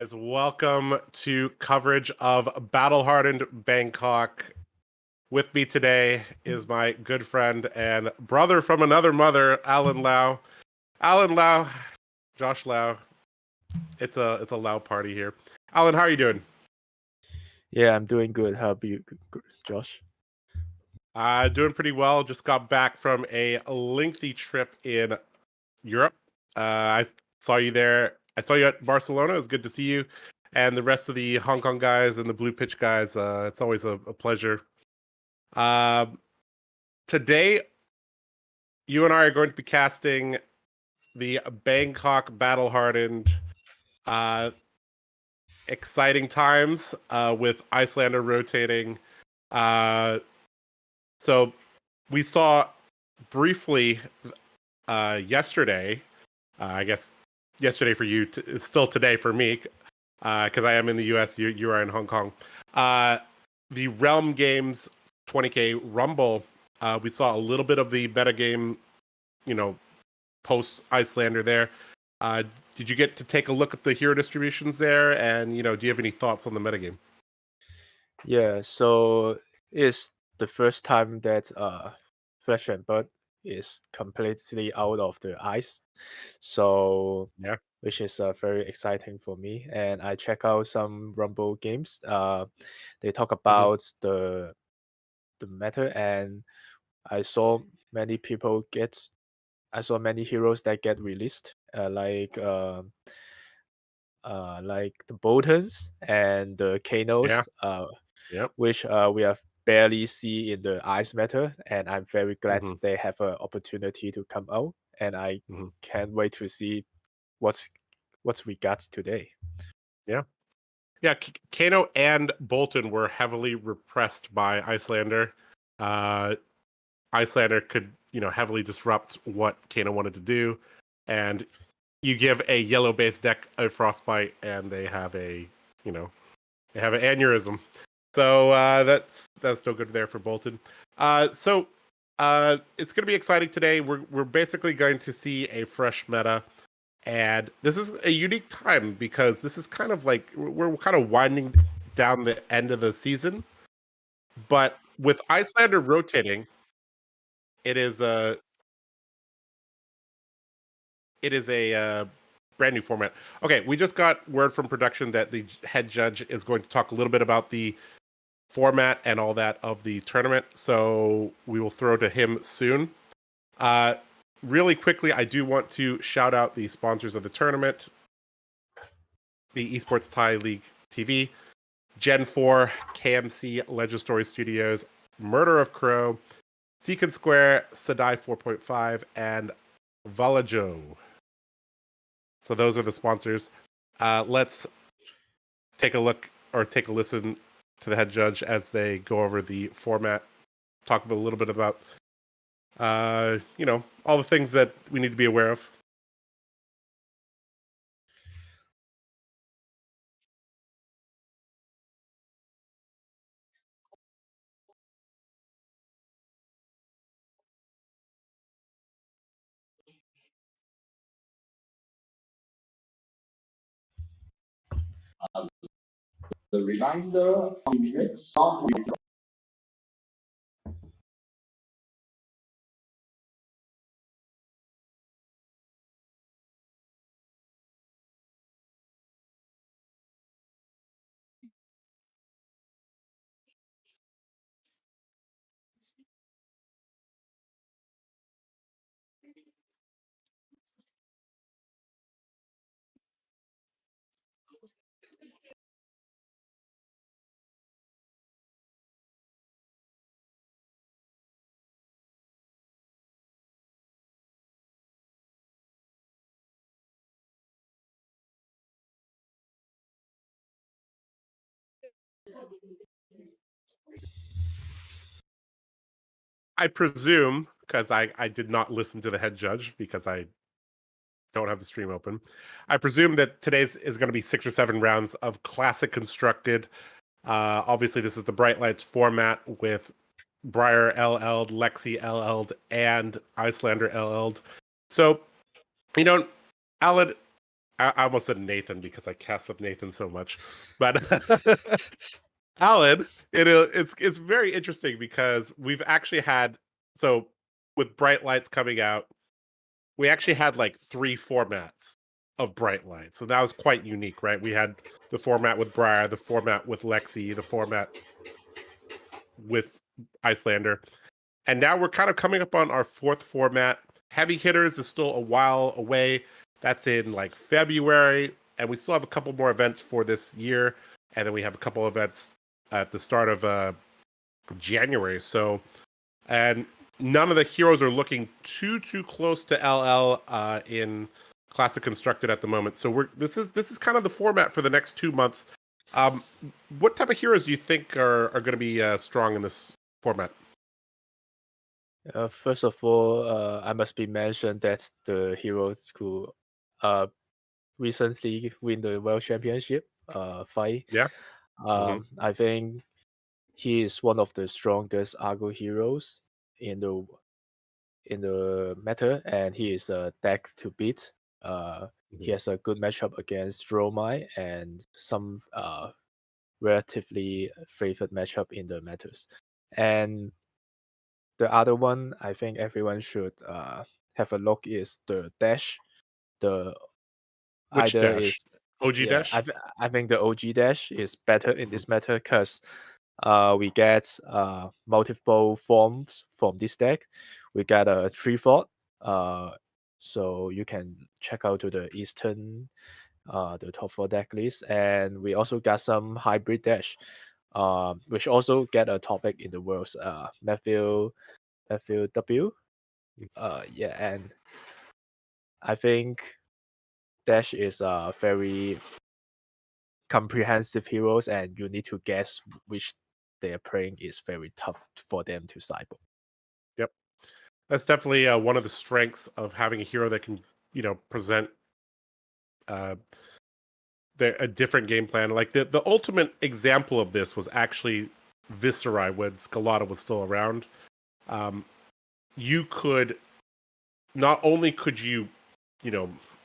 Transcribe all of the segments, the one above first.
Welcome to coverage of battle-hardened Bangkok. With me today is my good friend and brother from another mother, Alan Lau. Alan Lau, Josh Lau. It's a Lau party here. Alan, how are you doing? Yeah, I'm doing good. How about you, Josh? Doing pretty well. Just got back from a lengthy trip in Europe. I saw you there. I saw you at Barcelona. It was good to see you. And the rest of the Hong Kong guys and the Blue Pitch guys. It's always a pleasure. Today, you and I are going to be casting the Bangkok battle-hardened exciting times with Icelander rotating. So we saw briefly yesterday, I guess yesterday for you, is still today for me, because I am in the US, you are in Hong Kong. The Realm Games 20K Rumble, we saw a little bit of the metagame, post Icelander there. Did you get to take a look at the hero distributions there? And, do you have any thoughts on the metagame? Yeah, so it's the first time that Flesh and Blood is completely out of the ice. So Yeah. which is very exciting for me. And I check out some Rumble games. They talk about the meta, and I saw many people get. I saw many heroes that get released, like the Boltons and the Yeah. Kanos, Yep. which we have barely see in the ice meta, and I'm very glad Mhm. they have an opportunity to come out, and I Mhm. can't wait to see what's we got today. Yeah. Yeah, Kano and Bolton were heavily repressed by Icelander. Icelander could, heavily disrupt what Kano wanted to do, and you give a yellow-based deck a frostbite, and they have they have an aneurysm. So that's no good there for Bolton. So it's going to be exciting today. We're basically going to see a fresh meta. And this is a unique time because this is kind of like we're kind of winding down the end of the season. But with Icelander rotating, it is a brand new format. Okay, we just got word from production that the head judge is going to talk a little bit about the format and all that of the tournament. So we will throw to him soon. Really quickly, I do want to shout out the sponsors of the tournament: the Esports Thai League TV, Gen 4, KMC, Legend Story Studios, Murder of Crow, Seekin Square, Sedai 4.5, and Valajo. So those are the sponsors. Let's take a look or take a listen to the head judge as they go over the format, talk a little bit about, all the things that we need to be aware of. As a reminder, some I presume, because I did not listen to the head judge because I don't have the stream open. I presume that today's is going to be 6 or 7 rounds of classic constructed. Obviously, this is the Bright Lights format with Briar LL'd, Lexi LL'd, and Icelander LL'd. So, Alan, I almost said Nathan because I cast with Nathan so much, but Alan, it's very interesting because we've actually had with Bright Lights coming out, we actually had like 3 formats of Bright Lights, so that was quite unique, right? We had the format with Briar, the format with Lexi, the format with Icelander, and now we're kind of coming up on our 4th format. Heavy Hitters is still a while away. That's in like February, and we still have a couple more events for this year, and then we have a couple events at the start of January. So, and none of the heroes are looking too close to LL in Classic Constructed at the moment. So this is kind of the format for the next 2 months. What type of heroes do you think are going to be strong in this format? First of all, I must be mentioned that the heroes who recently win the World Championship fight. Yeah. I think he is one of the strongest Argo heroes in the meta, and he is a deck to beat. He has a good matchup against Dromai and some relatively favored matchup in the metas. And the other one I think everyone should have a look is the Dash. The Which either Dash? is OG yeah, Dash? I think the OG Dash is better in this meta because we get multiple forms from this deck. We got a 3/4, so you can check out to the Eastern, the top 4 deck list, and we also got some hybrid dash, which also get a topic in the world's Matthew W. Yeah, and I think dash is a very comprehensive heroes, and you need to guess which they are playing is very tough for them to cycle. Yep. That's definitely one of the strengths of having a hero that can, present uh, a different game plan. Like the ultimate example of this was actually Viserai when Scalata was still around. You could not only could you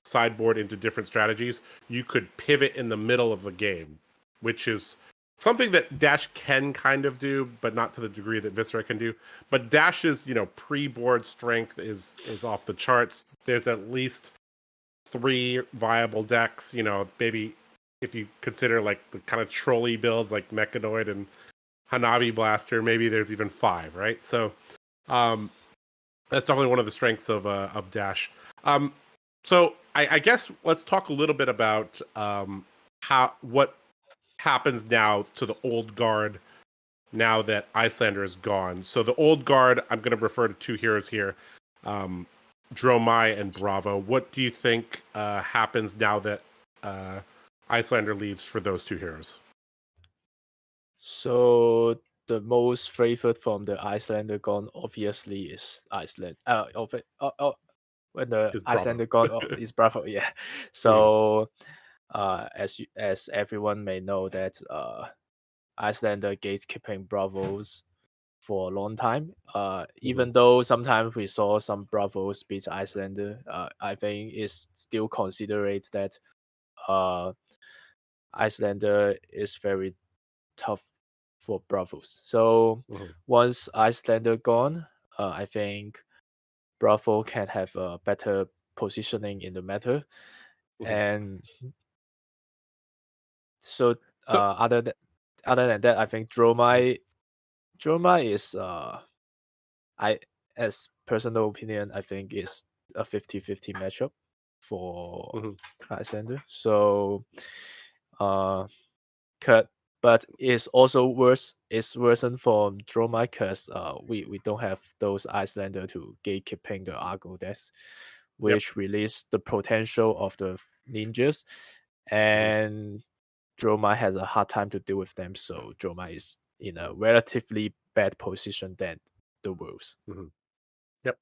sideboard into different strategies, you could pivot in the middle of the game, which is something that Dash can kind of do, but not to the degree that Viserai can do. But Dash's, pre-board strength is off the charts. There's at least 3 viable decks, maybe if you consider like the kind of trolley builds like Mechanoid and Hanabi Blaster, maybe there's even 5, right? So that's definitely one of the strengths of Dash. So I guess let's talk a little bit about what happens now to the old guard now that Icelander is gone. So the old guard, I'm going to refer to 2 heroes here, Dromai and Bravo. What do you think happens now that Icelander leaves for those 2 heroes? So the most favored from the Icelander gone obviously is Iceland. When the Is Bravo. Icelander gone is Bravo, yeah. So as everyone may know that Icelander gatekeeping Bravos for a long time. Even though sometimes we saw some Bravos beat Icelander, I think it's still considered that Icelander is very tough for Bravos. So once Icelander gone, I think Bravo can have a better positioning in the meta. And so, other than that, I think Dromai is I as personal opinion, I think is a 50-50 matchup for Icelander. So but it's also worse. It's worsened for Dromai because we don't have those Icelander to gatekeeping the Argo decks, which release the potential of the ninjas, and Dromai has a hard time to deal with them. So Dromai is in a relatively bad position than the wolves. Yep.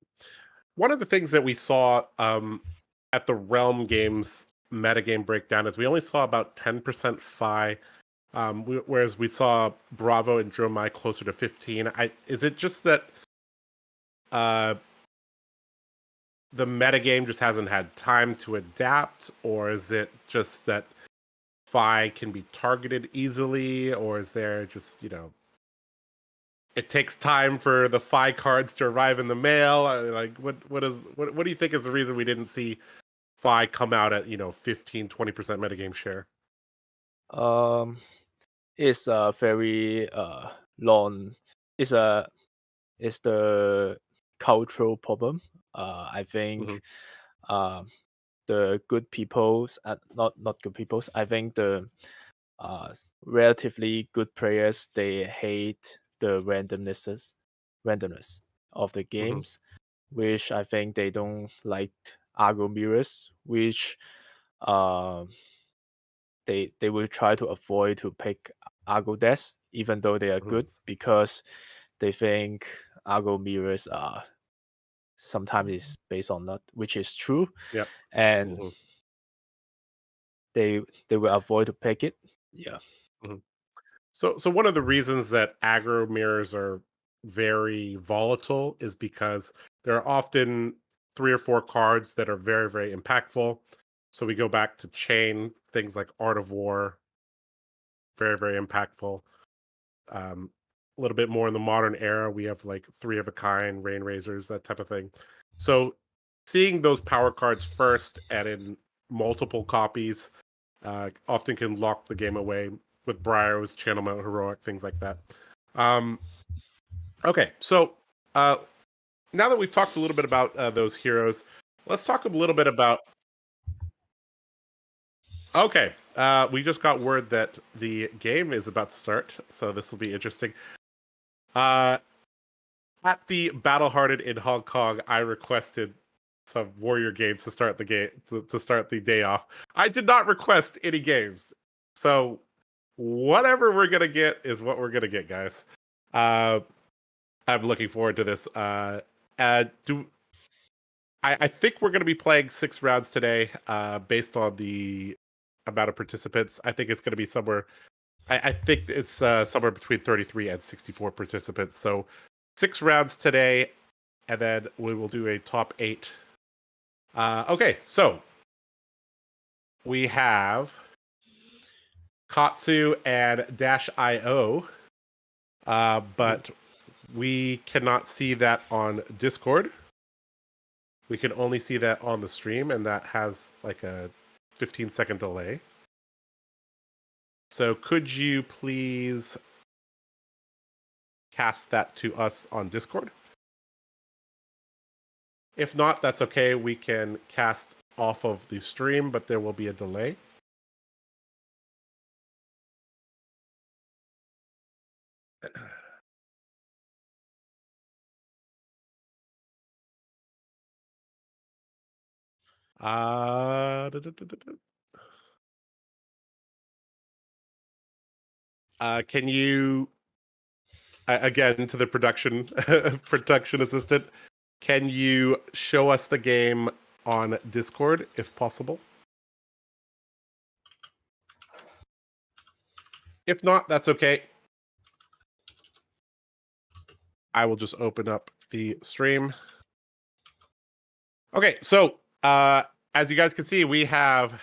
One of the things that we saw at the Realm Games metagame breakdown is we only saw about 10% Phi, whereas we saw Bravo and Dromai closer to 15. Is it just that the metagame just hasn't had time to adapt, or is it just that Phi can be targeted easily, or is there just, it takes time for the Phi cards to arrive in the mail? Like, what do you think is the reason we didn't see Phi come out at 15-20% metagame share? It's a very long. It's a it's the cultural problem. I Mhm. think the good peoples, not good peoples. I think the relatively good players, they hate the randomness of the Mhm. games, which I think they don't like Argo mirrors, which um they will try to avoid to pick Argo decks, even though they are Mhm. good, because they think Argo mirrors are sometimes is based on luck, which is true, Yep. and Mhm. they will avoid to pick it. Yeah. Mhm. So one of the reasons that aggro mirrors are very volatile is because there are often 3 or 4 cards that are very, very impactful. So we go back to chain, things like Art of War, very, very impactful. A little bit more in the modern era, we have like 3 of a kind, Rain Razors, that type of thing. So seeing those power cards first and in multiple copies often can lock the game away with Briars, Channel Mount Heroic, things like that. Okay, so uh, now that we've talked a little bit about those heroes, let's talk a little bit about. Okay, we just got word that the game is about to start, so this will be interesting. Uh, at the Battle Hardened in Hong Kong, I requested some Warrior games to start the game to start the day off. I did not request any games, so whatever we're gonna get is what we're gonna get, guys. Uh, I'm looking forward to this. Do I think we're gonna be playing 6 rounds today, based on the amount of participants. I think it's gonna be somewhere. I think it's somewhere between 33 and 64 participants. So 6 rounds today, and then we will do a top 8. Okay, so we have Katsu and Dash IO, but we cannot see that on Discord. We can only see that on the stream, and that has like a 15-second delay. So could you please cast that to us on Discord? If not, that's okay. We can cast off of the stream, but there will be a delay. Can you again to the production production assistant? Can you show us the game on Discord if possible? If not, that's okay. I will just open up the stream. Okay, so as you guys can see, we have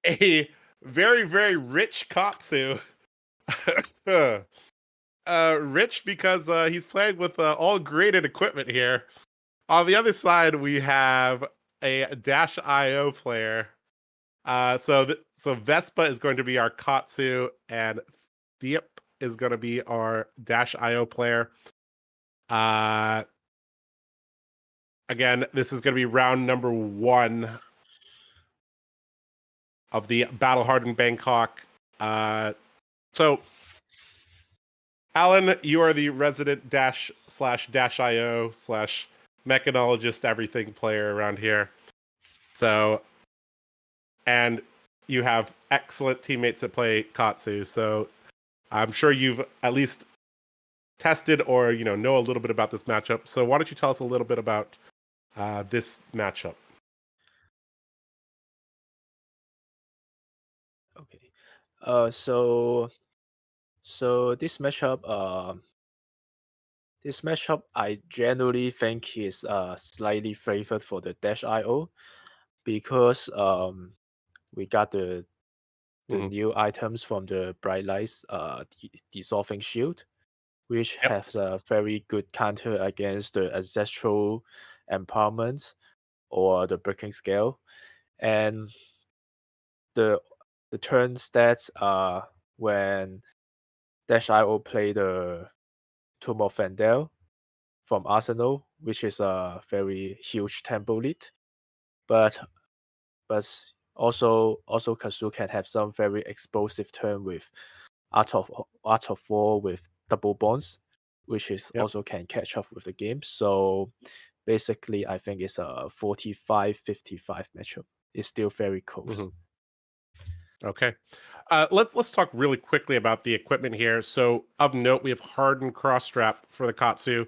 a very, very rich Katsu. Rich because he's playing with all graded equipment here. On the other side, we have a Dash IO player. So Vespa is going to be our Katsu, and Thiep is going to be our Dash IO player. Again, this is going to be round number 1 of the Battle Hardened Bangkok. So, Alan, you are the resident Dash/Dash IO/mechanologist everything player around here. So, and you have excellent teammates that play Katsu. So, I'm sure you've at least tested or know a little bit about this matchup. So, why don't you tell us a little bit about this matchup? Okay. So this matchup, This matchup, I generally think is slightly favored for the Dash IO because we got the Mhm. new items from the Bright Lights dissolving shield, which Yep. has a very good counter against the ancestral empowerment or the breaking scale. And the turn stats are when Dash IO play the Tomb of Fandel from Arsenal, which is a very huge tempo lead. But also Kazu can have some very explosive turn with Art of War with double bonds, which is Yep. also can catch up with the game. So basically, I think it's a 45-55 matchup. It's still very close. Mhm. Okay. Let's talk really quickly about the equipment here. So of note, we have hardened cross strap for the Katsu.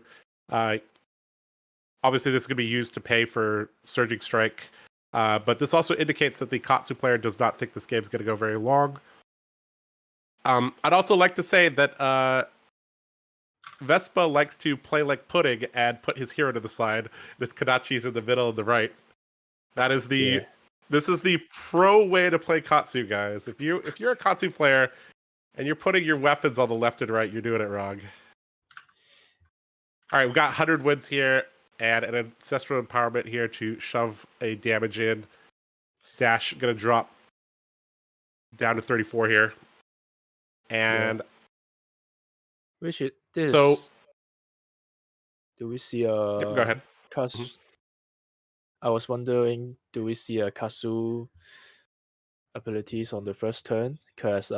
Obviously, this is going to be used to pay for Surging Strike, but this also indicates that the Katsu player does not think this game is going to go very long. I'd also like to say that Vespa likes to play like pudding and put his hero to the side. This Kadachi's in the middle and the right. That is the This is the pro way to play Katsu, guys. If you're a Katsu player and you're putting your weapons on the left and right, you're doing it wrong. All right, we've got 100 wins here and an ancestral empowerment here to shove a damage in. Dash gonna drop down to 34 here, and Which is this? so Do we see yep, go ahead. Kazu? I was wondering, do we see a Kazu abilities on the first turn? Because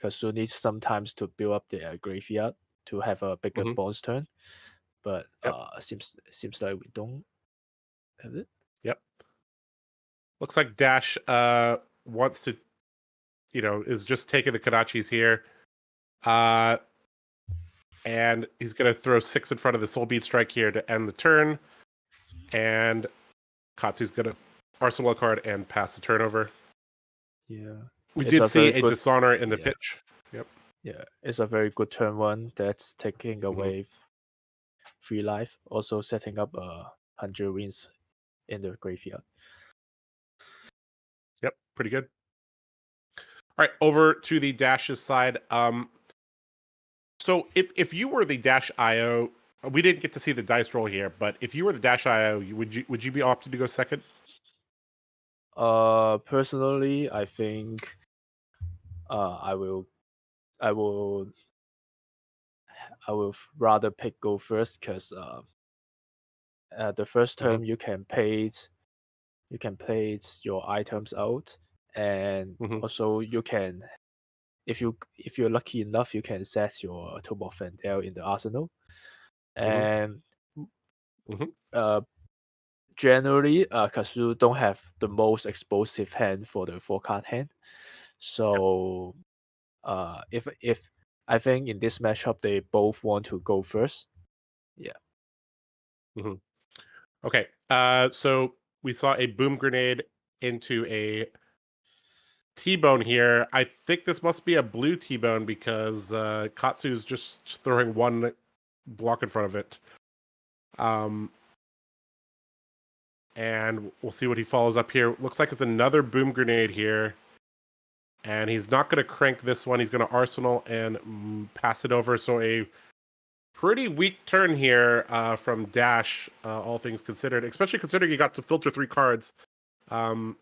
Kazu needs sometimes to build up their graveyard to have a bigger Mhm. bonus turn, but Yep. seems like we don't have it. Yep. Looks like Dash wants to, is just taking the Kadachis here. And he's going to throw 6 in front of the Soul Beat Strike here to end the turn. And Katsu's going to arsenal a card and pass the turnover. Yeah. We It's did a see very a good- Dishonor in the yeah. pitch. Yep. Yeah, it's a very good turn one that's taking away 3 life, also setting up 100 wins in the graveyard. Yep, pretty good. All right, over to the Dash's side. So if you were the Dash IO, we didn't get to see the dice roll here, but if you were the Dash IO, would you be opted to go second? Personally, I think I will rather pick go first because the first Uh-huh. turn you can play your items out, and Mhm. also you can, if you're lucky enough, you can set your Tomb of Fandel in the arsenal. And Mhm. generally, Kazu don't have the most explosive hand for the 4-card hand. So if I think in this matchup they both want to go first. Yeah. Mhm. Okay. So we saw a boom grenade into a T-bone here. I think this must be a blue T-bone because Katsu's just throwing one block in front of it. And we'll see what he follows up here. Looks like it's another boom grenade here. And he's not going to crank this one. He's going to arsenal and pass it over. So a pretty weak turn here from Dash, all things considered, especially considering he got to filter 3 cards. I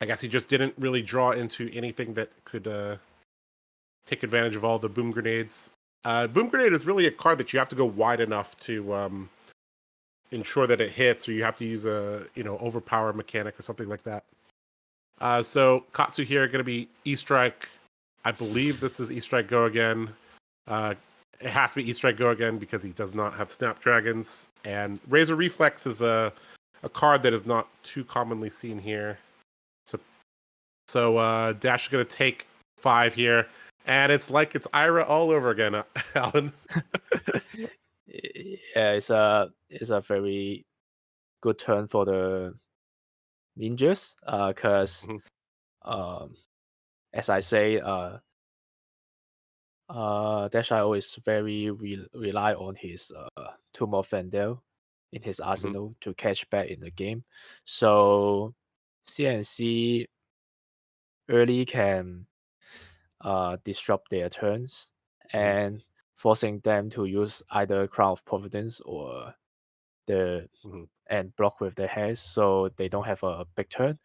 guess he just didn't really draw into anything that could take advantage of all the boom grenades. Boom grenade is really a card that you have to go wide enough to ensure that it hits, or you have to use a overpower mechanic or something like that. So Katsu here going to be E-Strike. I believe this is E-Strike Go again. It has to be E-Strike Go again because he does not have Snapdragons. And Razor Reflex is a card that is not too commonly seen here. So Dash is going to take 5 here. And it's like it's Ira all over again, Alan. Yeah, it's a very good turn for the ninjas. Because as I say, 𝐁𝐼O is very rely on his Tomb of Fendel in his arsenal to catch back in the game. So CNC early can disrupt their turns and forcing them to use either Crown of Providence or the and block with their heads so they don't have a big turn.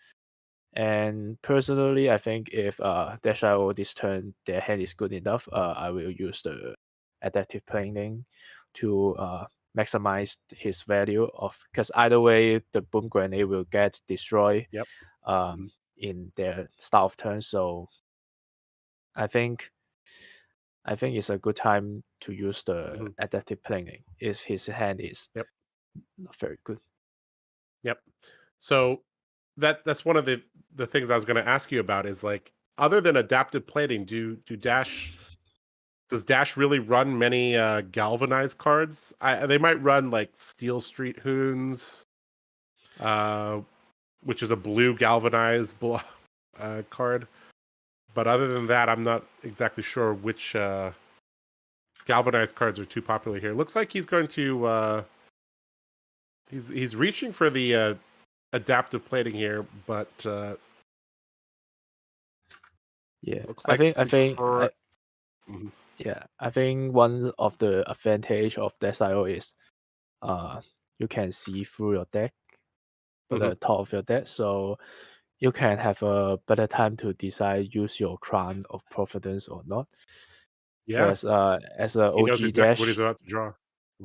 And personally, I think if 𝐁𝐼O this turn their hand is good enough, I will use the adaptive planning to maximize his value of because either way the boom grenade will get destroyed Yep. in their start of turn. So I think it's a good time to use the adaptive planning if his hand is not very good. Yep. So that's one of the things I was going to ask you about is like other than adaptive plating, does Dash really run many galvanized cards? They might run like Steel Street Hoons, which is a blue galvanized card. But other than that, I'm not exactly sure which galvanized cards are too popular here. Looks like he's going to he's reaching for the adaptive plating here, but yeah, looks I like think I think one of the advantage of 𝐁𝐼O is you can see through your deck, but the top of your deck, so you can have a better time to decide use your Crown of Providence or not. Yeah, Because as a he knows OG exactly what he's Dash, about to draw.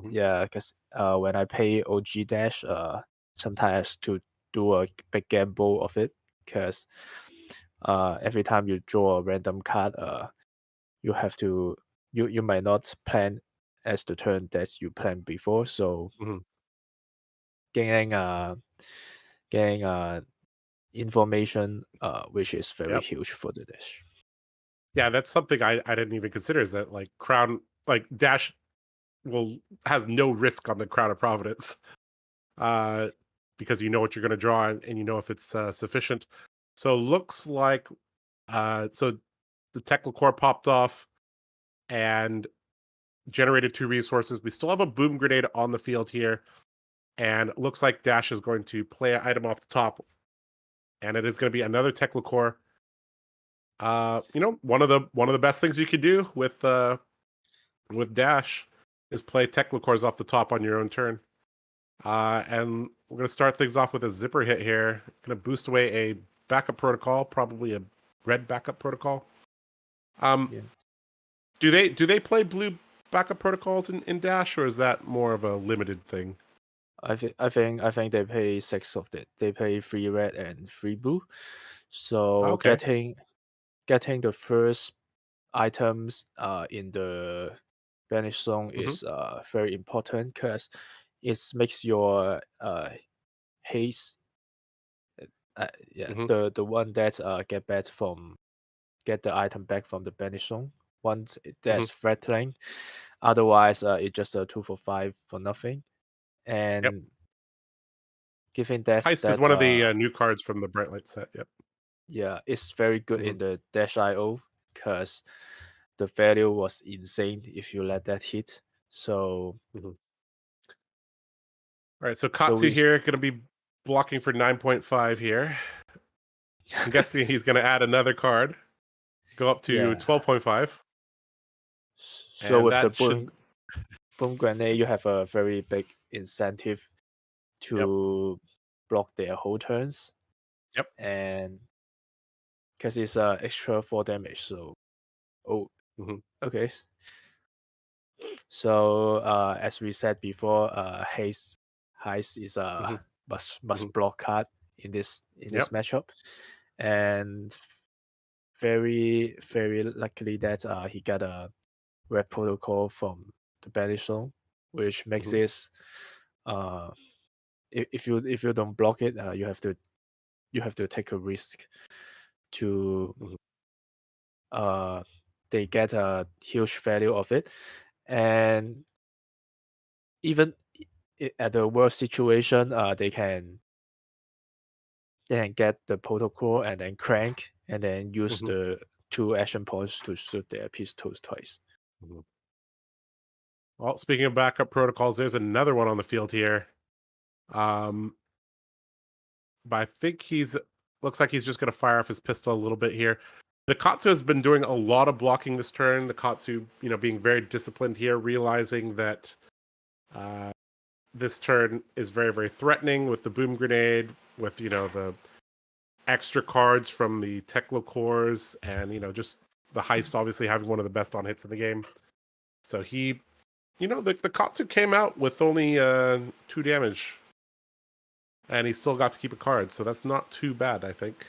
yeah, because when I play OG Dash, sometimes to do a big gamble of it, because every time you draw a random card, you have to you might not plan as the turn that you planned before. So getting information which is very Yep. huge for the Dash. Yeah, that's something I didn't even consider. Is that like Crown, like Dash has no risk on the Crown of Providence, because you know what you're going to draw and you know if it's sufficient. So looks like so the Tekla core popped off and generated 2 resources. We still have a boom grenade on the field here, and it looks like Dash is going to play an item off the top, and it is going to be another Tekla core. One of the best things you could do with Dash is play Tekla cores off the top on your own turn. And we're going to start things off with a zipper hit here. Going to boost away a backup protocol, probably a red backup protocol. Do they play blue backup protocols in Dash, or is that more of a limited thing? I think they pay 6 of it. They pay 3 red and 3 blue. So Okay. getting the first items in the banish zone is very important because it makes your haste the one that get the item back from the banish zone once that's threatening. Otherwise it's just a 2 for 5 for nothing. And given Heist is one of the new cards from the Bright Light set. Yep. Yeah, it's very good in the 𝐁𝐼O because the value was insane if you let that hit. So All right, so Katsu here going to be blocking for 9.5 here. I'm guessing he's going to add another card, go up to 12.5. So and with that the boom grenade, you have a very big incentive to block their whole turns. Yep. And because it's extra 4 damage, so okay. So as we said before, Heist is a must block card in this matchup, and very very luckily that he got a red protocol from the banish zone, which makes this if you don't block it, you have to take a risk to they get a huge value of it. And even at the worst situation, they can get the protocol and then crank and then use the 2 action points to shoot their pistols twice. Mhm. Well, speaking of backup protocols, there's another one on the field here. Um, but I think looks like he's just going to fire off his pistol a little bit here. The 𝐁𝐚𝐽 has been doing a lot of blocking this turn. The 𝐁𝐚𝐽, being very disciplined here, realizing that this turn is very, very threatening with the boom grenade, with the extra cards from the Teklo cores, and just the heist obviously having one of the best on hits in the game. So the 𝐁𝐚𝐽 came out with only 2 damage, and he still got to keep a card, so that's not too bad, I think.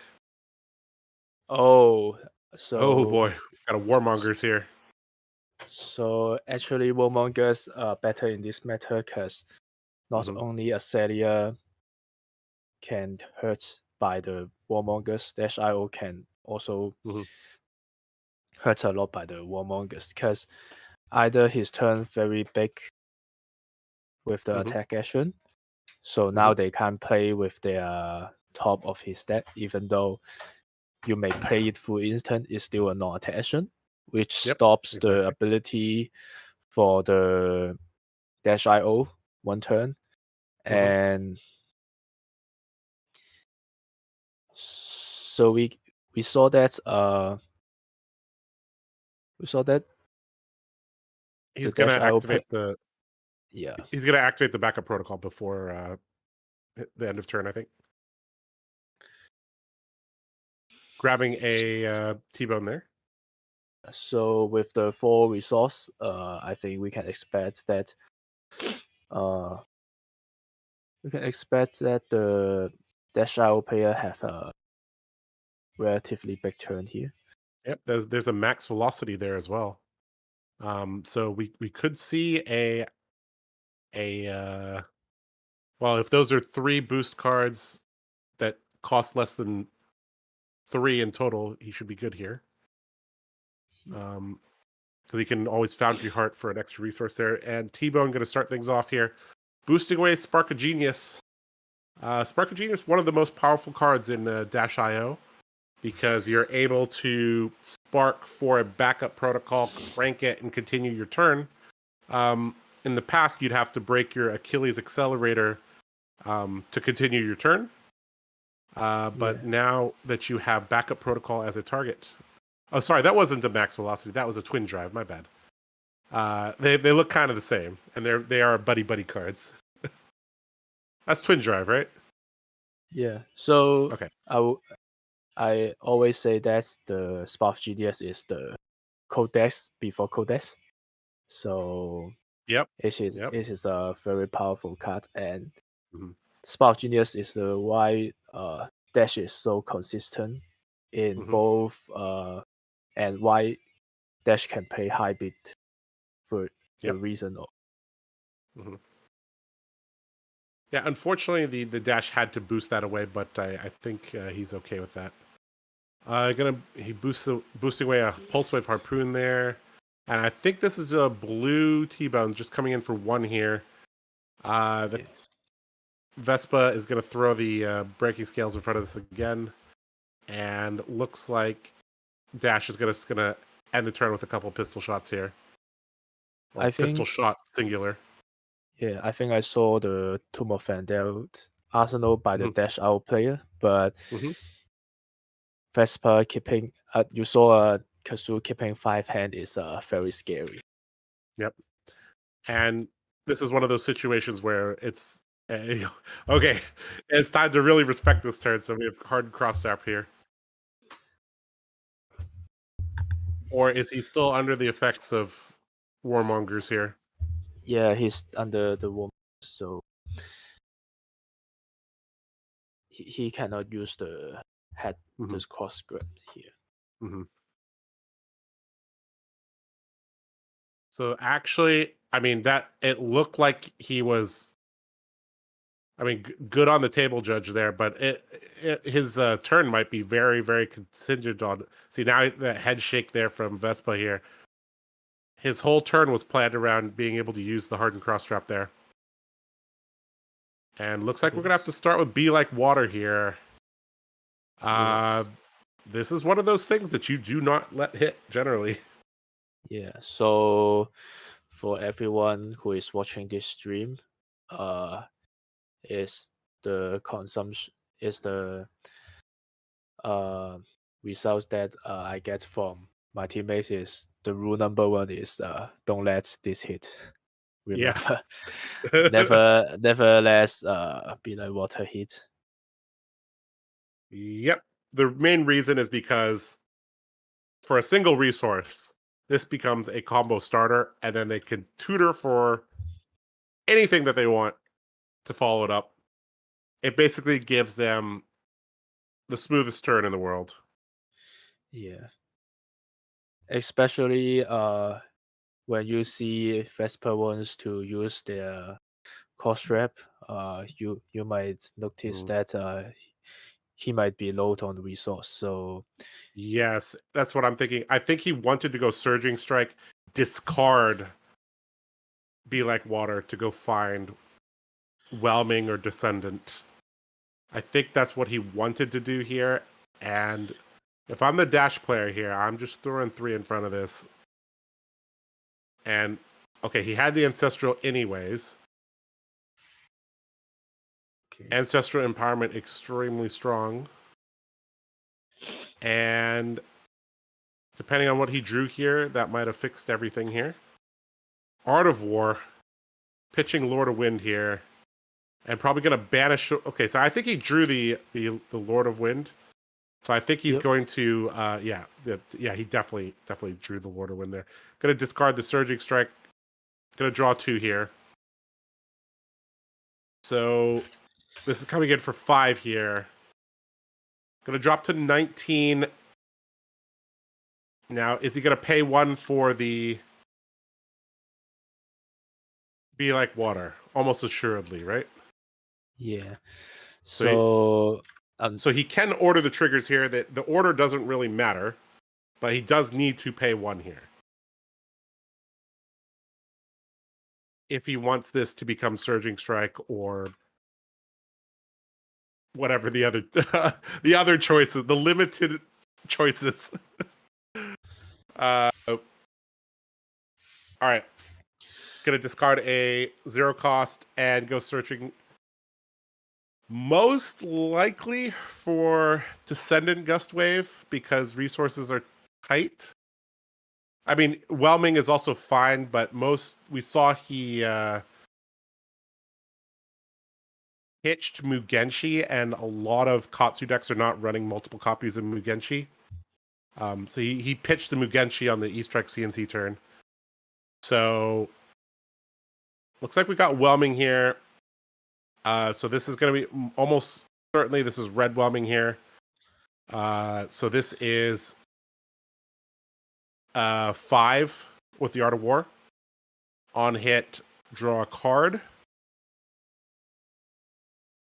Oh, Oh so boy, got a Warmongers here. so actually, Warmongers are better in this meta because not Mhm. only Acelia can hurt by the Warmongers, --IO can also Mhm. hurt a lot by the Warmongers because either he's turned very big with the Mhm. attack action, so now they can't play with their top of his deck, even though you may play it full instant, it's still a non-attack action, which Yep, stops the exactly. ability for the --IO one turn. Mhm. And so we saw that He's the gonna --IO activate the yeah. he's gonna activate the backup protocol before the end of turn, I think. Grabbing a T-bone there. So with the 4 resource, I think we can expect that uh the --IO player have a relatively big turn here. Yep, there's a max velocity there as well. So we could see a well, if those are 3 boost cards that cost less than 3 in total, he should be good here. Because he can always Foundry Heart for an extra resource there. And T-Bone going to start things off here, boosting away Spark of Genius. Spark of Genius, one of the most powerful cards in --IO, because you're able to spark for a backup protocol, crank it, and continue your turn. In the past, you'd have to break your Achilles Accelerator to continue your turn. But now that you have backup protocol as a target, oh, sorry, that wasn't a max velocity. That was a twin drive. My bad. They look kind of the same, and they are buddy cards. That's twin drive, right? Yeah. So Okay. I always say that the Spark GDS is the Codex before Codex. So Yep. it Yep. is a very powerful card, and Mhm. Spark Genius is the why Dash is so consistent in Mhm. both and why Dash can play high bid for the Yep. reason of Mhm. Yeah. Unfortunately, the dash had to boost that away, but I think he's okay with that. He boosting away a pulse wave harpoon there, and I think this is a blue T-bone just coming in for 1 here. The Yeah. Vespa is going to throw the breaking scales in front of this again, and looks like Dash is gonna end the turn with a couple pistol shots here, or I pistol think shot singular. I think I saw the Tomb of Vandal Arsenal by the Mhm. Dash Out player, but Mhm. Vespa keeping you saw Kazu keeping 5 hand is very scary. Yep. And this is one of those situations where it's okay. It's time to really respect this turn. So we have hard cross strap here, or is he still under the effects of Warmongers here? Yeah, he's under the woman, so he cannot use the head Mhm. this cross grip here. Mhm. So actually, I mean that it looked like he was. I mean, good on the table judge there, but his turn might be very, very contingent on. See, now the head shake there from Vespa here. His whole turn was planned around being able to use the hardened cross trap there. And looks like we're going to have to start with Be Like Water here. Yes. This is one of those things that you do not let hit, generally. Yeah. So for everyone who is watching this stream, is the consumption is the uh result that I get from my teammates is the rule number one is don't let this hit. Yeah. Remember, never let be like water hit. Yep. The main reason is because for a single resource, this becomes a combo starter, and then they can tutor for anything that they want to follow it up. It basically gives them the smoothest turn in the world. Yeah. Especially when you see Vesper wants to use their cost rep, you might notice that he might be low on resource. So Yes, that's what I'm thinking. I think he wanted to go Surging Strike, discard Be Like Water to go find Whelming or Descendant. I think that's what he wanted to do here. And if I'm the dash player here, I'm just throwing 3 in front of this. And okay, he had the Ancestral anyways. okay. Ancestral Empowerment extremely strong. And depending on what he drew here, that might have fixed everything here. Art of War, pitching Lord of Wind here, and probably going to banish. Okay, so I think he drew the Lord of Wind. So I think he's going to, he definitely drew the Lord of Wind there. Going to discard the Surging Strike. Going to draw 2 here. So this is coming in for 5 here. Going to drop to 19. Now, is he going to pay 1 for the Be Like Water? Almost assuredly, right? Yeah. So So so he can order the triggers here. That the order doesn't really matter, but he does need to pay 1 here if he wants this to become Surging Strike or whatever the other the other choices, the limited choices. All right, gonna discard a 0 cost and go searching. Most likely for Descendant Gust Wave because resources are tight. I mean, Whelming is also fine, but we saw he pitched Mugenshi, and a lot of Katsu decks are not running multiple copies of Mugenshi. So he pitched the Mugenshi on the E-Strike CNC turn. So looks like we got Whelming here. So this is going to be almost certainly this is red Whelming here. So this is 5 with the Art of War. On hit, draw a card.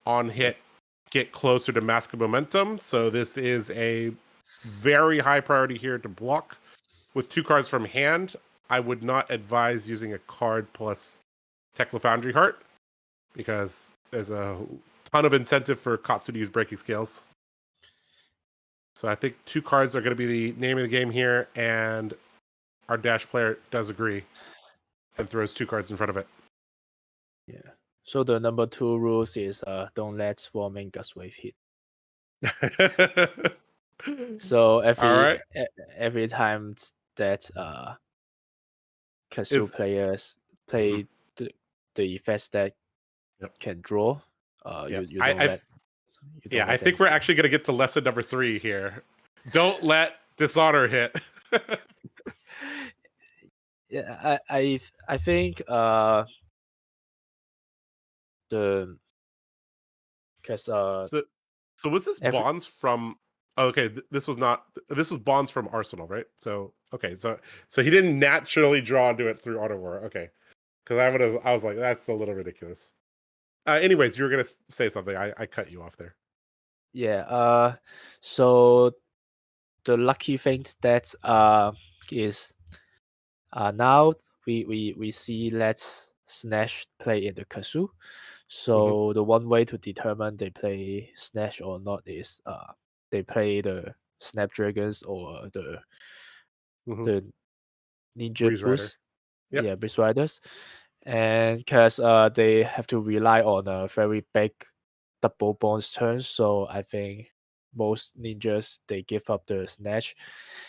On hit, get closer to Mask of Momentum. So this is a very high priority here to block. With 2 cards from hand, I would not advise using a card plus Tekla Foundry Heart because there's a ton of incentive for Katsu to use Breaking Scales. So I think 2 cards are going to be the name of the game here, and our dash player does agree and throws 2 cards in front of it. yeah. So the number 2 rules is don't let Swarming Gust Wave hit. So every time that Kasu players play the effects that can draw, you don't let. I think we're actually going to get to lesson number 3 here. Don't let Dishonor hit. Yeah, I think the because so was this bonds from? Okay, this was not. This was bonds from Arsenal, right? So okay, so he didn't naturally draw into it through Auto War. Okay, because I was like, that's a little ridiculous. Anyways, you were gonna say something. I cut you off there. Yeah. So the lucky thing that is now we see let's Snatch play in the Kasu. So the one way to determine they play Snatch or not is they play the Snapdragons or the ninja Breeze Rider. boost. Yep. Yeah, Breeze Riders. And because they have to rely on a very big double bonus turn, so I think most ninjas they give up the snatch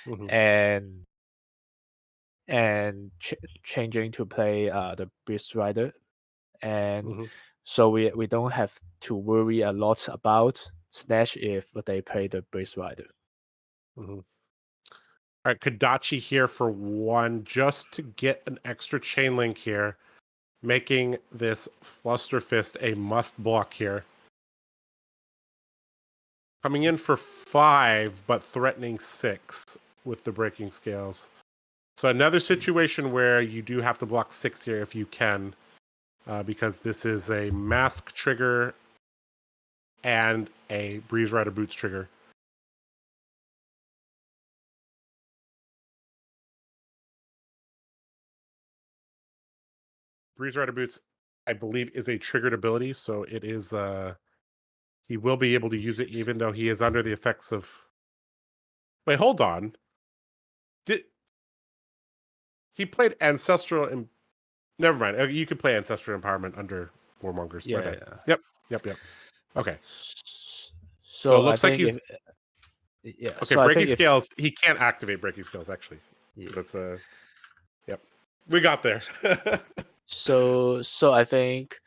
Mhm. and changing to play the Beast Rider, and Mhm. so we don't have to worry a lot about snatch if they play the Beast Rider. Mhm. All right, Kodachi here for 1, just to get an extra chain link here, making this Fluster Fist a must block here. Coming in for 5, but threatening 6 with the breaking scales. So another situation where you do have to block 6 here if you can, because this is a mask trigger and a Breeze Rider Boots trigger. Breeze Rider Boots, I believe, is a triggered ability, so it is he will be able to use it even though he is under the effects of. Wait, hold on. Did he played Ancestral and never mind. You could play Ancestral Empowerment under Warmongers. My Yeah, bad. yeah. Yep. Okay. So So it I looks like think he's yeah. okay. So I Breaking think if scales. He can't activate breaking scales. Actually, yeah. that's Yep. We got there. So I think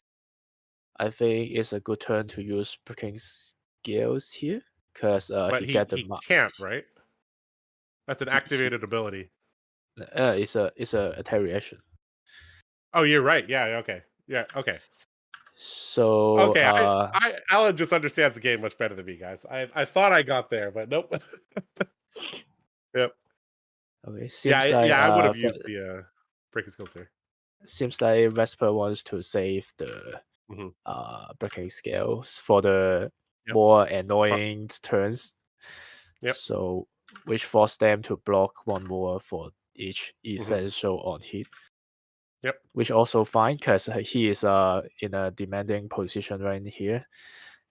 it's a good turn to use breaking scales here because But he get the he can't, right? That's an he activated ability. it's a attack reaction. Oh, you're right. Yeah. Okay. Yeah. Okay. So Okay. Alan just understands the game much better than me, guys. I thought I got there, but nope. Yep. okay, Yeah. I would have used the breaking skills there. seems like Vesper wants to save the Mm-hmm. breaking scales for the Yep. more annoying turns. Yep. So which force them to block 1 more for each Mm-hmm. essential on hit. Yep. Which also fine because he is in a demanding position right here,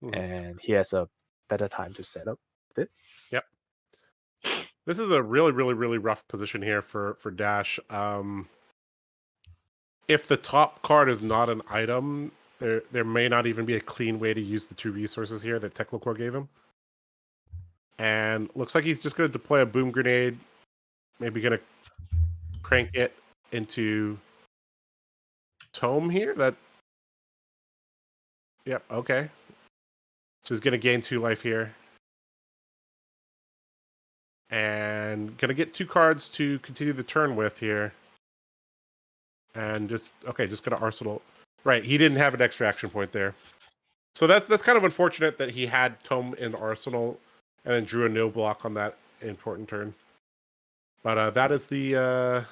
Mm-hmm. and he has a better time to set up it. Yep. This is a really, really, really rough position here for Dash. If the top card is not an item, there may not even be a clean way to use the 2 resources here that Technocore gave him. And looks like he's just going to deploy a boom grenade. Maybe going to crank it into Tome here. Yep, okay. So he's going to gain 2 life here. And going to get 2 cards to continue the turn with here. And just going to Arsenal. Right, he didn't have an extra action point there. So that's kind of unfortunate that he had Tome in Arsenal and then drew a no block on that important turn. But that is the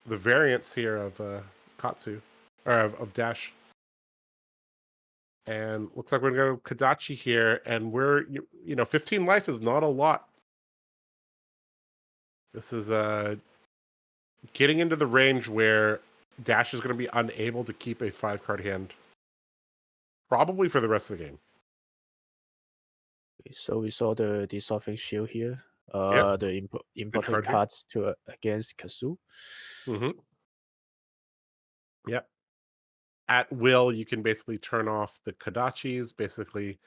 variance here of Katsu, or of Dash. And looks like we're going to go Kodachi here, and we're 15 life is not a lot. This is getting into the range where Dash is going to be unable to keep a 5-card hand, probably for the rest of the game. So we saw the dissolving shield here. Yep. The important card here. cards to against Kazu. Mm-hmm. Yep. At will, you can basically turn off the Kodachis, basically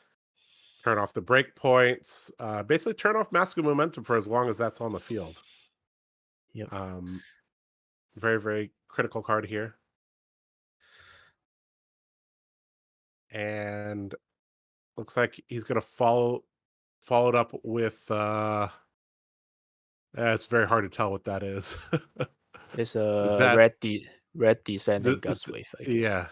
turn off the breakpoints, basically turn off Mask of Momentum for as long as that's on the field. Yep. Very, very critical card here. And looks like he's going to follow it up with it's very hard to tell what that is. It's a that red descending gust wave, I guess.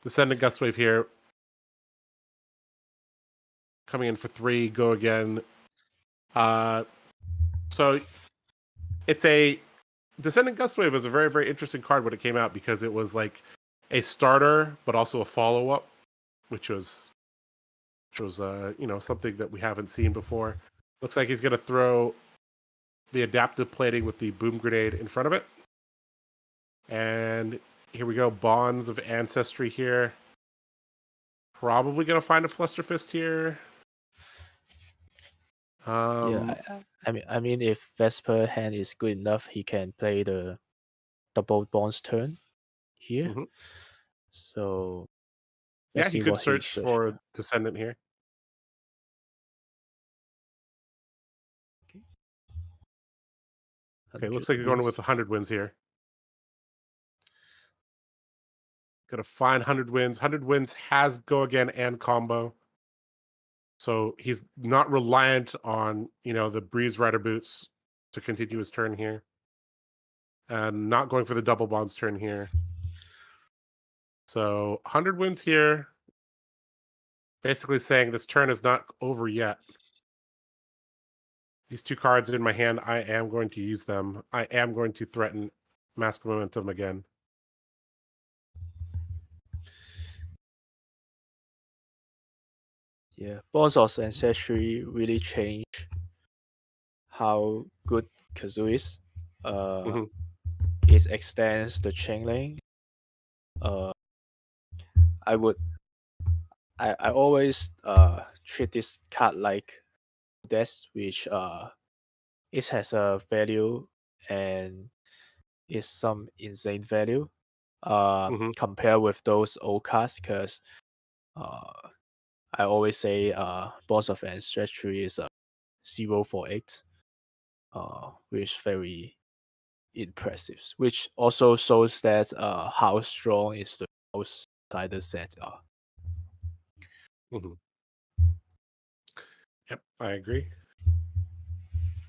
Descending gust wave here. Coming in for 3, go again. So it's a Descending Gust Wave was a very, very interesting card when it came out because it was like a starter, but also a follow-up, which was something that we haven't seen before. Looks like he's going to throw the adaptive plating with the boom grenade in front of it. And here we go, Bonds of Ancestry here. Probably going to find a Fluster Fist here. Um, I mean, if Vesper hand is good enough, he can play the double bonds turn here. mhm. So Yeah, let's he see could what he search search for for. Descendant here. Okay, looks 100 like you're going wins. with 100 wins here. Gonna find 100 wins. 100 wins has go again and combo. So he's not reliant on, the Breeze Rider boots to continue his turn here. And not going for the double bonds turn here. So 100 wins here. Basically saying this turn is not over yet. These two cards in my hand, I am going to use them. I am going to threaten Mask Momentum again. Yeah, Bonds of Ancestry really changed how good Kazoo is. Mhm. It extends the chain link. Uh, I would I always treat this card like this, which it has a value and is some insane value Mhm. compared with those old cards, because I always say Bonds of Ancestry is a 0 for 8, which is very impressive, which also shows that how strong is the outsider set are. Mhm. Yep, I agree.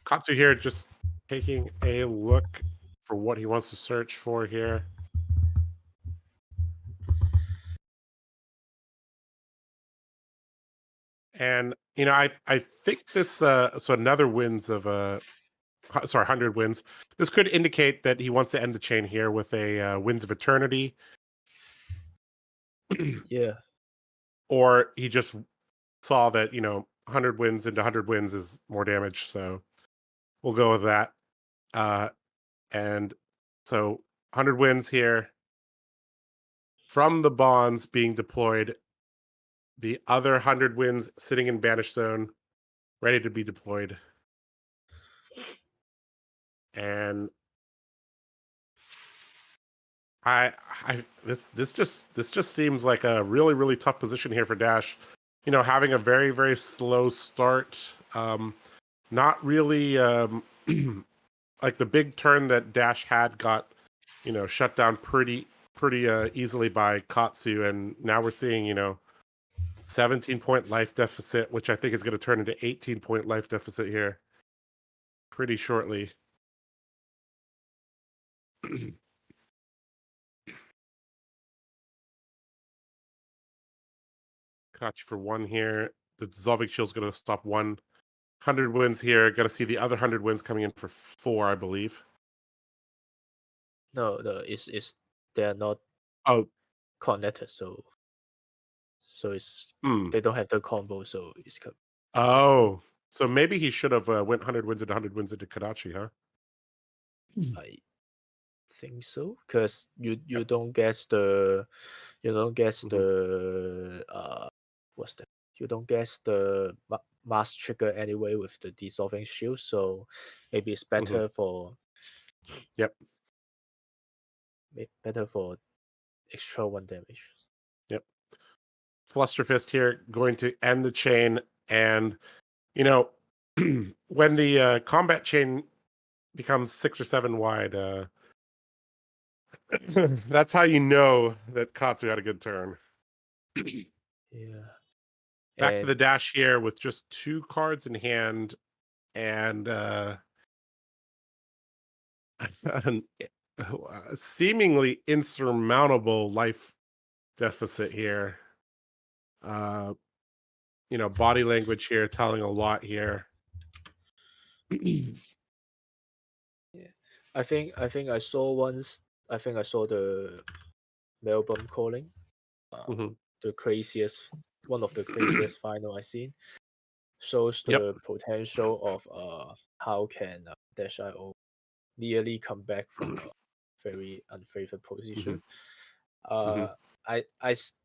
Katsu here just taking a look for what he wants to search for here. And I think this so another wins of 100 wins. This could indicate that he wants to end the chain here with a Winds of Eternity, Yeah, or he just saw that 100 wins into 100 wins is more damage, so we'll go with that. And so 100 wins here from the bonds being deployed. The other 100 wins sitting in Banish Zone, ready to be deployed. And this just seems like a really really tough position here for Dash. Having a very very slow start. Not really like the big turn that Dash had got shut down pretty easily by Katsu, and now we're seeing 17-point life deficit, which I think is going to turn into 18-point life deficit here pretty shortly. Got you for one here. The Dissolving Shield's going to stop 100 wins here. Got to see the other 100 wins coming in for 4, I believe. no, it's they're not Oh, connected, so it's hmm. they don't have the combo, so it's Oh, so maybe he should have went 100 wins into 100 wins into Kadachi, huh? I think so, because you Yep. don't get the Mhm. what's that? You don't get the mass trigger anyway with the dissolving shield, so maybe it's Mhm. better for Yep. better for extra 1 damage. Yep. Flusterfist here going to end the chain, and when the combat chain becomes 6 or 7 wide, that's how you know that Katsu had a good turn. Yeah, Back to and the dash here with just 2 cards in hand and an seemingly insurmountable life deficit here. Uh, body language here telling a lot here. yeah, I saw once. I think I saw the Melbourne calling. Mhm. The craziest, one of the craziest final I seen. Shows Yep. the potential of how can Dash.io nearly come back from a very unfavored Mhm. position. Mhm. Uh, I I s-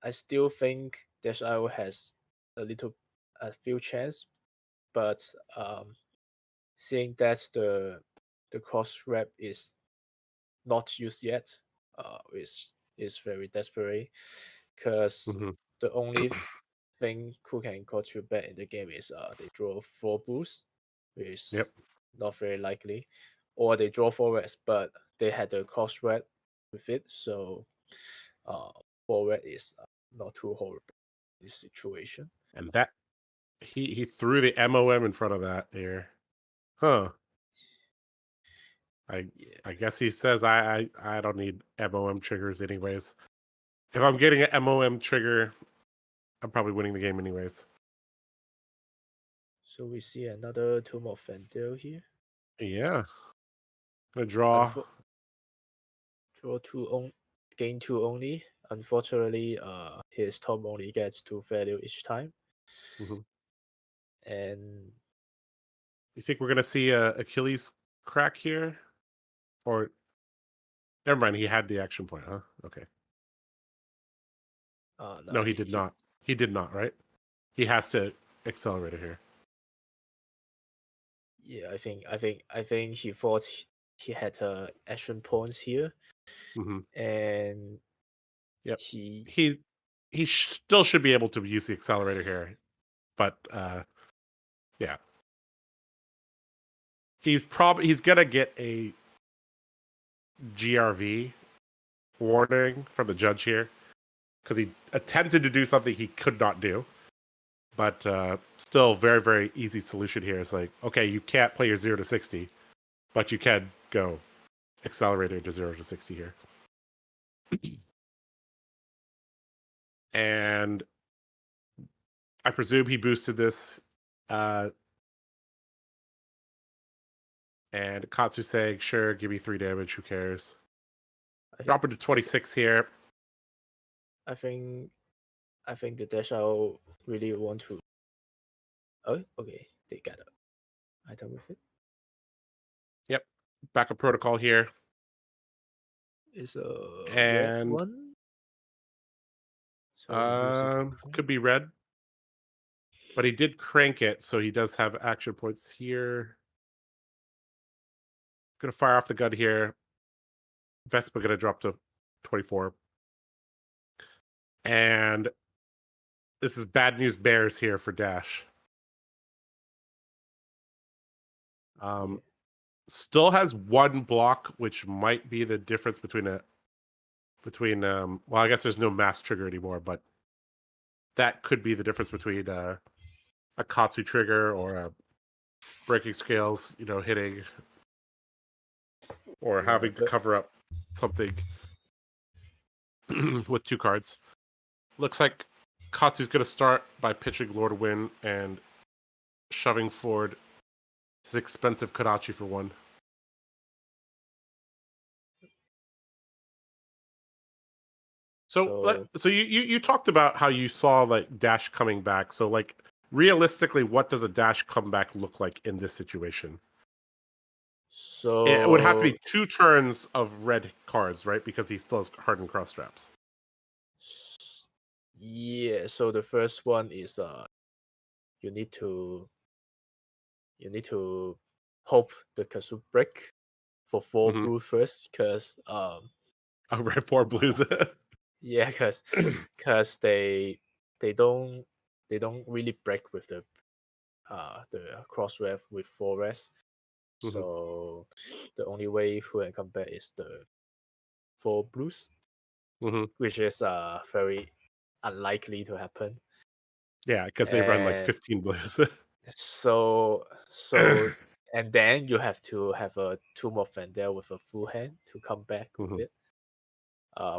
I still think Dash.io has a few chance, but seeing that the cross rep is not used yet, is very desperate, because the only thing 𝐁𝐚𝐭𝐭𝐥𝐞 bet in the game is they draw 4 boosts, which is not very likely, or they draw 4 reds, but they had the cross red with it, so 4 red is not too horrible in this situation. And that he threw the MOM in front of that here. Huh. I guess he says I don't need MOM triggers anyways. If I'm getting an MOM trigger, I'm probably winning the game anyways. So we see another Tomb of Fendel here. Yeah. Gonna draw. Draw 2 gain 2 only. Unfortunately, his Tom only gets 2 value each time. And you think we're gonna see a Achilles crack here? Or never mind, he had the action point, huh? Okay. No, he did not. He did not, right? He has to accelerate it here. Yeah, I think he thought he had action points here, and he still should be able to use the accelerator here, but yeah, he's gonna get a GRV warning from the judge here because he attempted to do something he could not do. But still, very, very easy solution here is like, okay, you can't play your 0 to 60, but you can go accelerator to 0 to 60 here. And I presume he boosted this. And Katsu saying, sure, give me 3 damage, who cares? Drop it to 26 here. I think the dash out really want to. Oh, okay, they got an item with it. Yep, backup protocol here. Is a red one. So could be red, but he did crank it, so he does have action points here. Gonna fire off the gun here. Vespa gonna drop to 24. And this is bad news bears here for Dash. Still has 1 block, which might be the difference between well, I guess there's no mass trigger anymore, but that could be the difference between a Katsu trigger or a breaking scales, hitting or having to cover up something with 2 cards. Looks like Katsu's going to start by pitching Lord Win and shoving forward his expensive Kodachi for 1. So you talked about how you saw like Dash coming back. So like realistically, what does a Dash comeback look like in this situation? So it would have to be 2 turns of red cards, right? Because he still has hardened cross straps. Yeah. So the first one is you need to hope the Kazu break for 4 blue first, because red 4 blues. Yeah, because they don't really break with the cross web with 4 reds. So the only way who can come back is the 4 blues, which is very unlikely to happen. Yeah, because they run like 15 blues. so and then you have to have a Tomb of Fendel with a full hand to come back with it.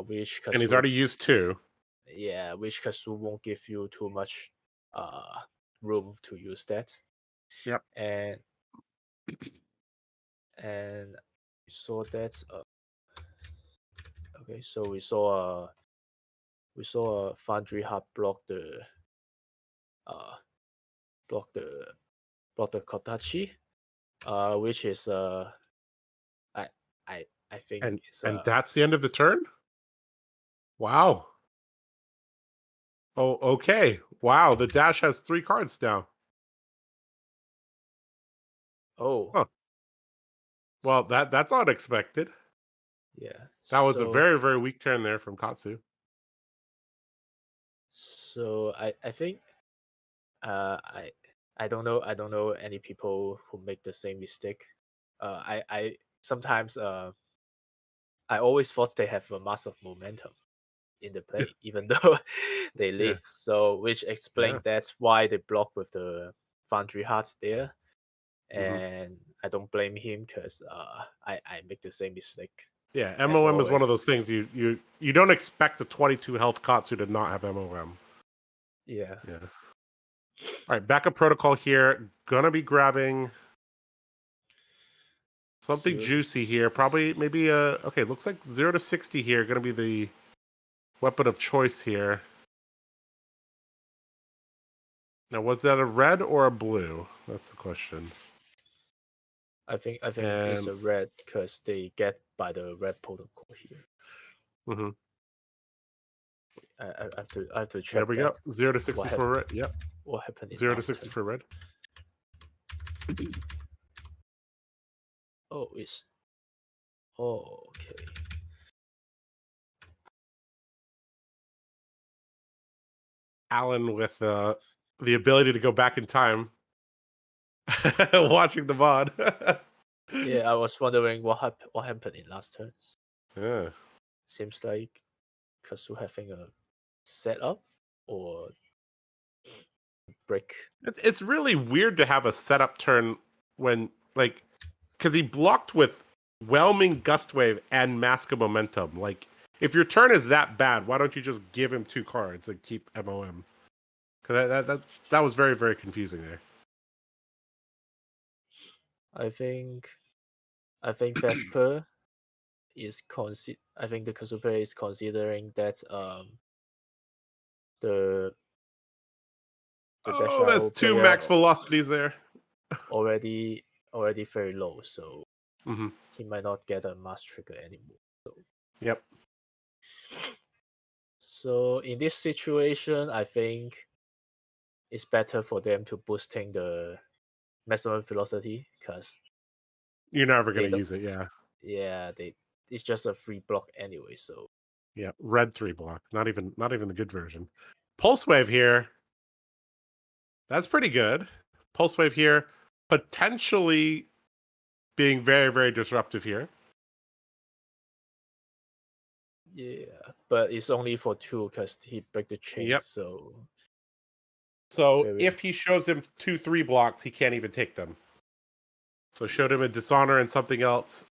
Which and he's already used 2. Yeah, which Kazu won't give you too much room to use that. Yep. And we saw that okay, so we saw a Foundry Hub block the Kodachi, which is I think and that's the end of the turn? Wow. Oh, okay. Wow, the Dash has 3 cards now. Oh, Huh. Well, that's unexpected. yeah. That was a So very, very weak turn there from 𝐁𝐚𝐽. so I think uh I I don't know any people who make the same mistake. I sometimes I always thought they have a massive momentum in the play, even though they Yeah, leave. So which yeah. explains that's why they block with the Foundry Hearts there. Hmm. And I don't blame him because I make the same mistake Yeah, as MOM is one of always. those things you don't expect a 22 health 𝐁𝐚𝐽 to not have MOM. Yeah. Yeah. All right, backup protocol here. Gonna be grabbing something 0 to juicy here. 60. Probably maybe okay, looks like 0 to 60 here. Gonna be the weapon of choice here. Now, was that a red or a blue? That's the question. I think it's And a red because they get by the red protocol here. mhm, I have to there check we that go. 0 to 60 what for red. Yep. what happened in 0 to last 60 turn. for red. Oh, it's okay. Alan with the ability to go back in time, watching the mod. Yeah, I was wondering what happened in last turns. Yeah. Seems like Kazu having a setup or break. It's really weird to have a setup turn when, like, because he blocked with Whelming Gust Wave and Mask of Momentum. Like, if your turn is that bad, why don't you just give him 2 cards and keep MOM? Because that was very, very confusing there. I think Vesper is I think the Kazu player is considering that the Oh, that's Dashao 2 player max velocities there. already very low, so Mm-hmm. he might not get a mass trigger anymore. Yep. So in this situation, I think it's better for them to boosting the maximum velocity because You're never they going to don't. use it, yeah. Yeah, it's just a free block anyway. So Yeah, red 3 block. Not even the good version. Pulse Wave here. That's pretty good. Pulse Wave here. Potentially being very, very disruptive here. yeah, but it's only for 2 because he break the chain. Yep. So So very if he shows him 2-3 blocks, he can't even take them. So showed him a Dishonor and something else.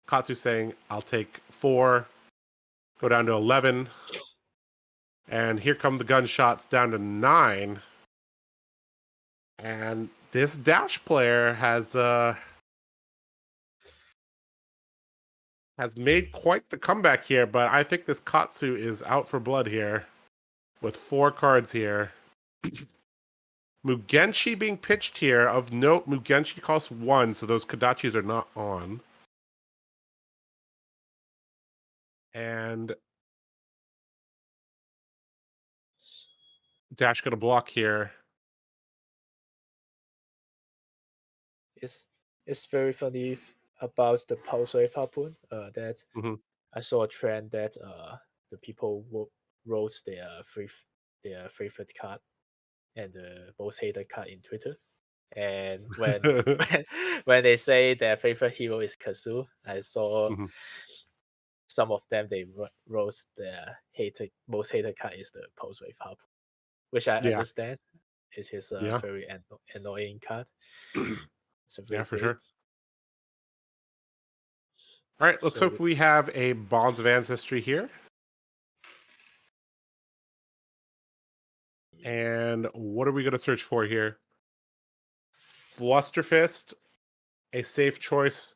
𝐁𝐚𝐽 saying, I'll take 4. Go down to 11. And here come the gunshots down to 9. And this Dash player has made quite the comeback here, but I think this 𝐁𝐚𝐽 is out for blood here with 4 cards here. Mugenshi being pitched here. Of note, Mugenshi costs 1, so those Kodachis are not on. And Dash gonna block here. it's very funny about the pulse wave harpoon. That Mhm. I saw a trend that the people wrote their favorite card and the most hated card in Twitter. And when when they say their favorite hero is Kazu, I saw Mhm. some of them they wrote their most hated card is the pulse wave harpoon, which I Yeah. understand. It is a Yeah. very annoying card. It's a Yeah, very for great. sure. All right, let's So hope we have a Bonds of Ancestry here. And what are we going to search for here? Flusterfist, a safe choice.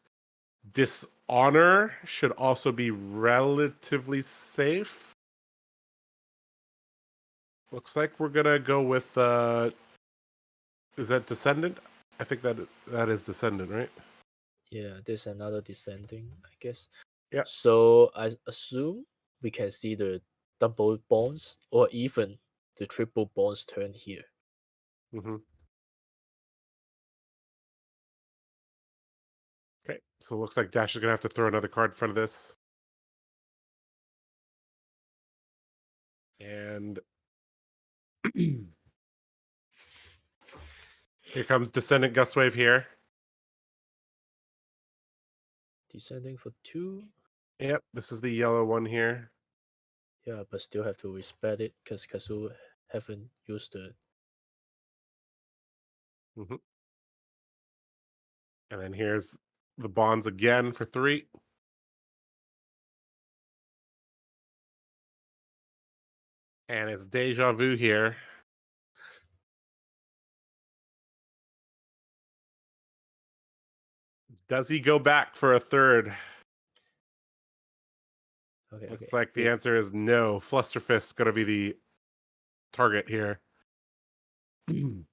Dishonor should also be relatively safe. Looks like we're going to go with, is that Descendant? I think that is Descendant, right? yeah, there's another descending, I guess. Yeah. So I assume we can see the double bonds or even the triple bonds turn here. Mm-hmm. Okay, so it looks like Dash is gonna have to throw another card in front of this. And here comes Descendant Gust Wave here. Descending for 2. Yep, this is the yellow one here. Yeah, but still have to respect it because Kazu haven't used it. Mm-hmm. And then here's the bonds again for 3. And it's Deja Vu here. Does he go back for a third? Okay, Looks okay. like the answer is no. Flusterfist is going to be the target here. And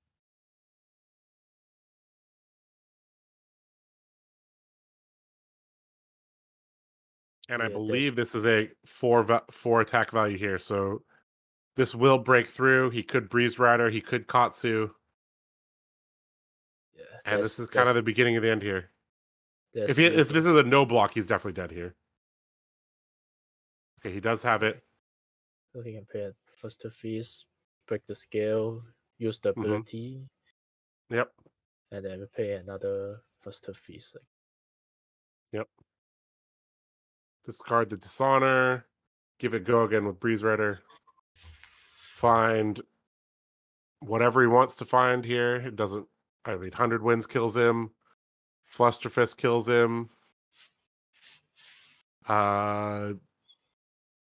I Yeah, believe this is a 4 attack value here. So this will break through. He could Breeze Rider. He could Katsu. yeah, And this is kind of the beginning of the end here. If this is a no block, he's definitely dead here. Okay, he does have it. So he can play a Faster Feast, break the scale, use the ability, Yep. and then play another Faster Feast. Yep. Discard the Dishonor. Give it go again with Breeze Rider. Find whatever he wants to find here. It doesn't. I mean, 100 Winds kills him. Flusterfist kills him.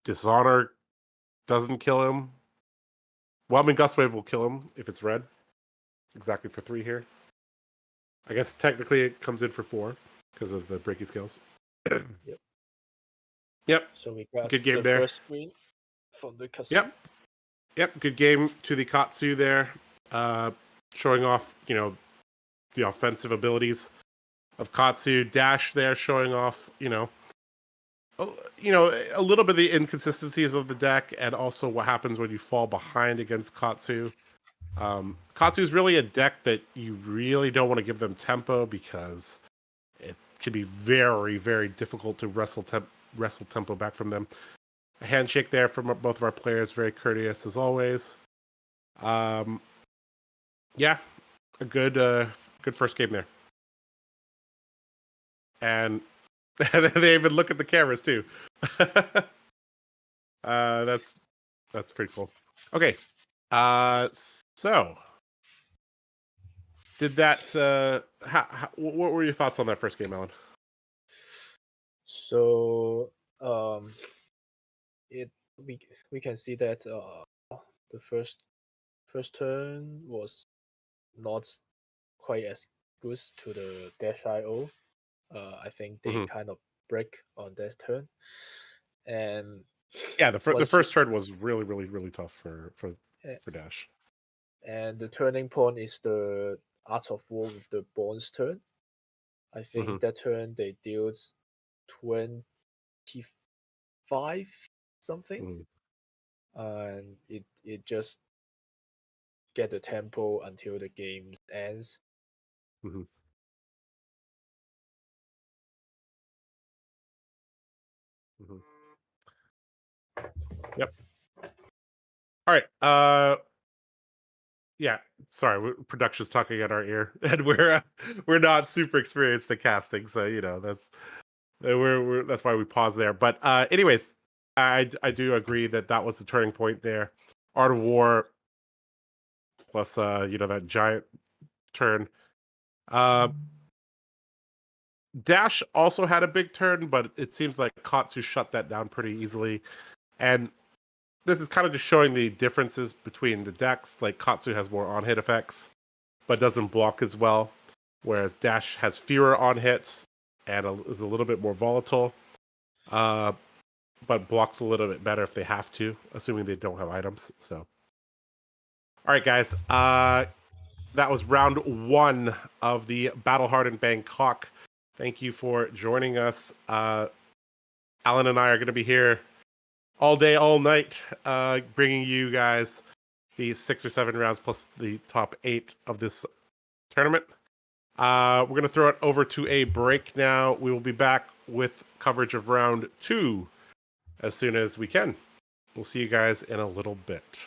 Dishonor doesn't kill him. Well, I mean, Gust Wave will kill him if it's red. Exactly for 3 here. I guess technically it comes in for 4 because of the breaking skills. Yep. Yep. So we got Good game the there. first win from the Kazu. Yep. Yep. Good game to the Katsu there. Showing off, the offensive abilities of Katsu. Dash there showing off, a little bit of the inconsistencies of the deck and also what happens when you fall behind against Katsu. Katsu is really a deck that you really don't want to give them tempo because it can be very, very difficult to wrestle tempo back from them. A handshake there from both of our players, very courteous as always. Yeah, a good first game there. And they even look at the cameras too. That's pretty cool. Okay, so did that? What were your thoughts on that first game, Alan? So we can see that the first turn was not quite as good to the Dash IO. I think they kind of break on that turn, and yeah, the first turn was really, really, really tough for Dash. And the turning point is the Art of War with the Bonds turn. I think that turn they dealt 25 something, and it just get the tempo until the game ends. Yep. All right. Yeah. Sorry, production's talking at our ear, and we're not super experienced at casting, so that's that's why we pause there. But anyways, I do agree that was the turning point there. Art of War plus that giant turn. Dash also had a big turn, but it seems like Katsu shut that down pretty easily. And this is kind of just showing the differences between the decks. Like Katsu has more on-hit effects, but doesn't block as well, whereas Dash has fewer on-hits and is a little bit more volatile, but blocks a little bit better if they have to, assuming they don't have items. So, all right, guys, that was round 1 of the Battle Hardened Bangkok. Thank you for joining us. Alan and I are going to be here all day, all night, bringing you guys the 6 or 7 rounds plus the top 8 of this tournament. We're going to throw it over to a break now. We will be back with coverage of round 2 as soon as we can. We'll see you guys in a little bit.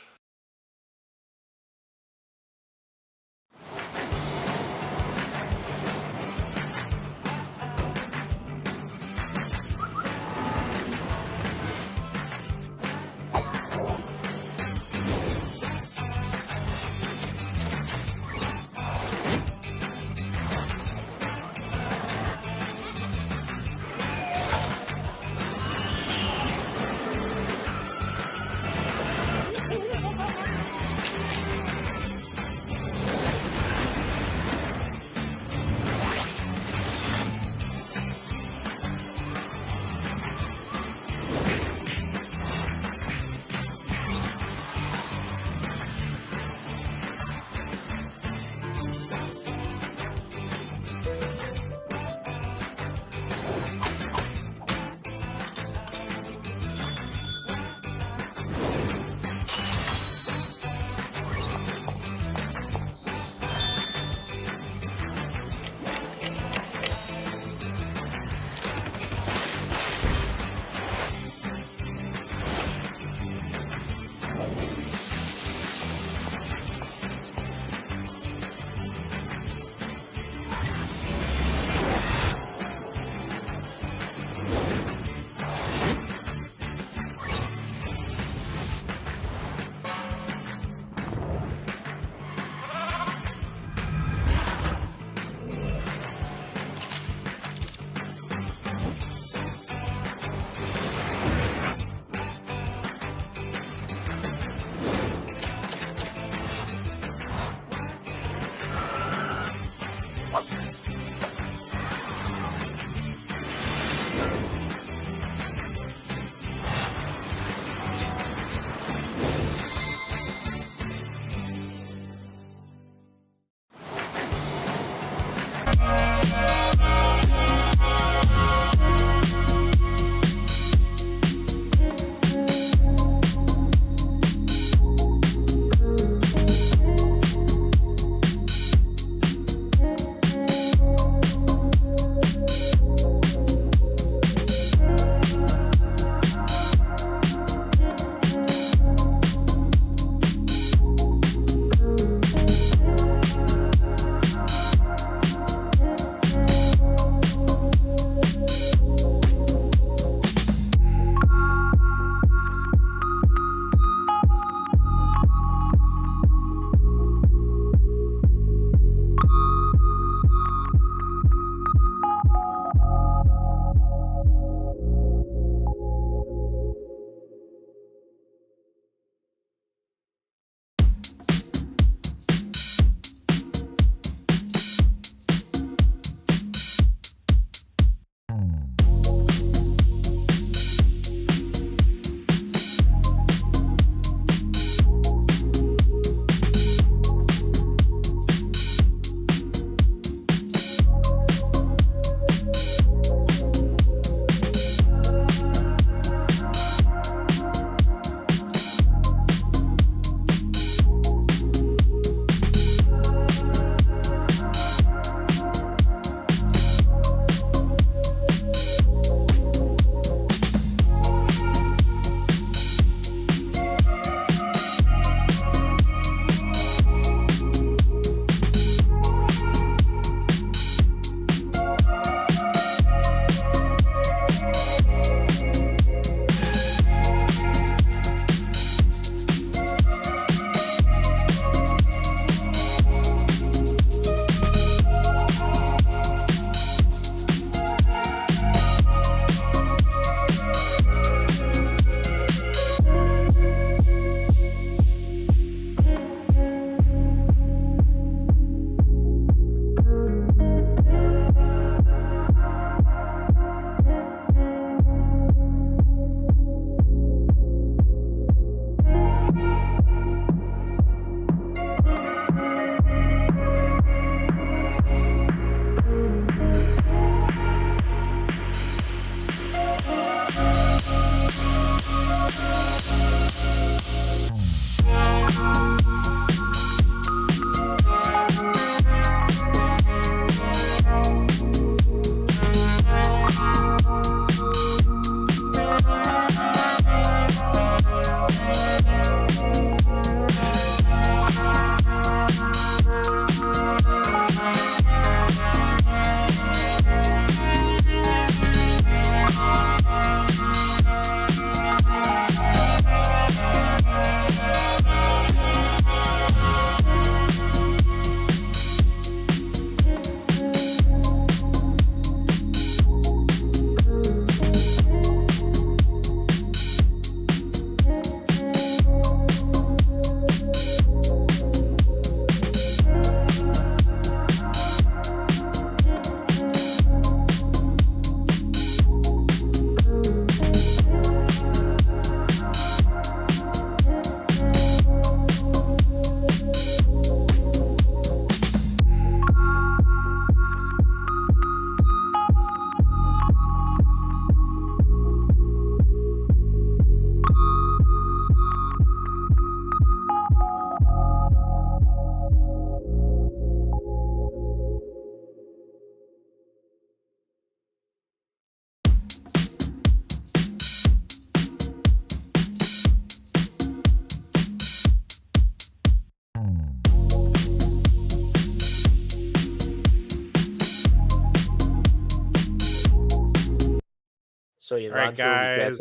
in All right, round two guys.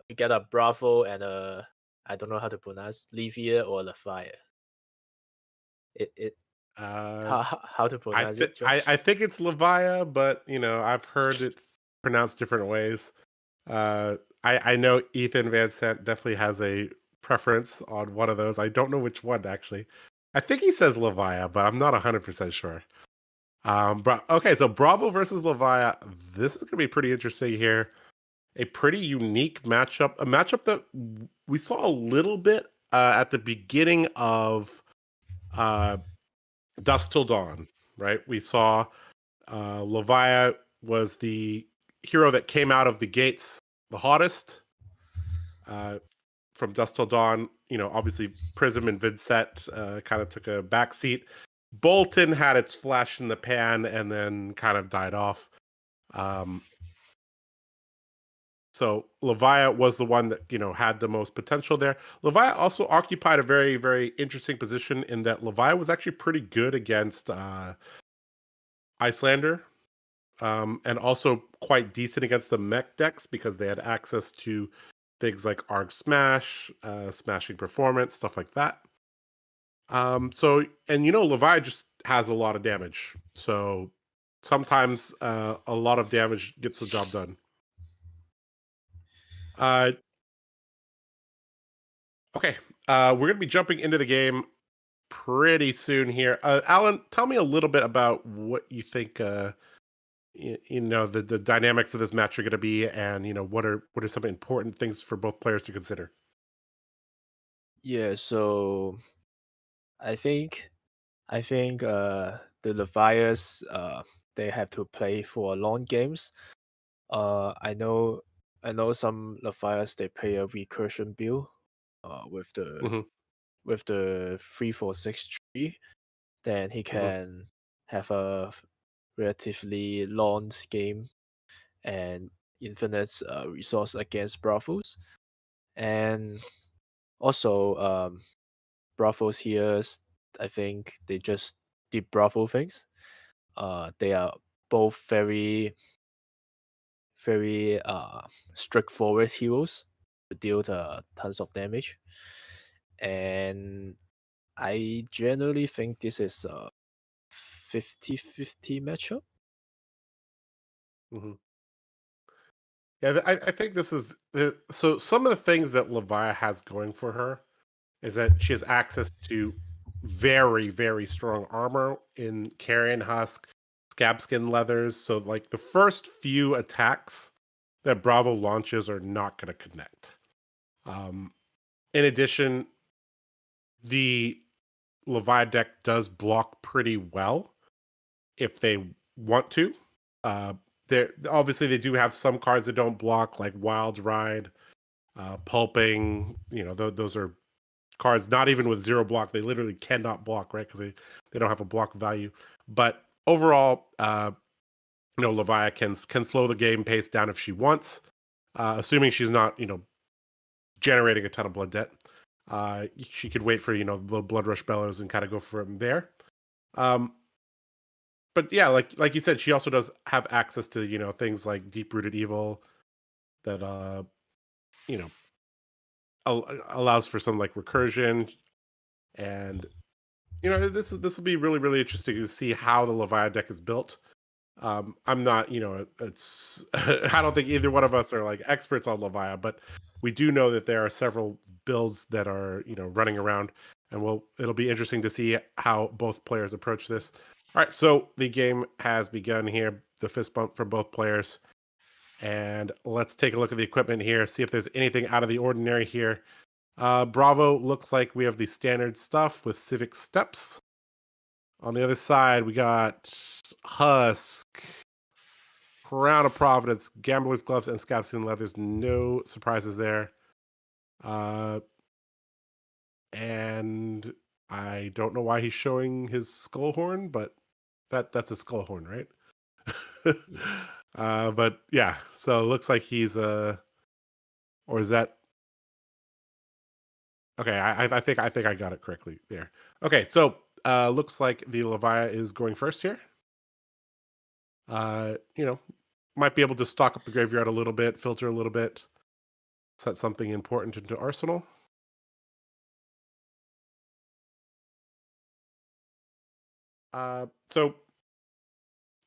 we get a Bravo and a, I don't know how to pronounce, Livia or Lafire. It Uh, how to pronounce it, Josh? I think it's Levia, but I've heard it's pronounced different ways. I know Ethan Van Sant definitely has a preference on one of those. I don't know which one actually. I think he says Levia, but I'm not 100% sure. Okay, so Bravo versus Levia. This is going to be pretty interesting here. A pretty unique matchup. A matchup that we saw a little bit at the beginning of Dusk Till Dawn, right? We saw Levia was the hero that came out of the gates the hottest. From Dusk Till Dawn, obviously Prism and Vincent kind of took a backseat. Bolton had its flash in the pan and then kind of died off. So Levia was the one that had the most potential there. Levia also occupied a very, very interesting position in that Levia was actually pretty good against Icelander, and also quite decent against the mech decks because they had access to things like Arg Smash, Smashing Performance, stuff like that. Levi just has a lot of damage. So sometimes a lot of damage gets the job done. Okay. We're going to be jumping into the game pretty soon here. Alan, tell me a little bit about what you think the dynamics of this match are going to be, and what are some important things for both players to consider. Yeah, so I think the Levias they have to play for long games. I know some Levias they play a recursion build with the Mm-hmm. 3-4-6 tree. Then he Mm-hmm. can have a relatively long game and infinite resource against Bravos. And also Bravos here, I think they just did Bravo things. They are both very straightforward heroes to deal tons of damage. And I generally think this is a 50-50 matchup. Mm-hmm. Yeah, I think this is so. Some of the things that Levia has going for her is that she has access to very, very strong armor in Carrion Husk, Scabskin leathers. So, like, the first few attacks that Bravo launches are not going to connect. In addition, the Levi deck does block pretty well if they want to. There obviously they do have some cards that don't block, like Wild Ride, Pulping. Those are cards not even with 0 block. They literally cannot block, right? Because they don't have a block value. But overall, Levia can slow the game pace down if she wants, assuming she's not generating a ton of blood debt. She could wait for the Blood Rush Bellows and kind of go from there. But yeah, like you said, she also does have access to things like Deep Rooted Evil that allows for some like recursion, and this will be really, really interesting to see how the Levia deck is built. I'm not it's I don't think either one of us are like experts on Levia, but we do know that there are several builds that are running around, and it'll be interesting to see how both players approach this. All right, so the game has begun here. The fist bump from both players. And let's take a look at the equipment here, see if there's anything out of the ordinary here. Bravo looks like we have the standard stuff with Civic Steps. On the other side, we got Husk, Crown of Providence, Gambler's Gloves, and Scabskin Leathers. No surprises there. And I don't know why he's showing his skull horn, but that's a skull horn, right? But yeah, so it looks like he's or is that okay? I think I got it correctly there. Okay, so looks like the Levia is going first here. might be able to stock up the graveyard a little bit, filter a little bit, set something important into arsenal. So,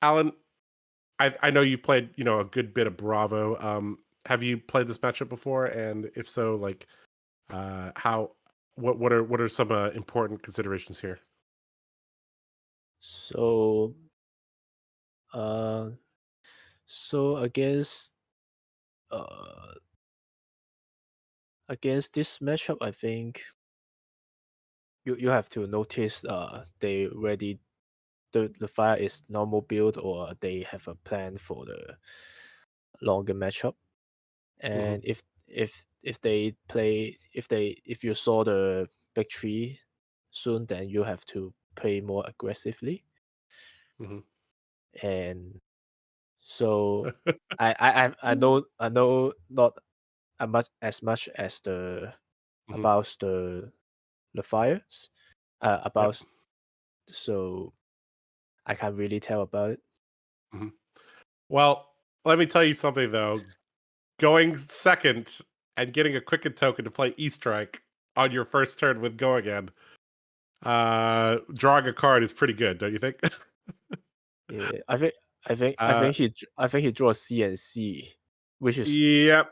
Alan, I know you've played, a good bit of Bravo. Have you played this matchup before? And if so, like, how, what are some important considerations here? So, uh, against uh this matchup, I think you have to notice they ready the fire is normal build or they have a plan for the longer matchup. And if they play if you saw the big tree soon, then you have to play more aggressively. Mm-hmm. And so I know not as much as the Mm-hmm. about the fires about Yep. so I can't really tell about it. Mm-hmm. Well, let me tell you something though. Going second and getting a quicken token to play E-Strike on your first turn with Go Again, drawing a card is pretty good, don't you think? Yeah, I uh, think he draws CNC, which is yep,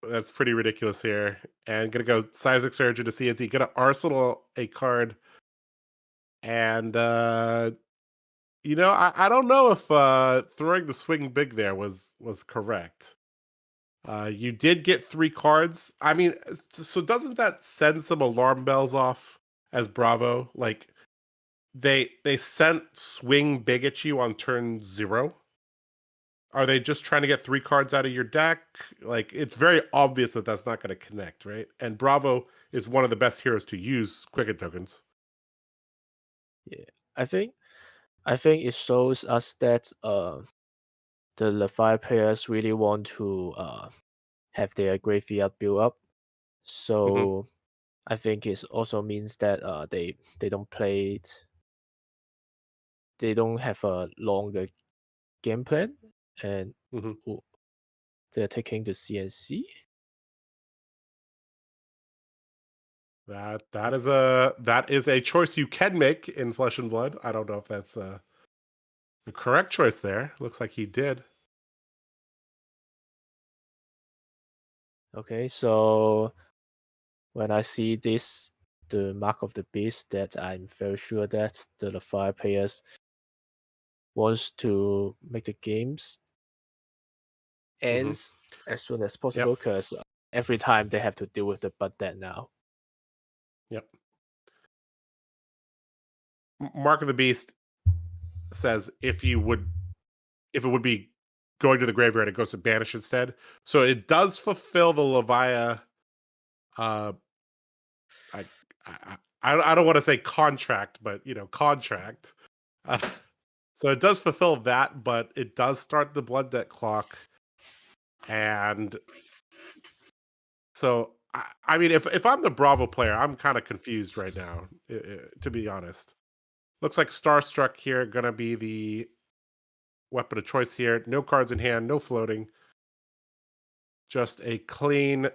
that's pretty ridiculous here. And gonna go Seismic Surge into CNC, gonna arsenal a card, and I don't know if throwing the swing big there was correct. You did get 3 cards. I mean, so doesn't that send some alarm bells off as Bravo? Like they sent swing big at you on turn 0. Are they just trying to get 3 cards out of your deck? Like it's very obvious that that's not going to connect, right? And Bravo is one of the best heroes to use Quicken tokens. yeah. I think it shows us that the Levi players really want to have their graveyard build up. Mm-hmm. So I think it also means that they don't play it. They don't have a longer game plan, and Mm-hmm. they're taking the CNC. That is a choice you can make in Flesh and Blood. I don't know if that's the correct choice there. Looks like he did. Okay, so when I see this, the mark of the beast, that I'm very sure that the Levi players wants to make the games ends as soon as possible, Yep. because every time they have to deal with the bud dead now. Yep. Mark of the Beast says if it would be going to the graveyard, it goes to banish instead. So it does fulfill the Levia. I I don't want to say contract, but contract. Uh, so it does fulfill that, but it does start the blood debt clock, and so I mean, if I'm the Bravo player, I'm kind of confused right now, to be honest. Looks like Starstruck here gonna be the weapon of choice here. No cards in hand, no floating. Just a clean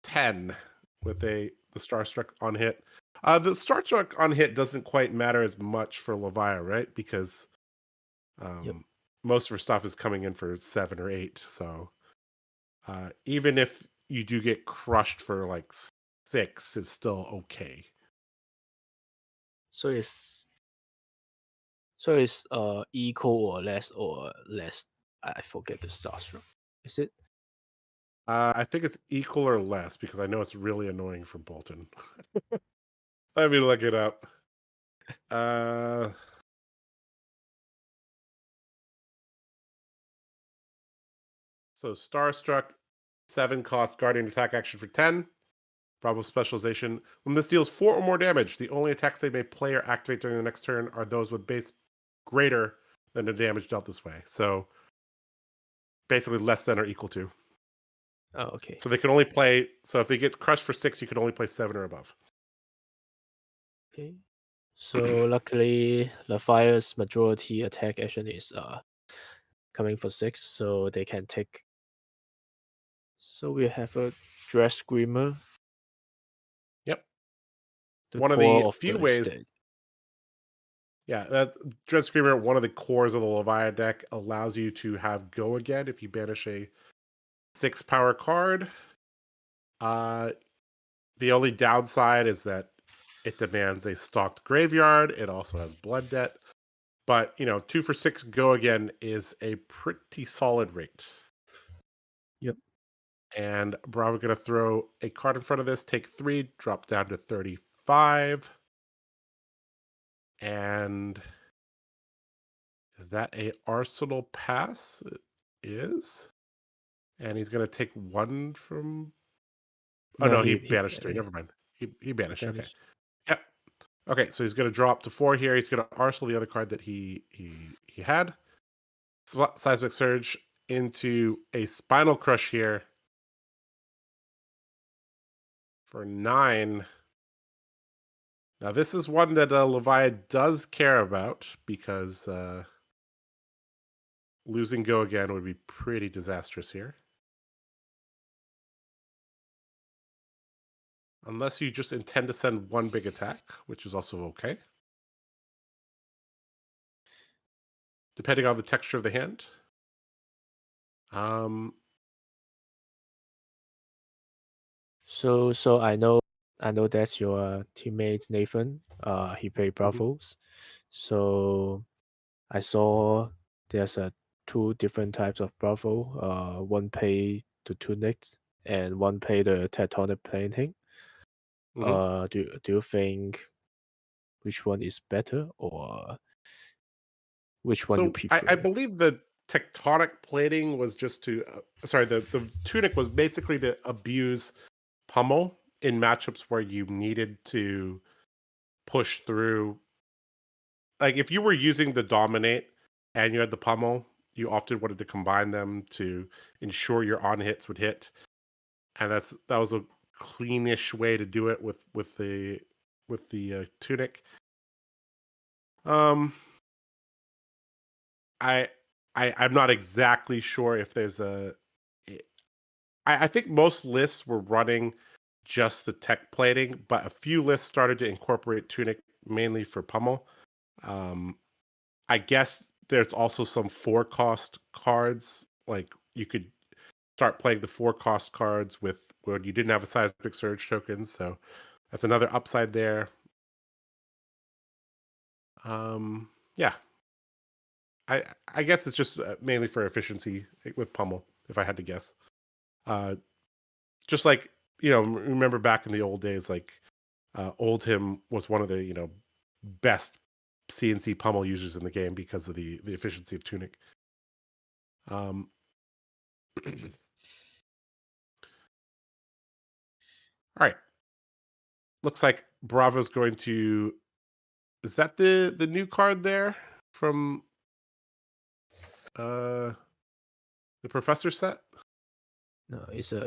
10 with the Starstruck on hit. The Starstruck on hit doesn't quite matter as much for Levia, right? Because Yep. most of her stuff is coming in for 7 or 8. So even if you do get crushed for like 6, it's still okay. So it's equal or less. I forget the starstruck. Is it? I think it's equal or less because I know it's really annoying for Bolton. Let me look it up. So Starstruck, 7 cost Guardian attack action for 10. Bravo specialization. When this deals 4 or more damage, the only attacks they may play or activate during the next turn are those with base greater than the damage dealt this way. So basically less than or equal to. Oh, okay. So they can only play. So if they get crushed for 6, you can only play 7 or above. Okay. So luckily, the fire's majority attack action is coming for 6, so they can take. So we have a Dress Screamer. Yep. The One of core the of few the ways. state. Yeah, that Dread Screamer, one of the cores of the Leviathan deck, allows you to have Go Again if you banish a 6 power card. The only downside is that it demands a stocked graveyard. It also has blood debt. But, 2 for 6 Go Again is a pretty solid rate. Yep. And Bravo going to throw a card in front of this, take 3, drop down to 35. And is that a Arsenal pass? It is. And he's going to take 1 from... Oh, no, he banished 3. Never mind. He banished. Okay. Yep. Okay, so he's going to draw up to 4 here. He's going to Arsenal the other card that he had. Seismic Surge into a Spinal Crush here for 9. Now, this is one that Leviathan does care about because losing Go Again would be pretty disastrous here. Unless you just intend to send 1 big attack, which is also okay. Depending on the texture of the hand. So I know that's your teammate Nathan. He played Bravos. So I saw there's 2 different types of Bravo. One pay the Tunics and one pay the Tectonic Painting. Do you think which one is better, or which one you prefer? I believe the Tectonic Plating was just to the Tunic was basically to abuse Pummel in matchups where you needed to push through. Like if you were using the Dominate and you had the Pummel, you often wanted to combine them to ensure your on hits would hit, and that was a cleanish way to do it with the Tunic. I'm not exactly sure if there's I think most lists were running just the tech plating, but a few lists started to incorporate Tunic mainly for Pummel. I guess there's also some 4-cost cards. Like you could start playing the 4-cost cards with when you didn't have a Seismic Surge token, so that's another upside there. Yeah. I guess it's just mainly for efficiency with Pummel, if I had to guess. Just like, remember back in the old days, like Oldhim was one of the, best CNC Pummel users in the game because of the efficiency of Tunic. All right. Looks like Bravo's going to... Is that the new card there from the Professor set? No, it's a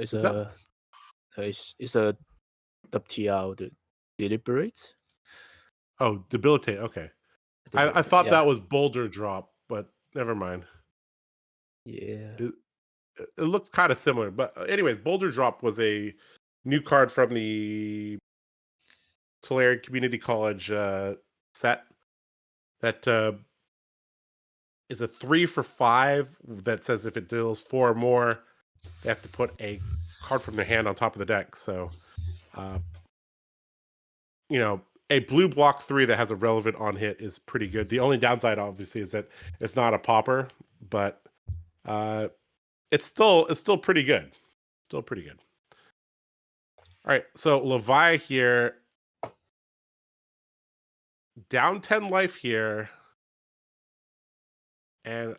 WTR, the Deliberate. Oh, Debilitate. Okay. I thought Yeah. that was Boulder Drop, but never mind. Yeah. It looks kind of similar, but anyways, Boulder Drop was a new card from the Tulare Community College set that is a 3 for 5 that says if it deals 4 or more, they have to put a card from their hand on top of the deck. So, a blue block 3 that has a relevant on hit is pretty good. The only downside, obviously, is that it's not a popper, but it's still pretty good. Still pretty good. All right, so Levi here, down 10 life here, and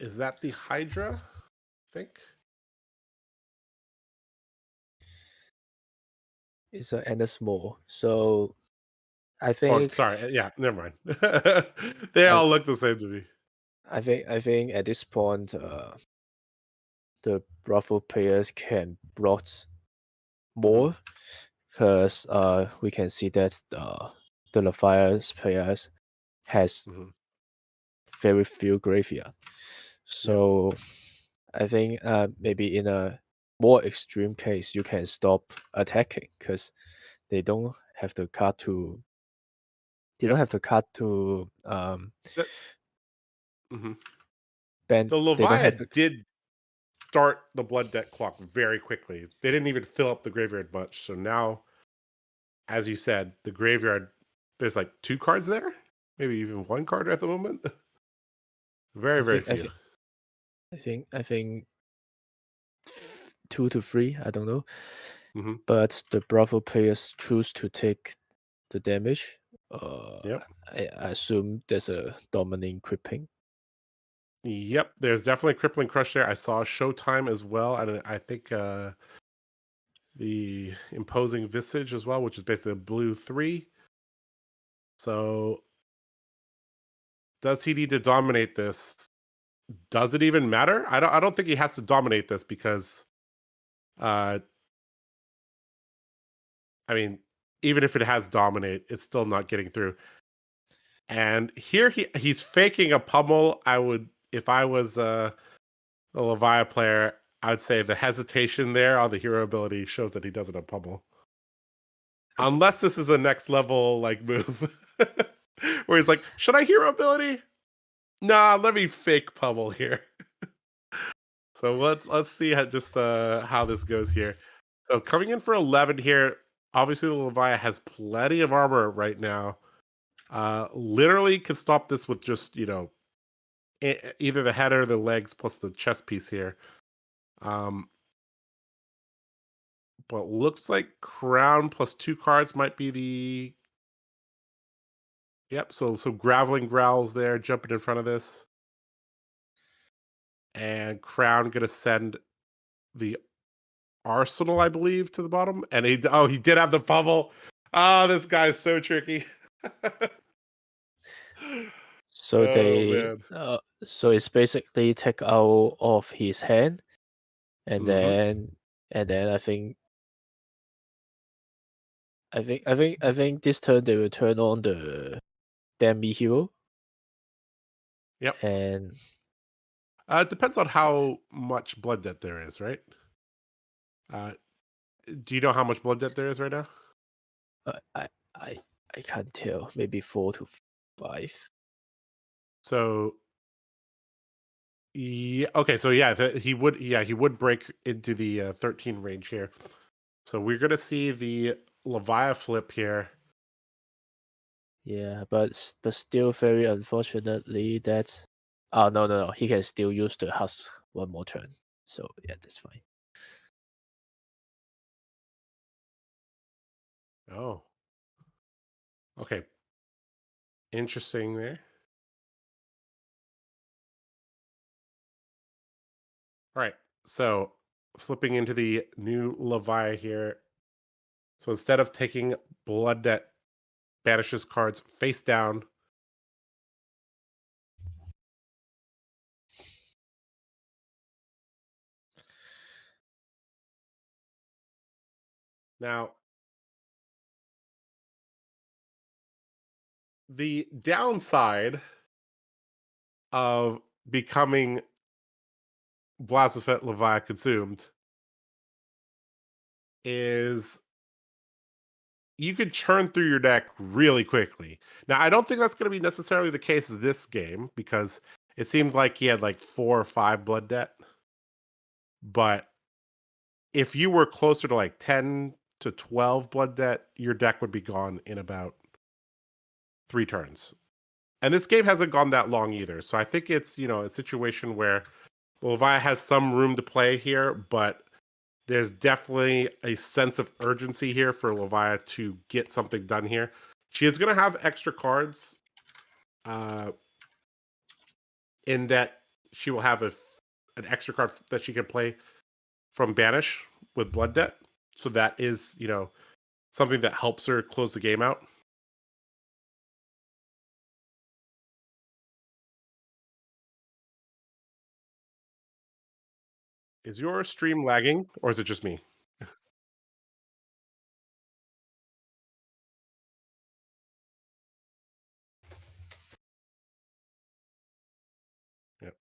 is that the Hydra? I think It's and a small. So I think. Sorry, yeah, never mind. They all look the same to me. I think at this point, the Bravo players can block more, because we can see that the Leviathan players has very few graveyard. So I think maybe in a more extreme case, you can stop attacking because they don't have the card to. They don't have the card to That, mhm. ban. The They don't have Leviathan to. did start the blood debt clock very quickly. They didn't even fill up the graveyard much. So now, as you said, the graveyard, there's like 2 cards there, maybe even 1 card at the moment. Very, I very think. I few. think. I think 2 to 3. I don't know. Hmm. But the Bravo players choose to take the damage. Yep. I assume there's a dominant crippling. Yep. There's definitely crippling crush there. I saw Showtime as well, and I think the imposing visage as well, which is basically a blue 3. So does he need to dominate this? Does it even matter? I don't think he has to dominate this because I mean, even if it has dominate, it's still not getting through. And here he's faking a pummel. I would, if I was a Leviathan player, I would say the hesitation there on the hero ability shows that he doesn't have pummel. Unless this is a next level like move where he's like, should I hero ability? Nah, let me fake pummel here. So let's see how this goes here. So coming in for 11 here, obviously the Leviathan has plenty of armor right now. Literally can stop this with just, either the head or the legs plus the chest piece here. But looks like crown plus 2 cards might be the. Yep, so Graveling Growls there, jumping in front of this. And crown gonna send the Arsenal, I believe, to the bottom. And he did have the pummel. Oh, this guy's so tricky. So Oh they man. so it's basically take out of his hand, and Mm-hmm. then I think this turn they will turn on the Demi hero, Yep. and It depends on how much blood debt there is, right? Do you know how much blood debt there is right now? I I I can't tell, maybe 4 to 5. So yeah, okay, so yeah, he would break into the 13 range here. So we're gonna see the Leviathan flip here. Yeah, but still very unfortunately that no, he can still use the husk one more turn. So yeah, that's fine. Oh, okay, interesting there. All right, so flipping into the new Leviathan here. So instead of taking blood debt, banishes cards face down. Now, the downside of becoming Blasphemous Leviathan consumed is you can churn through your deck really quickly. Now, I don't think that's going to be necessarily the case this game because it seems like he had like 4 or 5 blood debt. But if you were closer to like 10 to 12 blood debt, your deck would be gone in about 3 turns. And this game hasn't gone that long either. So I think it's, a situation where Levi has some room to play here, but there's definitely a sense of urgency here for Levi to get something done here. She is going to have extra cards in that she will have an extra card that she can play from Banish with Blood Debt. So that is, something that helps her close the game out. Is your stream lagging or is it just me? Yep.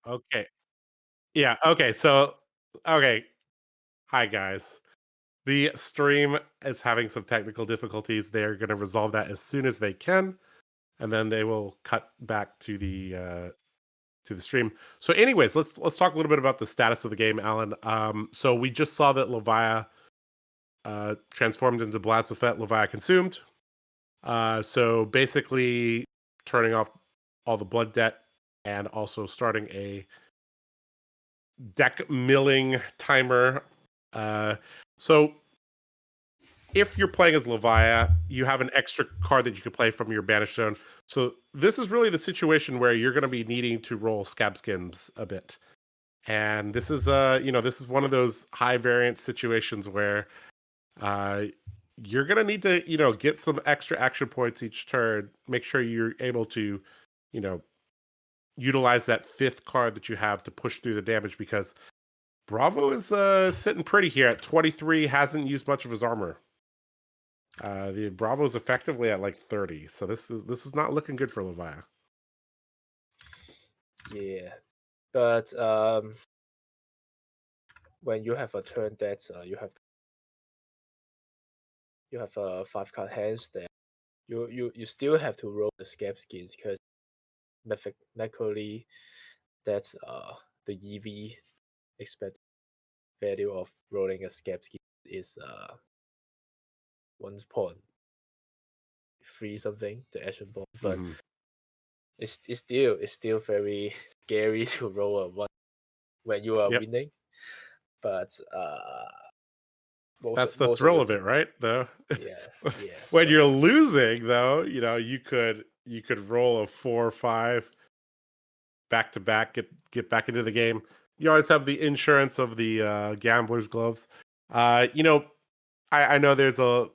Okay. Yeah. Okay. So, okay. Hi, guys. The stream is having some technical difficulties. They're going to resolve that as soon as they can, and then they will cut back to the stream. So, anyways, let's talk a little bit about the status of the game, Alan. So we just saw that Levia transformed into Blasphephet. Levia consumed. So basically, turning off all the blood debt and also starting a deck milling timer. So if you're playing as Levia, you have an extra card that you could play from your banished zone. So this is really the situation where you're going to be needing to roll scab skins a bit. And this is this is one of those high variance situations where uh you're going to need to, get some extra action points each turn. Make sure you're able to, you know, utilize that fifth card that you have to push through the damage, because Bravo is sitting pretty here at 23, hasn't used much of his armor. The Bravo is effectively at like 30, so this is not looking good for Levia. Yeah, but when you have a turn that you have a 5-card hands, that you still have to roll the scab skins, because mathematically that's the EV expected value of rolling a scab skin is 1.3 something, the action bomb, but it's still very scary to roll a 1 when you are winning. But that's the thrill of it, right? Though, when you're losing, though, you could roll a 4 or 5 back to back, get back into the game. You always have the insurance of the gambler's gloves. I know there's a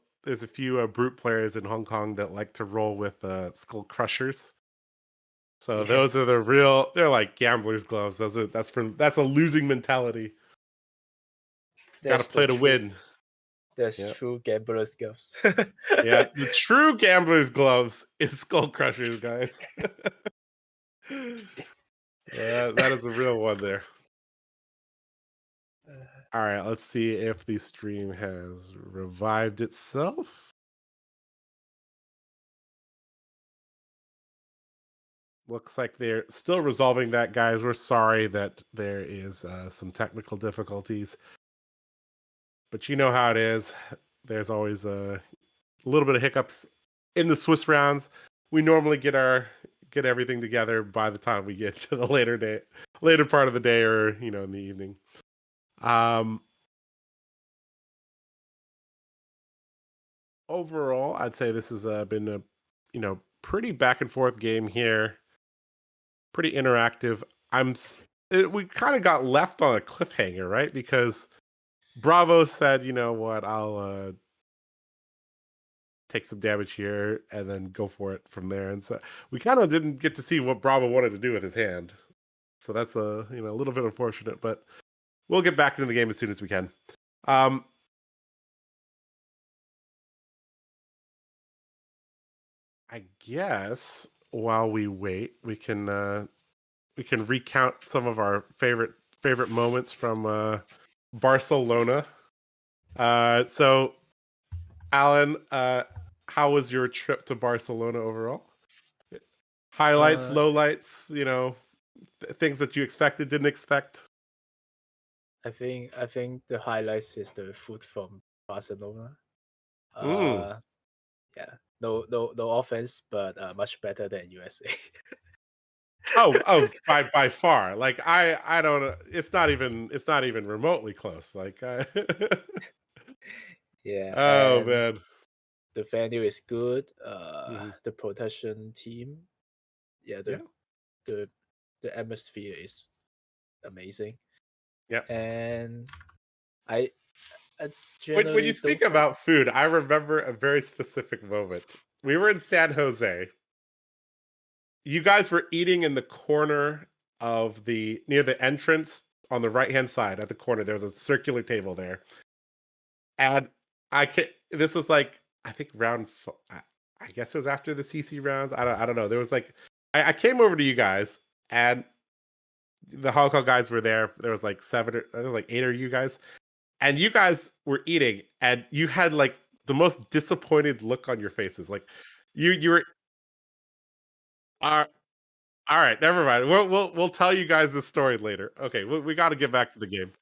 few brute players in Hong Kong that like to roll with skull crushers. So those are they're like gambler's gloves. That's a losing mentality. Got to play to win. That's true gambler's gloves. Yeah, the true gambler's gloves is skull crushers, guys. That is a real one there. All right, let's see if the stream has revived itself. Looks like they're still resolving that, guys. We're sorry that there is some technical difficulties, but you know how it is. There's always a little bit of hiccups in the Swiss rounds. We normally get everything together by the time we get to the later part of the day, or in the evening. Overall, I'd say this has been a pretty back and forth game here. Pretty interactive. We kind of got left on a cliffhanger, right? Because Bravo said, "You know what? I'll take some damage here and then go for it from there." And so we kind of didn't get to see what Bravo wanted to do with his hand. So that's a little bit unfortunate, but we'll get back into the game as soon as we can. I guess while we wait, we can recount some of our favorite moments from Barcelona. So, Alan, how was your trip to Barcelona overall? Highlights, lowlights, things that you expected, didn't expect. I think the highlights is the food from Barcelona. Yeah, no offense, but much better than USA. By far. Like I don't. It's not even remotely close. Like yeah. Oh man. The venue is good. The protection team. Yeah. The atmosphere is amazing. Yeah. And I when you speak about food, I remember a very specific moment. We were in San Jose. You guys were eating in the corner of near the entrance on the right-hand side at the corner. There was a circular table there. And this was like, I think I guess it was after the CC rounds. I don't know. There was like, I came over to you guys, and the Hong Kong guys were there. There was like eight of you guys, and you guys were eating, and you had like the most disappointed look on your faces. Like you were. All right, never mind. We'll tell you guys this story later. Okay, we got to get back to the game.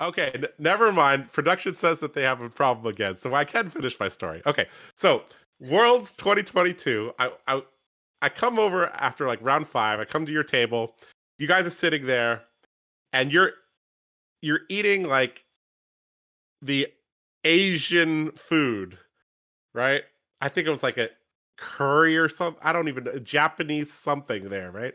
Okay, never mind. Production says that they have a problem again, so I can finish my story. Okay, so Worlds 2022. I come over after like round 5. I come to your table. You guys are sitting there, and you're eating like the Asian food, right? I think it was like a curry or something. I don't even know, Japanese something there, right?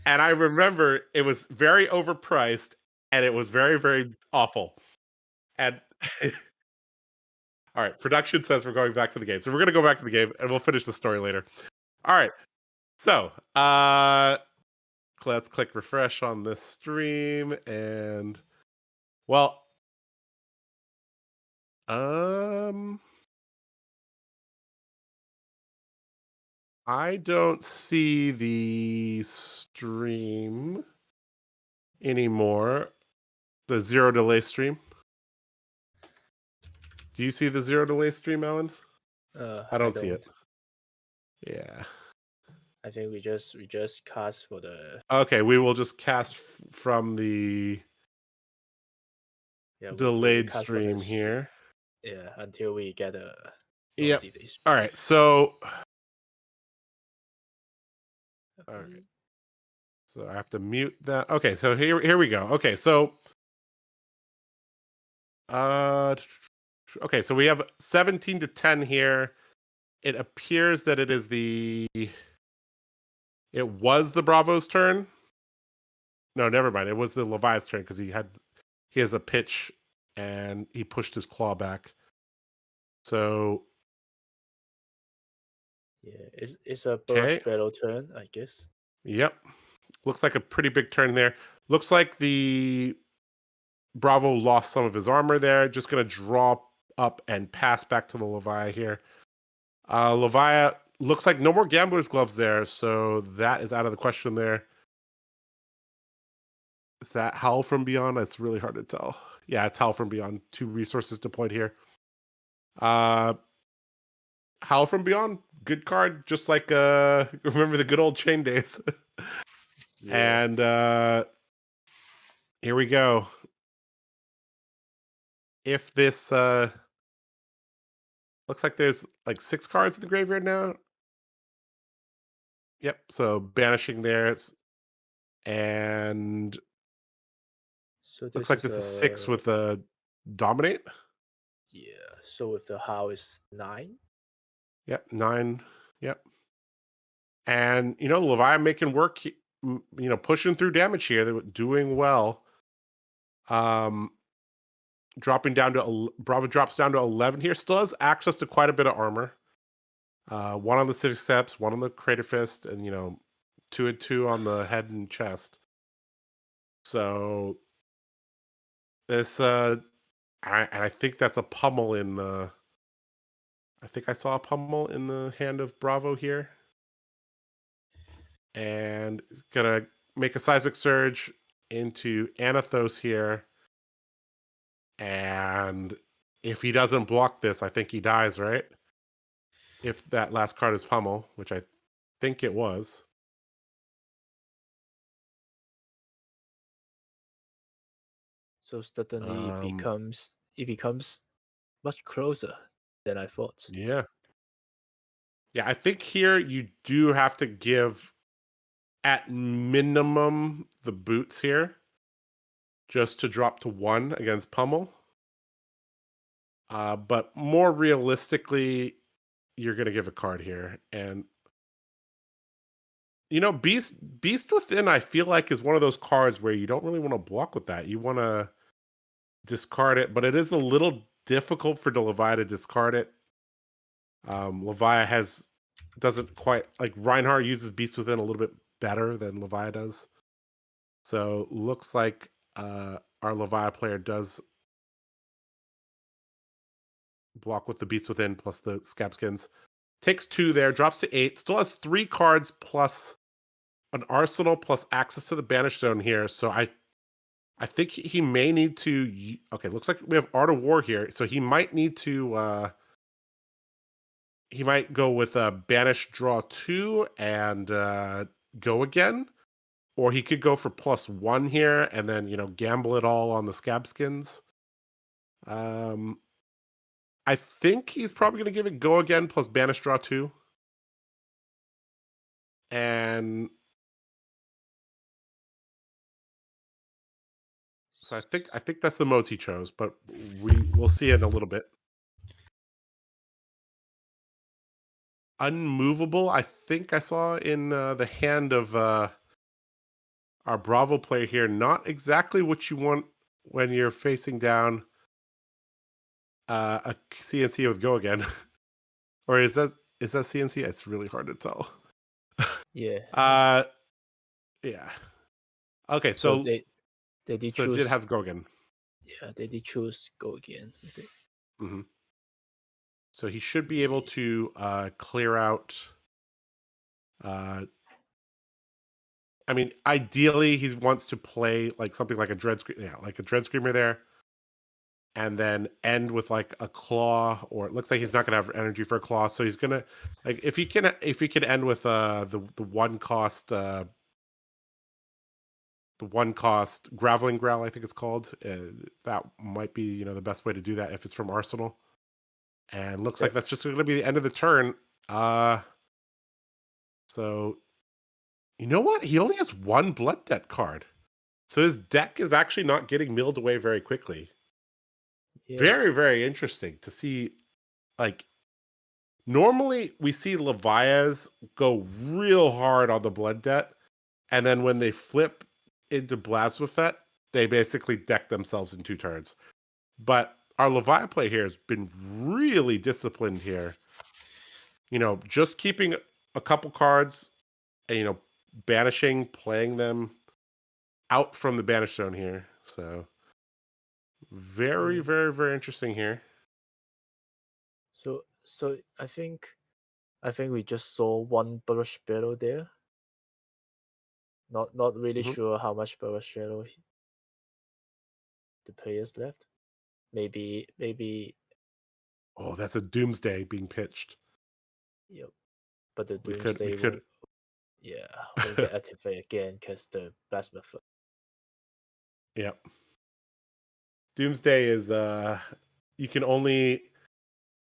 And I remember it was very overpriced and it was very, very awful. And all right, production says we're going back to the game. So we're gonna go back to the game and we'll finish the story later. All right. So let's click refresh on this stream and well I don't see the stream anymore. The zero delay stream. Do you see the zero delay stream, Alan? I don't see it. Yeah. I think we just cast for the. Okay, we will just cast from the delayed stream here. Yeah, until we get a. Yep. All right. So. All right. So I have to mute that. Okay. So here we go. Okay. So. Okay. So we have 17-10 here. It appears that it is it was the Bravo's turn. No, never mind. It was the Levi's turn because he has a pitch and he pushed his claw back. So yeah, it's a burst battle turn, I guess. Yep. Looks like a pretty big turn there. Looks like the Bravo lost some of his armor there. Just gonna draw up and pass back to the Levi here. Levi looks like no more gambler's gloves there, so that is out of the question there. Is that Howl from Beyond? It's really hard to tell. Yeah, it's Howl from Beyond. 2 resources deployed here. Howl from Beyond, good card, just like remember the good old chain days. Yeah. And here we go. If this looks like there's like 6 cards in the graveyard now. Yep, so banishing there, and so looks like this is 6 with a dominate. Yeah, so with the Howl is 9. Yep, 9. Yep. And Levi making work, pushing through damage here. They were doing well. Dropping down to Bravo drops down to 11 here. Still has access to quite a bit of armor. 1 on the Civic Steps, 1 on the Crater Fist, and 2 and 2 on the head and chest. So this I think that's a pummel in the. I think I saw a pummel in the hand of Bravo here. And it's gonna make a seismic surge into Anathos here. And if he doesn't block this, I think he dies, right? If that last card is pummel, which I think it was. So suddenly it becomes much closer than I thought. Yeah. Yeah, I think here you do have to give at minimum the boots here just to drop to 1 against pummel. But more realistically, you're going to give a card here. And Beast Within, I feel like, is one of those cards where you don't really want to block with that. You want to discard it, but it is a little difficult for the Levi to discard it. Levi doesn't quite, like, Reinhardt uses Beast Within a little bit better than Levi does. So looks like our Levi player does block with the Beast Within plus the scab skins. Takes 2 there, drops to 8. Still has 3 cards plus an arsenal plus access to the banish zone here. So I think he may need to. Okay, looks like we have Art of War here, so he might need to. He might go with banish, draw 2, and go again, or he could go for +1 here and then gamble it all on the scab skins. I think he's probably going to give it go again plus banish, draw 2, and so I think that's the modes he chose, but we'll see it in a little bit. Unmovable, I think I saw in the hand of our Bravo player here. Not exactly what you want when you're facing down a CNC with go again. Or is that CNC? It's really hard to tell. Yeah. Yeah. Okay, So so they did so it choose. did have go again. Yeah, they did choose go again. I think. Mm-hmm. So he should be able to clear out. I mean, ideally, he wants to play like something like a dread screamer there, and then end with like a claw. Or it looks like he's not going to have energy for a claw, so he's gonna like if he can end with the one cost Graveling Growl, I think it's called. That might be the best way to do that if it's from Arsenal. And looks like that's just going to be the end of the turn. So you know what? He only has 1 Blood Debt card. So his deck is actually not getting milled away very quickly. Yeah. Very, very interesting to see. Like, normally we see Levias go real hard on the Blood Debt, and then when they flip into Blasphephet, they basically deck themselves in 2 turns. But our Leviah play here has been really disciplined here. Just keeping a couple cards and, banishing, playing them out from the banish zone here. So very, very, very interesting here. So I think we just saw 1 Brush Battle there. Not really sure how much Brush Battle the players left. Maybe. Oh, that's a Doomsday being pitched. Yep. But the We Doomsday could. won't get activated again because the Blasphephet. Yep. Doomsday is you can only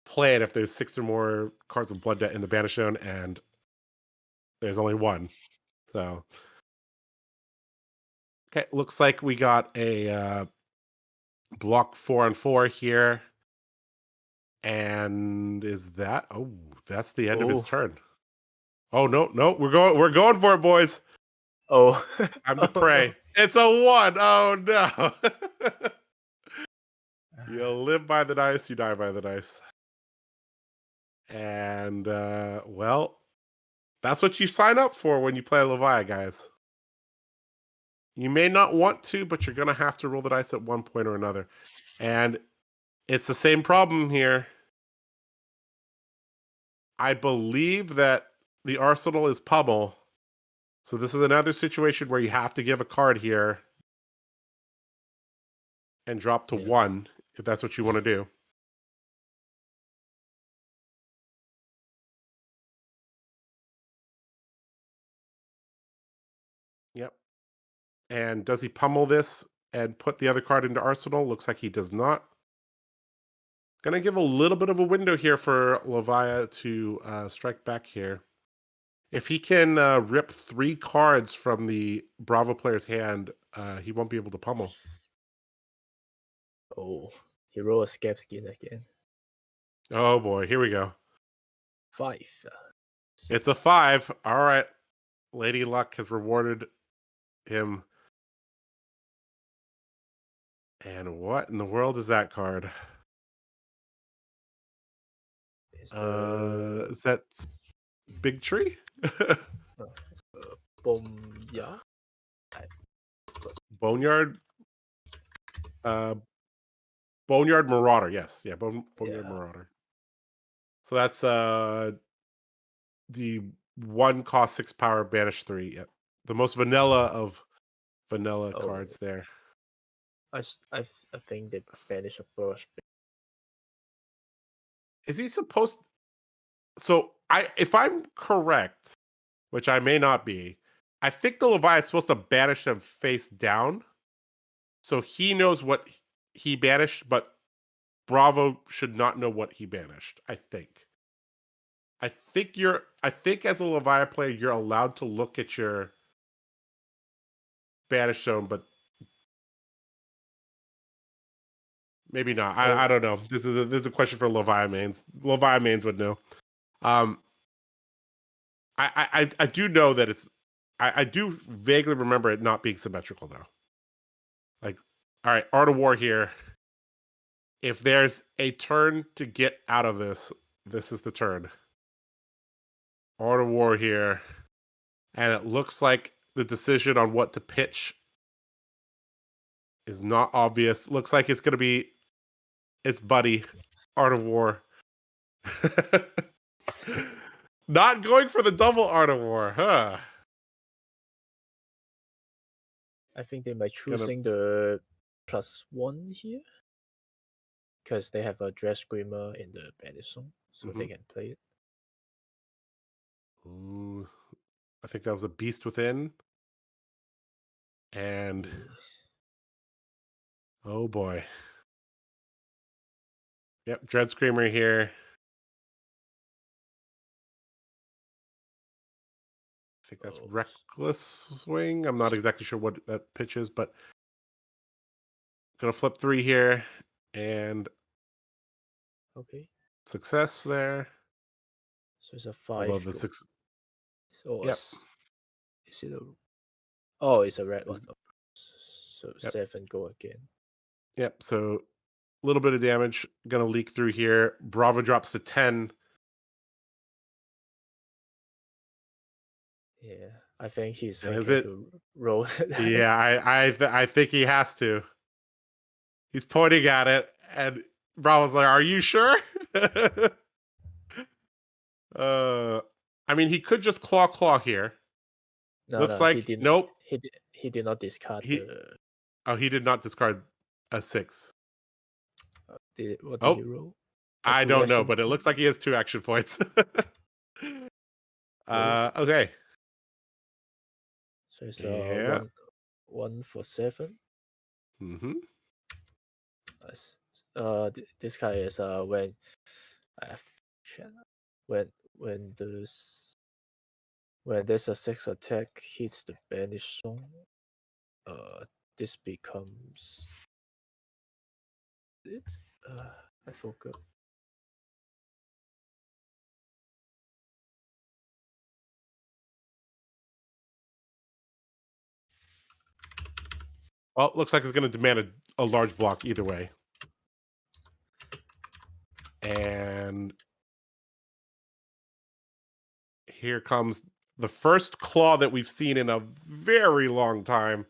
play it if there's 6 or more cards of Blood Debt in the banish zone, and there's only 1. So okay, looks like we got a block 4-on-4 here. And is that that's the end of his turn. Oh no, we're going for it, boys. Oh. Time to pray. No. It's a 1. Oh no. You live by the dice, you die by the dice. And well, that's what you sign up for when you play Leviah, guys. You may not want to, but you're gonna have to roll the dice at one point or another. And it's the same problem here. I believe that the arsenal is pummel. So this is another situation where you have to give a card here and drop to 1 if that's what you want to do. Yep. And does he pummel this and put the other card into arsenal? Looks like he does not. Gonna give a little bit of a window here for Leviah to strike back here. If he can rip 3 cards from the Bravo player's hand, he won't be able to pummel. Oh, he rolled a scab skin again. Oh boy, here we go. 5. It's a 5. All right. Lady Luck has rewarded him. And what in the world is that card? Is that Big Tree? Boneyard? Boneyard Marauder, yes. Yeah, Boneyard Marauder. So that's the 1 cost 6 power banish 3. Yep. The most vanilla of vanilla cards there. I think they banish a burst. Is he supposed? So if I'm correct, which I may not be, I think the Levi is supposed to banish them face down, so he knows what he banished, but Bravo should not know what he banished. I think as a Levi player, you're allowed to look at your banish zone, but maybe not. I don't know. This is a question for Levi mains. Levi mains would know. I do know that it's. I do vaguely remember it not being symmetrical though. Like, all right, Art of War here. If there's a turn to get out of this, this is the turn. Art of War here, and it looks like the decision on what to pitch is not obvious. Looks like it's gonna be its buddy, Art of War. Not going for the double Art of War, huh? I think they might choosing the +1 here. Because they have a Dread Screamer in the banish zone, so they can play it. Ooh, I think that was a Beast Within. And oh boy. Yep, Dread Screamer here. I think that's Reckless Swing. I'm not exactly sure what that pitch is, but gonna flip 3 here and success there. So it's a 5. Although the 6. So yep. Is it a? Oh, it's a red one. So yep. 7 go again. Yep. So a little bit of damage gonna leak through here. Bravo drops to 10. Yeah, I think he's And thinking to roll. Yeah, I think he has to. He's pointing at it, and Bravo's like, "Are you sure?" I mean, he could just claw here. Looks like he didn't. Nope. He did not discard the. Oh, he did not discard a 6. What did he roll? I don't know, but it looks like he has 2 action points. Okay. So it's one for 7. Mm-hmm. Nice. This guy is when I have to check when there's a 6 attack hits the banish zone, this becomes it. I forgot. Well, looks like it's going to demand a large block either way. And here comes the first claw that we've seen in a very long time.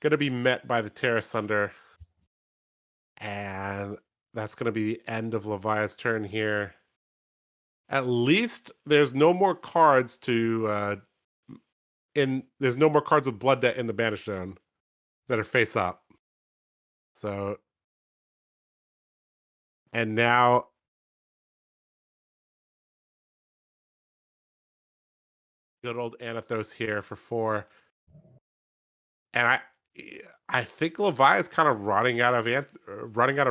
Going to be met by the Terra Sunder. And that's going to be the end of Levi's turn here. At least there's no more cards to... there's no more cards with Blood Debt in the Banish Zone that are face up. So... And now... Good old Anathos here for 4. And I think Levi is kind of running out of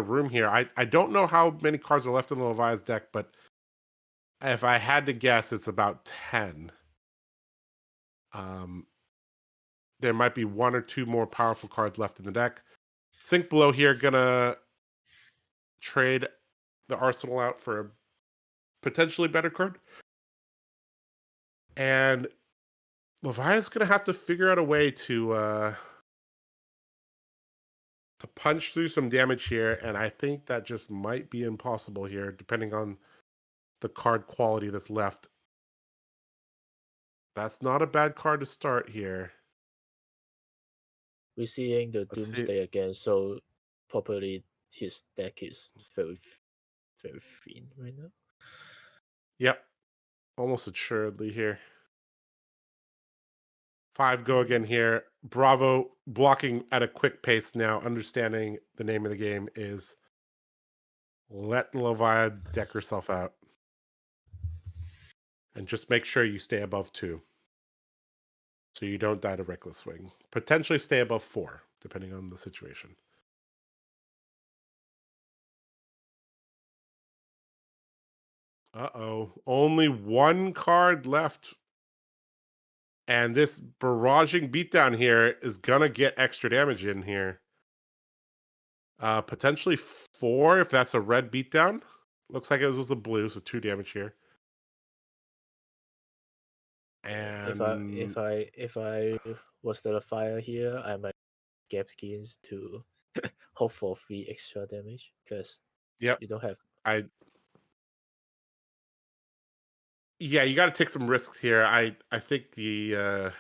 room here. I don't know how many cards are left in the Levi's deck, but if I had to guess, it's about 10. There might be 1 or 2 more powerful cards left in the deck. Sink Below here gonna trade the Arsenal out for a potentially better card. And Levi is gonna have to figure out a way to punch through some damage here, and I think that just might be impossible here, depending on the card quality that's left. That's not a bad card to start here. We're seeing the Doomsday again, so probably his deck is very, very thin right now. Yep. almost assuredly here. 5 go again here. Bravo blocking at a quick pace now, understanding the name of the game is let Leviah deck herself out. And just make sure you stay above 2. So you don't die to Reckless Swing. Potentially stay above 4, depending on the situation. Uh-oh. Only 1 card left. And this barraging beatdown here is going to get extra damage in here. Potentially 4 if that's a red beatdown. Looks like it was a blue, so 2 damage here. And if I was the fire here, I might skip skins to hope for 3 extra damage because yep, you don't have. Yeah, you got to take some risks here. I think the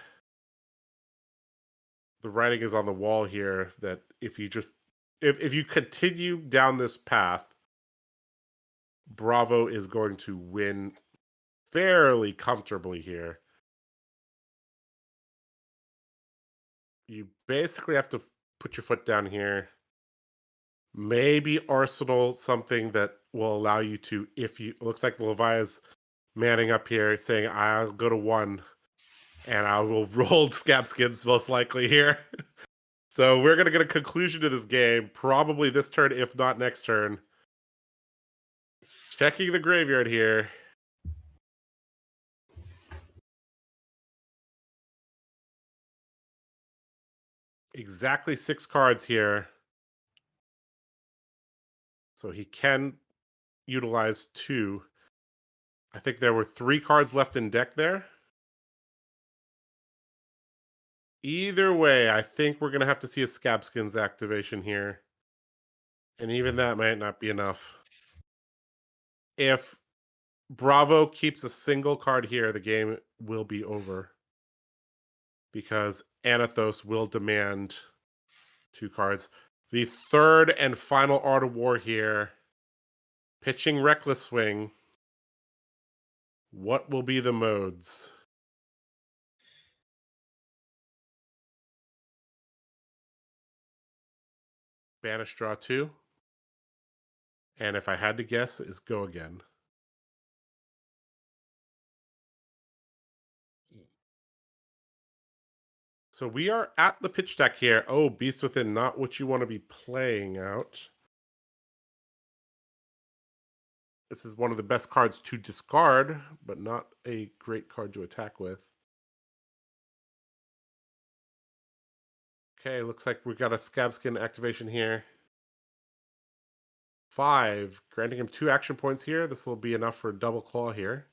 writing is on the wall here that if you just if you continue down this path, Bravo is going to win fairly comfortably here. You basically have to put your foot down here. Maybe Arsenal something that will allow you to, if you, it looks like Leviah's manning up here saying, I'll go to 1 and I will roll Scab Skims most likely here. So we're going to get a conclusion to this game, probably this turn, if not next turn. Checking the graveyard here. Exactly 6 cards here. So he can utilize 2. I think there were 3 cards left in deck there. Either way, I think we're going to have to see a Scabskins activation here. And even that might not be enough. If Bravo keeps a single card here, the game will be over. Because Anathos will demand 2 cards. The third and final Art of War here. Pitching Reckless Swing. What will be the modes? Banish, draw 2. And if I had to guess, is go again. So we are at the pitch deck here. Oh, Beast Within, not what you want to be playing out. This is one of the best cards to discard, but not a great card to attack with. Okay, looks like we got a Scabskin activation here. 5, granting him 2 action points here. This will be enough for a double claw here.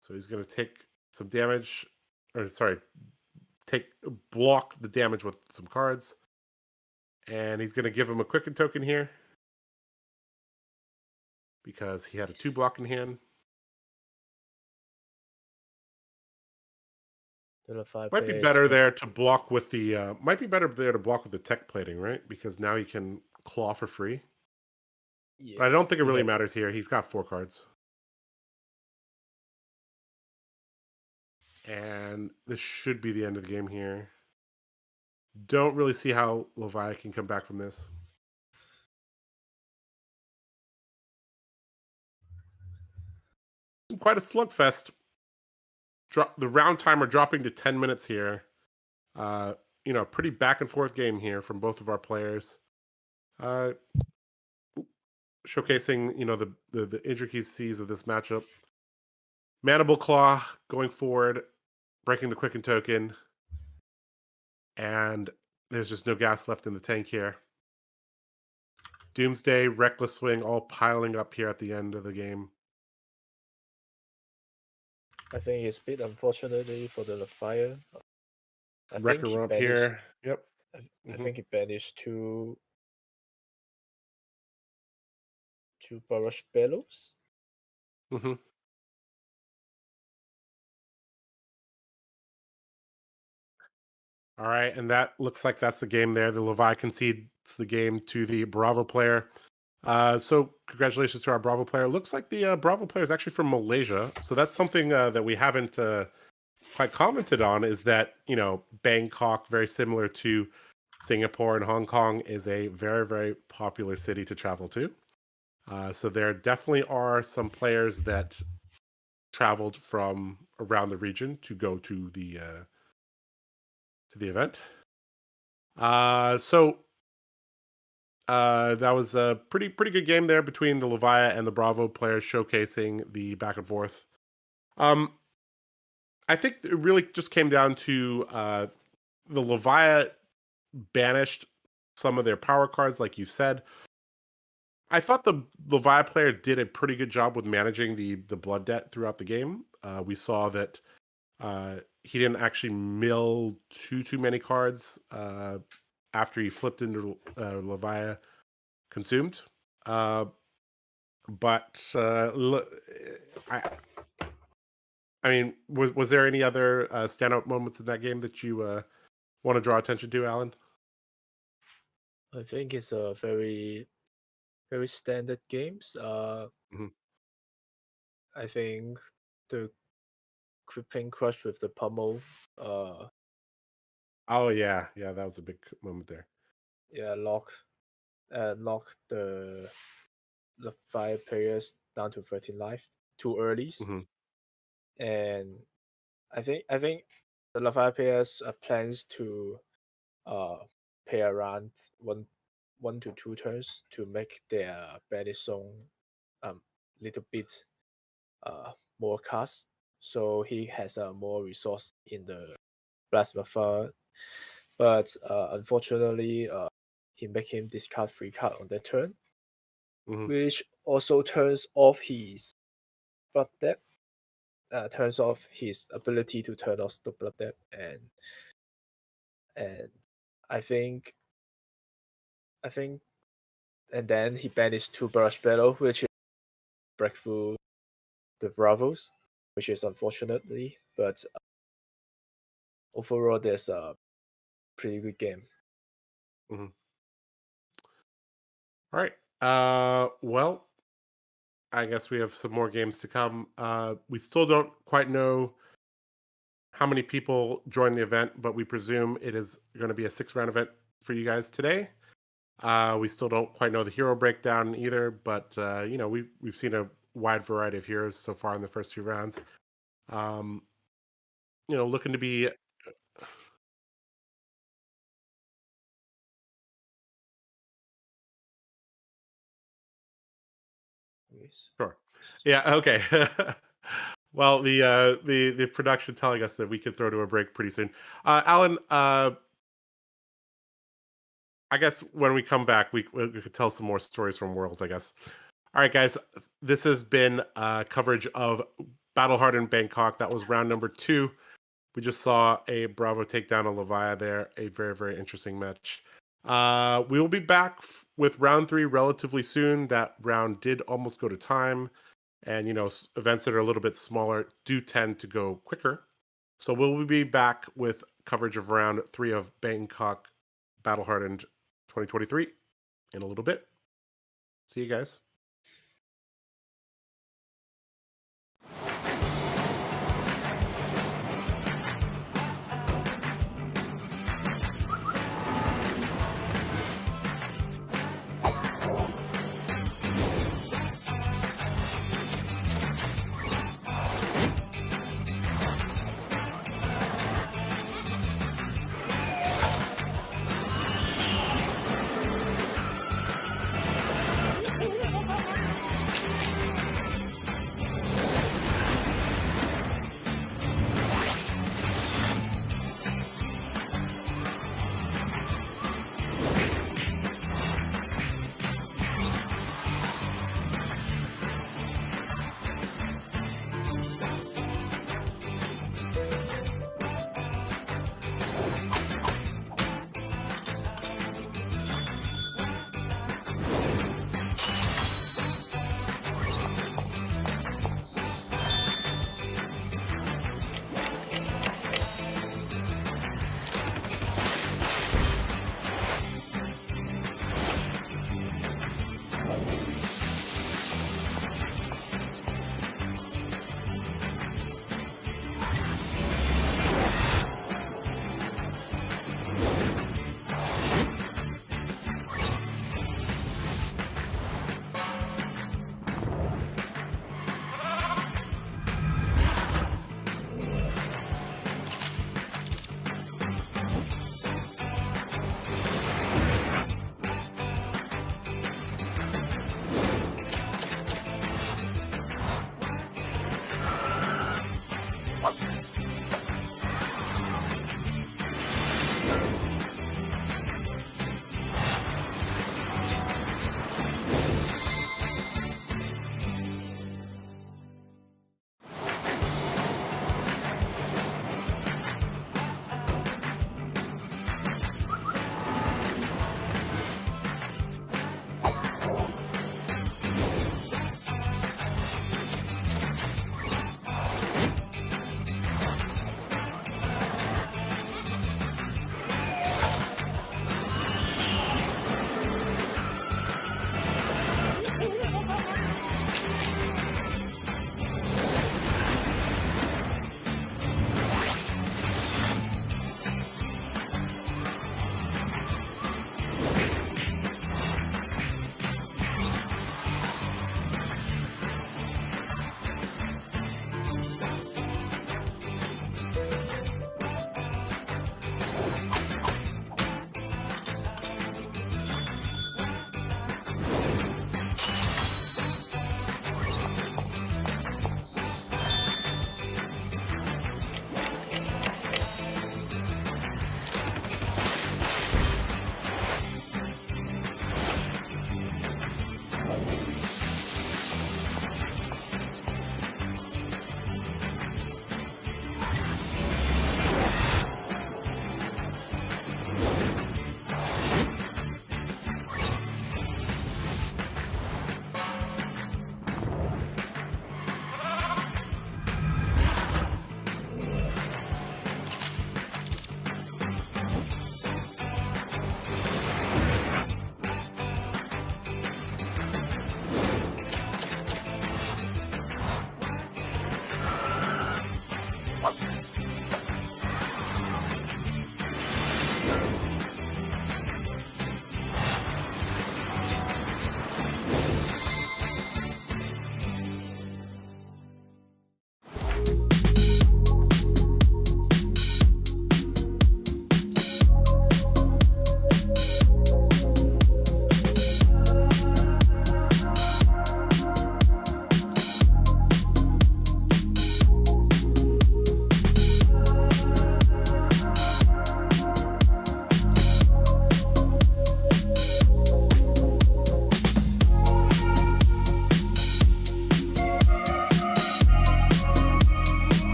So he's going to take some damage, or sorry, block the damage with some cards. And he's going to give him a Quicken token here because he had a 2 block in hand. Might be better there to block with the tech plating, right? Because now he can claw for free. Yeah, but I don't think it really matters here. He's got 4 cards. And this should be the end of the game here. Don't really see how Leviah can come back from this. Quite a slugfest. The round timer dropping to 10 minutes here. Pretty back and forth game here from both of our players. Showcasing, the intricacies of this matchup. Mandible Claw going forward, breaking the Quicken token. And there's just no gas left in the tank here. Doomsday, Reckless Swing, all piling up here at the end of the game. I think it's a bit unfortunately for the fire. Wrecker up here. Yep. I think he banished 2 Barrage Bellows. Mm-hmm. All right, and that looks like that's the game there. The Leviah concedes the game to the Bravo player. So congratulations to our Bravo player. Looks like the Bravo player is actually from Malaysia. So that's something that we haven't quite commented on, is that, you know, Bangkok, very similar to Singapore and Hong Kong, is a very, very popular city to travel to. So there definitely are some players that traveled from around the region to go to the event. So that was a pretty good game there between the Levia and the Bravo players, showcasing the back and forth. I think it really just came down to the Levia banished some of their power cards, like you said. I thought the Levia player did a pretty good job with managing the blood debt throughout the game. We saw that he didn't actually mill too many cards after he flipped into Levia consumed. But I mean, was there any other standout moments in that game that you want to draw attention to, Alan? I think it's a very standard games. Mhm. I think the crippling crush with the pummel. Oh yeah, that was a big moment there. Yeah, lock the fire players down to 13 life too early. Mhm. And I think the Lafayette players plans to play around one to two turns to make their battle zone little bit more cast, so he has more resource in the plasma fire. But unfortunately, he make him discard 3 card on that turn, Mhm. which also turns off his blood debt. Turns off his ability to turn off the blood debt, and I think, and then he banished 2 Brush Battle, which is break through the Bravos, which is unfortunately, but overall, there's a pretty good game. Mhm. All right. Well, I guess we have some more games to come. We still don't quite know how many people joined the event, but we presume it is going to be a 6-round event for you guys today. We still don't quite know the hero breakdown either, but you know, we've seen a wide variety of heroes so far in the first 2 rounds. You know, looking to be sure. Yeah. Okay. Well, the production telling us that we could throw to a break pretty soon. Alan, I guess when we come back, we could tell some more stories from Worlds, I guess. All right, guys, this has been coverage of Battle Hardened Bangkok. That was round number 2. We just saw a Bravo takedown of Levia there. A very, very interesting match. We will be back with round 3 relatively soon. That round did almost go to time. And, you know, events that are a little bit smaller do tend to go quicker. So we'll be back with coverage of round 3 of Bangkok Battle Hardened 2023 in a little bit. See you guys.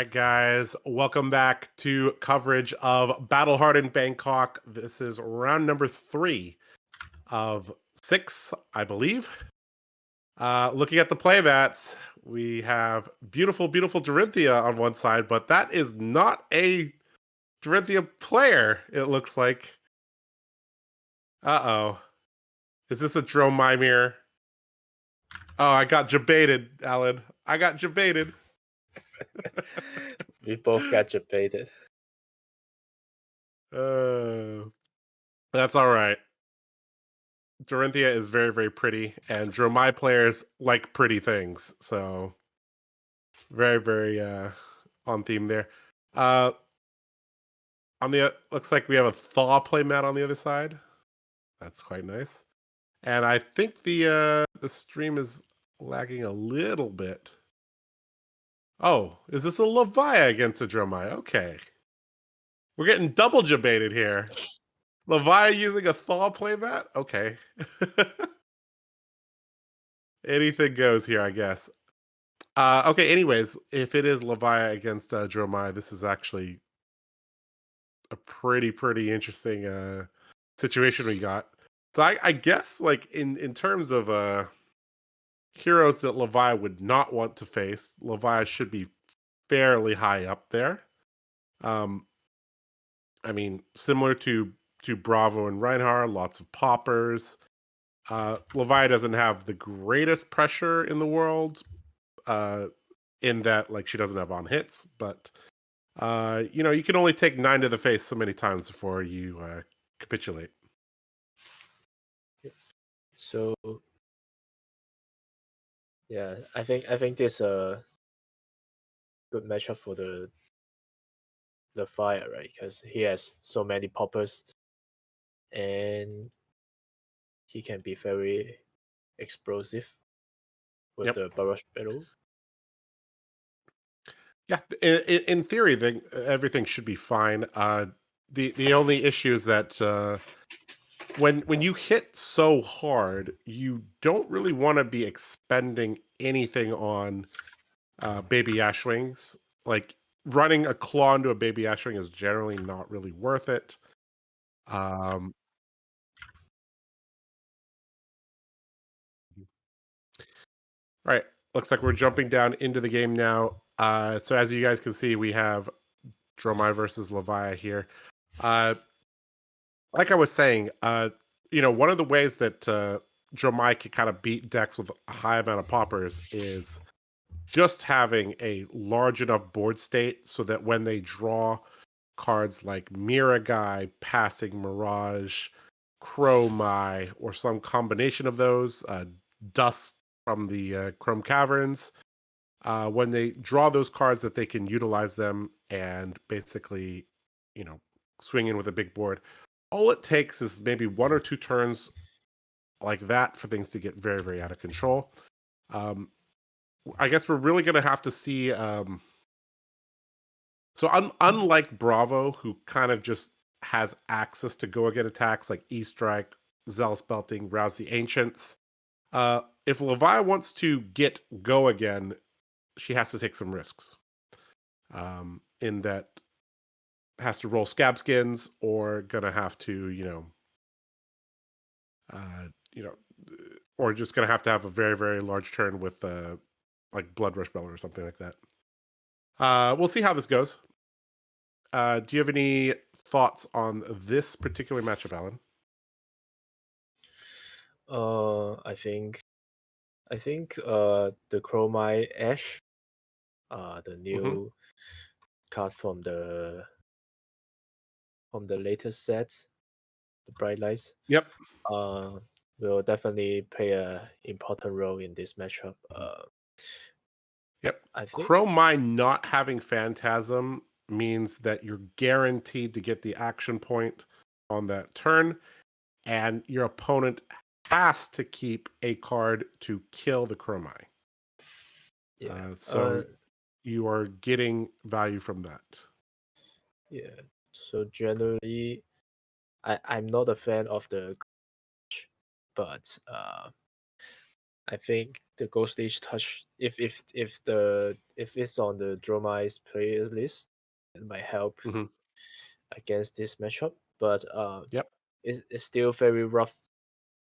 right, guys. Welcome back to coverage of Battle Hardened Bangkok. This is round number 3 of 6, I believe. Looking at the playmats, we have beautiful, beautiful Dorinthia on one side, but that is not a Dorinthia player, it looks like. Uh-oh. Is this a Drone Mimir? Oh, I got jebaited, Alan. I got jebaited. We both got debated. That's all right. Dorinthia is very, very pretty, and Dromai players like pretty things, so very, very on theme there. On the looks like we have a Thaw playmat on the other side. That's quite nice. And I think the stream is lagging a little bit. Oh, is this a Leviah against a Dromai? Okay. We're getting double debated here. Leviah using a Thaw playmat? Okay. Anything goes here, I guess. Okay, anyways, if it is Leviah against Dromai, this is actually a pretty interesting situation we got. So I guess like in terms of heroes that Leviah would not want to face, Leviah should be fairly high up there. I mean, similar to Bravo and Reinhardt, lots of poppers. Leviah doesn't have the greatest pressure in the world, in that like she doesn't have on hits, but you know, you can only take 9 to the face so many times before you capitulate. So yeah, I think this a good matchup for the fire, right? Because he has so many poppers, and he can be very explosive with Yep. the barrage battle. Yeah, in theory, everything should be fine. The only issue is that when you hit so hard, you don't really want to be expending anything on baby Ashwings. Like running a claw into a baby Ashwing is generally not really worth it. Right. Looks like we're jumping down into the game now. So as you guys can see, we have Dromai versus Leviah here. Like I was saying, you know, one of the ways that Dromai can kind of beat decks with a high amount of poppers is just having a large enough board state so that when they draw cards like Miragai, Passing Mirage, Chromai, or some combination of those, Dust from the Chrome Caverns, when they draw those cards, that they can utilize them and basically, you know, swing in with a big board. All it takes is maybe 1 or 2 turns like that for things to get very, very out of control. I guess we're really going to have to see. So unlike Bravo, who kind of just has access to go again attacks like E-Strike, Zealous Belting, Rouse the Ancients, if Leviah wants to get go again, she has to take some risks. In that has to roll Scab Skins, or gonna have to, you know, or just gonna have to have a very, very large turn with like Blood Rush Beller or something like that. We'll see how this goes. Do you have any thoughts on this particular matchup, Alan? I think the Chromai Ash, the new card from the latest set, the Bright Lights. Yep. Will definitely play a important role in this matchup. Yep. I think Chromai not having Phantasm means that you're guaranteed to get the action point on that turn, and your opponent has to keep a card to kill the Chromai. yeah. So you are getting value from that. Yeah. So generally, I'm not a fan of the, but I think the Ghost Age Touch, if it's on the Dromai's playlist, it might help Mhm. against this matchup. But Yep. it's still very rough.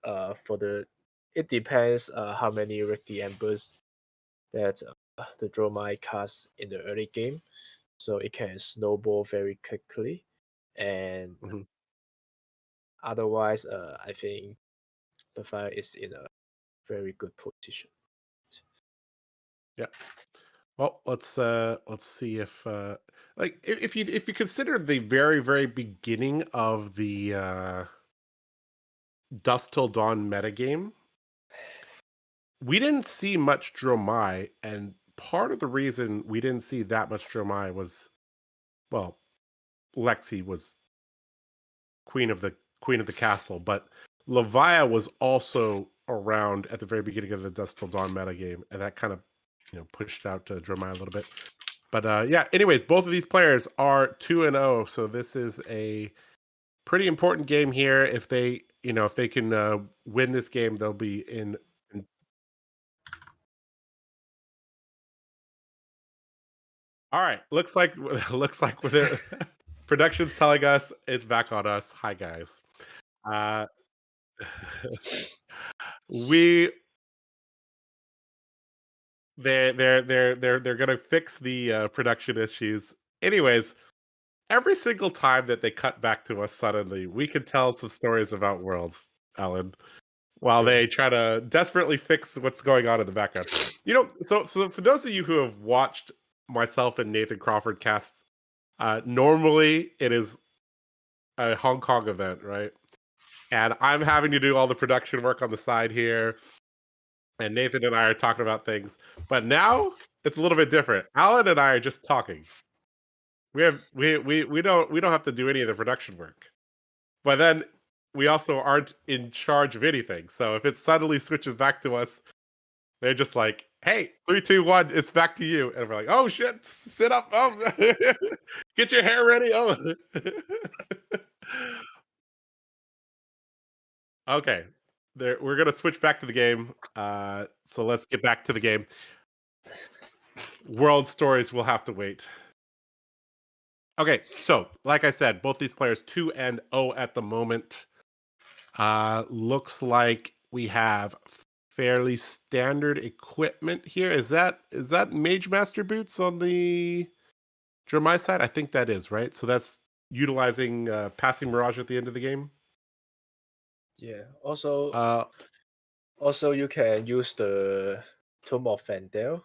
For the it depends how many Rick the Embers that the Dromai casts in the early game, so it can snowball very quickly, and Mhm. otherwise, I think the fire is in a very good position. Yeah. Well, let's see if like if you consider the very beginning of the Dusk Till Dawn metagame, we didn't see much Dromai, and part of the reason we didn't see that much Dromai was, well, Lexi was queen of the castle, but Levia was also around at the very beginning of the Dusk Till Dawn metagame, and that kind of pushed out Dromai a little bit. But yeah, anyways, both of these players are 2-0, so this is a pretty important game here. If they can win this game, they'll be in. All right, looks like with it, production's telling us it's back on us. Hi guys, uh, we they're gonna fix the production issues. Anyways, every single time that they cut back to us suddenly, we can tell some stories about Worlds, Alan, while Yeah. they try to desperately fix what's going on in the background. So for those of you who have watched myself and Nathan Crawford cast, normally it is a Hong Kong event, right? And I'm having to do all the production work on the side here, and Nathan and I are talking about things. But now it's a little bit different. Alan and I are just talking. We don't have to do any of the production work. But then we also aren't in charge of anything. So if it suddenly switches back to us, they're just like, "Hey, 3, 2, 1, it's back to you." And we're like, "Oh shit, sit up. Oh, get your hair ready." Oh. Okay. We're gonna switch back to the game. So let's get back to the game. World stories will have to wait. Okay, so like I said, both these players 2-0 at the moment. Looks like we have fairly standard equipment here. Is that Mage Master boots on the Dromai side? I think that is, right? So that's utilizing passing Mirage at the end of the game. Yeah. Also, Uh, you can use the Tomb of Fandel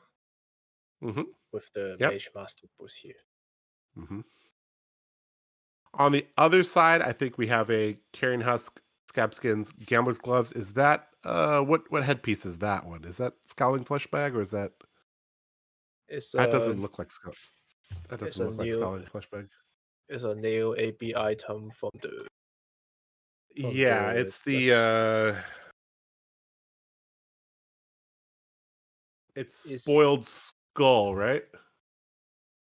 mhm, with the Yep. Mage Master boost here. mhm. On the other side, I think we have a Carrion Husk, Scabskins, Gambler's Gloves. Is that what headpiece is that one? Is that Scowling Flesh Bag, or is that It's that a doesn't look like that it's doesn't a look like new Scowling Flesh Bag. it's a new AB item from the Yeah, it's the it's It's Spoiled Skull, right?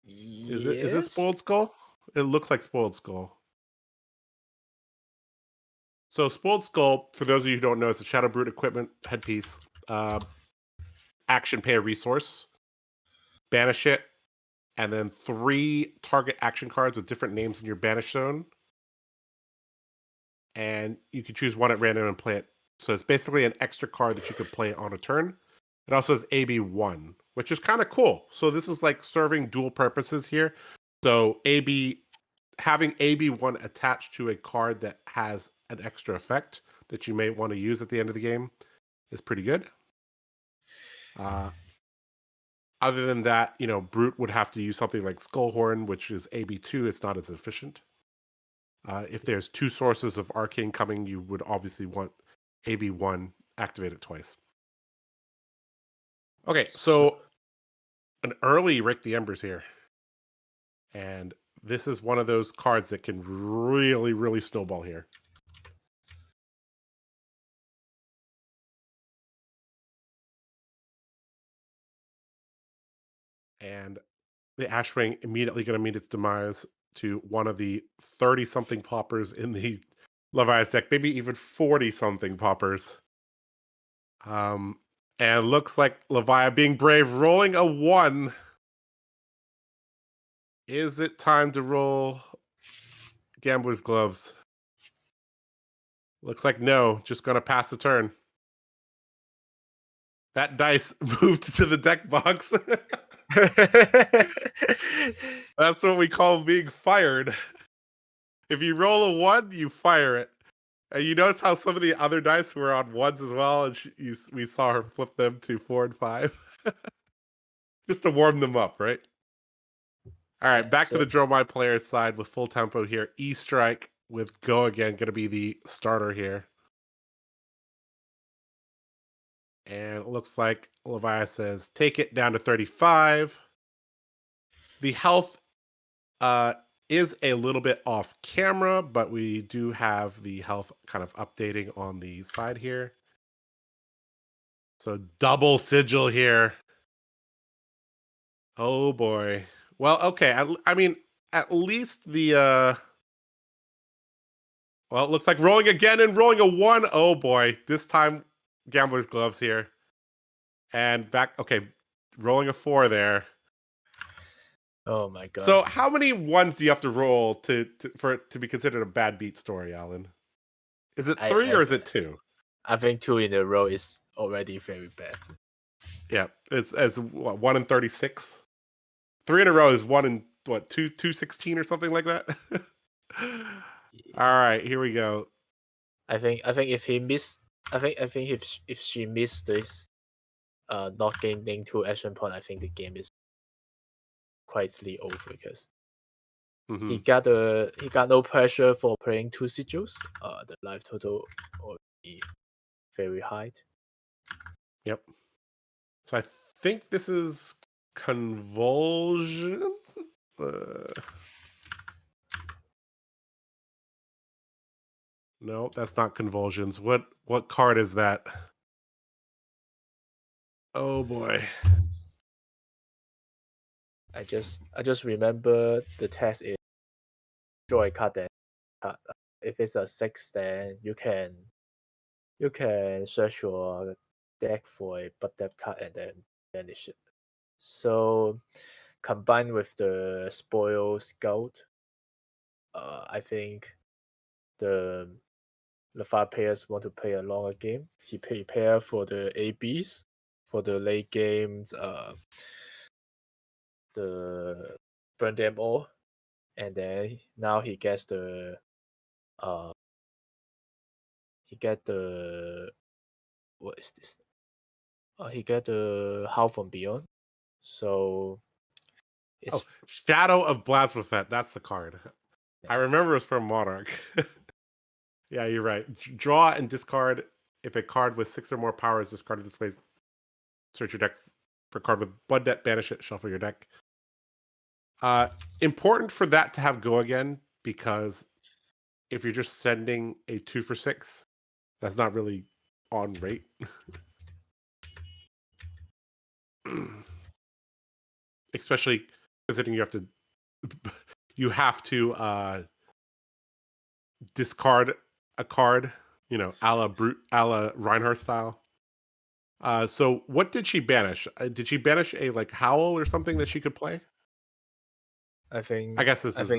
Is it yes. Spoiled Skull? It looks like Spoiled Skull. So Spoiled Skull, for those of you who don't know, it's a Shadow Brute equipment headpiece. Action, pay a resource, banish it, and then 3 target action cards with different names in your banish zone. And you can choose one at random and play it. So it's basically an extra card that you could play on a turn. It also has AB1, which is kind of cool. So this is like serving dual purposes here. So having AB1 attached to a card that has an extra effect that you may want to use at the end of the game is pretty good. Other than that, Brute would have to use something like Skullhorn, which is AB2. It's not as efficient. If there's 2 sources of Arcane coming, you would obviously want AB1 activated twice. Okay, so an early Rick the Embers here. And this is one of those cards that can really, really snowball here. And the Ashwing immediately going to meet its demise to one of the 30-something poppers in the Levi's deck, maybe even 40-something poppers. And looks like Levi being brave, rolling a 1. Is it time to roll Gambler's Gloves? Looks like no, just going to pass the turn. That dice moved to the deck box. That's what we call being fired. If you roll a 1, you fire it. And you notice how some of the other dice were on 1s as well, and we saw her flip them to 4 and 5. Just to warm them up, right? All right, back to the Draw My Players side with full tempo here. E-Strike with Go Again, going to be the starter here. And it looks like Levi says, take it down to 35. The health is a little bit off camera, but we do have the health kind of updating on the side here. So double sigil here. Oh boy. Well, okay. I mean, at least the well, it looks like rolling again and rolling a 1. Oh boy. This time Gambler's Gloves here. And back, okay, rolling a 4 there. Oh my god. So how many 1s do you have to roll for it to be considered a bad beat story, Alan? Is it 3 or is it 2? I think 2 in a row is already very bad. Yeah, it's what, 1 in 36. 3 in a row is 1 in what, 216 or something like that. All right, here we go. I think if he missed, I think if she missed this, not gaining 2 action point, I think the game is quietly over because he got no pressure for playing 2 sigils. The life total will be very high. Yep. So I think this is Convulsion. No, that's not Convulsions. What card is that? Oh boy. I just remember the text is draw a card, then card. If it's a 6, then you can search your deck for a but depth card and then banish it. So combined with the spoil scout, I think the 5 players want to play a longer game. He prepare for the ABs for the late games. The burn them all, and then now he gets the what is this? He get the Howl from Beyond. So it's Shadow of Blasphemous. That's the card. I remember it's from Monarch. Yeah, you're right. Draw and discard. If a card with 6 or more power is discarded this way, search your deck for a card with Blood Debt, banish it, shuffle your deck. Important for that to have Go Again, because if you're just sending a 2 for 6, that's not really on rate. Especially considering you have to discard a card, a la Reinhardt style. So what did she banish? Did she banish a Howl or something that she could play? I guess this is.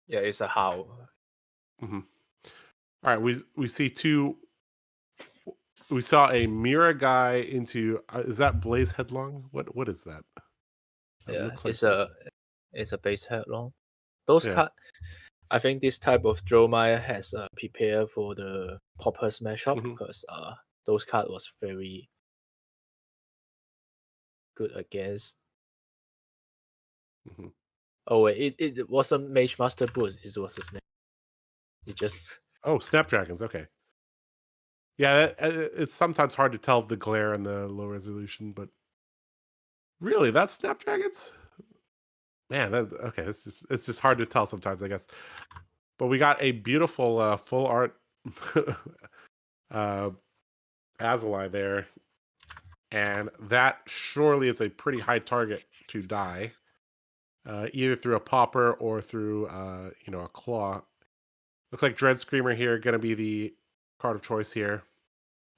Yeah, it's a Howl. Mm-hmm. All right, we see 2. We saw a Mira guy into. Is that Blaze Headlong? What is that? Yeah, it's a base headlong. Those cards. I think this type of Dromai has prepared for the Popper smash up because those cards was very good against. Oh wait, it wasn't Mage Master Boost. It was a snap. It just Snapdragons. Okay. Yeah, it's sometimes hard to tell the glare and the low resolution, but really, that's Snapdragons. Man, okay. It's just hard to tell sometimes, I guess. But we got a beautiful full art Azalai there, and that surely is a pretty high target to die, either through a popper or through a claw. Looks like Dread Screamer here going to be the card of choice here.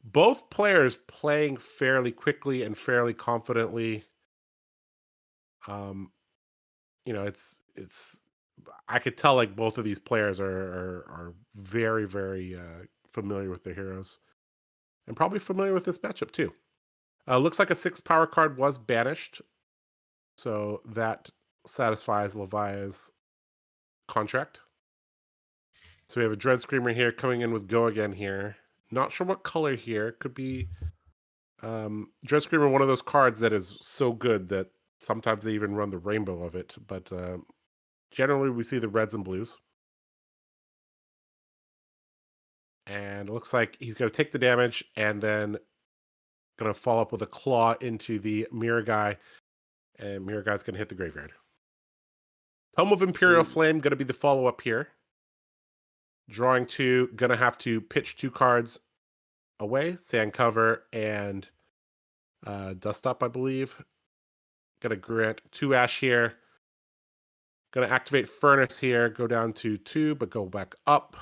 both players playing fairly quickly and fairly confidently. It's I could tell like both of these players are very, very familiar with their heroes and probably familiar with this matchup too. Looks like a 6 power card was banished, so that satisfies Levia's contract. So we have a Dread Screamer here coming in with Go again here. Not sure what color here. Could be Dread Screamer, one of those cards that is so good that sometimes they even run the rainbow of it. But generally we see the reds and blues. And it looks like he's going to take the damage and then going to follow up with a claw into the Mirror Guy. And Mirror Guy's going to hit the graveyard. Tome of Imperial Flame going to be the follow-up here. Drawing 2, going to have to pitch 2 cards away. Sand Cover and Dust Up, I believe. Going to grant 2 Ash here. Going to activate Furnace here. Go down to 2, but go back up.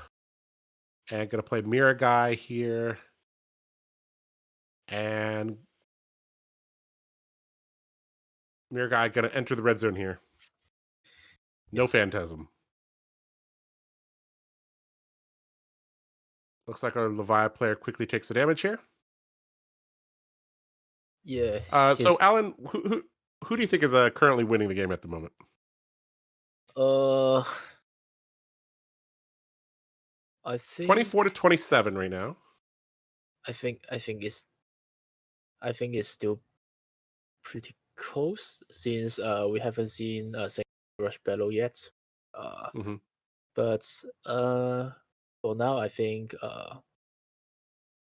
And going to play Mirror Guy here. And Mirror Guy going to enter the red zone here. No Phantasm. Looks like our Levi player quickly takes the damage here. Yeah. So, Alan, who do you think is currently winning the game at the moment? I think 24-27 right now. I think it's still pretty close since we haven't seen a single rush battle yet. But for now, I think the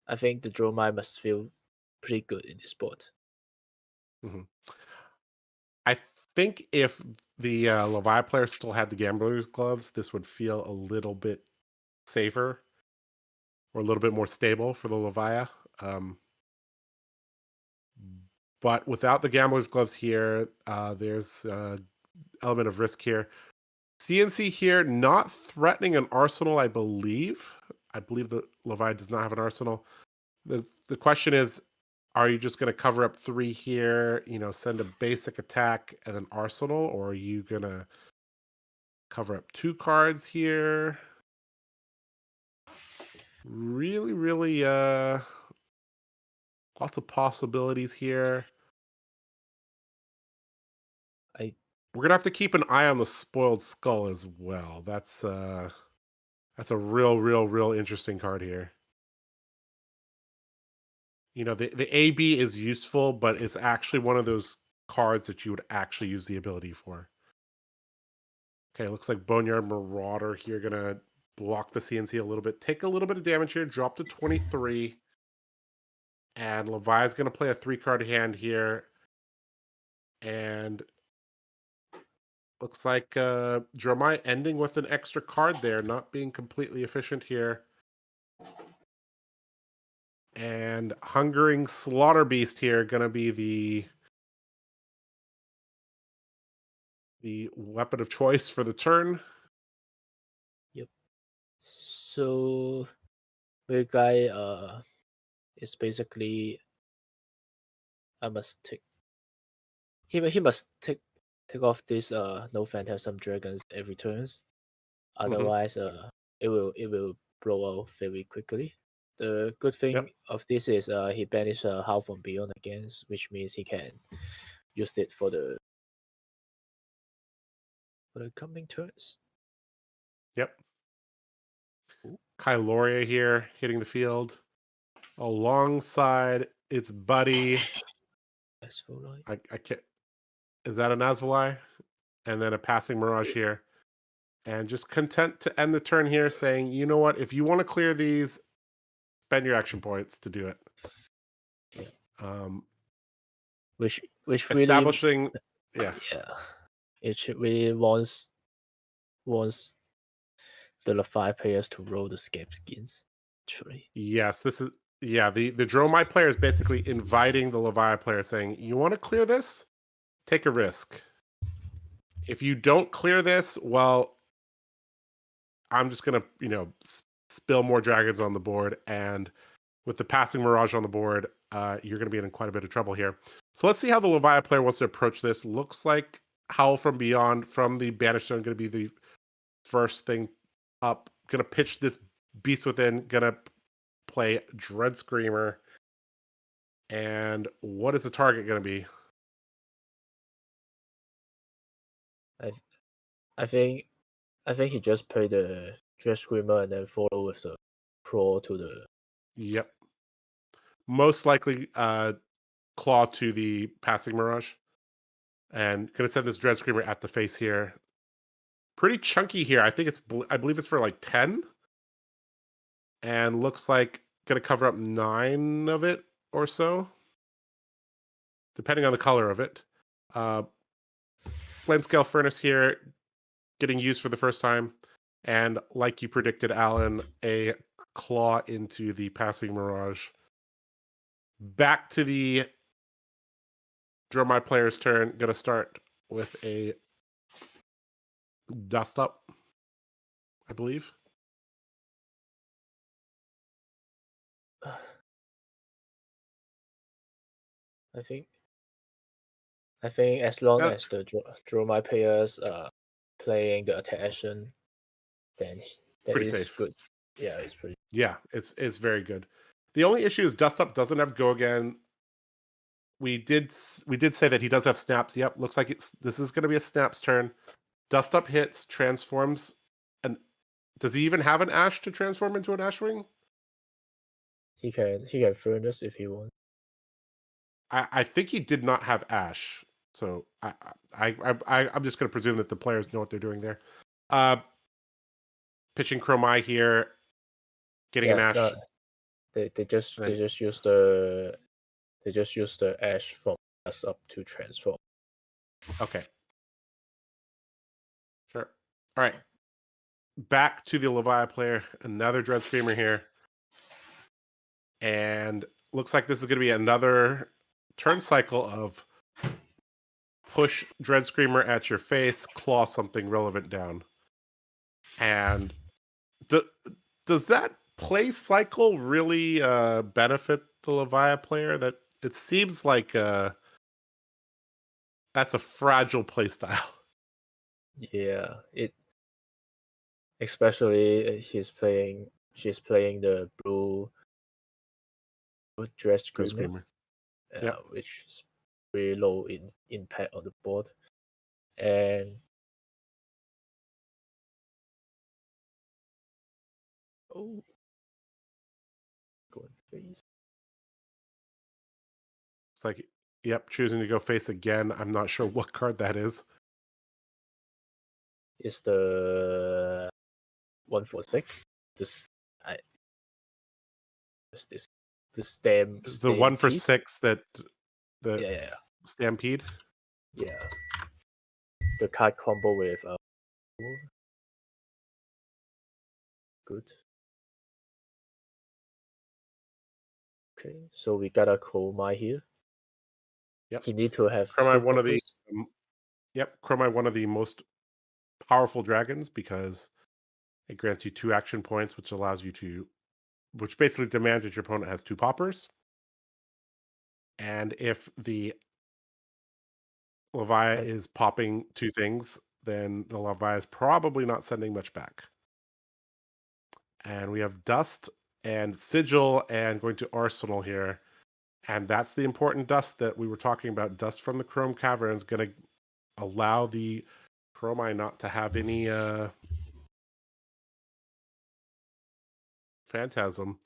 Dromai must feel pretty good in this spot. I think if the Levi player still had the Gambler's Gloves, this would feel a little bit safer or a little bit more stable for the Levi. But without the Gambler's Gloves here, there's an element of risk here. CNC here, not threatening an arsenal, I believe. I believe the Levi does not have an arsenal. The question is, are you just going to cover up 3 here, send a basic attack and an arsenal, or are you going to cover up 2 cards here? Really, really lots of possibilities here. We're gonna have to keep an eye on the Spoiled Skull as well. That's a real interesting card here. The AB is useful, but it's actually one of those cards that you would actually use the ability for. Okay, looks like Boneyard Marauder here gonna block the CNC a little bit. Take a little bit of damage here, drop to 23. And Levi's gonna play a 3-card hand here. And looks like Dromai ending with an extra card there, not being completely efficient here. And Hungering Slaughter Beast here, gonna be the weapon of choice for the turn. Yep. So the guy is basically he must take off this no Phantasm Dragons every turns. Otherwise it will blow out very quickly. The good thing of this is he banished Howl from Beyond again, which means he can use it for the coming turns. Yep. Kyloria here hitting the field alongside its buddy. I can't. Is that a Nazvali? And then a Passing Mirage here. And just content to end the turn here saying, you know what, if you want to clear these, spend your action points to do it. Which establishing really, it really wants the Levi players to roll the scape skins. Actually, yes, this is the Dromai player is basically inviting the Levi player saying, you want to clear this, take a risk. If you don't clear this, well, I'm just gonna spill more dragons on the board, and with the passing Mirage on the board, you're going to be in quite a bit of trouble here. So let's see how the Leviathan player wants to approach this. Looks like Howl from Beyond from the Banished Zone going to be the first thing up. Going to pitch this Beast Within. Going to play Dread Screamer. And what is the target going to be? I think he just played the Dread Screamer and then follow with the Claw to the. Yep. Most likely Claw to the passing Mirage. And going to send this Dread Screamer at the face here. Pretty chunky here. I believe it's for like 10. And looks like going to cover up 9 of it or so, depending on the color of it. Flame Scale Furnace here, getting used for the first time. And like you predicted, Alan, a Claw into the passing Mirage. Back to the Dromai player's turn. Going to start with a Dust Up, I believe. I think as long as the Dromai players playing the attack action, then Pretty it's safe. good. Yeah, it's pretty. Yeah, it's very good. The only issue is Dust Up doesn't have Go Again. We did say that he does have snaps. Yep, looks like this is going to be a snaps turn. Dust Up hits, transforms, and does he even have an Ash to transform into an Ashwing? He can furnace if he wants. I think he did not have Ash, so I'm just going to presume that the players know what they're doing there. Pitching Chromai here, getting an Ash. No, they just use the Ash from Dust Up to transform. Okay. Sure. All right. Back to the Leviathan player. Another Dread Screamer here. And looks like this is going to be another turn cycle of push Dread Screamer at your face, claw something relevant down. And does that play cycle really benefit the Leviathan player? That it seems like that's a fragile play style. Yeah, especially she's playing the blue Dread Screamer. Yeah. Which is very low in impact on the board. And going face. It's like, yep, choosing to go face again. I'm not sure what card that is. It's the 1/6. This the stamp. Is the 1/6 that the Stampede? Yeah. The card combo with good. Okay, so we got a Chromai here. Yep. He need to have Chromai, one of the most powerful dragons because it grants you 2 action points, which basically demands that your opponent has 2 poppers. And if the Levi is popping 2 things, then the Levi is probably not sending much back. And we have Dust and Sigil and going to Arsenal here. And that's the important dust that we were talking about. Dust from the Chrome Cavern is going to allow the Chromai not to have any Phantasm.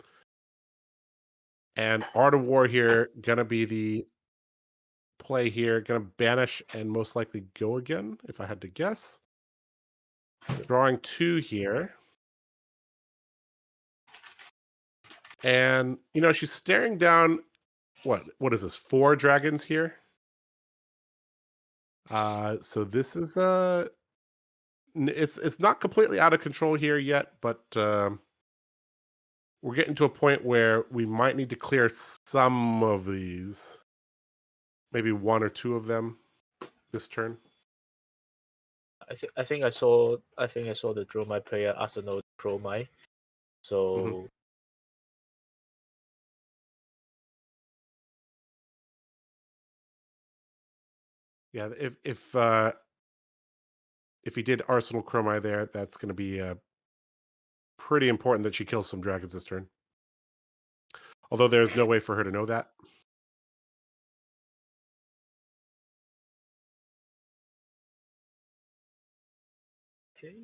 And Art of War here, going to be the play here. Going to banish and most likely go again, if I had to guess. Drawing 2 here. And, she's staring down, what is this, 4 dragons here? So this is it's not completely out of control here yet, but we're getting to a point where we might need to clear some of these, maybe 1 or 2 of them this turn. I think I saw the Dromai player Arsenal Chromai. So Yeah, if he did Arsenal Chromai there, that's going to be pretty important that she kills some dragons this turn. Although there's no way for her to know that. Okay.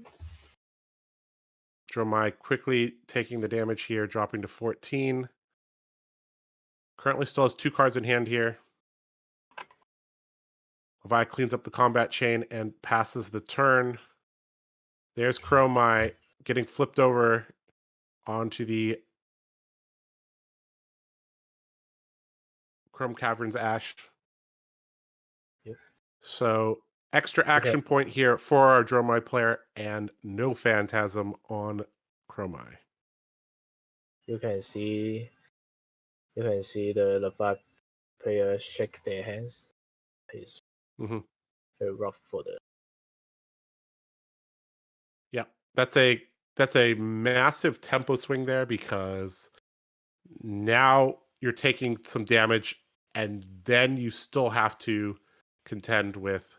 Dromai quickly taking the damage here, dropping to 14. Currently still has 2 cards in hand here. Levi cleans up the combat chain and passes the turn. There's Chromai getting flipped over onto the Chrome Cavern's Ash. Yep. So extra action point here for our Dromai player and no Phantasm on Chromai. You can see the 5 players shake their hands. It's very rough for the. Yeah, that's a massive tempo swing there because now you're taking some damage and then you still have to contend with,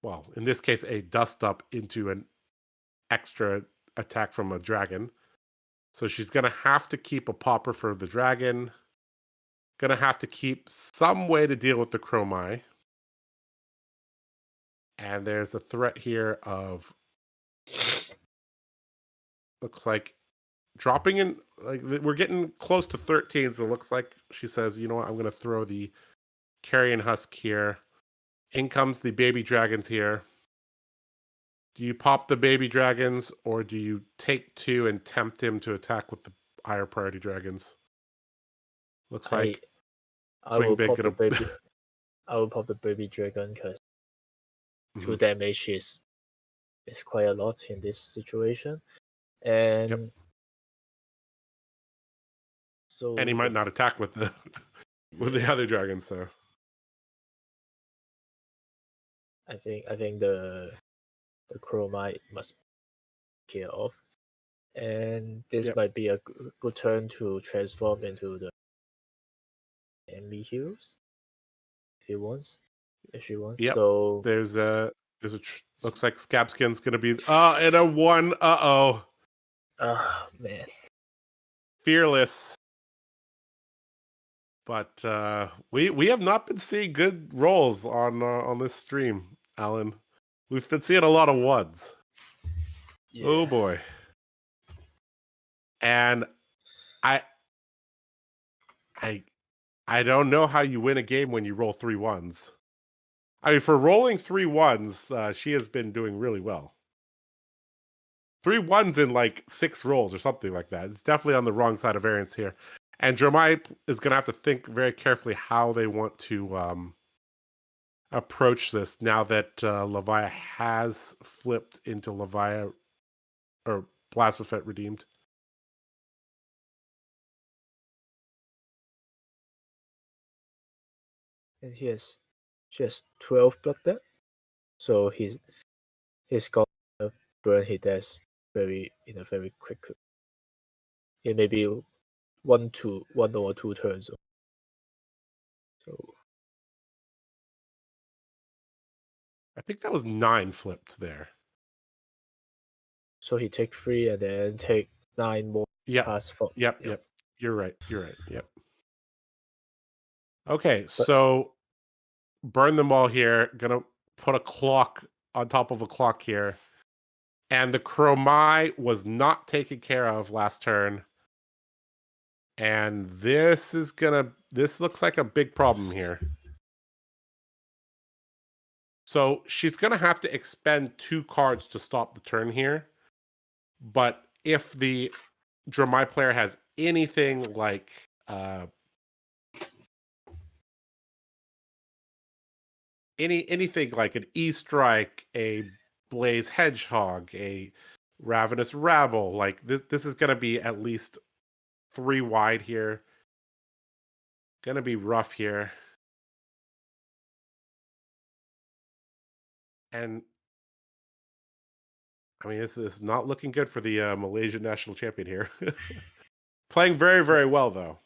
well, in this case, a dust up into an extra attack from a dragon. So she's going to have to keep a popper for the dragon. Going to have to keep some way to deal with the Chromai. And there's a threat here of, looks like, dropping in, like we're getting close to 13, so it looks like she says, you know what, I'm going to throw the carrion husk here. In comes the baby dragons here. Do you pop the baby dragons or do you take 2 and tempt him to attack with the higher priority dragons? Looks like I will pop the baby. I will pop the baby dragon because 2 damage is quite a lot in this situation, and so and he might not attack with the the other dragons. So I think the Chromai must be care of, and this might be a good turn to transform into the enemy heroes if he wants. If she wants. Yep. So there's a looks like Scabskin's gonna be and a 1. Oh man. Fearless. But we have not been seeing good rolls on this stream, Alan. We've been seeing a lot of 1s. Yeah. Oh boy. And I don't know how you win a game when you roll 3 1s. I mean, for rolling 3 1s, she has been doing really well. 3 1s in like 6 rolls or something like that. It's definitely on the wrong side of variance here. And Dromai is going to have to think very carefully how they want to approach this now that Leviah has flipped into Leviah or Blasphephet redeemed. And she has 12 blood depth, so he's got to burn his death in a very quick. It may be 1 or 2 turns. So I think that was 9 flipped there. So he take 3 and then take 9 more. Yep. Yep. You're right. Yep. Okay, so burn them all here. Gonna put a clock on top of a clock here. And the Chromai was not taken care of last turn. And this looks like a big problem here. So she's gonna have to expend 2 cards to stop the turn here. But if the Dromai player has anything like anything like an E-Strike, a Blaze Hedgehog, a Ravenous Rabble, like this is going to be at least 3 wide here. Going to be rough here. And I mean, this is not looking good for the Malaysian national champion here. Playing very, very well, though.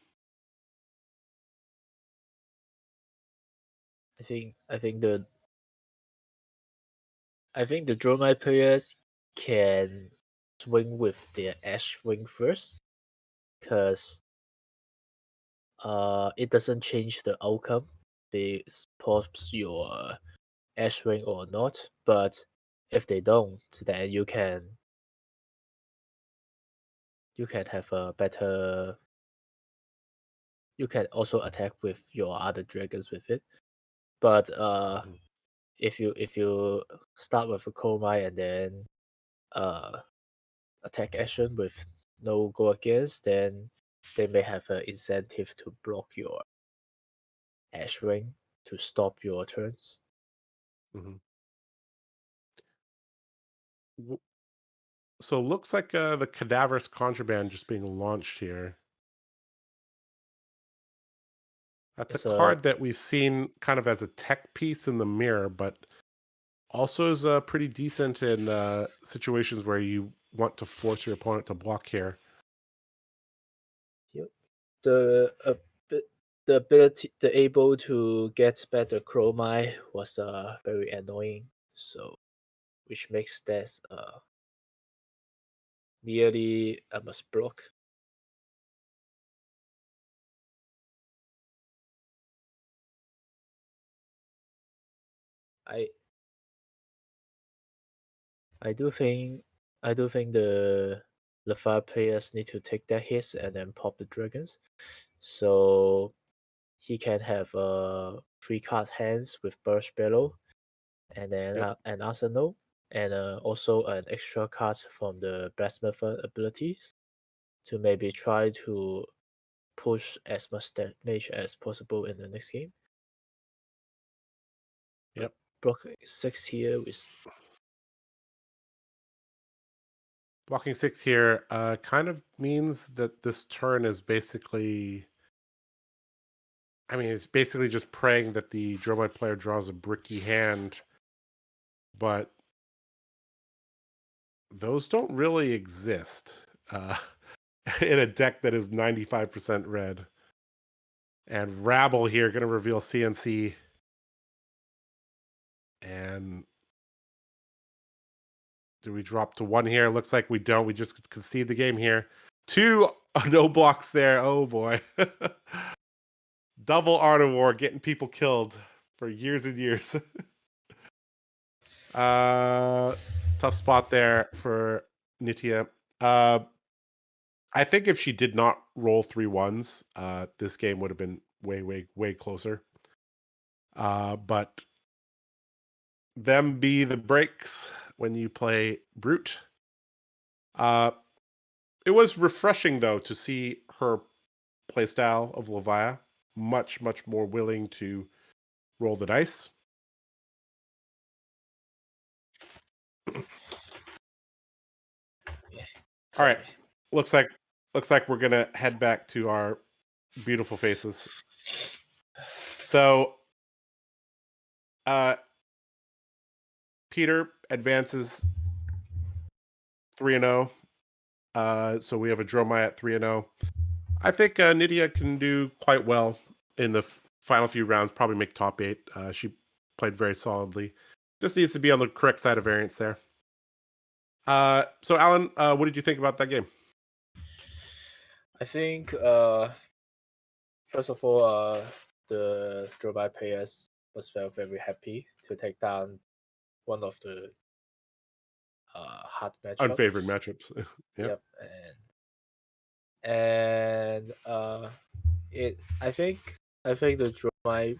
I think the 𝐁𝐚𝐽 players can swing with their ash swing first, because it doesn't change the outcome. They pops your ash swing or not, but if they don't, then you can have a better. You can also attack with your other dragons with it, but if you start with a 𝐁𝐚𝐽 and then attack action with no go against, then they may have an incentive to block your ash ring to stop your turns. Mhm. So looks like the Cadaverous Contraband just being launched here. That's a It's card that we've seen kind of as a tech piece in the mirror, but also is pretty decent in situations where you want to force your opponent to block here. the ability, the able to get better 𝐁𝐚𝐽 was very annoying, so which makes that nearly a must block. I do think the fire players need to take their hits and then pop the dragons, so he can have 3-card hands with burst bellow, and then Yep. an arsenal, and also an extra card from the blacksmith abilities to maybe try to push as much damage as possible in the next game. Yep. Blocking 6 here with Blocking 6 here kind of means that this turn is basically, I mean, it's basically just praying that the Dromite player draws a bricky hand, but those don't really exist in a deck that is 95% red. And Rabble here going to reveal CNC. And do we drop to 1 here? Looks like we don't. We just concede the game here. 2 no blocks there. Oh boy. Double Art of War, getting people killed for years and years. Tough spot there for Nitya. I think if she did not roll 3 1s, this game would have been way closer. But them be the breaks when you play Brute. It was refreshing though to see her playstyle of Levia, much more willing to roll the dice. All right, looks like we're gonna head back to our beautiful faces. So, Peter advances 3-0. So we have a Dromai at 3-0. I think Nydia can do quite well in the final few rounds. Probably make top 8. She played very solidly. Just needs to be on the correct side of variance there. So Alan, what did you think about that game? I think first of all, the Dromai players was very happy to take down one of the hard matchup. Unfavored matchups. Yep, and I think the Dromai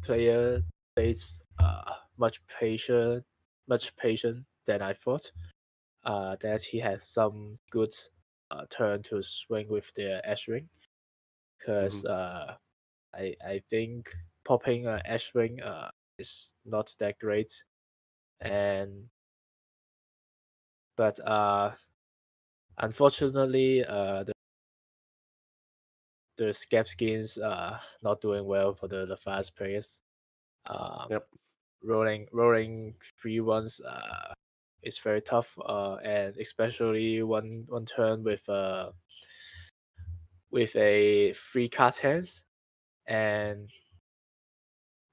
player plays much patient than I thought. That he has some good turn to swing with the ash ring, because I think popping an ash ring is not that great, but unfortunately the scab skins not doing well for the fast players. Yep. Rolling 3 1s is very tough, and especially one turn with a 3-card hands, and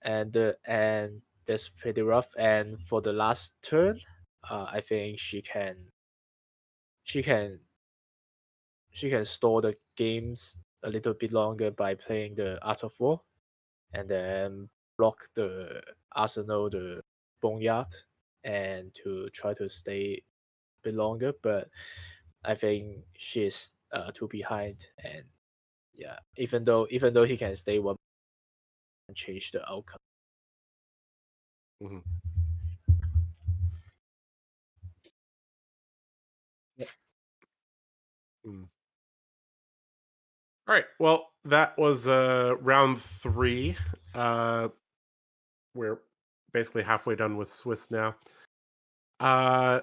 and that's pretty rough. And for the last turn, I think she can store the games a little bit longer by playing the Art of War, and then block the Arsenal, the Boneyard, and to try to stay a bit longer. But I think she's too behind, and yeah, even though he can stay one and change the outcome. Mhm. Mm. All right. Well, that was round 3. We're basically halfway done with Swiss now. We're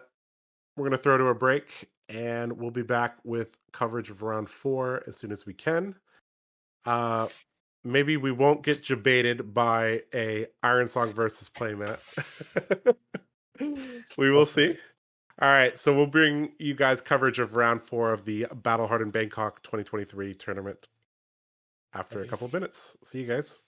going to throw to a break, and we'll be back with coverage of round 4 as soon as we can. Maybe we won't get debated by a Iron Song versus playmat. We will see. All right, so we'll bring you guys coverage of round 4 of the Battle Hardened Bangkok 2023 tournament after a couple of minutes. See you guys.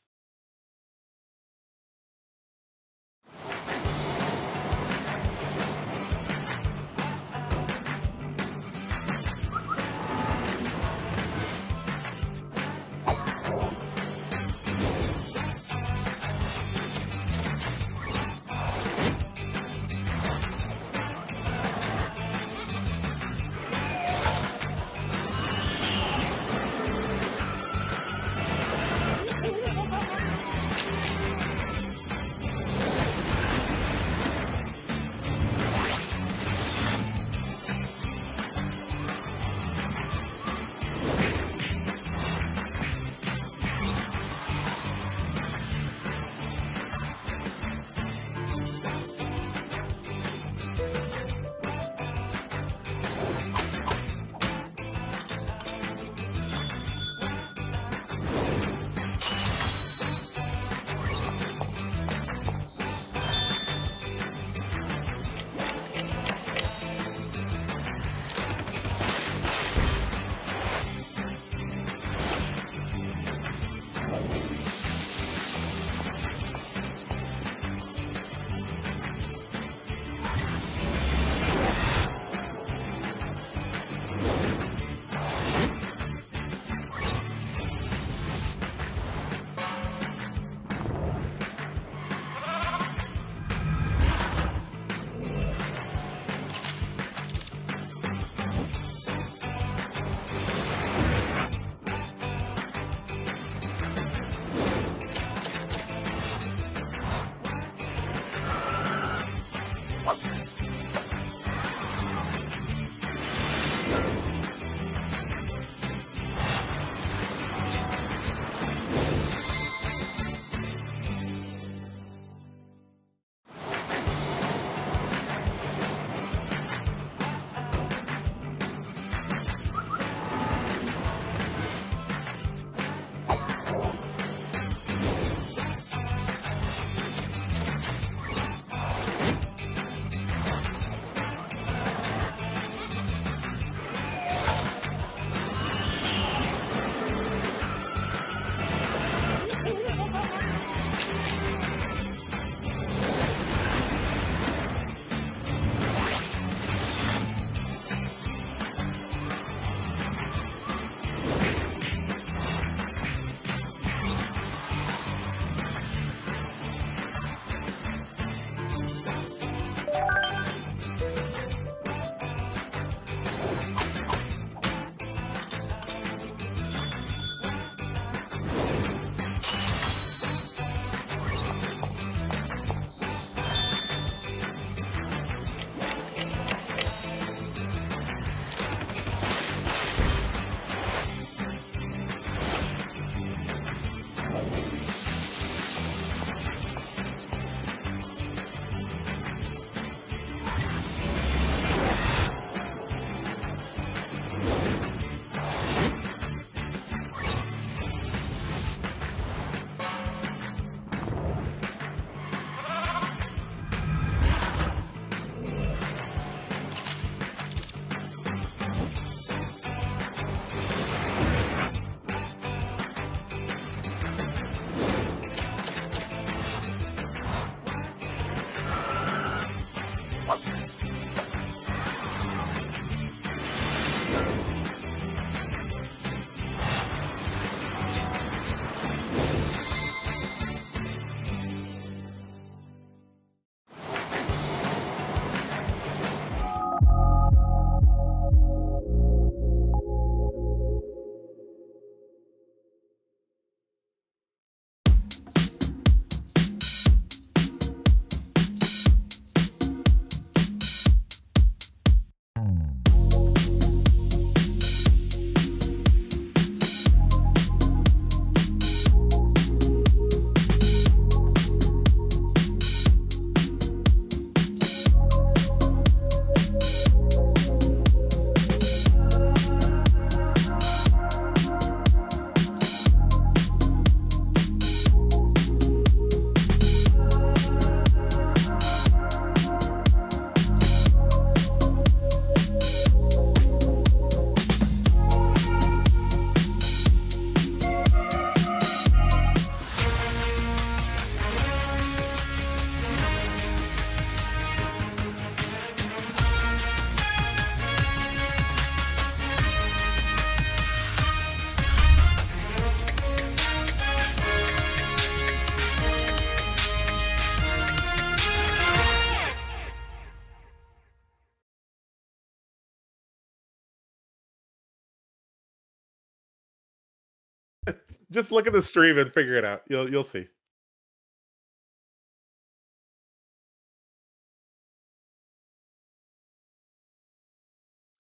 Just look at the stream and figure it out. You'll see.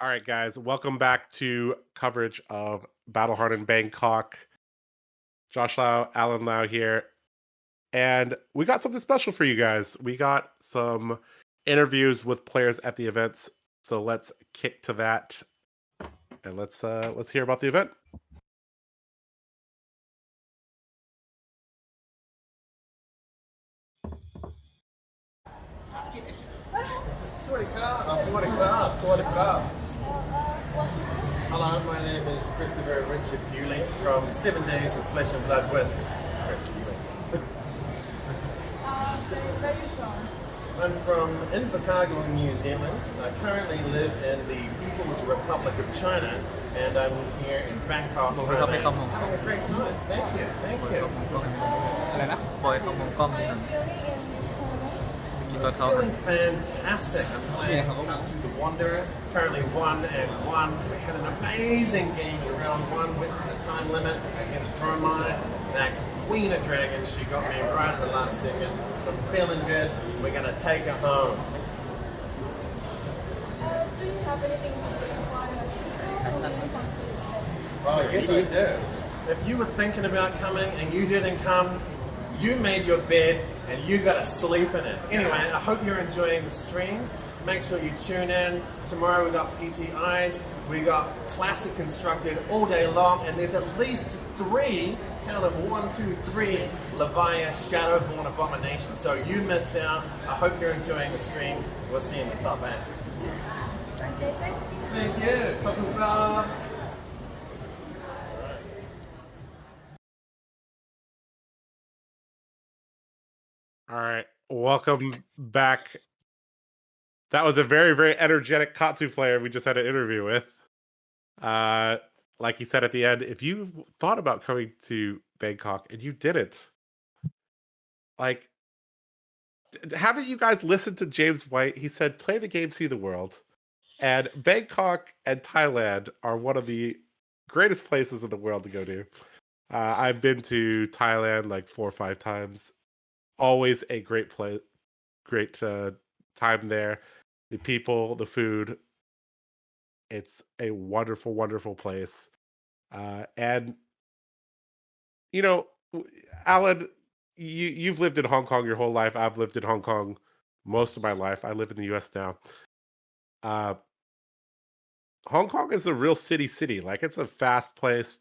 All right, guys, welcome back to coverage of Battle-Hardened Bangkok. Josh Lau, Alan Lau here. And we got something special for you guys. We got some interviews with players at the events. So let's kick to that. And let's hear about the event. Hello, my name is Christopher Richard Hewley from 7 Days of Flesh and Blood with Chris Hewley. Where are you from? I'm from Invercargill, New Zealand. I currently live in the People's Republic of China, and I'm here in Bangkok, Thailand. Having a great time. Thank you. Thank you. อะไรนะบอยเขามองกล้องนิดหน่อยกินตัวเขา Feeling fantastic. I'm playing Katsu the Wanderer, currently 1-1. We had an amazing game in round 1, went to the time limit against Dromai. That Queen of Dragons, she got me right at the last second. I'm feeling good. We're going to take her home. Do you have anything to say for Oh, yes, I do. If you were thinking about coming and you didn't come, you made your bed and you got to sleep in it. Anyway, I hope you're enjoying the stream. Make sure you tune in. Tomorrow we got PTIs. We got Classic Constructed all day long, and there's at least 3, count them 1, 2, 3, Leviah Shadowborn Abomination. So you missed out. I hope you're enjoying the stream. We'll see you in the top end. Thank you. Bye-bye. All right, welcome back. That was a very, very energetic Katsu player we just had an interview with. Like he said at the end, if you thought about coming to Bangkok and you didn't, like, haven't you guys listened to James White? He said, play the game, see the world. And Bangkok and Thailand are one of the greatest places in the world to go to. I've been to Thailand like 4 or 5 times. Always a great place, great time there. The people, the food. It's a wonderful, wonderful place. And, you know, Alan, you've lived in Hong Kong your whole life. I've lived in Hong Kong most of my life. I live in the US now. Hong Kong is a real city. Like, it's a fast place,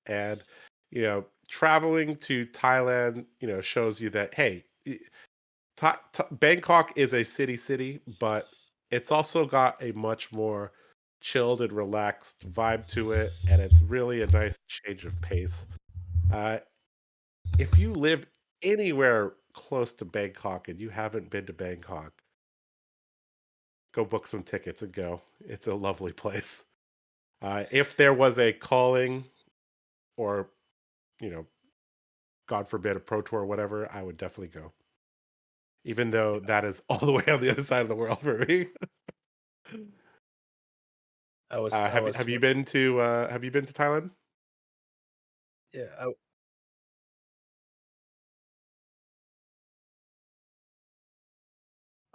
and, you know, traveling to Thailand, you know, shows you that, hey, Bangkok is a city, but it's also got a much more chilled and relaxed vibe to it, and it's really a nice change of pace. If you live anywhere close to Bangkok and you haven't been to Bangkok, go book some tickets and go. It's a lovely place. If there was a calling, or, you know, God forbid, a pro tour or whatever, I would definitely go. Even though that is all the way on the other side of the world for me. Have you been to Thailand? Yeah.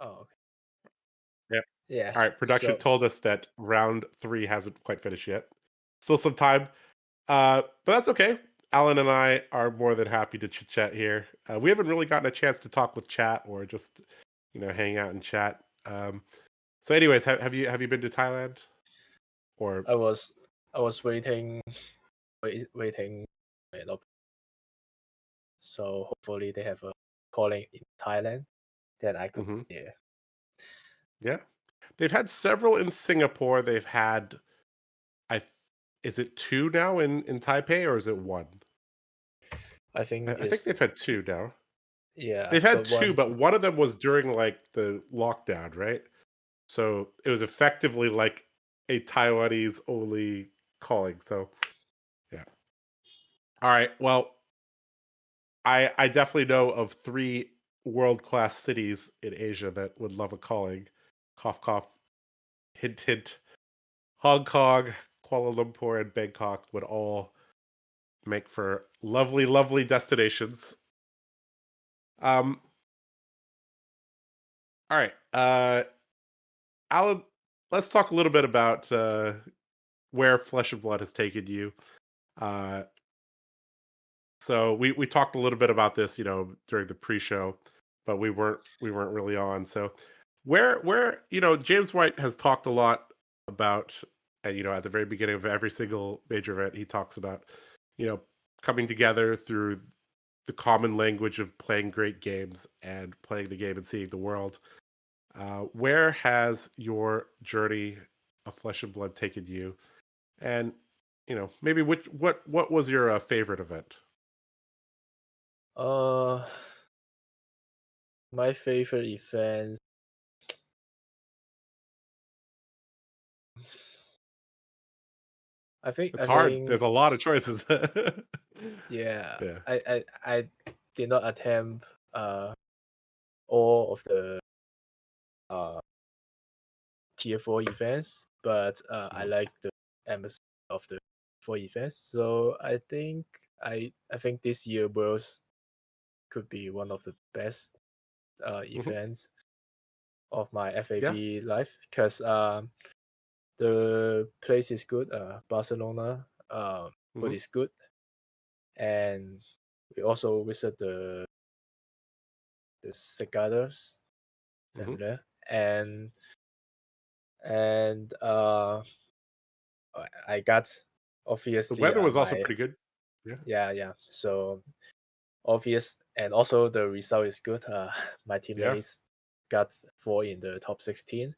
Oh, okay. Yeah. Yeah. All right. Production told us that round 3 hasn't quite finished yet. Still some time. But that's okay. Alan and I are more than happy to chit chat here. We haven't really gotten a chance to talk with chat or just, you know, hang out and chat. So anyways, have you been to Thailand? Or I was waiting. So hopefully they have a calling in Thailand that I could. Yeah, they've had several in Singapore. They've had, is it 2 now in Taipei, or is it 1? I think they've had 2 now. Yeah, they've had 2, but one of them was during like the lockdown, right? So it was effectively like a Taiwanese only calling. So yeah. All right. Well, I definitely know of 3 world-class cities in Asia that would love a calling. Cough, cough. Hint, hint. Hong Kong, Kuala Lumpur, and Bangkok would all make for lovely, lovely destinations. All right, Alan, let's talk a little bit about where Flesh and Blood has taken you. So we talked a little bit about this, during the pre-show, but we weren't really on. So where James White has talked a lot about, and at the very beginning of every single major event, he talks about coming together through the common language of playing great games and playing the game and seeing the world. Where has your journey of Flesh and Blood taken you? And maybe what was your favorite event? My favorite events. I think It's hard. There's a lot of choices. yeah. Yeah. I did not attempt all of the tier 4 events, but I like the atmosphere of the 4 events. So I think this year Worlds could be one of the best events of my FAB life, because the place is good. Barcelona, food is good, and we also visit the cicadas family, and I got obviously The weather was also pretty good. Yeah. So obvious, and also the result is good. My teammates got 4 in the top 16,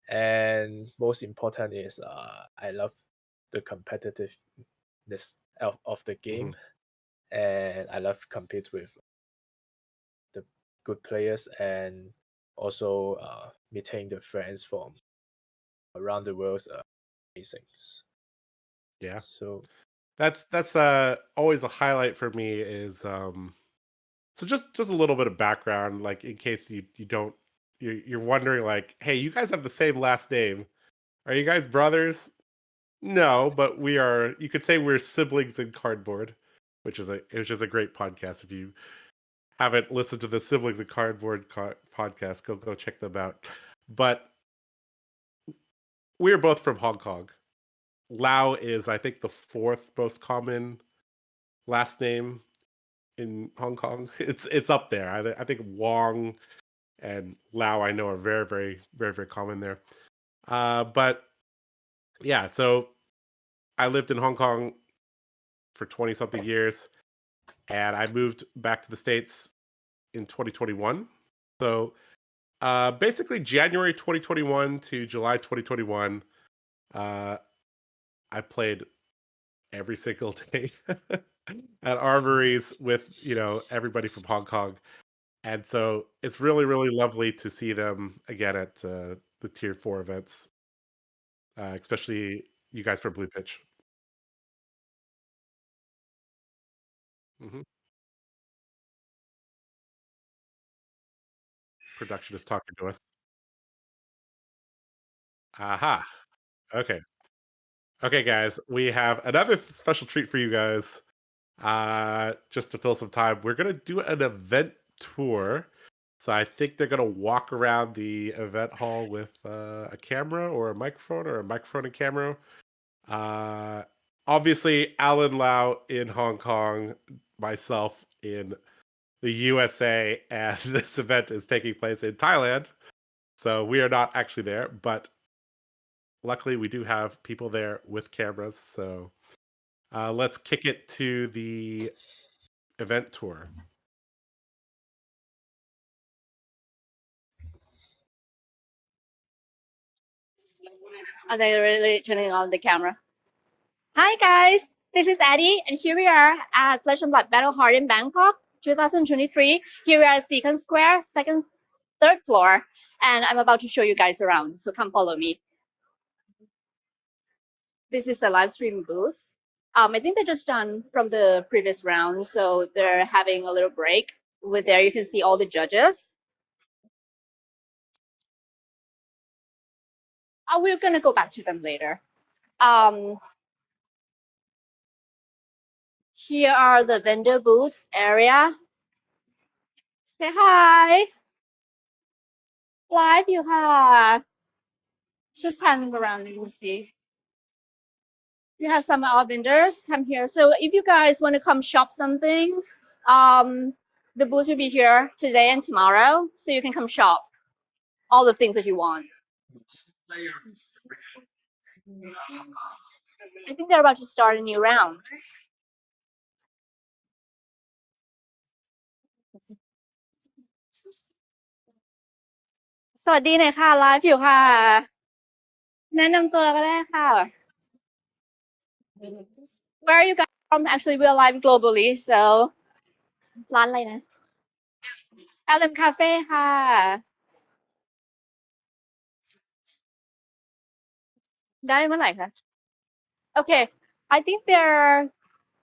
and most important is I love the competitiveness of the game, and I love compete with the good players, and also meeting the friends from around the world. Amazing. Yeah. So That's always a highlight for me is so just a little bit of background, like in case you don't you're wondering, like, hey, you guys have the same last name. Are you guys brothers? No, but we are, you could say we're siblings in cardboard, which is a great podcast. If you haven't listened to the Siblings in Cardboard podcast, go check them out. But we're both from Hong Kong. Lau is, I think, the 4th most common last name in Hong Kong. It's up there. I think Wong and Lau, I know, are very, very, very, very common there. But yeah, so I lived in Hong Kong for 20 something years, and I moved back to the States in 2021. So basically January 2021 to July 2021, I played every single day at armories with everybody from Hong Kong. And so it's really, really lovely to see them again at the tier 4 events, especially you guys from Blue Pitch. Production is talking to us. Aha. Okay. Okay, guys, we have another special treat for you guys. Just to fill some time, we're gonna do an event tour. So I think they're gonna walk around the event hall with a camera or a microphone and camera. Obviously, Alan Lau in Hong Kong, myself in the USA, and this event is taking place in Thailand. So we are not actually there, but luckily we do have people there with cameras. So let's kick it to the event tour. Are they really turning on the camera? Hi guys, this is Addie, and here we are at Flesh and Blood Battle Hard in Bangkok, 2023. Here we are at Second Square, third floor, and I'm about to show you guys around. So come follow me. This is a live stream booth. I think they're just done from the previous round, so they're having a little break. With there, you can see all the judges. We're gonna go back to them later. Here are the vendor booths area. Say hi. Live you have. Just panning around, you can see. You have some of our vendors come here. So if you guys want to come shop something, the booth will be here today and tomorrow. So you can come shop all the things that you want. I think they're about to start a new round. สวัสดีหน่อยค่ะไลฟ์อยู่ค่ะแนะนำตัวก็ได้ค่ะ Where are you guys from? Actually, we're live globally, so ร้านอะไรนะ LM Cafe ค่ะ ได้เมื่อไหร่คะ Okay, I think they're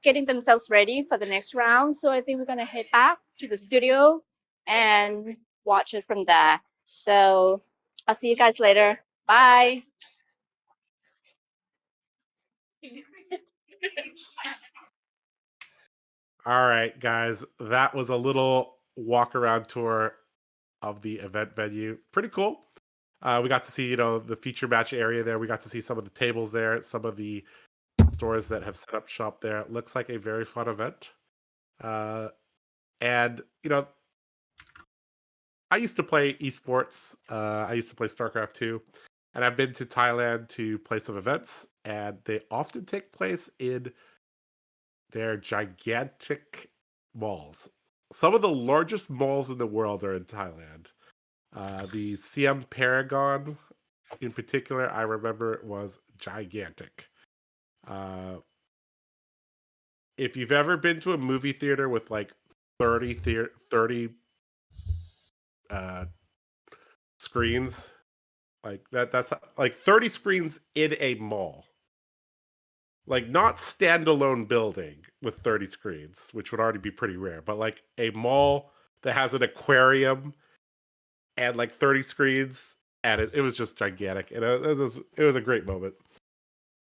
getting themselves ready for the next round, so I think we're gonna head back to the studio and watch it from there. So I'll see you guys later. Bye. All right, guys, that was a little walk around tour of the event venue. Pretty cool. We got to see, the feature match area there. We got to see some of the tables there, some of the stores that have set up shop there. It looks like a very fun event. And, I used to play esports. I used to play StarCraft 2. And I've been to Thailand to play some events. And they often take place in their gigantic malls. Some of the largest malls in the world are in Thailand. The CM Paragon, in particular, I remember it was gigantic. If you've ever been to a movie theater with like 30 screens, like that's like 30 screens in a mall. Like not standalone building with 30 screens, which would already be pretty rare, but like a mall that has an aquarium and like 30 screens, and it was just gigantic, and it was a great moment.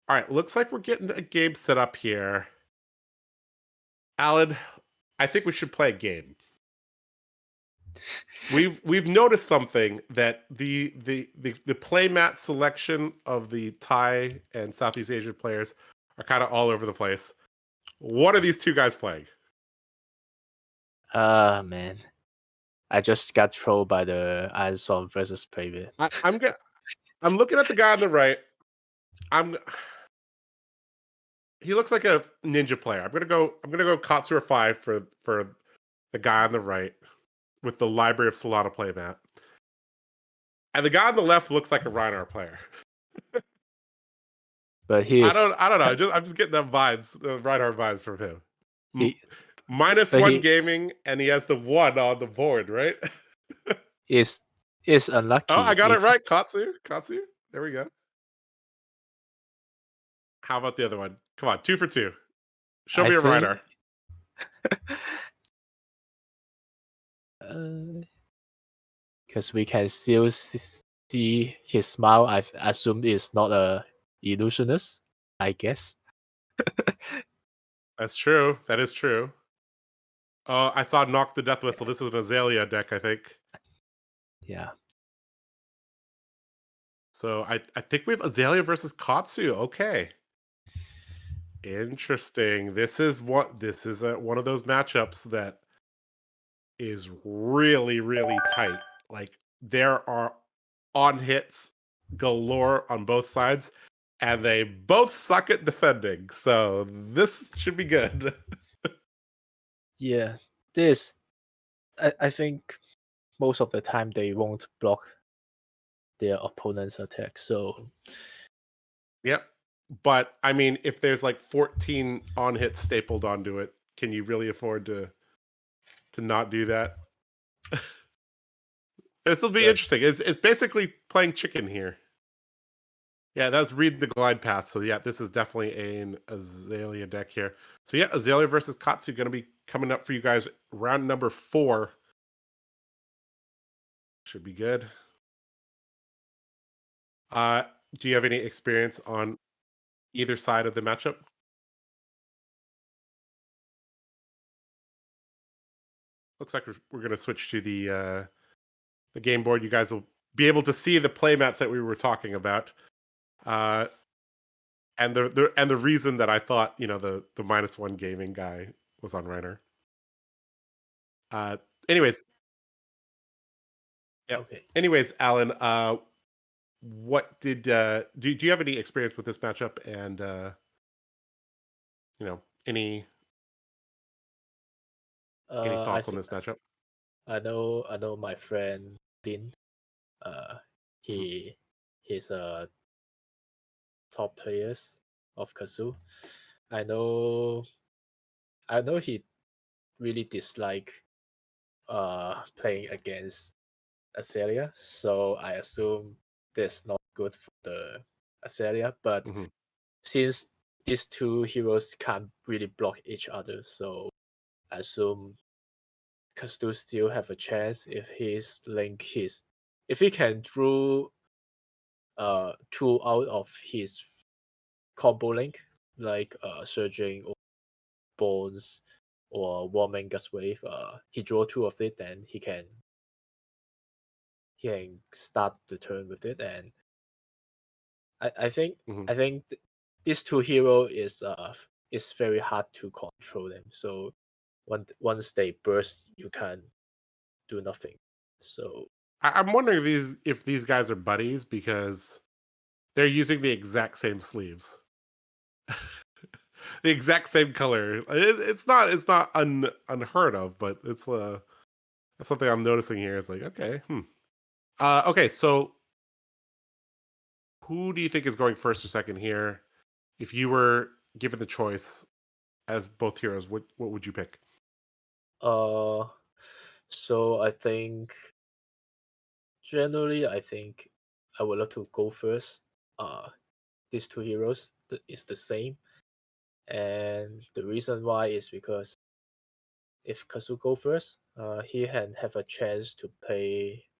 All right, looks like we're getting a game set up here. Alan, I think we should play a game. We've noticed something that the playmat selection of the Thai and Southeast Asian players are kind of all over the place. What are these two guys playing? Man, I just got trolled by the Iron Song versus Pavement. I'm looking at the guy on the right. He looks like a ninja player. I'm gonna go Katsura 5 for the guy on the right with the Library of Solana playmat. And the guy on the left looks like a Reinhardt player. But I don't know. I'm just getting them vibes, Reinhardt vibes from him. -1 gaming, and he has the 1 on the board, right? Is unlucky. Oh, I got it right. Katsu. There we go. How about the other one? Come on, 2 for 2. Show me a Reinhardt. Because we can still see his smile. I assume it's not a illusionist, I guess. That's true. That is true. I saw Knock the Death Whistle. This is an Azalea deck, I think. Yeah. So I think we have Azalea versus Katsu. Okay. Interesting. This is one of those matchups that is really, really tight. Like there are on hits galore on both sides, and they both suck at defending. So this should be good. Yeah. I think most of the time they won't block their opponent's attack. So Yep. But I mean, if there's like 14 on hits stapled onto it, can you really afford to not do that? This will be interesting. It's basically playing chicken here. Yeah, that's read the glide path. So yeah, this is definitely an Azalea deck here. So yeah, Azalea versus Katsu going to be coming up for you guys. Round number 4. Should be good. Do you have any experience on either side of the matchup? Looks like we're going to switch to the game board. You guys will be able to see the playmats that we were talking about. And the reason that I thought, you know, the -1 gaming guy was on Reiner. Anyways, yeah. Okay. Anyways, Alan, what did do you have any experience with this matchup? And you know, any I thoughts on think this matchup? I know my friend Din. He's a top players of Kazoo. I know he really dislike playing against Azalea, so I assume that's not good for the Azalea. But Mhm. since these two heroes can't really block each other, so I assume Kazoo still have a chance if if he can draw 2 out of his combo link, like Surging or Bones or Warming Gust Wave. He draw 2 of it, then he can start the turn with it. And I think Mhm. these 2 hero is very hard to control them. So once they burst, you can do nothing. So I'm wondering if these guys are buddies because they're using the exact same sleeves, the exact same color. It's not unheard of, but it's that's something I'm noticing here. It's like, okay, okay. So who do you think is going first or second here? If you were given the choice as both heroes, what would you pick? so I think generally I would love to go first. These 2 heroes is the same, and the reason why is because if Kazu go first, he can have a chance to play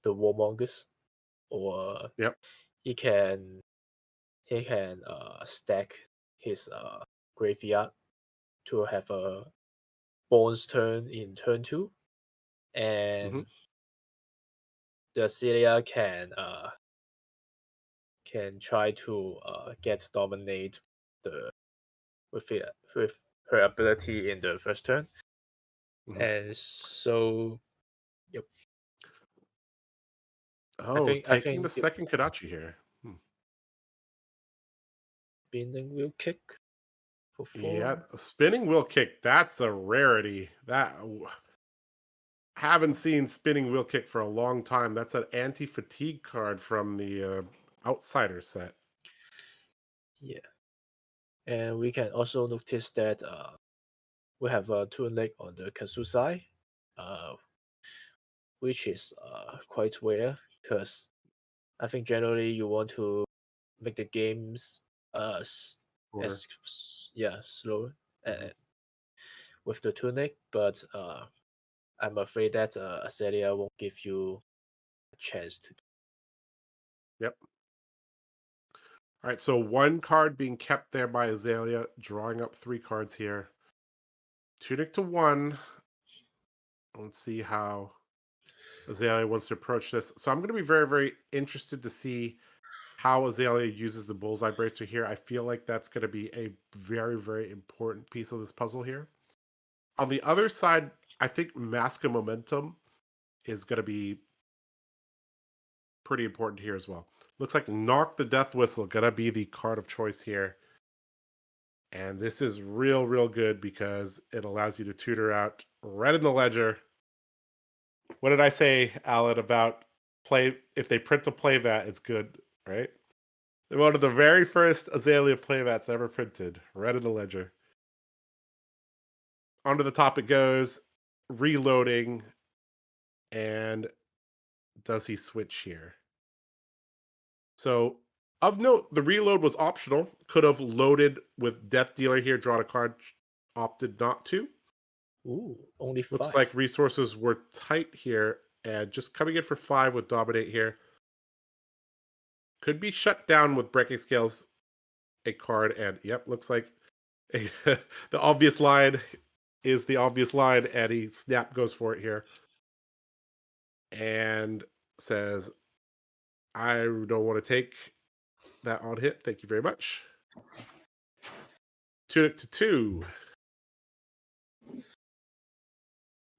the Warmongers, or Yep. he can stack his graveyard to have a Bones turn in turn 2, Hmm. and the Celia can try to get dominate the with her ability in the first turn. Hmm. And so yep. Oh, I taking the think second Kodachi here. spinning will kick for 4. Yeah, a spinning wheel kick. That's a rarity. Haven't seen spinning wheel kick for a long time. That's an anti-fatigue card from the Outsider set. Yeah. And we can also notice that we have a two leg on the Kazu side, uh, which is quite rare because I think generally you want to make the games Order. slow Mhm. with the tunic, but I'm afraid that Acelia won't give you a chance to. Yep. All right, so one card being kept there by Azalea, drawing up 3 cards here. Tunic to 1. Let's see how Azalea wants to approach this. So I'm going to be very, very interested to see how Azalea uses the Bullseye Bracer here. I feel like that's going to be a very, very important piece of this puzzle here. On the other side, I think Mask of Momentum is going to be pretty important here as well. Looks like Knock the Death Whistle going to be the card of choice here. And this is real, real good because it allows you to tutor out Red in the Ledger. What did I say, Alan, about play? If they print a playmat, it's good, right? One of the very first Azalea playmats ever printed, Red in the Ledger. Onto the top it goes, reloading, and does he switch here? So, of note, the reload was optional. Could have loaded with Death Dealer here, drawn a card, opted not to. Ooh, only Looks 5. like resources were tight here, and just coming in for 5 with Dominate here. Could be shut down with Breaking Scales, a card, and yep, looks like the obvious line. is the obvious line, and he snap goes for it here. And says, I don't want to take that on hit. Thank you very much. Tunic to 2.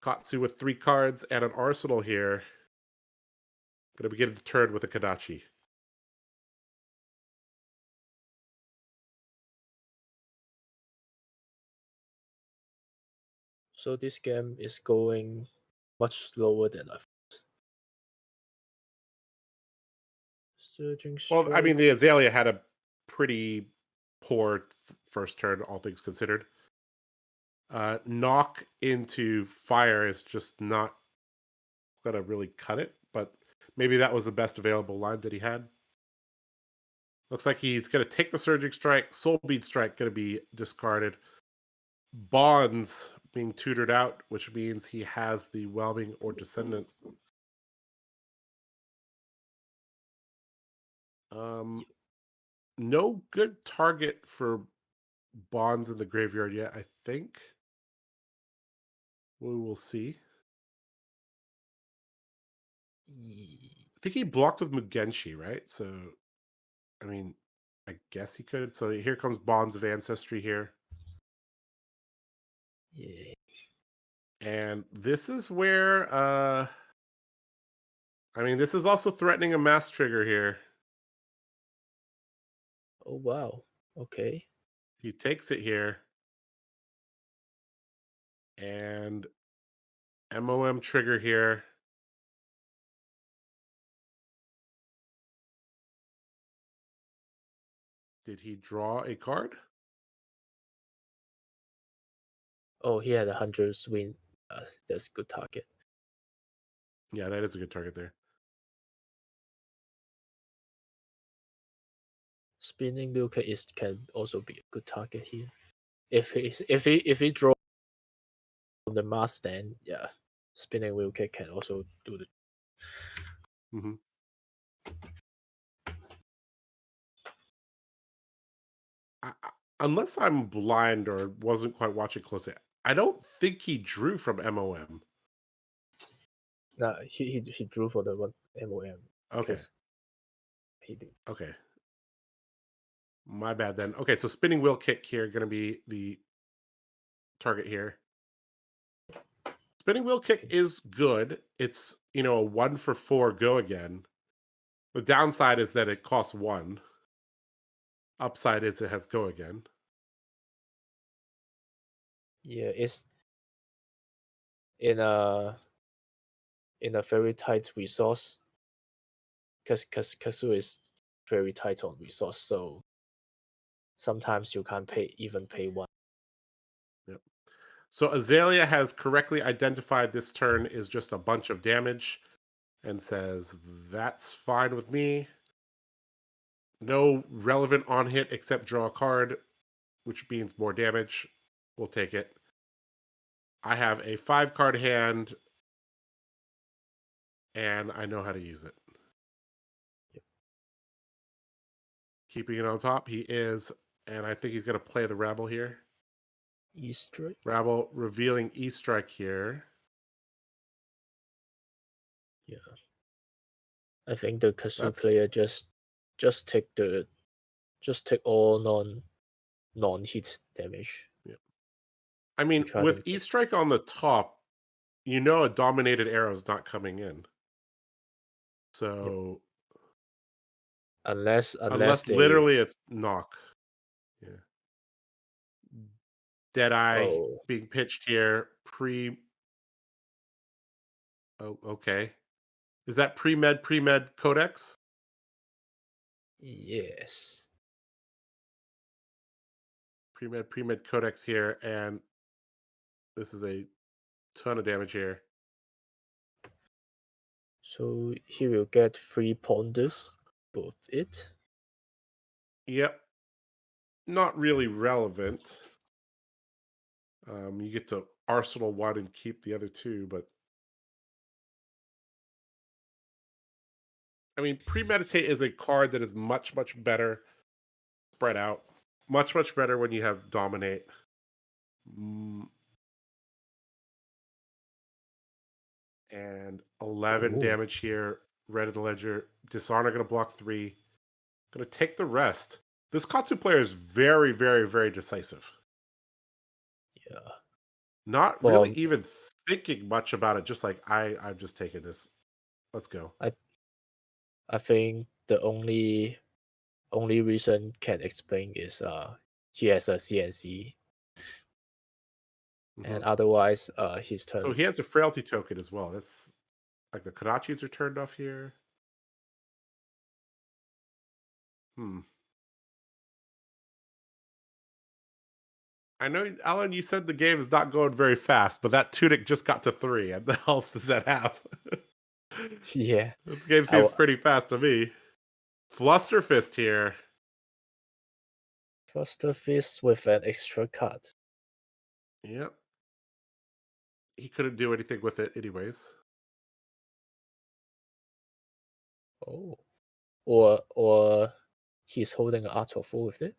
Katsu with 3 cards and an arsenal here. Going to begin the turn with a Kadachi. So this game is going much slower than I thought. Surging Well, I mean, Strike. the Azalea had a pretty poor first turn, all things considered. Knock into fire is just not going to really cut it, but maybe that was the best available line that he had. Looks like he's going to take the Surging Strike. Soul Bead Strike going to be discarded. Bonds being tutored out, which means he has the Whelming or Descendant. No good target for Bonds in the graveyard yet, I think. We will see. I think he blocked with Mugenshi, right? So, I mean, I guess he could. So here comes Bonds of Ancestry here. Yeah. And this is where, I mean, this is also threatening a mass trigger here. Oh wow. Okay. He takes it here. And MOM trigger here. Did he draw a card? Oh, he had 100 swing. That's a good target. Yeah, that is a good target there. Spinning Wheelcat can also be a good target here. If he draw on the mass stand, yeah, Spinning Wheelcat can also do the. Mm-hmm. Unless I'm blind or wasn't quite watching closely, I don't think he drew from MOM. Nah, he drew for the one MOM. Okay. He did. Okay. My bad then. Okay, so Spinning Wheel Kick here going to be the target here. Spinning Wheel Kick is good. It's, a 1-for-4 go again. The downside is that it costs 1. Upside is it has go again. Yeah, it's in a very tight resource. Because Kazu is very tight on resource, so sometimes you can't even pay 1. Yep. So Azalea has correctly identified this turn is just a bunch of damage and says, that's fine with me. No relevant on hit except draw a card, which means more damage. We'll take it. I have a 5-card hand, and I know how to use it. Yep. Keeping it on top, he is, and I think he's going to play the Rabble here. E-Strike. Rabble revealing E-Strike here. Yeah. I think the Kazu player just take all non-hit damage. Yeah. I mean, try with to- E-Strike on the top, a dominated arrow is not coming in. So Unless they, literally it's knock. Yeah. Deadeye Oh. being pitched here. Oh, okay. Is that pre-med codex? Yes. Pre-med codex here, and this is a ton of damage here. So he will get 3 ponders, both it. Yep. Not really relevant. You get to arsenal 1 and keep the other 2, but I mean, premeditate is a card that is much, much better spread out. Much, much better when you have dominate. And 11 Ooh. damage here. Red in the ledger. Dishonor going to block 3. Going to take the rest. This 𝐁𝐚𝐭 player is very, very, very decisive. Yeah. Not For really even thinking much about it. Just like, I'm just taking this. Let's go. I think the only reason can explain is he has a CNC, and otherwise his turn. So he has a frailty token as well. That's like the Kodachis are turned off here. I know, Alan, you said the game is not going very fast, but that Tunic just got to 3, and the health is at half. Yeah. This game seems pretty fast to me. Flusterfist here. Flusterfist with an extra card. Yep. He couldn't do anything with it anyways. Oh. Or he's holding an Art of War with it.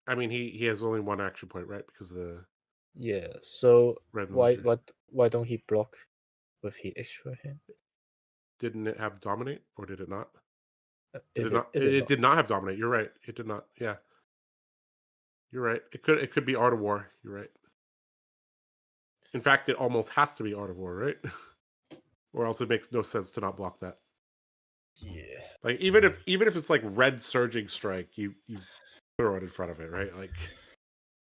I mean, he has only 1 action point, right? Because of the Yeah. So red why ledger. why don't he block with his extra hand? Didn't it have dominate, or did it not? It Did not have dominate. You're right. It did not. Yeah. You're right. It could be Art of War. You're right. In fact, it almost has to be Art of War, right? Or else it makes no sense to not block that. Yeah. Like even if it's like red surging strike, you throw it in front of it, right? Like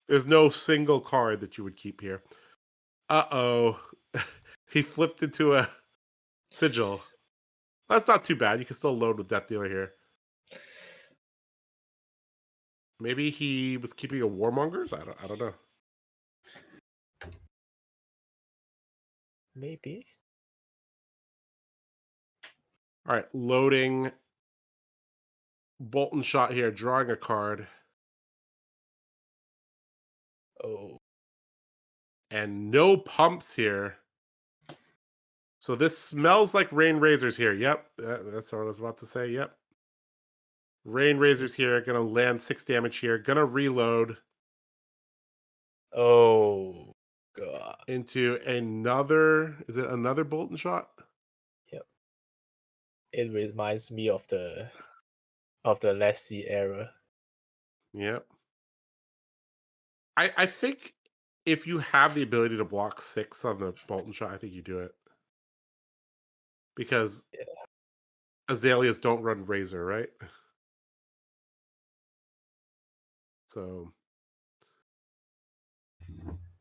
there's no single card that you would keep here. Uh-oh. He flipped into a sigil. That's not too bad. You can still load with Death Dealer here. Maybe he was keeping a Warmongers? I don't know. Maybe. All right, loading Bolt and Shot here, drawing a card. Oh. And no pumps here. So this smells like Rain Razors here. Yep, that's what I was about to say. Yep. Rain Razors here, gonna land 6 damage here. Gonna reload. Oh god. Into another, is it another Bolt and Shot? Yep. It reminds me of the Lassie era. Yep. I think if you have the ability to block 6 on the Bolt and Shot, I think you do it. Because Azaleas don't run Razor, right? So,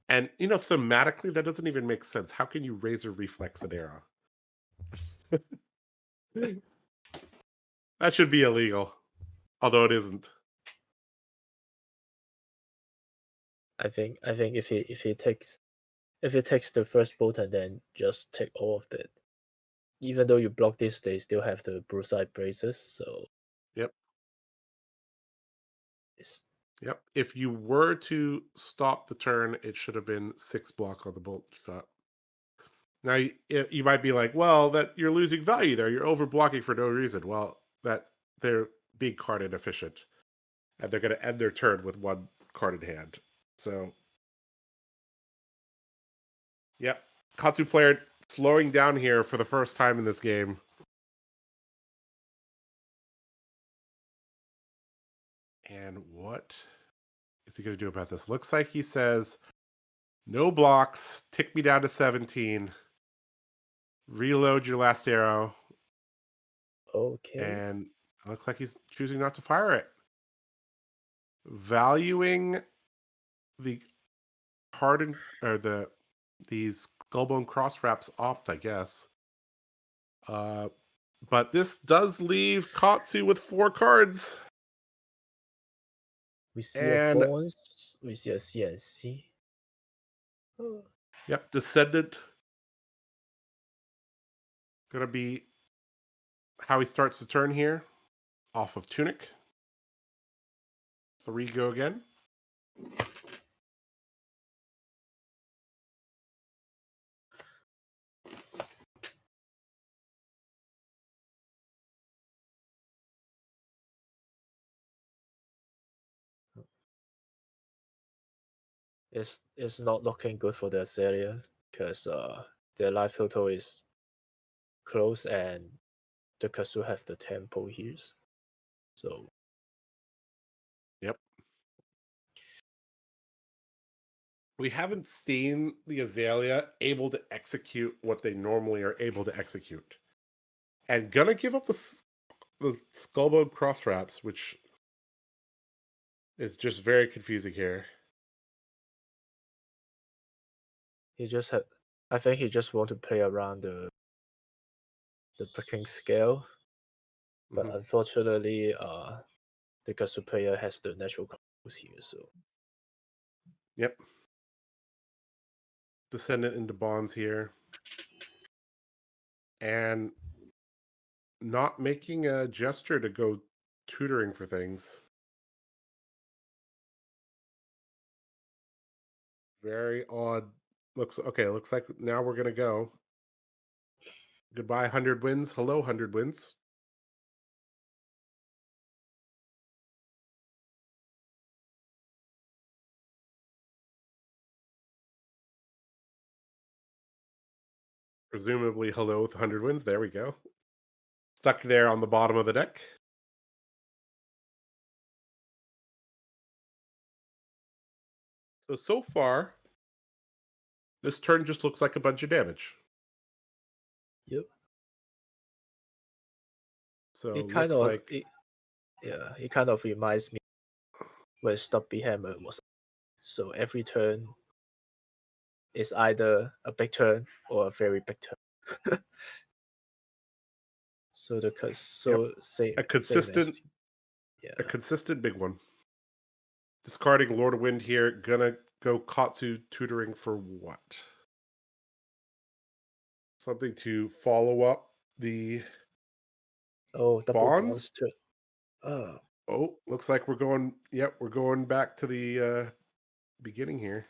and thematically, that doesn't even make sense. How can you Razor reflex an arrow? That should be illegal, although it isn't. I think if he takes the first bolt and then just take all of it, even though you block this, they still have the Brucite braces. So Yep. Yep. If you were to stop the turn, it should have been 6 block on the Bolt Shot. Now you might be like, well, that you're losing value there. You're over blocking for no reason. Well, that they're being card inefficient, and they're going to end their turn with 1 card in hand. So, yep, 𝐁𝐚𝐭 player slowing down here for the first time in this game. And what is he going to do about this? Looks like he says, no blocks, tick me down to 17, reload your last arrow. Okay. And it looks like he's choosing not to fire it. Valuing the hardened or these Skullbone Cross Wraps opt, I guess. But this does leave 𝐁𝐚𝐭 with 4 cards. We see a bonus. We see a CNC. Oh. Yep, Descendant. Gonna be how he starts the turn here. Off of Tunic. 3 go again. It's not looking good for the Azalea because their life total is close, and the castle have the temple here. So Yep. We haven't seen the Azalea able to execute what they normally are able to execute. And gonna give up the Skullbone cross wraps, which is just very confusing here. he just had, I think he just want to play around the breaking scale, but Mhm. unfortunately, the castle player has the natural combos here. So Yep. Descendant into bonds here. And not making a gesture to go tutoring for things. Very odd. Looks like now we're gonna go. Goodbye, 100 wins. Hello, 100 wins. Presumably, hello with 100 wins. There we go. Stuck there on the bottom of the deck. So far, this turn just looks like a bunch of damage. yep, So it kind looks of like it kind of reminds me when Stubby Hammer was. So every turn is either a big turn or a very big turn. So same a consistent as, yeah. a consistent big one. Discarding Lord of Wind here. Gonna go Katsu tutoring for what? Something to follow up the Oh, double bonds. turn. Oh, Oh, looks like we're going. Yep, we're going back to the beginning here.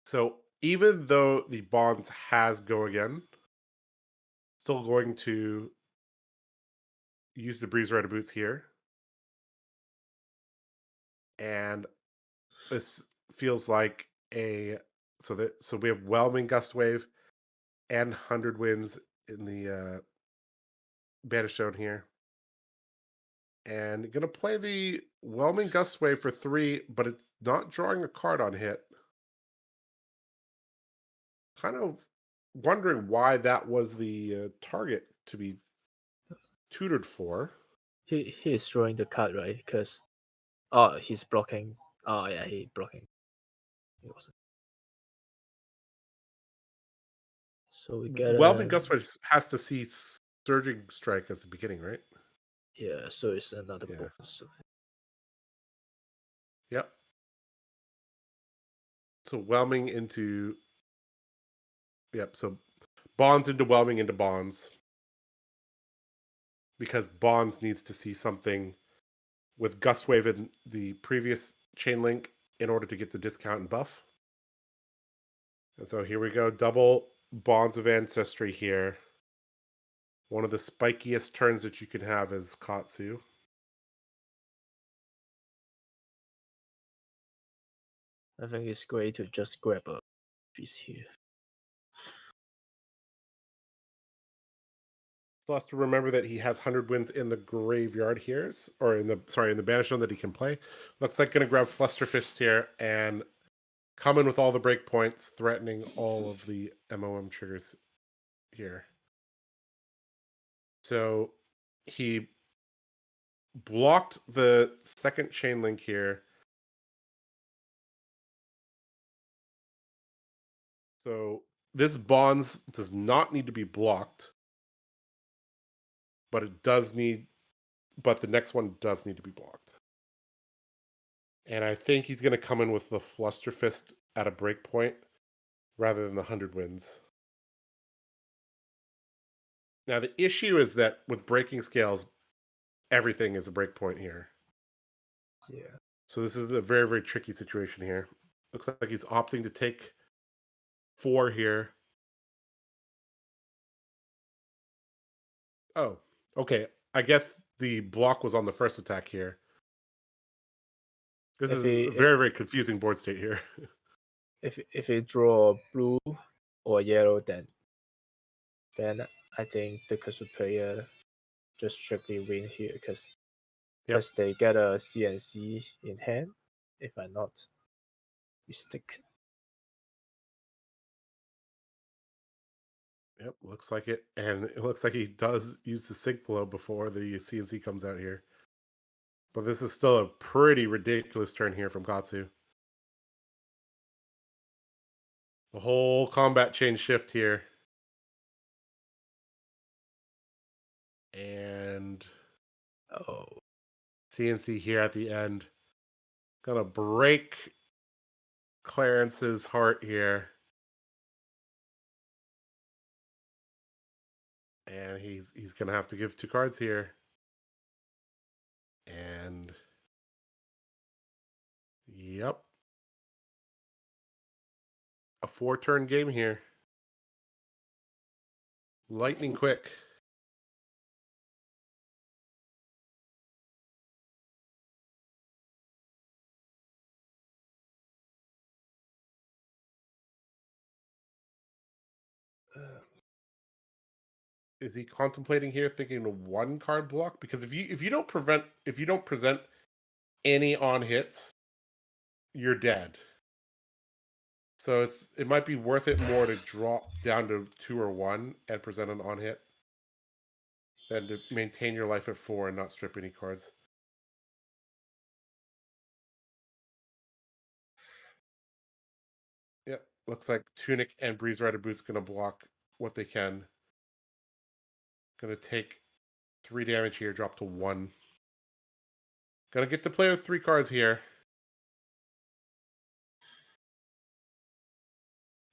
So even though the bonds has go again, still going to use the Breeze Rider Boots here. And this feels like so we have Whelming Gust Wave and 100 Winds in the Banished Zone here. And gonna play the Whelming Gust Wave for 3, but it's not drawing a card on hit. Kind of wondering why that was the target to be tutored for. he is drawing the card, right? Because he's blocking. Oh yeah, he blocking. It wasn't. So we get Whelming Gust Wave has to see Surging Strike as the beginning, right? yeah. So it's another Yeah. bonus. Yep. So Whelming into so bonds into Whelming into bonds. Because bonds needs to see something with Gust Wave in the previous chain link in order to get the discount and buff. And so here we go, double Bonds of Ancestry here. One of the spikiest turns that you can have is Katsu. I think it's great to just grab a piece here. Still has to remember that he has 100 wins in the graveyard here, or in the Banished Zone that he can play. Looks like gonna grab Flusterfist here and come in with all the breakpoints, threatening all of the MOM triggers here. So he blocked the second chain link here. So this bonds does not need to be blocked, but the next one does need to be blocked. And I think he's going to come in with the Flusterfist at a breakpoint rather than the 100 wins. Now the issue is that with breaking scales, everything is a breakpoint here. Yeah. So this is a very, very tricky situation here. Looks like he's opting to take 4 here. Oh, okay. I guess the block was on the first attack here. This is a very, very confusing board state here. if he draw blue or yellow, then I think the Kasu player just strictly win here because they get a CNC in hand, if I'm not mistaken. Yep, looks like it. And it looks like he does use the 𝐁𝐚𝐭𝐿 before the CNC comes out here. But this is still a pretty ridiculous turn here from 𝐁𝐚𝐭𝐿. The whole combat chain shift here. And Oh, CNC here at the end. Gonna break Clarence's heart here. And he's gonna have to give 2 cards here. And yep. A 4-turn game here. Lightning quick. Is he contemplating here, thinking a 1-card block? Because if you don't present any on hits, you're dead. So it might be worth it more to drop down to 2 or 1 and present an on hit than to maintain your life at 4 and not strip any cards. Yep, looks like Tunic and Breeze Rider Boot's gonna block what they can. Gonna take 3 damage here, drop to 1. Gonna get to play with 3 cards here.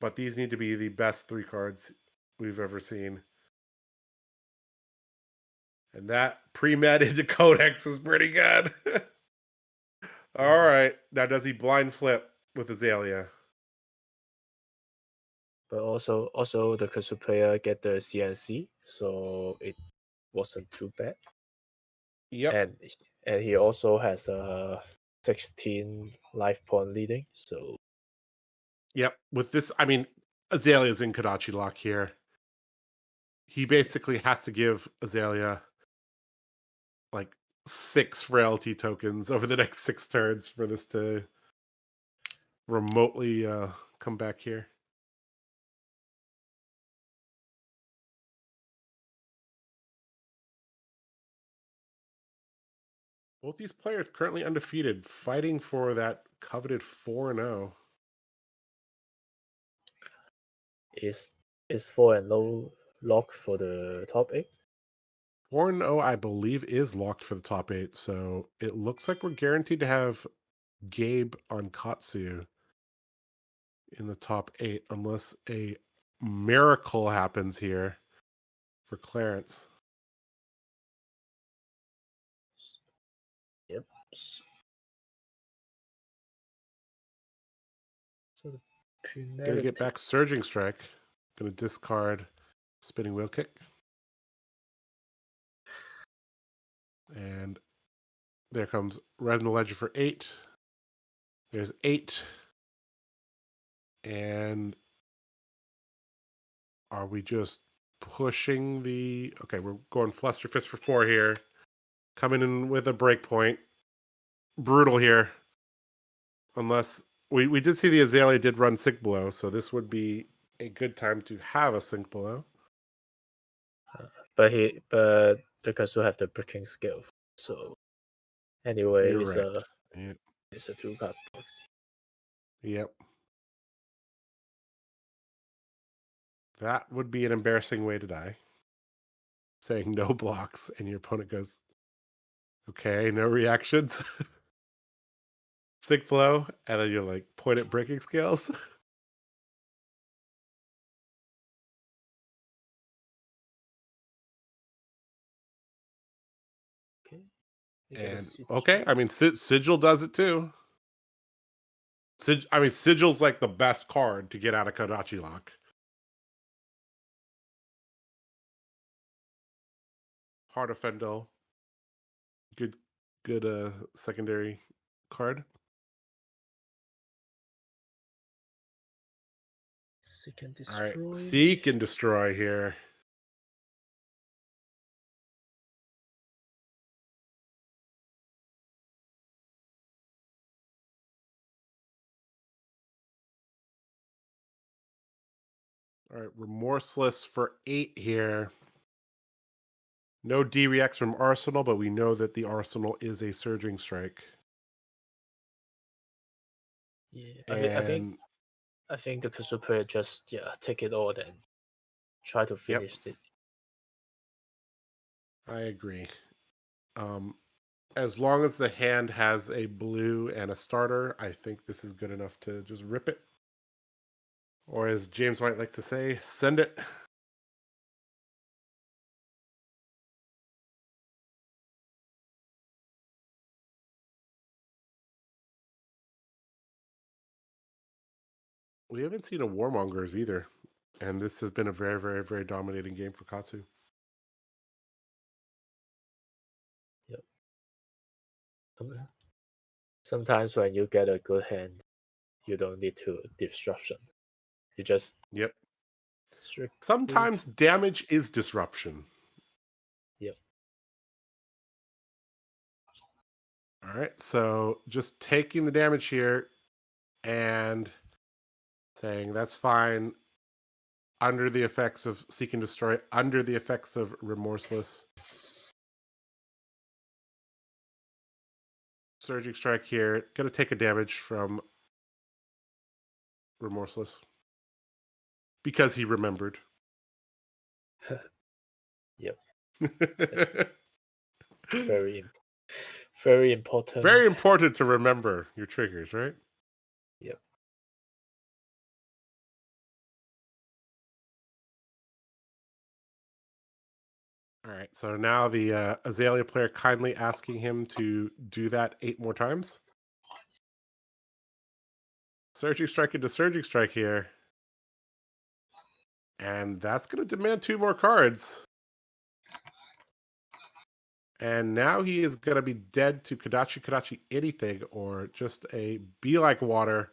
But these need to be the best 3 cards we've ever seen. And that pre-med into Codex is pretty good. All right. Now, does he blind flip with Azalea? but also the Kasu player get the CNC, so it wasn't too bad. Yep. And he also has a 16 life point leading, so Yep. With this, I mean, Azalea's in Kodachi lock here. He basically has to give Azalea like 6 frailty tokens over the next 6 turns for this to remotely come back here. Both these players currently undefeated, fighting for that coveted 4-0. is 4-0 lock for the top 8? 4-0, I believe, is locked for the top 8. So it looks like we're guaranteed to have Gabe on Katsu in the top 8, unless a miracle happens here for Clarence. Yep. So the Gonna get back Surging Strike. Gonna discard Spinning Wheel Kick. And there comes Red in the Ledger for 8. There's 8. And are we just pushing the... Okay, we're going Fluster Fist for 4 here. Coming in with a breakpoint. Brutal here. Unless... We did see the Azalea did run Sync Below, so this would be a good time to have a Sync Below. But the Kasu have the breaking skill, so anyway, You're it's right. it's a 2-card box. Yep. That would be an embarrassing way to die. Saying no blocks, and your opponent goes, okay, no reactions. Stick flow, and then you're like, point at breaking scales. Okay. And okay, I mean, Sigil does it too. Sigil's like the best card to get out of Kodachi lock. Heart of Fendel. Good secondary card. Seek and All right, destroy. seek and destroy here. All right, remorseless for 8 here. No D-Reacts from Arsenal, but we know that the Arsenal is a surging strike. Yeah, And I think the Kazu player just take it all and try to finish it. I agree. As long as the hand has a blue and a starter, I think this is good enough to just rip it. Or as James White likes to say, send it. We haven't seen a Warmongers either. And this has been a very, very, very dominating game for Katsu. Yep. Sometimes when you get a good hand, you don't need to disruption. You just Sometimes damage is disruption. Yep. All right, so just taking the damage here and saying that's fine. Under the effects of Seek and Destroy, under the effects of Remorseless. Surging Strike here. Gonna take a damage from Remorseless. Because he remembered. Yep. Very important. Very important to remember your triggers, right? Yep. All right, so now the Azalea player kindly asking him to do that 8 more times. Surging Strike into Surging Strike here. And that's going to demand 2 more cards. And now he is going to be dead to Kadachi anything, or just a Be Like Water.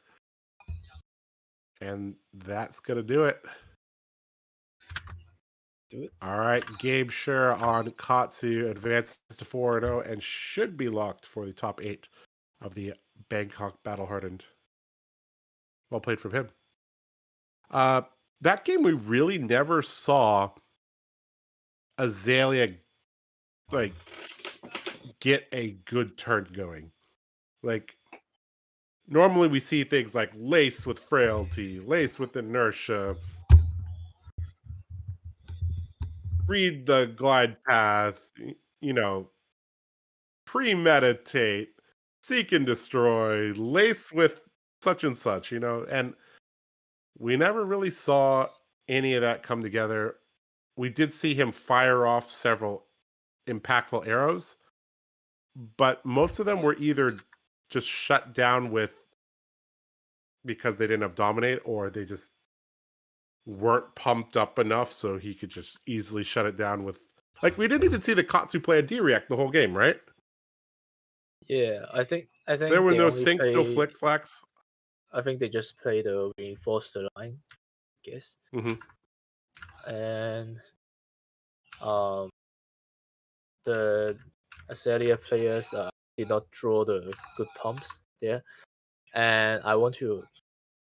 And that's going to do it. All right, 𝐁𝐚𝐭𝐿 on 𝐁𝐚𝐽𝐿 advances to 4-0 and should be locked for the top 8 of the Bangkok Battle Hardened. Well played from him. That game we really never saw Azalea like get a good turn going. Like normally we see things like Lace with Frailty, Lace with Inertia, read the glide path, premeditate, seek and destroy, Lace with such and such, and we never really saw any of that come together. We did see him fire off several impactful arrows, but most of them were either just shut down because they didn't have Dominate, or they just weren't pumped up enough so he could just easily shut it down with... Like, we didn't even see the Katsu play a D-React the whole game, right? Yeah, I think there were they no only syncs, no play- flick flacks. I think they just play the reinforced line, I guess. And the Azalea players did not draw the good pumps there, and I want to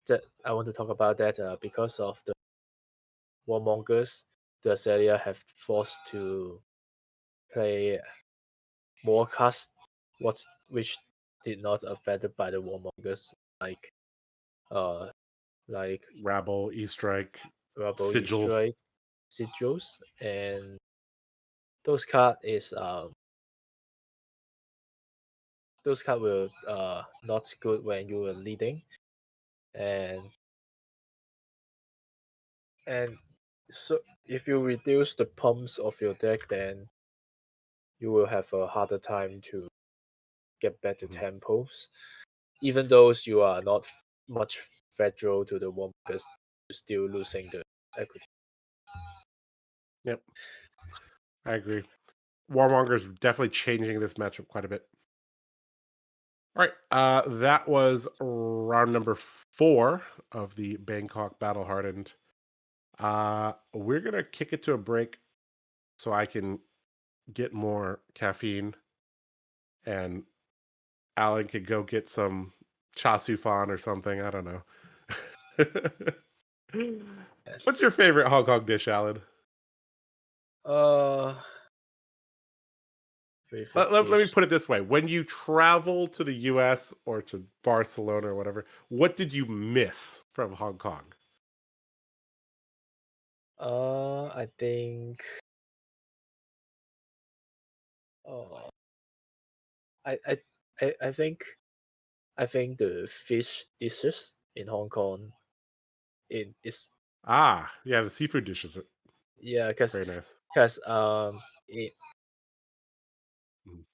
talk about that because of the Warmongers, the Azalea have forced to play more cards, which did not affected by the Warmongers, like Rabble, E-Strike, Rebel Sigil. E-Strike, Sigils, and those card were not good when you were leading, and so if you reduce the pumps of your deck, then you will have a harder time to get better tempos. Even though you are not much fragile to the one, because you're still losing the equity. Yep, I agree. Warmonger's definitely changing this matchup quite a bit. All right, that was round number 4 of the Bangkok Battle Hardened. We're gonna kick it to a break so I can get more caffeine, and Alan could go get some cha su fan or something. I don't know. What's your favorite Hong Kong dish, Alan? Let me put it this way. When you travel to the US or to Barcelona or whatever, what did you miss from Hong Kong? I think. I think the fish dishes in Hong Kong is Yeah, the seafood dishes are because very nice. it Mm.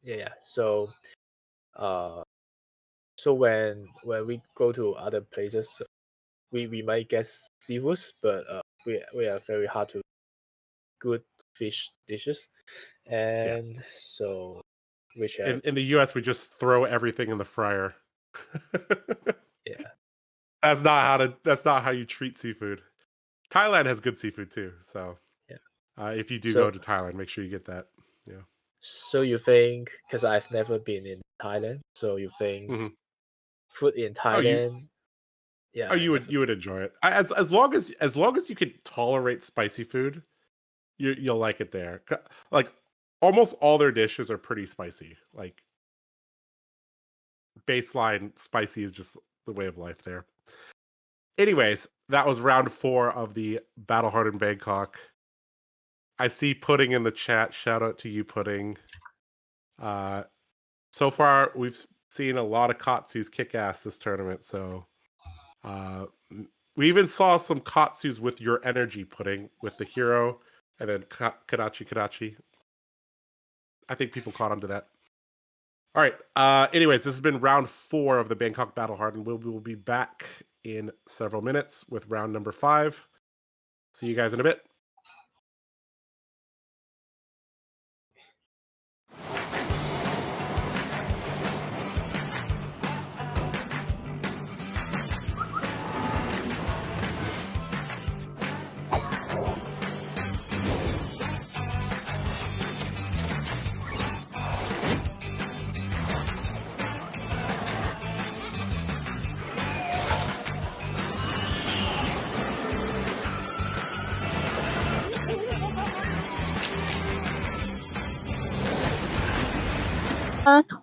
yeah so so when we go to other places, we might get seafoods, but we are very hard to good fish dishes, and so which have In the US, we just throw everything in the fryer. yeah That's not how you treat seafood. Thailand has good seafood too, so if you do go to Thailand, make sure you get that. Yeah. So you think, because I've never been in Thailand, so you think food in Thailand? You would enjoy it. As long as you can tolerate spicy food, you'll like it there. Like almost all their dishes are pretty spicy. Like baseline spicy is just the way of life there. Anyways, that was round 4 of the Battle Hardened Bangkok. I see Pudding in the chat. Shout out to you, Pudding. So far, we've seen a lot of Katsus kick ass this tournament. So we even saw some Katsus with your energy, Pudding, with the hero and then Kadachi. I think people caught on to that. All right. Anyways, this has been round 4 of the Bangkok Battle Hardened. We will be back in several minutes with round number 5. See you guys in a bit.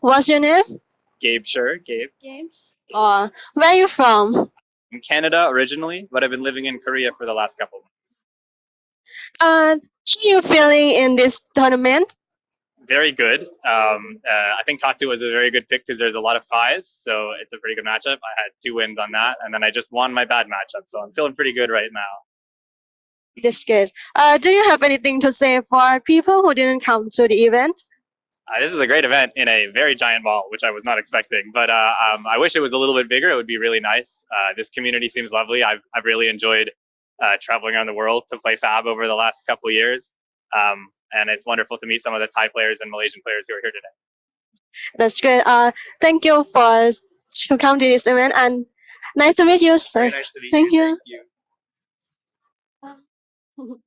What's your name? Gabe, sure, Gabe. Games. Where are you from? I'm Canada originally, but I've been living in Korea for the last couple of months. How are you feeling in this tournament? Very good. I think Katsu was a very good pick because there's a lot of fives, so it's a pretty good matchup. I had 2 wins on that, and then I just won my bad matchup, so I'm feeling pretty good right now. This good. Do you have anything to say for people who didn't come to the event? This is a great event in a very giant mall, which I was not expecting, but I wish it was a little bit bigger. It would be really nice. This community seems lovely. I've really enjoyed traveling around the world to play Fab over the last couple of years. And it's wonderful to meet some of the Thai players and Malaysian players who are here today. That's good. Thank you for to come to this event, and nice to meet you, sir. Very nice to meet Thank you. Thank you.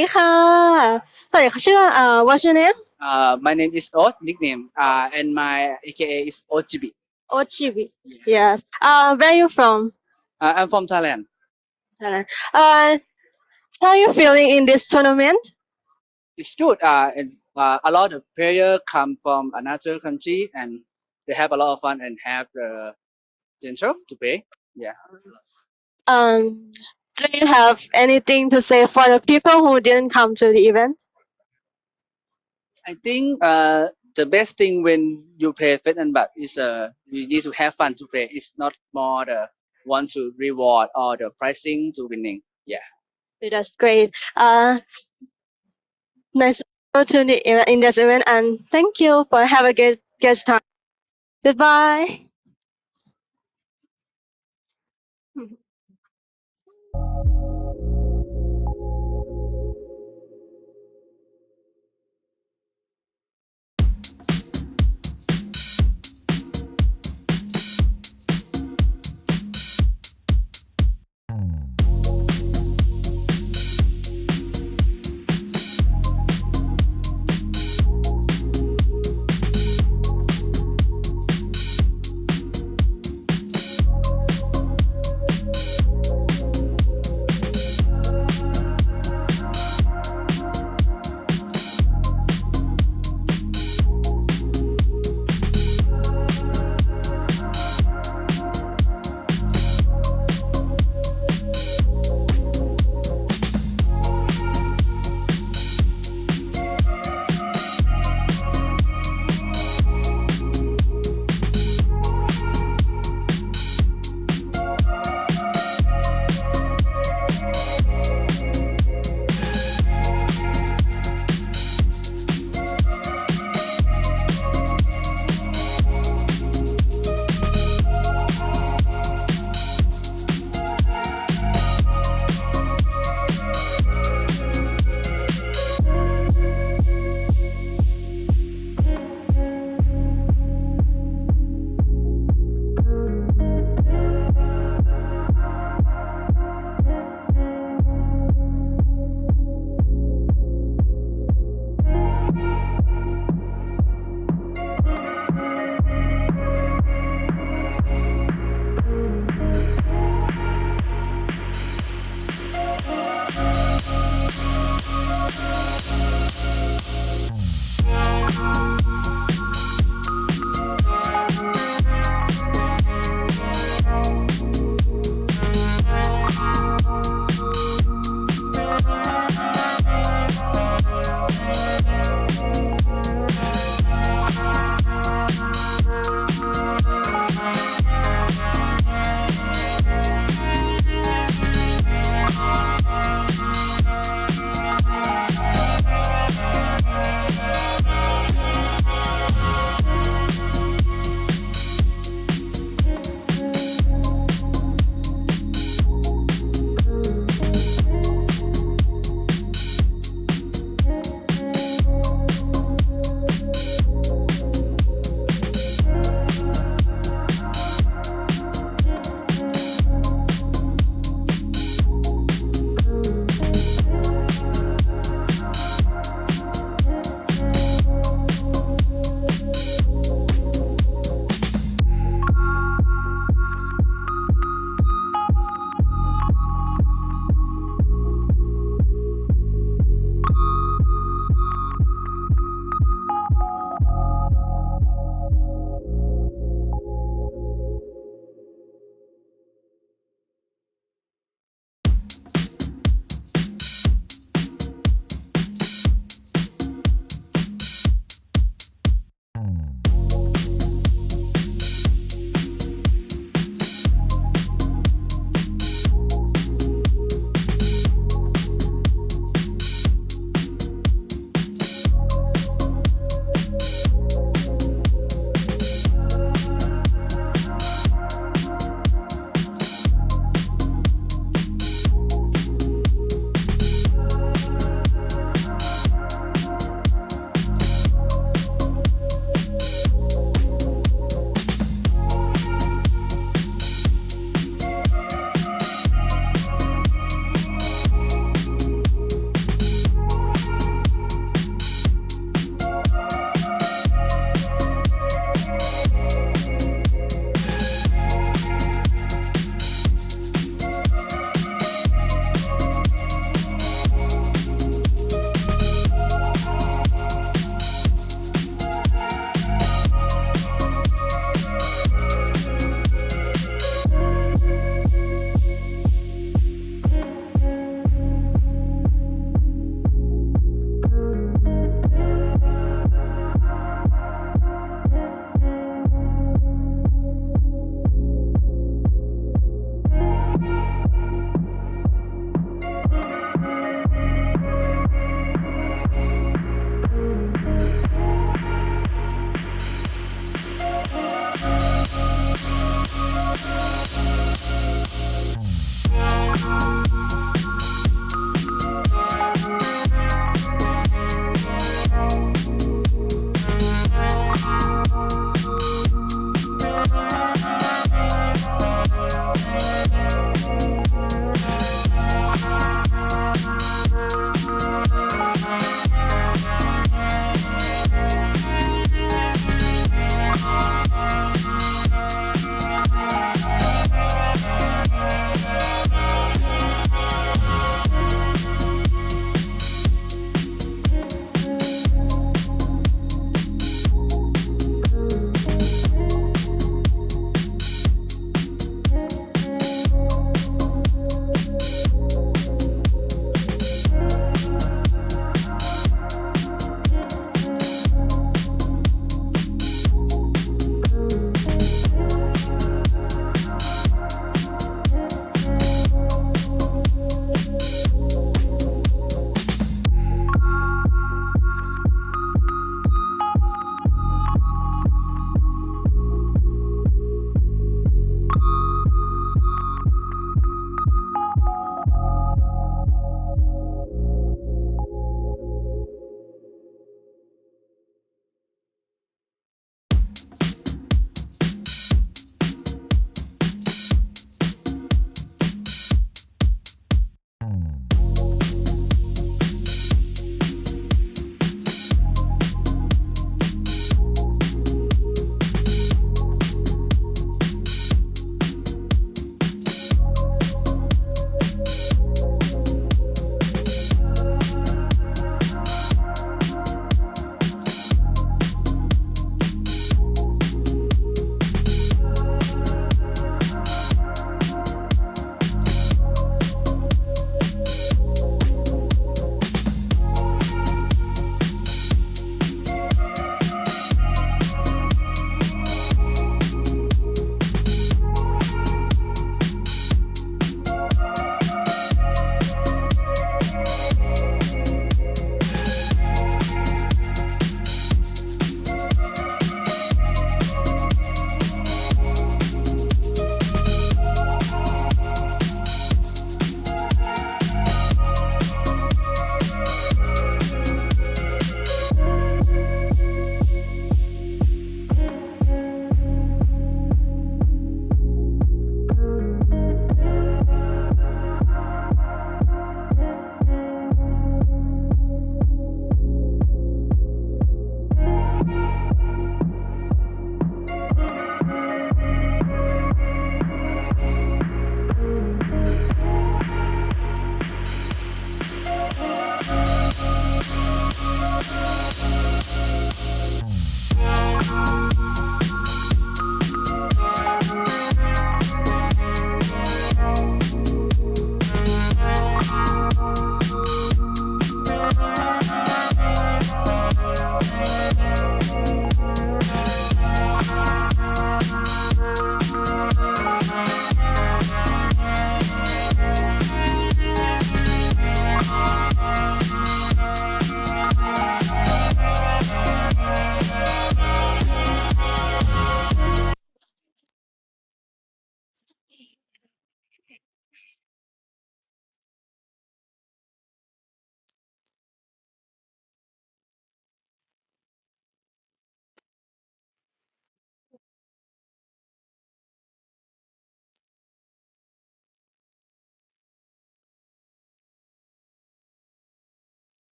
ดีค่ะสวัสดีค่ะชื่อwhat's your name My name is Ot, nickname, and my AKA is OGB. OGB yes where you from I'm from Thailand. Thailand how are you feeling in this tournament It's good. A lot of players come from another country and they have a lot of fun and have the gentle to play. Yeah. do you have anything to say for the people who didn't come to the event I think the best thing when you play Fed and Bat is you need to have fun to play. It's not more the want to reward or the pricing to winning. Yeah. that's great nice to go to the event in this event and thank you for have a good time goodbye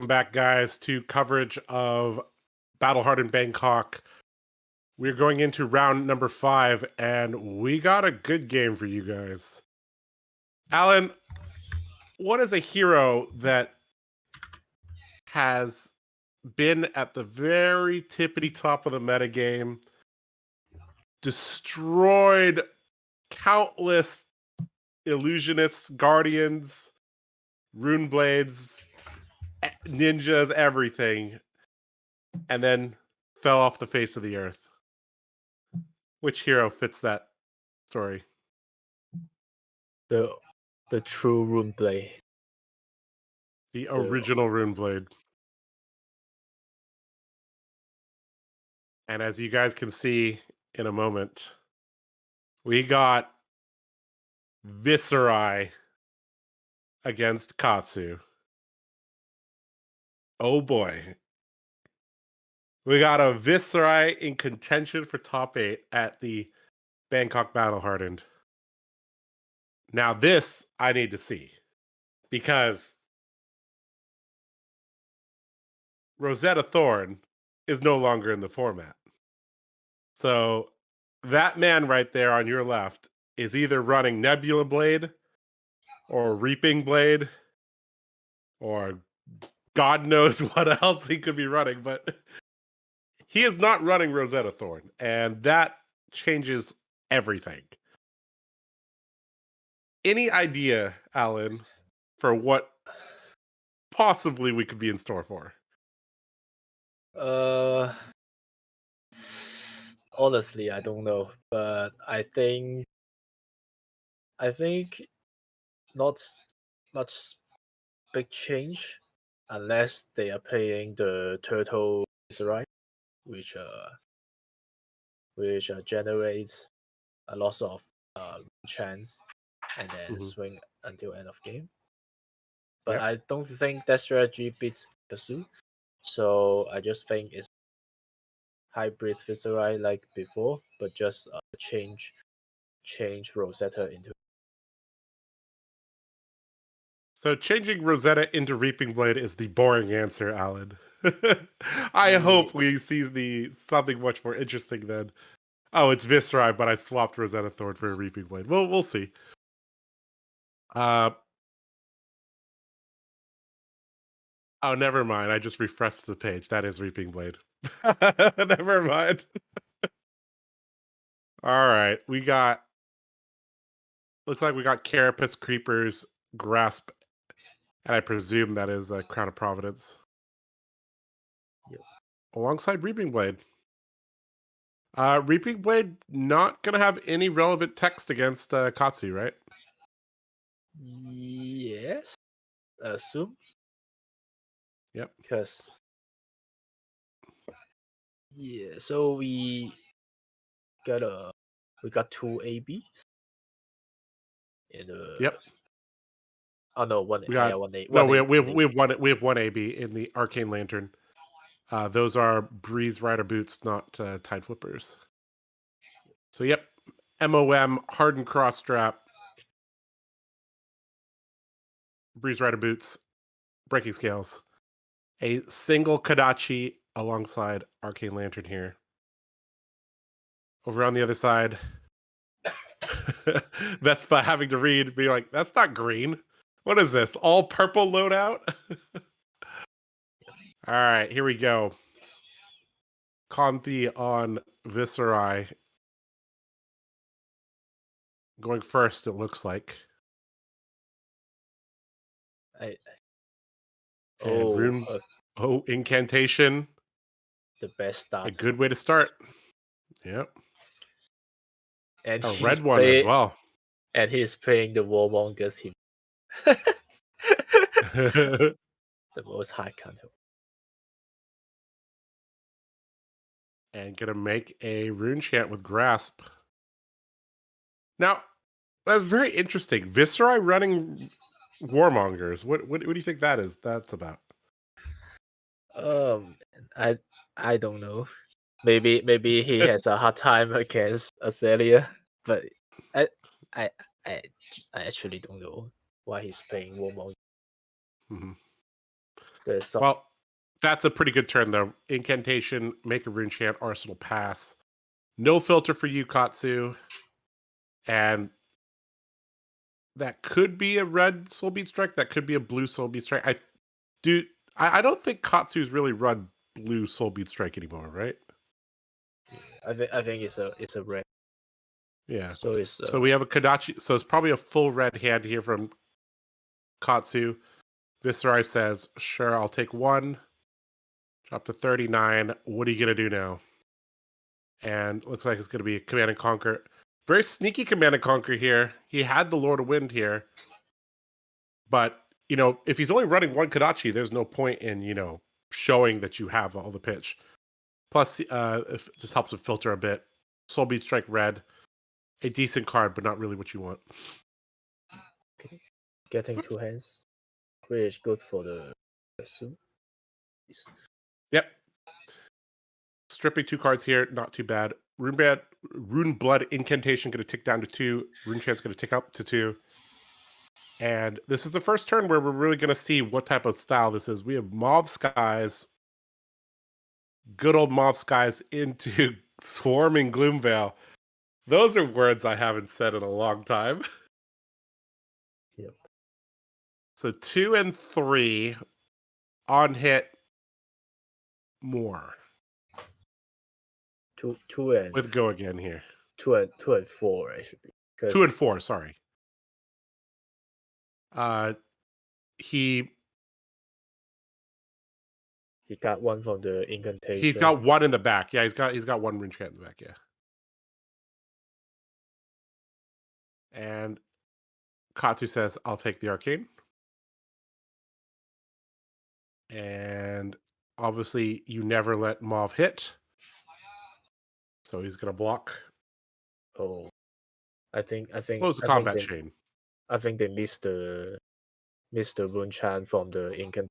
back, guys, to coverage of Battle Hardened Bangkok. We're going into round number 5, and we got a good game for you guys. Alan, what is a hero that has been at the very tippity top of the metagame, destroyed countless illusionists, guardians, rune blades, ninjas, everything, and then fell off the face of the earth? Which hero fits that story? The true rune blade. The original rune blade. And as you guys can see in a moment, we got Viserai against Katsu. Oh boy. We got a Viserai in contention for top 8 at the Bangkok Battle Hardened. Now this I need to see, because Rosetta Thorn is no longer in the format. So that man right there on your left is either running Nebula Blade or Reaping Blade or God knows what else he could be running, but he is not running Rosetta Thorn, and that changes everything. Any idea, Alan, for what possibly we could be in store for? Honestly, I don't know, but I think not much big change unless they are playing the turtle Viserai, which generates a lot of chance and then swing until end of game. But Yep. I don't think that strategy beats Kazu. So I just think it's hybrid Viserai like before, but just change Rosetta into. So changing Rosetta into Reaping Blade is the boring answer, Alan. I hope we see something much more interesting than, oh, it's Viserai, but I swapped Rosetta Thorn for a Reaping Blade. We'll see. Oh, never mind. I just refreshed the page. That is Reaping Blade. Never mind. All right. Looks like we got Carapace, Creepers, Grasp, and I presume that is Crown of Providence. Yep. Alongside Reaping Blade. Reaping Blade not going to have any relevant text against Katsu, right? Yes. Assume. Yep. Because so we got 2 ABs in the. Yep. Oh no, one. We got, one A. No, one we have one AB in the Arcane Lantern. Those are Breeze Rider boots, not Tide Flippers. So yep, MOM Hardened Cross Strap, Breeze Rider boots, Breaking Scales, a single Kadachi alongside Arcane Lantern here. Over on the other side, Vespa having to read, be like, that's not green. What is this? All purple loadout? All right, here we go. Conthi on Viserai. Going first, it looks like. Incantation. The best start. A good way to start. Yep. And a red one as well. And he's playing the Warmongers him. The most high counter. And gonna make a rune chant with Grasp. Now, that's very interesting. Viserai running Warmongers. What do you think that is? That's about? I don't know. Maybe he has a hard time against Azalea, but I actually don't know why he's playing Warmongers. Mm-hmm. There's some. Well, that's a pretty good turn, though. Incantation, make a rune chant, arsenal pass. No filter for you, Katsu. And that could be a red Soul Beat Strike. That could be a blue Soul Beat Strike. I don't think Katsu's really run blue Soul Beat Strike anymore, right? I think it's a red. Yeah. So it's so we have a Kodachi. So it's probably a full red hand here from Katsu. Viserai says, "Sure, I'll take one." Drop to 39. What are you gonna do now? And looks like it's gonna be a Command and Conquer. Very sneaky Command and Conquer here. He had the Lord of Wind here, but if he's only running one Kodachi, there's no point in showing that you have all the pitch. Plus, it just helps it filter a bit. Soul Beat Strike red, a decent card, but not really what you want. okay. Getting two hands, which is good for the suit. Yep. Stripping 2 cards here, not too bad. Rune Blood Incantation going to tick down to 2. Rune Chant's going to tick up to 2. And this is the first turn where we're really going to see what type of style this is. We have Mauve Skies, good old Mauve Skies into Swarming Gloomveil. Those are words I haven't said in a long time. Yep. So 2 and 3 on hit more. Two and With go again here. 2 and 4 should be. 2 and 4, sorry. He got one from the incantation. He's got one in the back. Yeah, he's got one rune chant in the back, yeah. And Katsu says, "I'll take the arcane." And obviously you never let Mauve hit. So he's gonna block. Oh, I think Close the combat chain. I think they missed the rune chant from the incantation.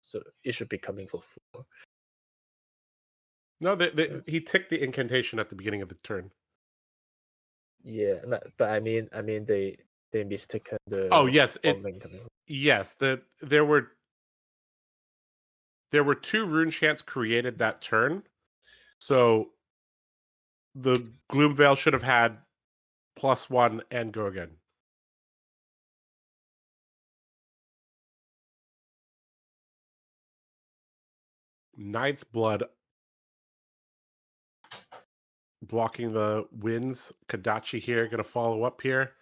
So it should be coming for 4. No, he ticked the incantation at the beginning of the turn. Yeah, but I mean they mistaken the. Oh yes, yes. There were 2 rune chants created that turn, so the Gloomveil should have had +1 and go again. Ninth Blood blocking the winds. Kodachi here going to follow up here.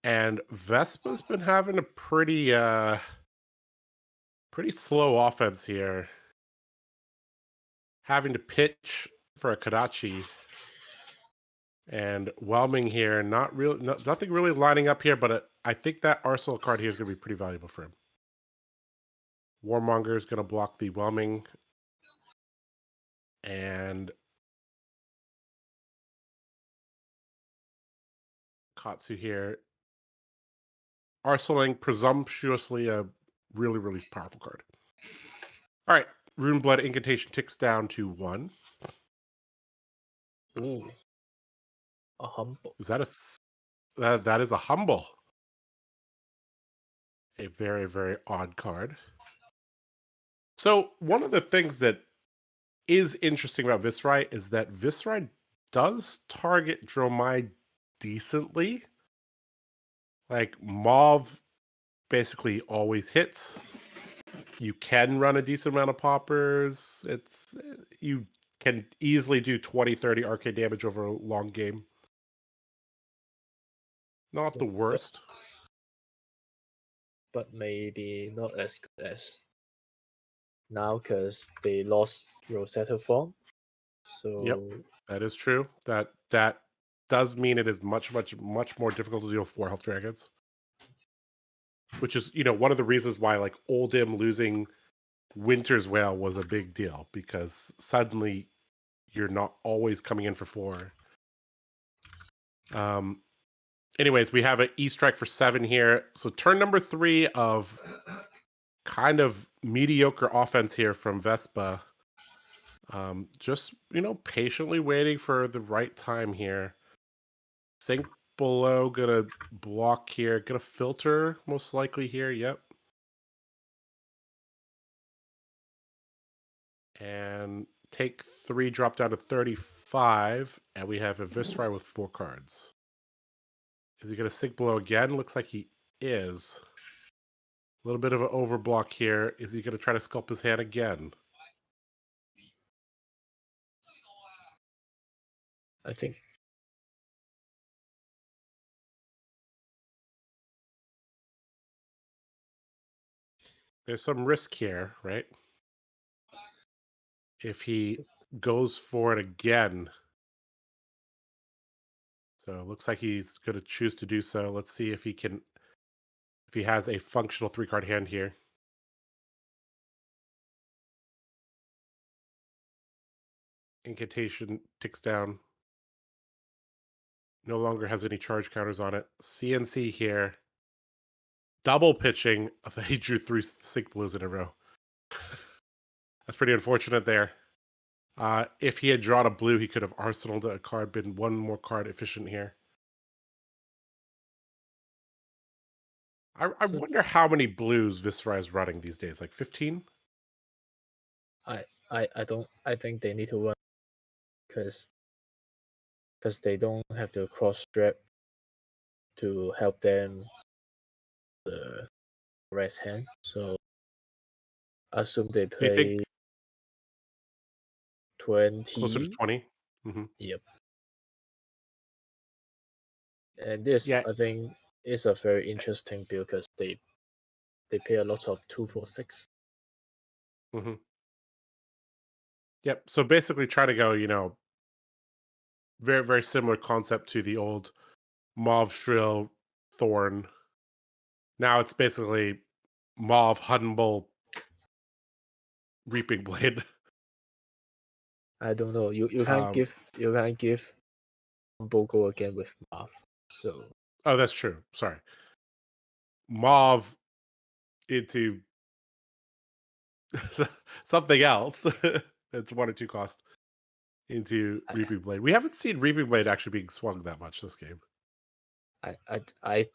And Vespa's been having a pretty slow offense here. Having to pitch for a Kodachi. And whelming here, nothing really lining up here, but I think that Arsenal card here is going to be pretty valuable for him. Warmonger is going to block the whelming. And Katsu here. Arsenaling presumptuously a really, really powerful card. All right. Rune Blood Incantation ticks down to 1. Ooh. A humble. Is that that is a humble? A very, very odd card. So one of the things that is interesting about Viserai is that Viserai does target Dromai decently. Like Mauve basically always hits. You can run a decent amount of poppers. You can easily do 20-30 arcade damage over a long game. Not the worst. But maybe not as good as now because they lost Rosetta form. So yep, that is true. That does mean it is much more difficult to deal with 4 health dragons. Which is, one of the reasons why like Oldhim losing Winter's Wail was a big deal, because suddenly you're not always coming in for 4. Anyways, we have an E-Strike for 7 here. So turn number 3 of kind of mediocre offense here from Vespa. Just, patiently waiting for the right time here. Sink below, gonna block here. Gonna filter, most likely here, yep. And take 3, drop down to 35, and we have a Viserai with 4 cards. Is he going to sink below again? Looks like he is. A little bit of an overblock here. Is he going to try to sculpt his hand again? I think. There's some risk here, right? If he goes for it again. So it looks like he's going to choose to do so. Let's see if he can, if he has a functional 3-card hand here. Incantation ticks down. No longer has any charge counters on it. CNC here. Double pitching. He drew 3 sink blues in a row. That's pretty unfortunate there. If he had drawn a blue, he could have arsenaled a card, been 1 more card efficient here. I wonder how many blues Viserai is running these days. Like 15? I think they need to run because they don't have the cross strap to help them the rest hand. So I assume they Do you think play 20. closer to 20? Yep. And this, Yeah. I think, is a very interesting build because they pay a lot of 2 for 6. Yep. So basically try to go, you know, very, very similar concept to the old Mauve Shrill Thorn. Now it's basically Mauve Humble Reaping Blade. I don't know. You can't give Bogo again with Math. So Oh, that's true. Sorry. Mauve into something else. It's 1 or 2 cost into Reaping Blade. We haven't seen Reaping Blade actually being swung that much this game. I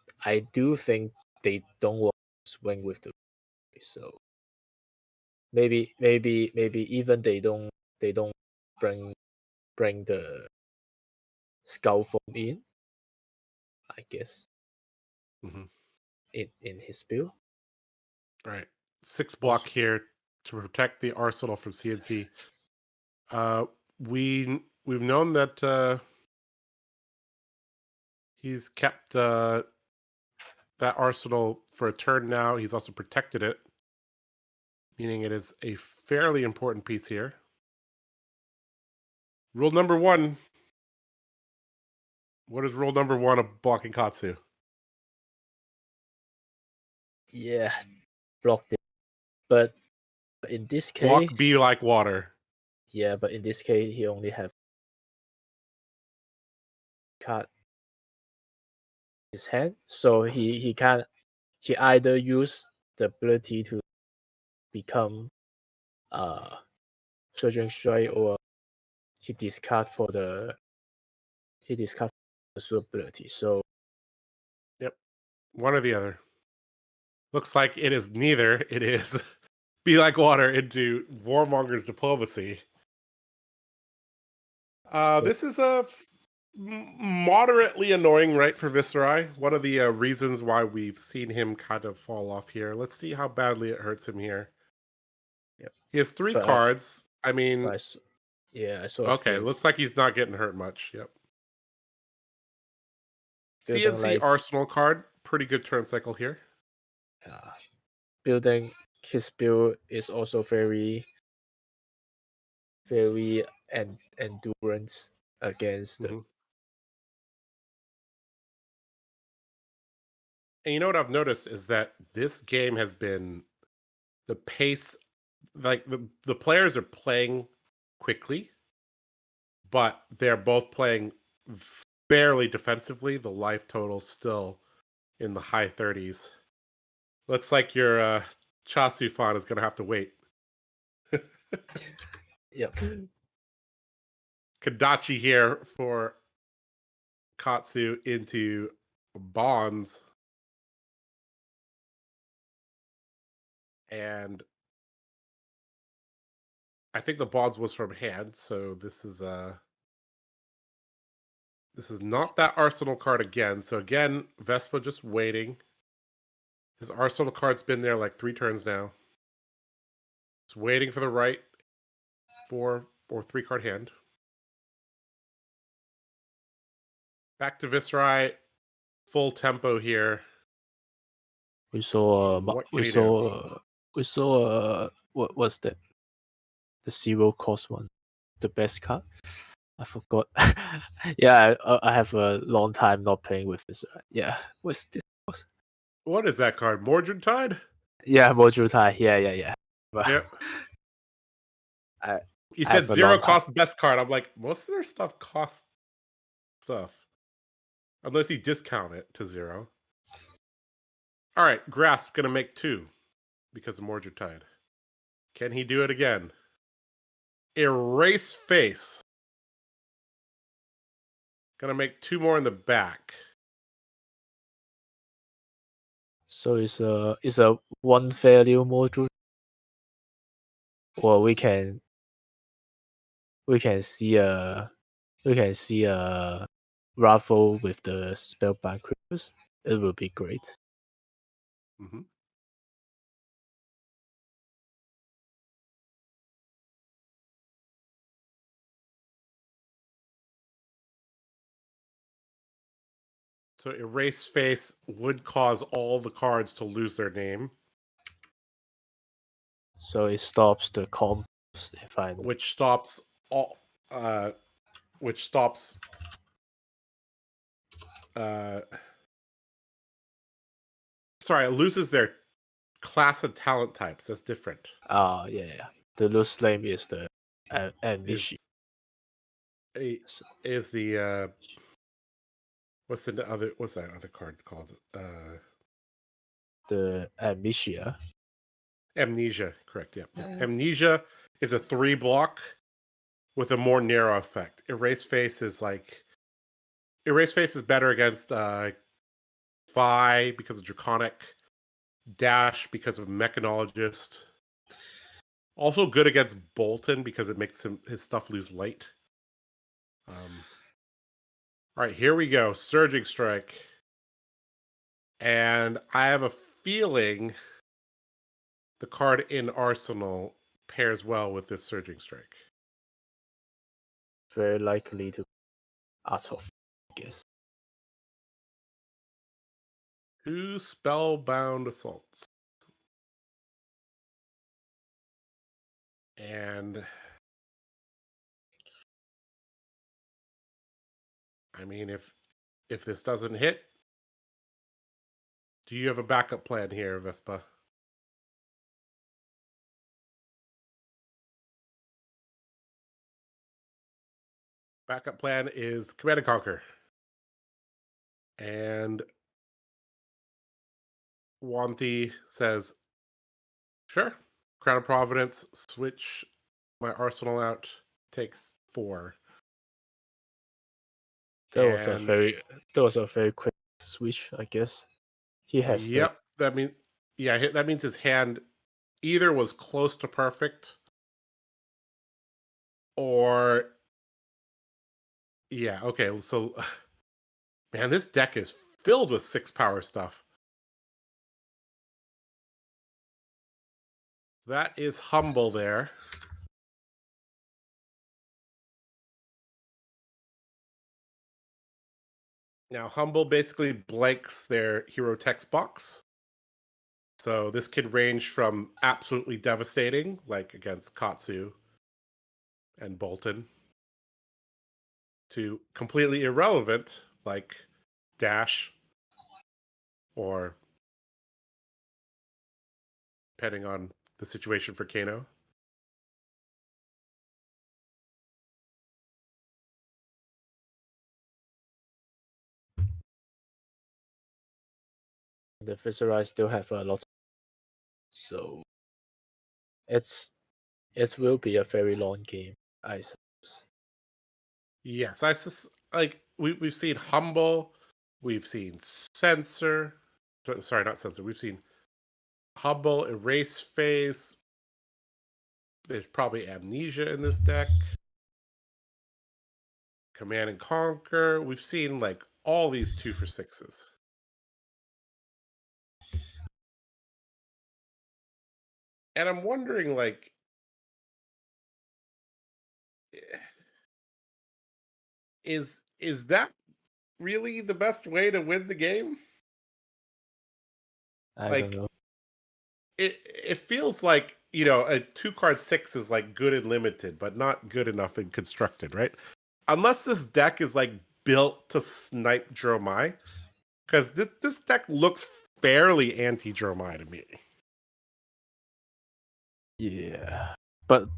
do think they don't want to swing with the, so maybe even they don't bring the skull form in, I guess. In his build. Right. 6 block here to protect the arsenal from CNC. We've known that he's kept that arsenal for a turn now. He's also protected it, meaning it is a fairly important piece here. Rule number 1. What is rule number 1 of blocking Katsu? Yeah, blocked it. But in this case, block be like water. Yeah, but in this case, he only have card his hand, so he can either use the ability to become Surging Strike, or he discard for the ability. So yep, one or the other. Looks like it is neither. It is be like water into Warmonger's Diplomacy. This is a moderately annoying, right, for Viserai. One of the reasons why we've seen him kind of fall off here. Let's see how badly it hurts him here. Yep. He has 3 cards. I mean, I saw. Okay, looks like he's not getting hurt much. Yep. CNC Arsenal card, pretty good turn cycle here. Building his build is also very endurance against the. And you know what I've noticed is that this game has been the pace, like the players are playing quickly, but they're both playing fairly defensively. The life total still in the high 30s. Looks like your Chasu Fan is going to have to wait. Yep. Kadachi here for Katsu into Bonds. And I think the bonds was from hand, so this is not that Arsenal card again. So again, Vespa just waiting. His Arsenal card's been there like 3 turns now. Just waiting for the right 4 or 3 card hand. Back to Viserai, full tempo here. We saw What can he do? we saw what was that? The 0 cost one, the best card. I forgot. Yeah, I have a long time not playing with this. Yeah, what's this? What is that card? Mordred Tide? Yeah, Module Tie. Yeah. But Yep. You I said have a 0 long time. cost best card. I'm like, most of their stuff costs stuff. Unless you discount it to 0. All right, Grasp gonna make 2 because of Mordred Tide. Can he do it again? Erase Face. Gonna make 2 more in the back. So it's a 1 value module, or we can see a raffle with the spellbound creatures. It will be great. Mm-hmm. So Erase Face would cause all the cards to lose their name. So it stops the combos if I which stops all which stops sorry, it loses their class of talent types. That's different. yeah. The loose name is the amnesia. Is the what's that other card called? The amnesia. Amnesia, correct, yeah. Amnesia is a 3 block with a more narrow effect. Erase Face is better against Phi because of Draconic, Dash because of Mechanologist. Also good against Bolton because it makes his stuff lose light. All right, here we go. Surging Strike. And I have a feeling the card in Arsenal pairs well with this Surging Strike. Very likely to out of, I guess. 2 Spellbound Assaults. And I mean, if this doesn't hit, do you have a backup plan here, Vespa? Backup plan is Command and Conquer. And Wanthi says, sure. Crown of Providence, switch my arsenal out, takes 4. That was a very quick switch, I guess. He has Yep. That means his hand either was close to perfect or yeah, okay. So man, this deck is filled with 6 power stuff. So that is Humble there. Now, Humble basically blanks their hero text box. So this can range from absolutely devastating, like against Katsu and Bolton, to completely irrelevant, like Dash, or depending on the situation for Kano. The Viserai still have a lot, so it will be a very long game, I suppose. Yes, we've seen Humble, we've seen Censor. Sorry, not Censor. We've seen Humble, Erase Face, There's probably Amnesia in this deck. Command and Conquer. We've seen like all these 2 for 6s. And I'm wondering, like, is that really the best way to win the game? I Like, don't know. it feels like, you know, a 2-card 6 is like good and limited, but not good enough and constructed, right? Unless this deck is like built to snipe Dromai, because this deck looks fairly anti-Dromai to me. Yeah, but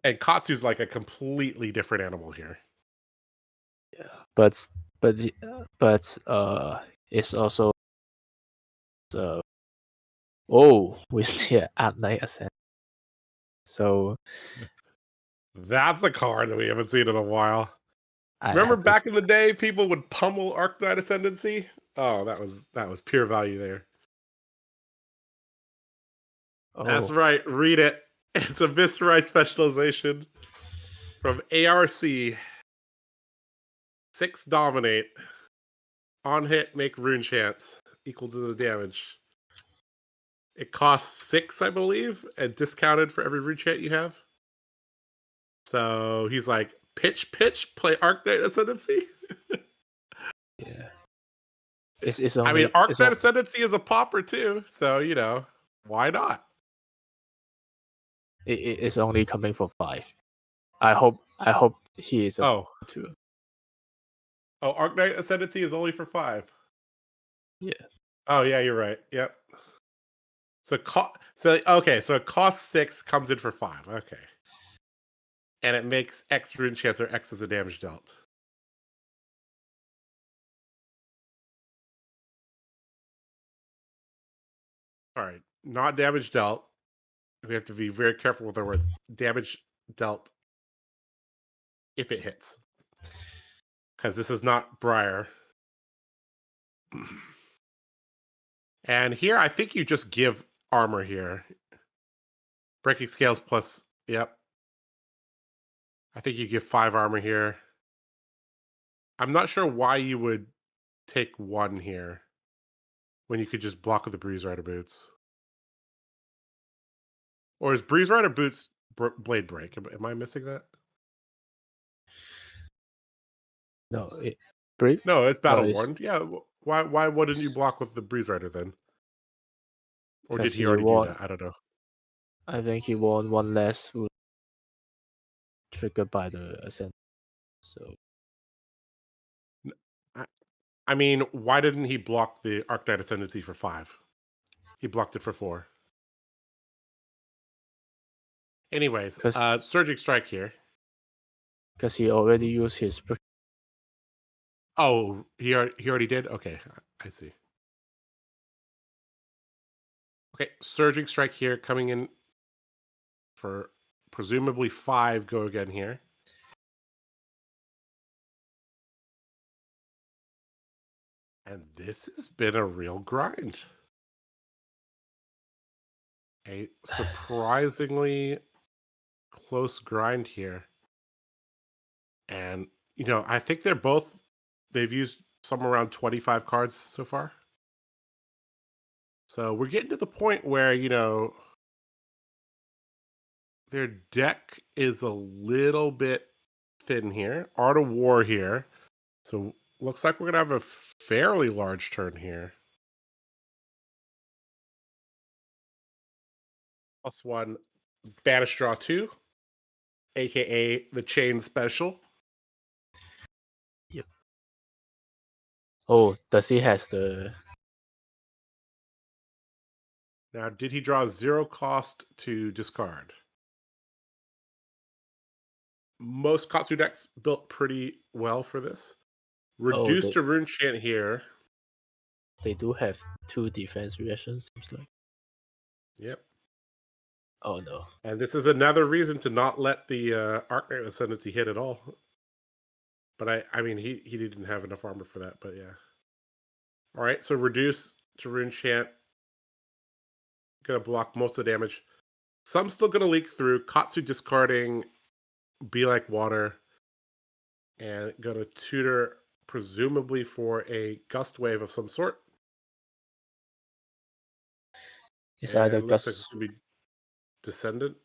And Katsu's like a completely different animal here. yeah, but it's also we see it at night ascent. So That's a card that we haven't seen in a while. I Remember have back this- in the day, people would pummel Arcknight Ascendancy? Oh, that was pure value there. That's oh, right. Read it. It's a Viscerai specialization from ARC. 6 dominate. On hit, make rune chance equal to the damage. It costs 6, I believe, and discounted for every rune chant you have. So he's like, pitch, play Arcknight Ascendancy. yeah. It's only, I mean, it's Arcknight on- Ascendancy is a popper too, so you know, why not? it's only coming for 5. I hope he is Oh, too. Arcknight Ascendancy is only for 5. Yeah. Oh yeah, you're right. Yep. So it costs 6, comes in for 5. Okay. And it makes X rune chance or X as a damage dealt. All right, not damage dealt. We have to be very careful with our words. Damage dealt if it hits. Because this is not Briar. And here, I think you just give armor here. Breaking scales plus, yep. I think you give 5 armor here. I'm not sure why you would take 1 here when you could just block with the Breeze Rider Boots. Or is Breeze Rider Boots Blade Break? Am I missing that? No, No, it's Battle it's- Worn. Yeah, why wouldn't you block with the Breeze Rider then? Or did 'cause he already do won- that? I don't know. I think he won 1 less triggered by the ascent. So I mean, why didn't he block the Arcknight Ascendancy for 5? He blocked it for 4. Anyways, 'Cause- Surging Strike here. because he already used his Oh, he already did? Okay, I see. Okay, Surging Strike here coming in for presumably 5 go again here. And this has been a real grind. A surprisingly close grind here. And, you know, I think they've used somewhere around 25 cards so far. So we're getting to the point where, you know, their deck is a little bit thin here. Art of War here. So looks like we're going to have a fairly large turn here. +1, Banish Draw 2, aka the Chain Special. Oh, does he has the Now, did he draw 0 cost to discard? Most Katsu decks built pretty well for this. Reduced to Rune Chant here. they do have 2 defense reactions, seems like. Yep. Oh no. And this is another reason to not let the Arcknight Ascendancy hit at all. But I mean, he didn't have enough armor for that, but yeah. All right, so reduce to Rune Chant. Gonna block most of the damage. Some still going to leak through. Katsu discarding Be Like Water. And going to tutor, presumably for a gust wave of some sort. It's And either it looks like Gus. it's going to be Descendant.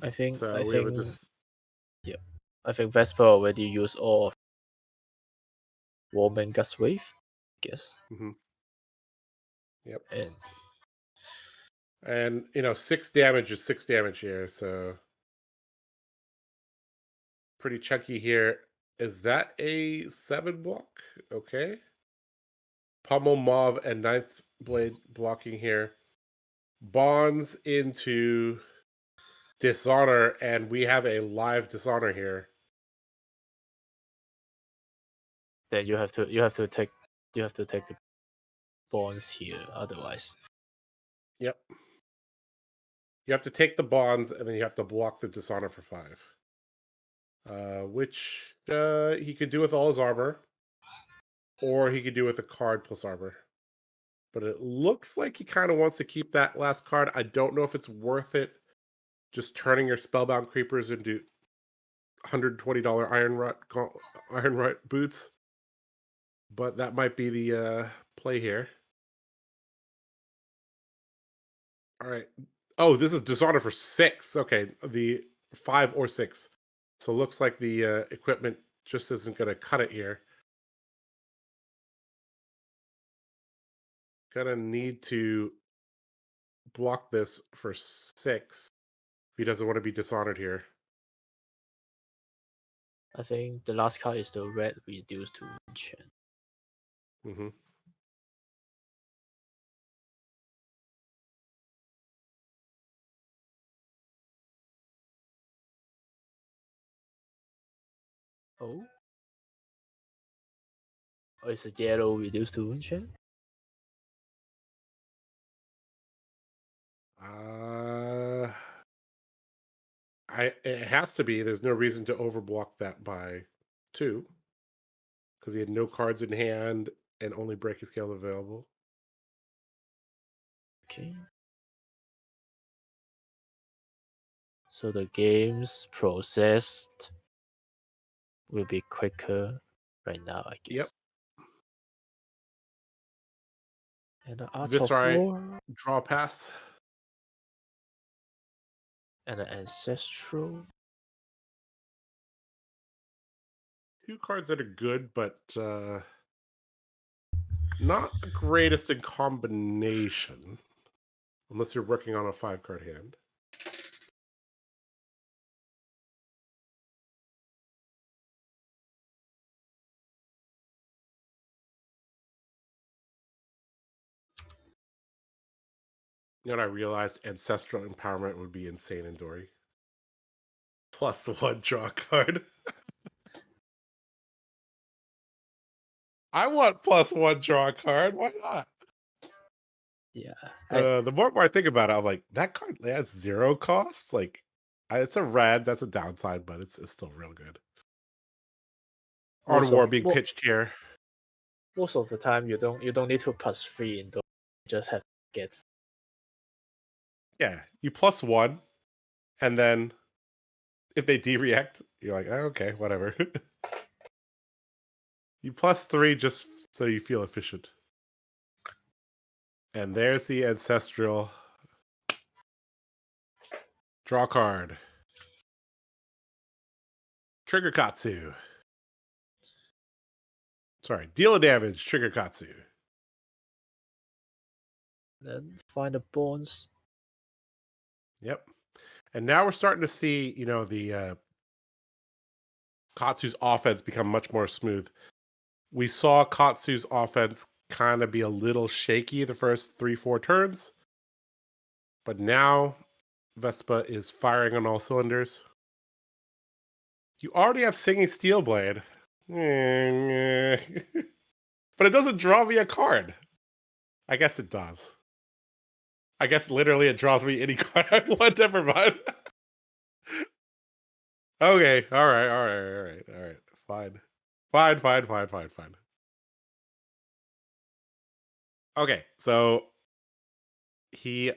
I think. So I we have a think. Yeah. I think Vesper already used all of Warming Gust Wave. Guess. Yep. And 6 damage is 6 damage here, so pretty chunky here. Is that a 7 block? Okay. Pummel, Mauve, and 9th Blade blocking here. Bonds into Dishonor, and we have a live Dishonor here. then you have to take the bonds here, otherwise. Yep. You have to take the bonds, and then you have to block the Dishonor for 5. Which he could do with all his armor, or he could do with a card plus armor. But it looks like he kind of wants to keep that last card. I don't know if it's worth it just turning your Spellbound Creepers into $120 Iron Rot boots. But that might be the play here. All right. Oh, this is Dishonor for 6. Okay, the 5 or 6. So it looks like the equipment just isn't going to cut it here. Gonna need to block this for 6 if he doesn't want to be dishonored here. I think the last card is the red reduced to enchant. Mm-hmm. Oh, it's a yellow reduced to enchant. It has to be. There's no reason to overblock that by 2 because he had no cards in hand and only breaking scale available. Okay. So the game's processed will be quicker right now, I guess. Yep. And the Art This of War draw pass. and the Ancestral. 2 cards that are good, but not the greatest in combination. Unless you're working on a 5-card hand. You know what I realized? Ancestral Empowerment would be insane in Dory. +1 draw card. I want +1 draw card. Why not? Yeah. The more I think about it, I'm like, that card has 0 cost. Like, it's a red. That's a downside, but it's still real good. Art of War being pitched here. Most of the time, you don't need to +3 in those. You just have to get. Yeah, you +1, and then if they de-react, you're like, oh, okay, whatever. You +3 just so you feel efficient. And there's the Ancestral. Draw card. Trigger Katsu. Sorry, deal a damage, trigger Katsu. Then find the bonds. Yep. And now we're starting to see, the Katsu's offense become much more smooth. We saw Katsu's offense kind of be a little shaky the first 3-4 turns. But now Vespa is firing on all cylinders. You already have Singing Steelblade. But it doesn't draw me a card. I guess it does. I guess literally it draws me any card I want. Never mind. Okay. All right. Fine. Okay. So he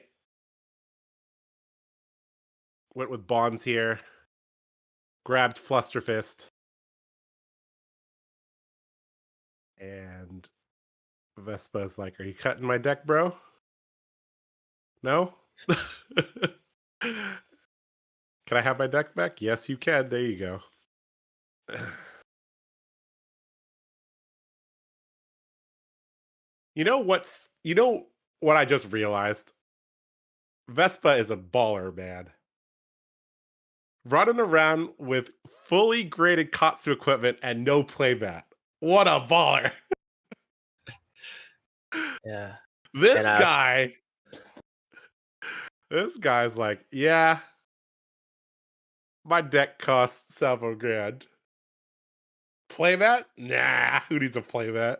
went with Bonds here. Grabbed Flusterfist. And Vespa is like, "Are you cutting my deck, bro? No? Can I have my deck back? Yes, you can. There you go." You know what I just realized? Vespa is a baller, man. Running around with fully graded Katsu equipment and no playmat. What a baller. Yeah. This And guy's like, yeah, my deck costs several grand. Playmat? Nah, who needs a playmat?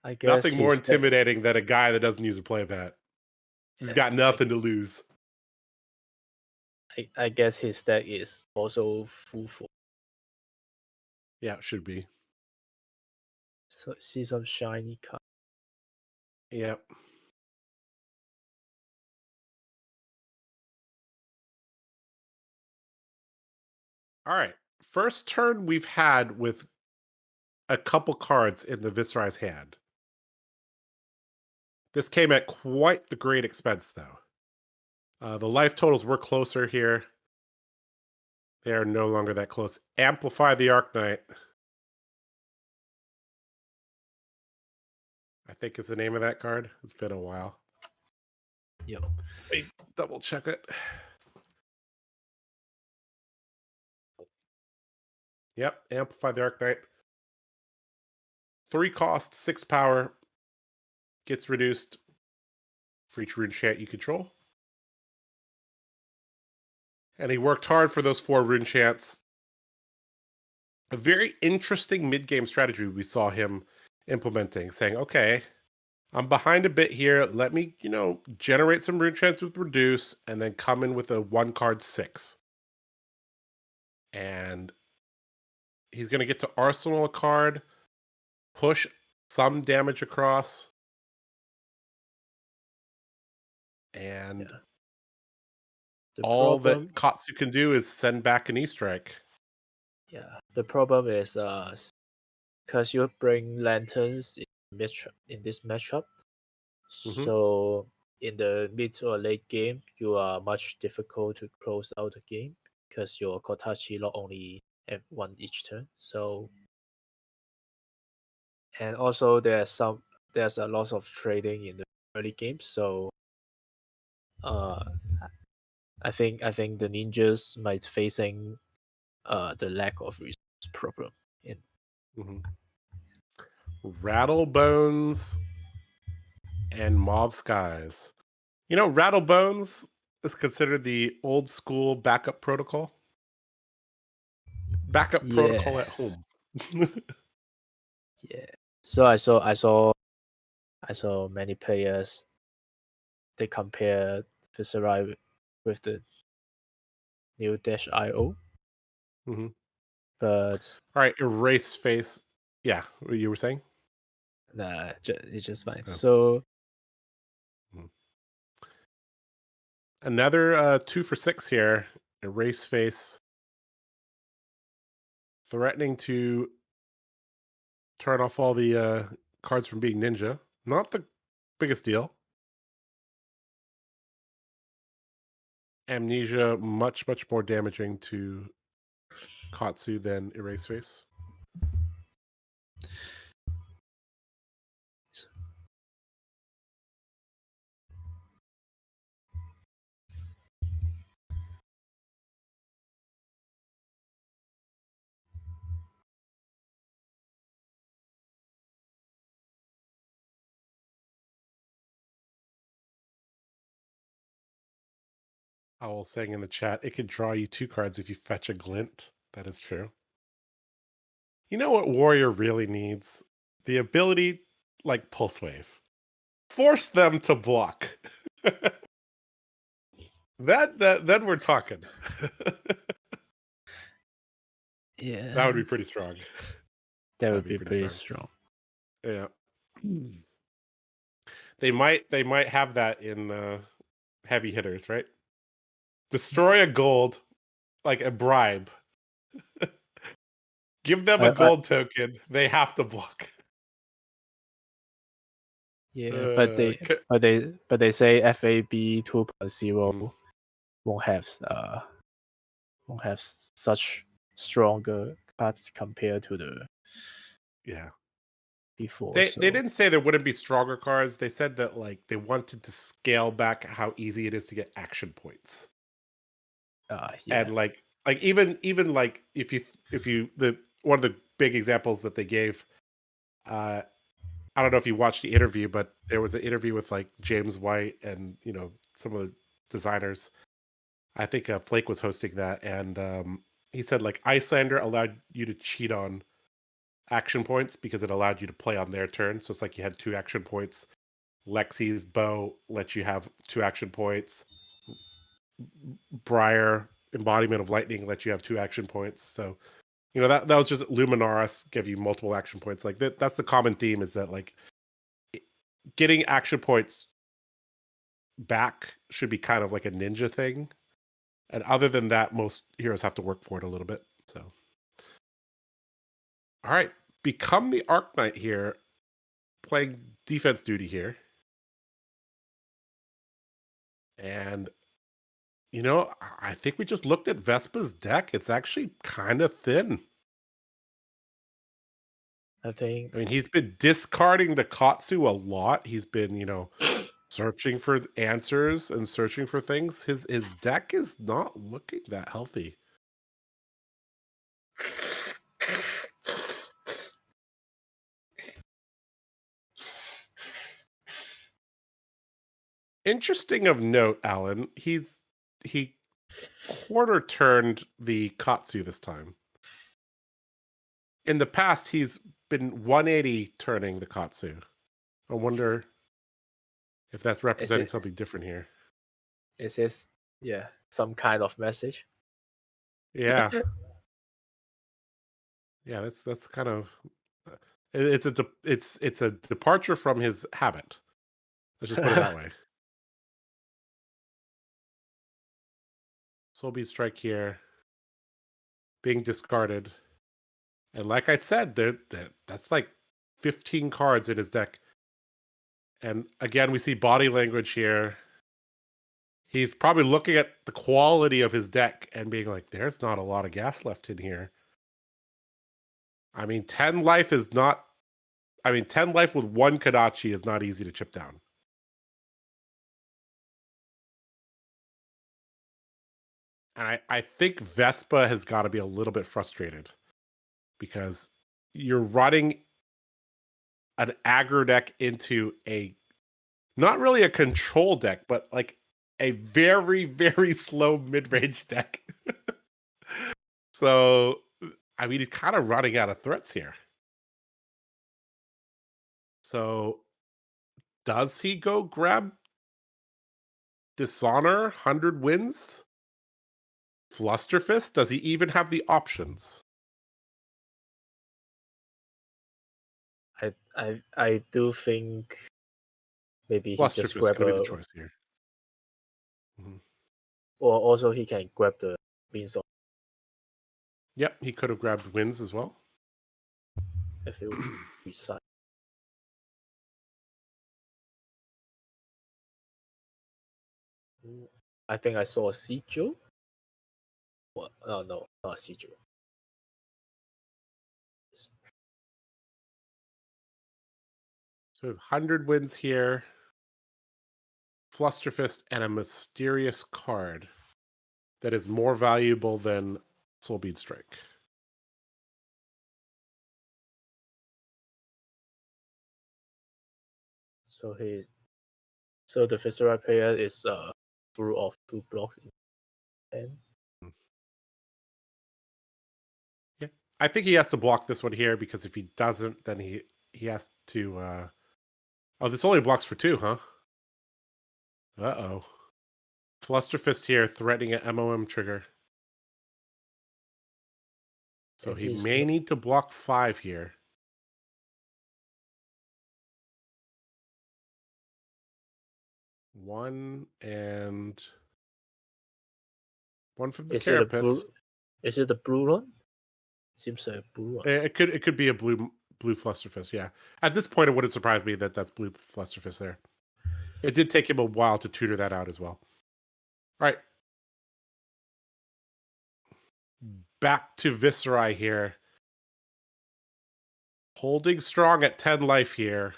I guess Nothing more his deck- intimidating than a guy that doesn't use a playmat. He's got nothing to lose. I guess his deck is also full for. Yeah, it should be. So see some shiny card. Yep. All right. First turn we've had with a couple cards in the Viserai's hand. This came at quite the great expense, though. The life totals were closer here. They are no longer that close. Amplify the Arknight, I think is the name of that card. It's been a while. Yep. Let me double check it. Yep, Amplify the Arknight. 3 cost, 6 power. Gets reduced for each rune chant you control. And he worked hard for those 4 rune chants. A very interesting mid-game strategy we saw him implementing, saying, okay, I'm behind a bit here. Let me, generate some rune chants with reduce and then come in with a 1-card 6. And he's going to get to arsenal a card, push some damage across. And all that Katsu can do is send back an E-Strike. Yeah, the problem is because you bring lanterns in this matchup, so in the mid or late game, you are much difficult to close out the game because your Kotachi not only have 1 each turn. So, and also there's a lot of trading in the early game. So, I think the ninjas might facing the lack of resource problem in. Rattlebones and Mauve Skies. Rattlebones is considered the old school backup protocol. Backup protocol at home. Yeah. So I saw many players. They compare Viserai with the new -IO. But all right, erase face. Yeah, what you were saying? Nah, it's just fine. So another 2 for 6 here. Erase face. Threatening to turn off all the cards from being ninja. Not the biggest deal. Amnesia, much more damaging to Katsu than erase face. Owl saying in the chat, it could draw you 2 cards if you fetch a glint. That is true. You know what Warrior really needs? The ability, like Pulse Wave. Force them to block. Then we're talking. yeah, that would be pretty strong. That would be pretty strong. Yeah. They might have that in heavy hitters, right? Destroy a gold, like a bribe. Give them a gold token. They have to block. Yeah, but they say FAB 2.0 won't have such stronger cards compared to the before. They didn't say there wouldn't be stronger cards. They said that like they wanted to scale back how easy it is to get action points. And like even like if you the one of the big examples that they gave, I don't know if you watched the interview, but there was an interview with like James White and some of the designers. I think Flake was hosting that, and he said like Icelander allowed you to cheat on action points because it allowed you to play on their turn. So it's like you had 2 action points. Lexi's bow lets you have 2 action points. Briar, embodiment of lightning, lets you have 2 action points. So that was just Luminaris give you multiple action points. Like that's the common theme, is that like getting action points back should be kind of like a ninja thing. And other than that, most heroes have to work for it a little bit. So all right, become the Arc Knight here, playing defense duty here. And I think we just looked at Vespa's deck. It's actually kind of thin. I mean, he's been discarding the 𝐁𝐚𝐭𝐥𝐞 a lot. He's been, searching for answers and searching for things. His deck is not looking that healthy. Interesting of note, Alan, he quarter turned the 𝐁𝐚𝐿 this time. In the past, he's been 180 turning the 𝐁𝐚𝐿. I wonder if that's representing something different here. Is this some kind of message? Yeah. Yeah, that's kind of it's a departure from his habit. Let's just put it that way. Soulbeat Strike here, being discarded, and like I said, that's like 15 cards in his deck. And again, we see body language here. He's probably looking at the quality of his deck and being like, "There's not a lot of gas left in here." I mean, 10 life is not. 10 life with 1 Kodachi is not easy to chip down. And I think Vespa has got to be a little bit frustrated because you're running an aggro deck into not really a control deck, but like a very, very slow mid-range deck. So, he's kind of running out of threats here. So, does he go grab Dishonor, 100 wins? Flusterfist? Does he even have the options? I do think maybe he just Flusterfist grab could be the choice here. Or also he can grab the means of. Yep, he could have grabbed wins as well. If it would be side. I think I saw a 𝐁𝐴. What? Oh no, not 𝐁𝐴. So we have 100 wins here. Flusterfist and a mysterious card that is more valuable than Soulbeat Strike. So the Viscera player is full of 2 blocks in 10. Yeah, I think he has to block this one here because if he doesn't, then he has to. Oh, this only blocks for 2, huh? Uh-oh. Flusterfist here threatening an MOM trigger. So he may need to block 5 here. 1 and 1 from the Is it a blue? carapace. Is it the blue one? Seems like a blue one. It could be a blue Flusterfist. Yeah. At this point, it wouldn't surprise me that that's blue Flusterfist there. It did take him a while to tutor that out as well. All right. Back to Viserai here. Holding strong at 10 life here.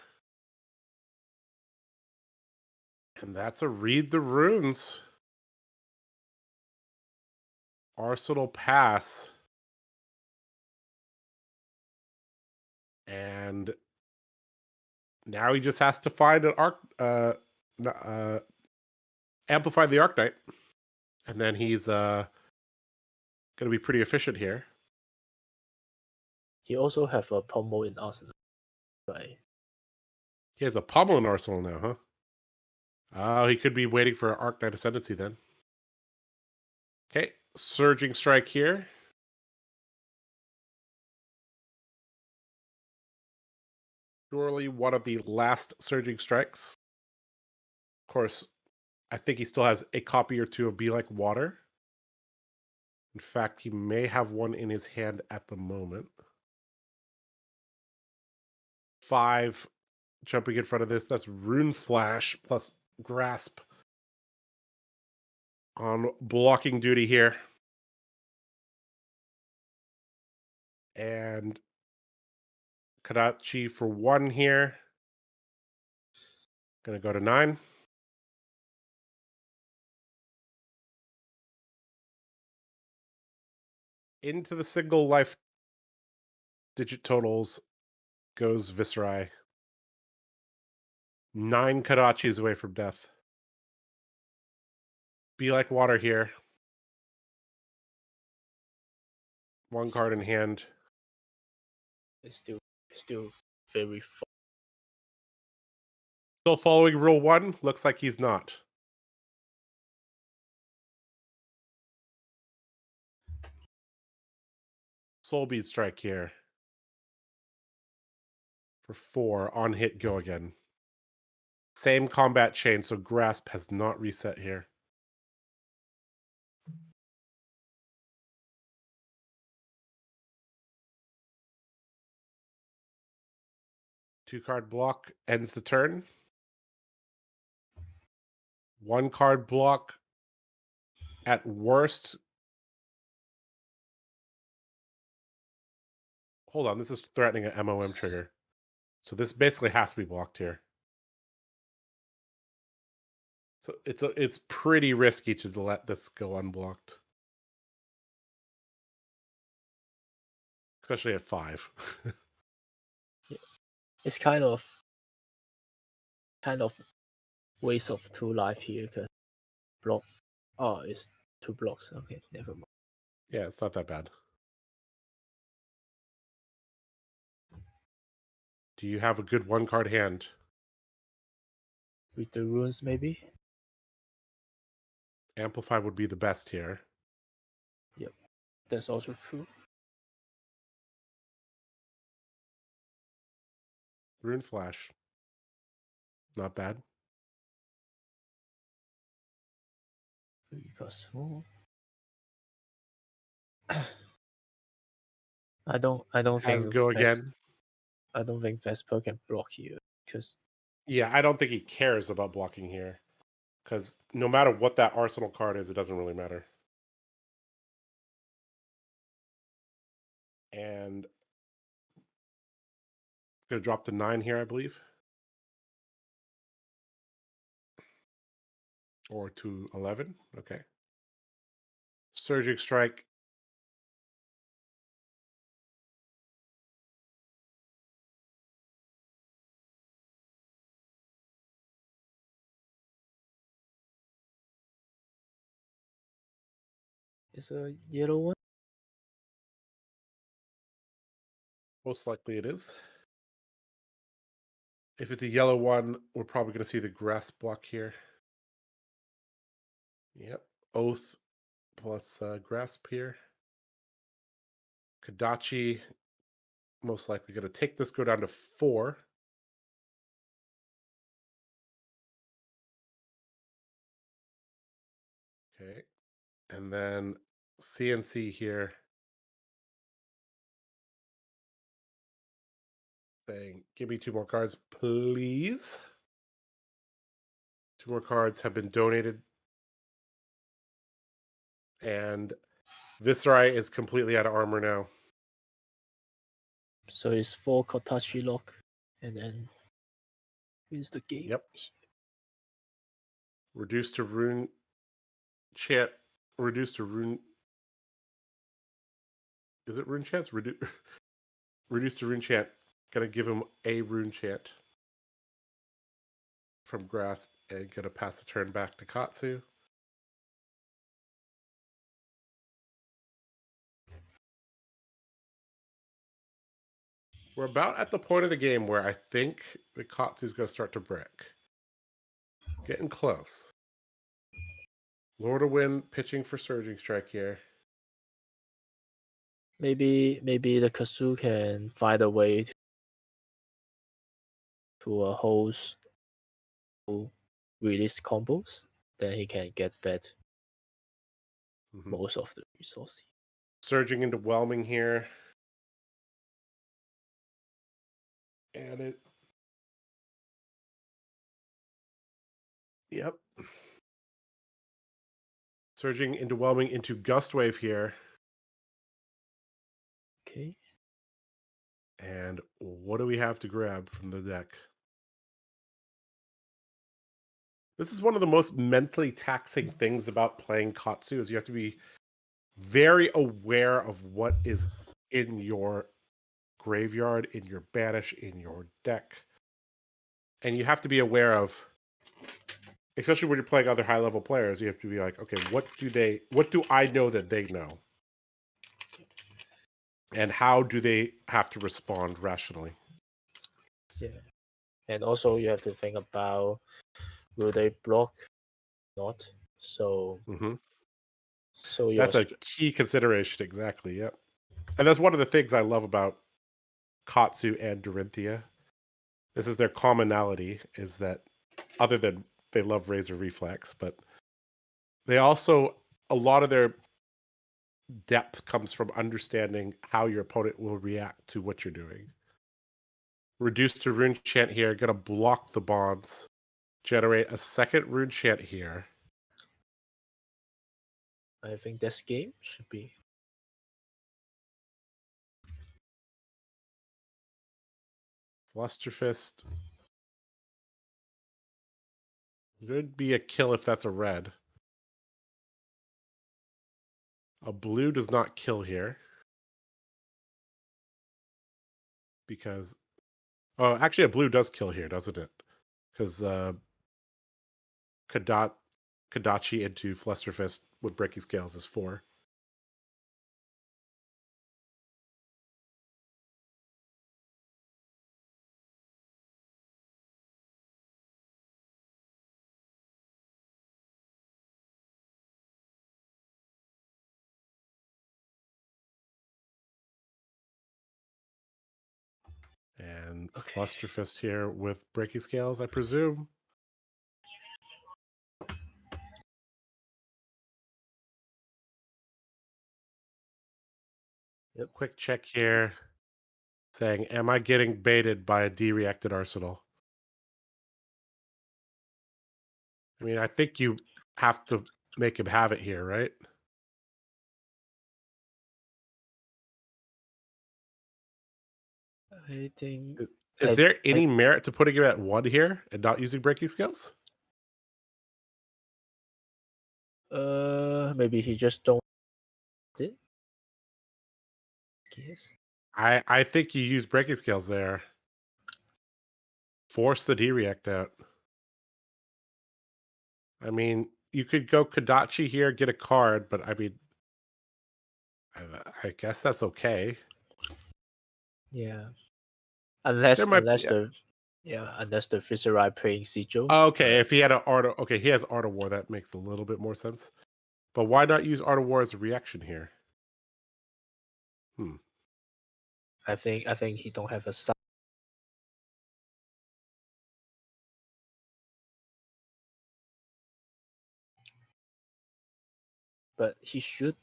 And that's a read the runes. Arsenal pass. And now he just has to find an amplify the Arcanite. And then he's going to be pretty efficient here. He also have a pommel in Arsenal, right? He has a pommel in Arsenal now, huh? Oh, he could be waiting for Arcanite Ascendancy then. Okay, Surging Strike here. Surely one of the last Surging Strikes. Of course, I think he still has a copy or two of Be Like Water. In fact, he may have one in his hand at the moment. 5 jumping in front of this. That's Rune Flash plus Grasp on blocking duty here. And Kadachi for 1 here. Gonna go to 9. Into the single life digit totals goes Viserai. 9 Kadachis away from death. Be Like Water here. 1 card in hand. It's still very fun. Still following rule 1. Looks like he's not. Soul Bead Strike here. For 4. On hit, go again. Same combat chain, so Grasp has not reset here. Two-card block ends the turn. 1 card block at worst. Hold on, this is threatening an MOM trigger. So this basically has to be blocked here. So it's pretty risky to let this go unblocked. Especially at 5. It's kind of waste of 2 life here because block. Oh, it's 2 blocks. Okay, never mind. Yeah, it's not that bad. Do you have a good 1-card hand? With the runes, maybe? Amplify would be the best here. Yep, that's also true. Rune Flash. Not bad. 3+4. I don't Has think go again. I don't think Vesper can block here because Yeah, I don't think he cares about blocking here. Because no matter what that arsenal card is, it doesn't really matter. And gonna drop to 9 here, I believe. Or to 11. Okay. Surging Strike. it's a yellow one. Most likely it is. If it's a yellow one, we're probably going to see the Grasp block here. Yep. Oath plus Grasp here. Kadachi most likely going to take this, go down to 4. Okay. And then CNC here saying, give me 2 more cards, please. 2 more cards have been donated. And Viserai is completely out of armor now. So it's 4 Kotachi lock, and then wins the game. Yep. Reduced to rune chant. Reduced to rune. Is it rune chants? Reduced to rune chant. Gonna give him a rune chant from Grasp and gonna pass the turn back to Katsu. We're about at the point of the game where I think the Katsu's gonna start to break. Getting close. Lord of Wind pitching for Surging Strike here. Maybe the Kazu can find a way to host release combos. Then he can get back most of the resources. Surging into Whelming here. And it. Yep. Surging into Whelming into Gust Wave here. Okay. And what do we have to grab from the deck? This is one of the most mentally taxing things about playing Katsu is you have to be very aware of what is in your graveyard, in your banish, in your deck. And you have to be aware of, especially when you're playing other high-level players, you have to be like, okay, what do I know that they know? And how do they have to respond rationally? Yeah. And also you have to think about, will they block or not? So so that's a key consideration, exactly. Yep. And that's one of the things I love about Katsu and Dorinthia. This is their commonality, is that other than they love Razor Reflex, but they also, a lot of their depth comes from understanding how your opponent will react to what you're doing. Reduced to Rune Chant here, gonna block the bonds, generate a second Rune Chant here. I think this game should be. Flusterfist. Would be a kill if that's a red. A blue does not kill here. Because... Oh, actually a blue does kill here, doesn't it? Because Kodachi into Flusterfist with Breaking Scales is 4. And Flusterfist here with Breaking Scales, I presume. Yep. Quick check here. Saying, am I getting baited by a dereacted Arsenal? I mean, I think you have to make him have it here, right? I think. Is there any merit to putting him at 1 here and not using Breaking Scales? Maybe he just don't. It. Guess. I think you use Breaking Scales there. Force the dereact out. I mean, you could go Kodachi here, get a card, but I mean, I guess that's okay. Yeah. Unless the Viserai playing 𝐁𝐴. Okay, if he had an Art of, he has Art of War, that makes a little bit more sense. But why not use Art of War as a reaction here? I think he don't have a start. but he should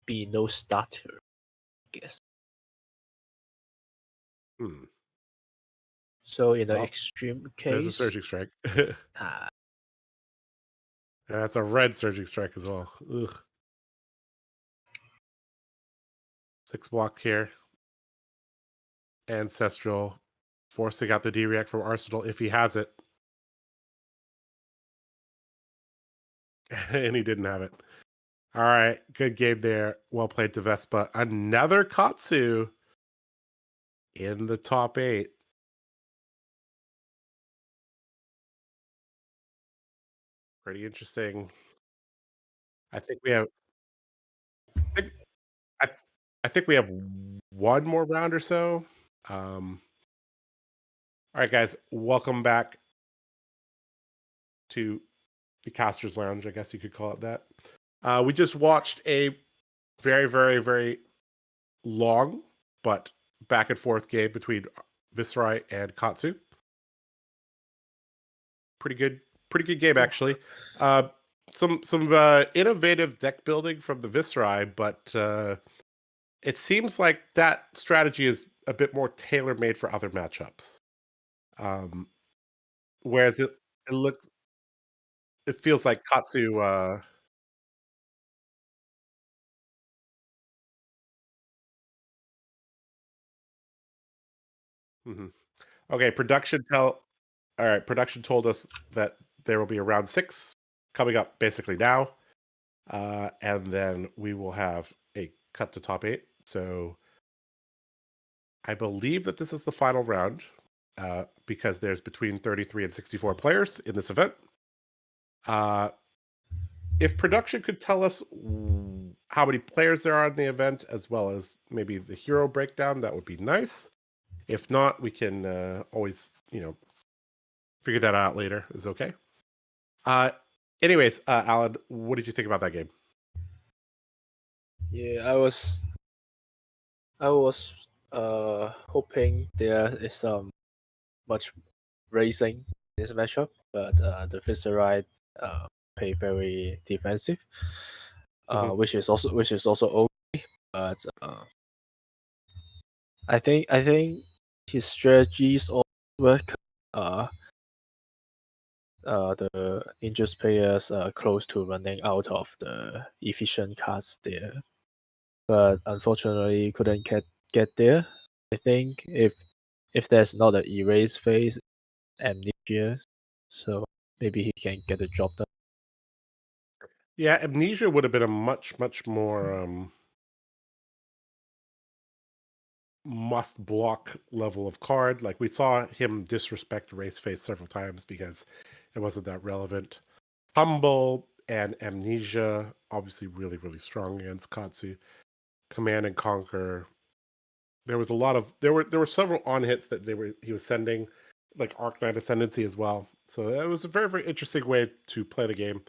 be no starter, I guess. Hmm. So in the Well, extreme There's a case, surging strike. ah, That's a red surging strike as well. Ugh. 6 block here. Ancestral forcing out the D-React from Arsenal if he has it. And he didn't have it. All right, good game there. Well played to Vespa. Another Katsu in the top 8. Pretty interesting. I think we have. I think we have one more round or so. All right, guys, welcome back to the Caster's Lounge. I guess you could call it that. We just watched a very, very, very long but back and forth game between Viserai and Katsu. Pretty good game actually. Some innovative deck building from the Viserai, but it seems like that strategy is a bit more tailor made for other matchups. Whereas it feels like Katsu. Mhm. Okay, all right, production told us that there will be a round 6 coming up basically now. And then we will have a cut to top 8. So I believe that this is the final round because there's between 33 and 64 players in this event. If production could tell us how many players there are in the event, as well as maybe the hero breakdown, that would be nice. If not, we can always, figure that out later. Is okay. Anyways, Alan, what did you think about that game? yeah, I was hoping there is some much racing in this matchup, but the Viserai play very defensive, Mhm. which is also okay. But I think his strategies all work. The injured players are close to running out of the efficient cards there, but unfortunately couldn't get there. I think if there's not an erase phase, amnesia, so maybe he can get the job done. Yeah, Amnesia would have been a much more must block level of card. Like we saw him disrespect Race Face several times because it wasn't that relevant. Humble and Amnesia, obviously really strong against Katsu. Command and Conquer. There was a lot of there were several on hits that he was sending, like Arc-Knight Ascendancy as well. So it was a very interesting way to play the game.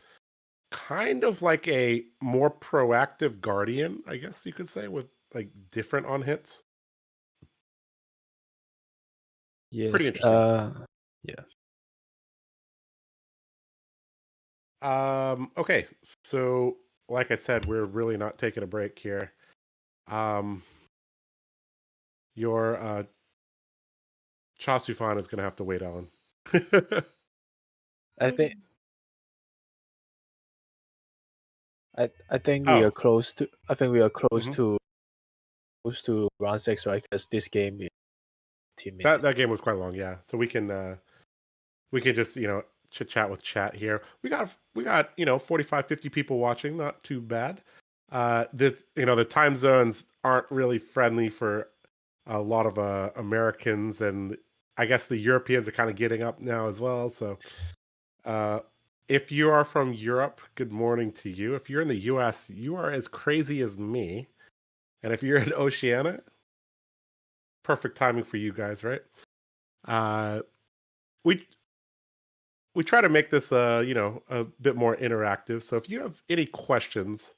Kind of like a more proactive Guardian, I guess you could say, with like different on hits. Pretty Yes. interesting. Yeah. Okay, so like I said, we're really not taking a break here. Your Chasufan is gonna have to wait, Alan. I think I think we Oh. are close to. I think we are close Mhm. to round 6, right? Because this game is 15 minutes. That game was quite long, yeah. So we can just, chit chat with chat here. We got 45, 50 people watching, not too bad. This, the time zones aren't really friendly for a lot of Americans, and I guess the Europeans are kind of getting up now as well. So if you are from Europe, good morning to you. If you're in the US, you are as crazy as me. And if you're in Oceania, perfect timing for you guys, right? We try to make this a bit more interactive. So if you have any questions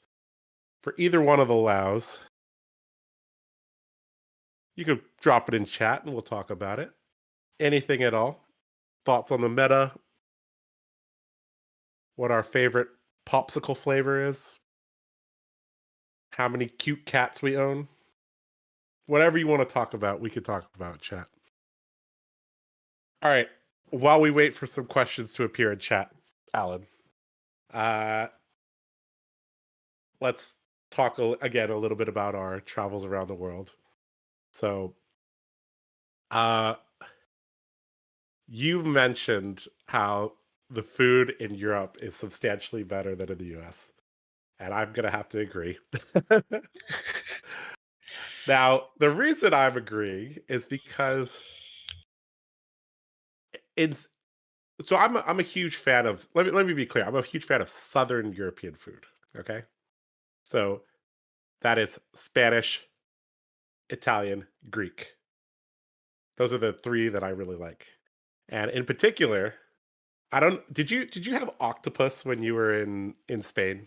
for either one of the Laos, you could drop it in chat and we'll talk about it. Anything at all. Thoughts on the meta? What our favorite popsicle flavor is? how many cute cats we own. Whatever you want to talk about, we could talk about, chat. All right. While we wait for some questions to appear in chat, Alan, let's talk again a little bit about our travels around the world. So, you've mentioned how the food in Europe is substantially better than in the US, and I'm gonna have to agree. Now, the reason I'm agreeing is because it's so I'm a huge fan of let me be clear. I'm a huge fan of Southern European food. Okay, so that is Spanish, Italian, Greek. Those are the three that I really like, and in particular, I don't. Did you have octopus when you were in Spain?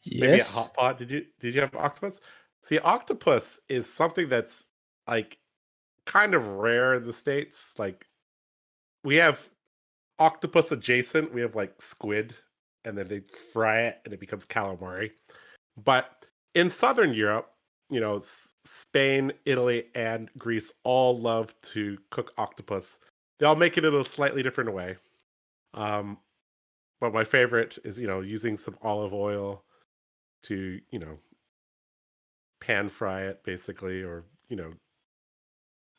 Maybe at Yes. Hot Pot. Did you have octopus? See, octopus is something that's like kind of rare in the States. Like we have octopus adjacent. We have like squid, and then they fry it and it becomes calamari. But in Southern Europe, you know, Spain, Italy, and Greece all love to cook octopus. They all make it in a slightly different way. But my favorite is, you know, using some olive oil to, you know, pan fry it basically, or, you know,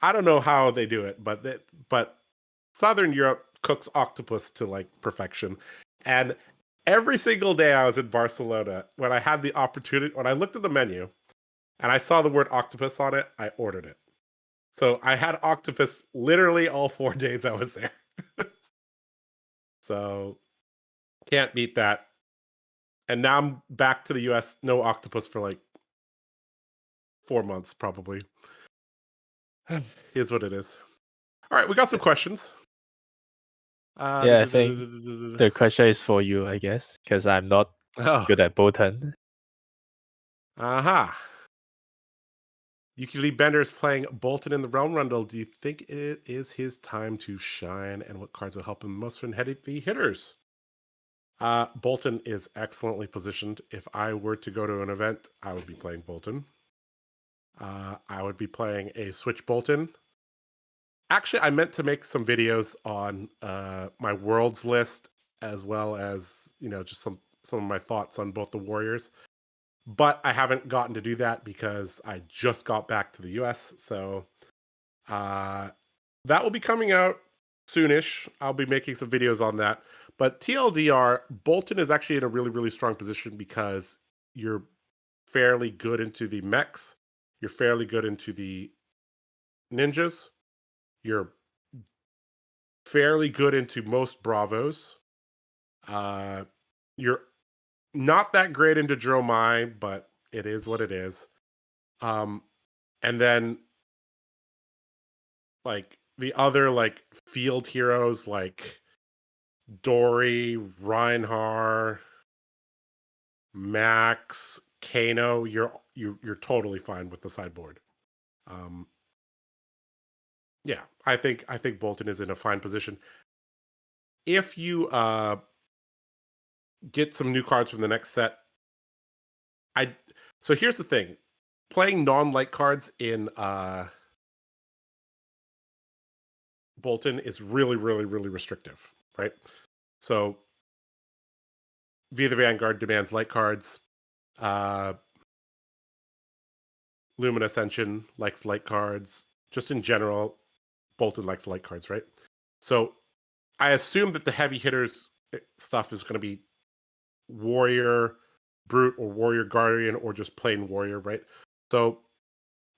I don't know how they do it, but Southern Europe cooks octopus to like perfection. And every single day I was in Barcelona, when I had the opportunity, when I looked at the menu and I saw the word octopus on it, I ordered it. So I had octopus literally all 4 days I was there. So can't beat that. And now I'm back to the US, no octopus for like 4 months probably. Here's what it is. All right, we got some questions. Yeah, I think the question is for you, I guess, because I'm not good at Bolton. Aha. Ukulele Bender is playing Bolton in the Realm Rundle. Do you think it is his time to shine? And what cards will help him most from heavy hitters? Bolton is excellently positioned. If I were to go to an event, I would be playing Bolton. I would be playing a Switch Bolton. Actually, I meant to make some videos on my worlds list, as well as, you know, just some of my thoughts on both the Warriors. But I haven't gotten to do that because I just got back to the US. So that will be coming out soonish. I'll be making some videos on that. But TLDR, Bolton is actually in a really, really strong position because you're fairly good into the mechs. You're fairly good into the ninjas. You're fairly good into most Bravos. You're not that great into Dromai, but it is what it is. And then like the other like field heroes like Dory, Reinhardt, Max, Kano, you're totally fine with the sideboard. Yeah, I think Bolton is in a fine position. If you get some new cards from the next set, so here's the thing. Playing non-light cards in Bolton is really, really, really restrictive, right? So Via the Vanguard demands light cards. Lumen Ascension likes light cards. Just in general, Bolton likes light cards, right? So I assume that the heavy hitters stuff is going to be Warrior, Brute, or Warrior Guardian, or just plain Warrior, right? So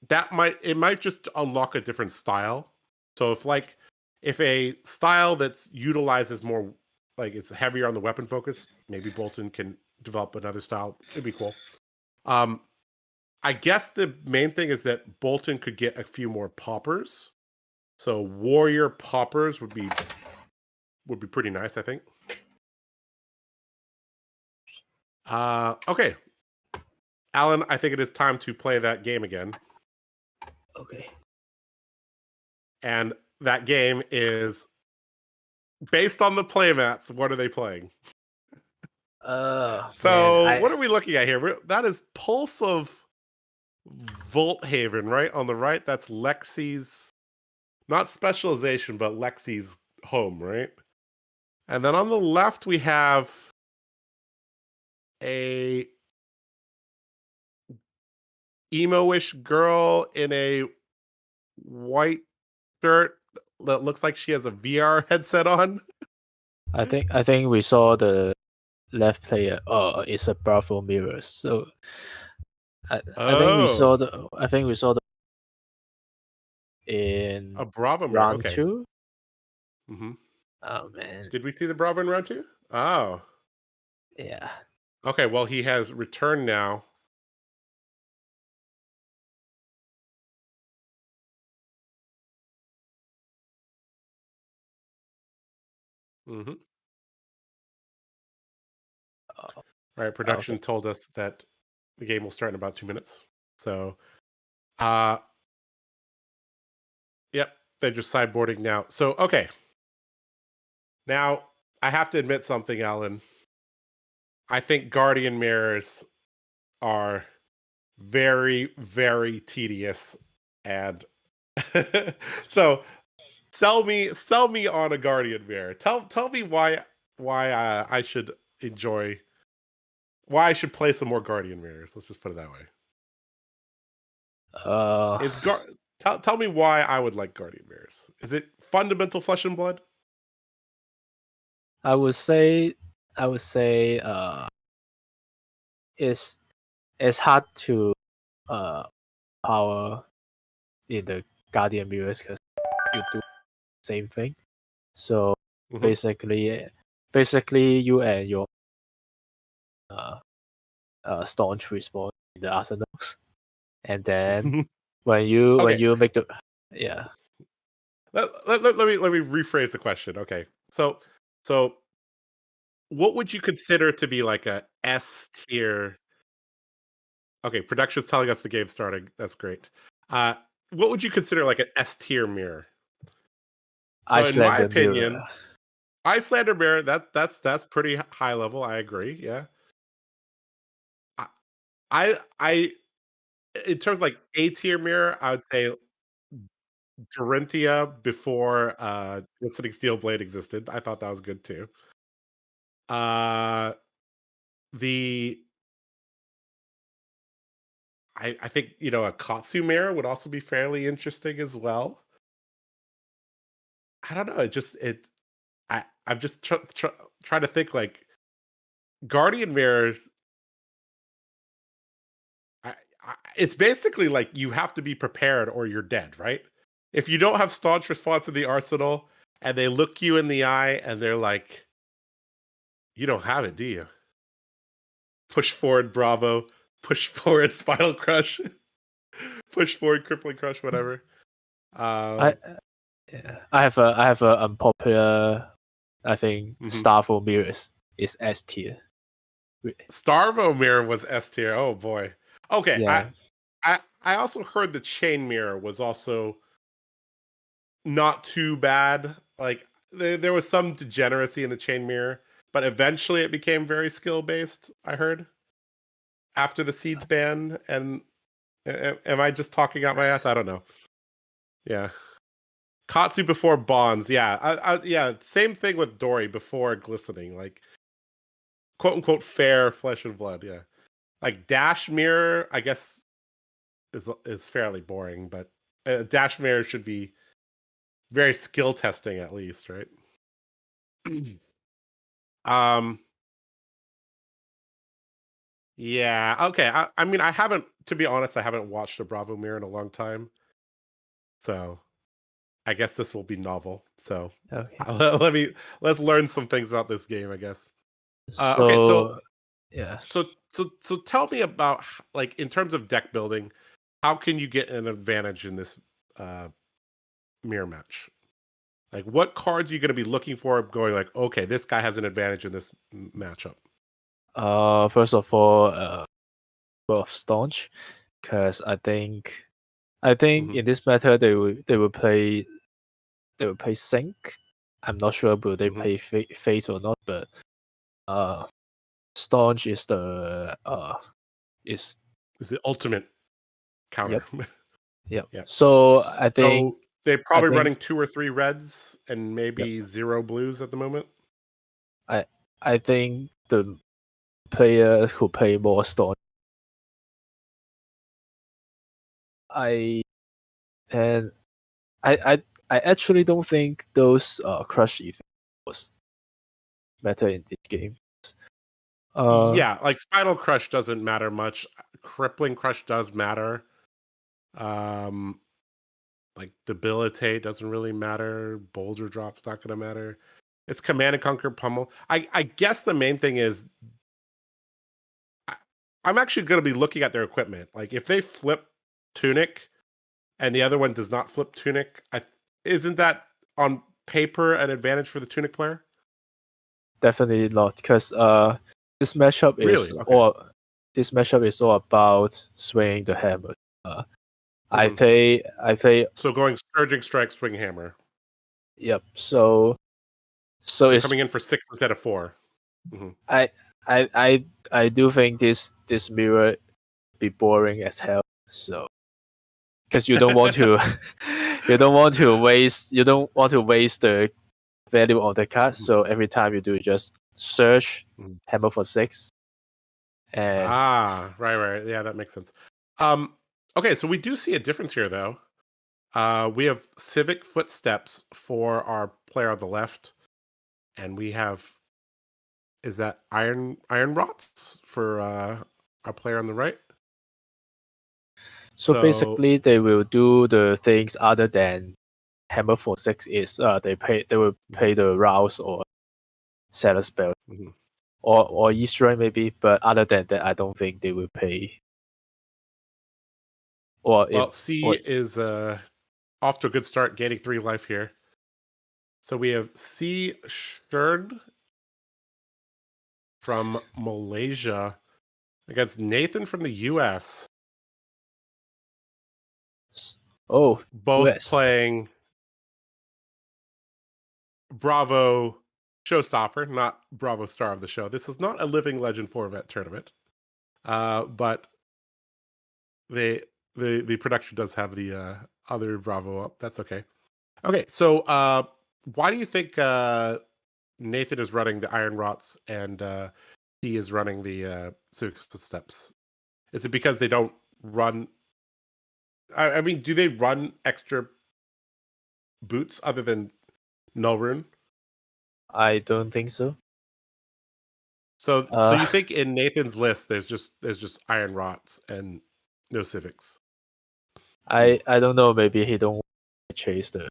that might just unlock a different style. So if a style that's utilizes more, like it's heavier on the weapon focus, maybe Bolton can develop another style. It'd be cool. I guess the main thing is that Bolton could get a few more poppers. So Warrior poppers would be pretty nice, I think. Okay. Alan, I think it is time to play that game again. Okay. And that game is based on the playmats. What are they playing? So man, what are we looking at here? That is Pulse of Volthaven, right? On the right, that's Lexi's, not specialization, but Lexi's home, right? And then on the left, we have a emo-ish girl in a white shirt that looks like she has a VR headset on. I think we saw the left player. Oh, it's a Bravo mirror. So I think we saw the in a Bravo mirror. round Okay. 2. Mm-hmm. Oh man. Did we see the Bravo in round 2? Oh. Yeah. Okay, well, he has returned now. Mm-hmm. All right, production told us that the game will start in about 2 minutes. So, yep, they're just sideboarding now. So, okay. Now, I have to admit something, Alan. I think Guardian Mirrors are very, very tedious, and so sell me on a Guardian Mirror. Tell me why I should why I should play some more Guardian Mirrors. Let's just put it that way. Tell me why I would like Guardian Mirrors. Is it fundamental Flesh and Blood? I would say it's hard to power in the Guardian Mirrors because you do the same thing. So basically you and your staunch respawn in the arsenals, and then when you make the Let me rephrase the question. Okay, so what would you consider to be like a S tier? Okay, production's telling us the game's starting. That's great. What would you consider like an S tier mirror? So in my opinion, mirror. Icelander mirror, that's pretty high level. I agree. Yeah. I in terms of like A tier mirror, I would say Dorinthia before Glistening Steel Blade existed. I thought that was good too. The I think a Katsu mirror would also be fairly interesting as well. I don't know. I'm just trying to think like Guardian mirrors. It's basically like you have to be prepared or you're dead, right? If you don't have staunch response in the arsenal and they look you in the eye and they're like, you don't have it, do you? Push forward, Bravo. Push forward, Spinal Crush. Push forward, Crippling Crush, whatever. I have a unpopular. I think Starvo mirrors is S tier. Starvo mirror was S tier. Oh boy. Okay. Yeah. I also heard the chain mirror was also not too bad. Like there was some degeneracy in the chain mirror, but eventually it became very skill based. I heard after the seeds ban. And am I just talking out my ass? I don't know. Yeah. Katsu before Bonds. Yeah. Yeah. Same thing with Dory before Glistening. Like quote unquote fair Flesh and Blood. Yeah. Like Dash Mirror, I guess is fairly boring, but Dash Mirror should be very skill testing at least, right? Yeah, okay. I mean, to be honest, I haven't watched a Bravo Mirror in a long time, so I guess this will be novel. So let's learn some things about this game, I guess. Okay, so yeah. So tell me about like in terms of deck building, how can you get an advantage in this mirror match? Like, what cards are you going to be looking for? Going like, okay, this guy has an advantage in this matchup. First of all, of staunch, because I think in this meta they will play sync. I'm not sure will they play fate or not, but staunch is the is the ultimate counter. Yep. Yep. So I think So they're probably think- running 2 or 3 reds and maybe 0 blues at the moment. I think the player who play more staunch. I actually don't think those crush effects was matter in this game. Yeah, like Spinal Crush doesn't matter much. Crippling Crush does matter. Like Debilitate doesn't really matter. Boulder Drop's not going to matter. It's Command and Conquer Pummel. I guess the main thing is I'm actually going to be looking at their equipment. Like if they flip Tunic and the other one does not flip Tunic, isn't that on paper an advantage for the Tunic player? Definitely not, because this matchup is Really? Okay. this matchup is all about swinging the hammer. I Mhm. play So going Surging Strike, Swing Hammer. Yep. So it's coming in for 6 instead of 4. Mhm. I do think this mirror be boring as hell. So because you don't want to waste the value of the card. So every time you do, just search hammer for 6. And Right. Yeah, that makes sense. Okay, so we do see a difference here, though. We have Civic Footsteps for our player on the left, and we have Iron Rots for our player on the right. So basically, they will do the things other than hammer for 6. Is they will pay the rouse or seller spell, or Easter egg maybe. But other than that, I don't think they will pay. C is off to a good start, gaining 3 life here. So we have C Shurd from Malaysia against Nathan from the US. Oh, both US. playing Bravo Showstopper, not Bravo Star of the Show. This is not a Living Legend 4-vet tournament, but the production does have the other Bravo up. That's okay. Okay, so why do you think Nathan is running the Iron Rots and he is running the Civic Footsteps? Is it because they don't run? I mean, do they run extra boots other than Null Rune? I don't think so. So you think in Nathan's list there's just Iron Rots and no Civics? I don't know. Maybe he don't chase the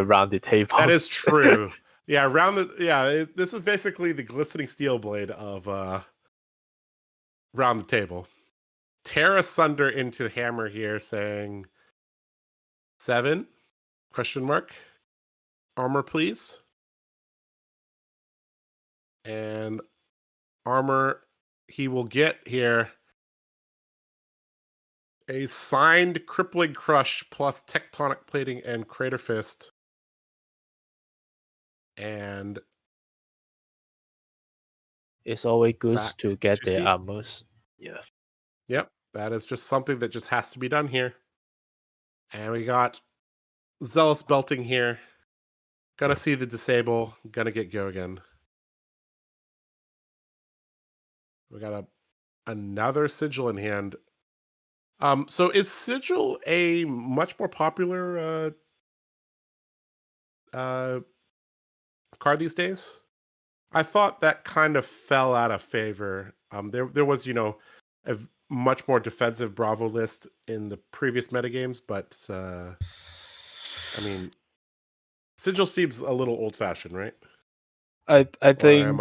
rounded table. That is true. This is basically the glistening steel blade of round the table. Tear asunder into the hammer here, saying 7 ? Armor, please. And armor, he will get here a signed Crippling Crush plus Tectonic Plating and Crater Fist. And it's always good to get the see. armors. Yeah. Yep, that is just something that just has to be done here. And we got Zealous Belting here. Gonna see the disable. Gonna get go again. We got another Sigil in hand. So is Sigil a much more popular card these days? I thought that kind of fell out of favor. There was, a much more defensive Bravo list in the previous metagames, but I mean, Sigil seems a little old-fashioned, right? I think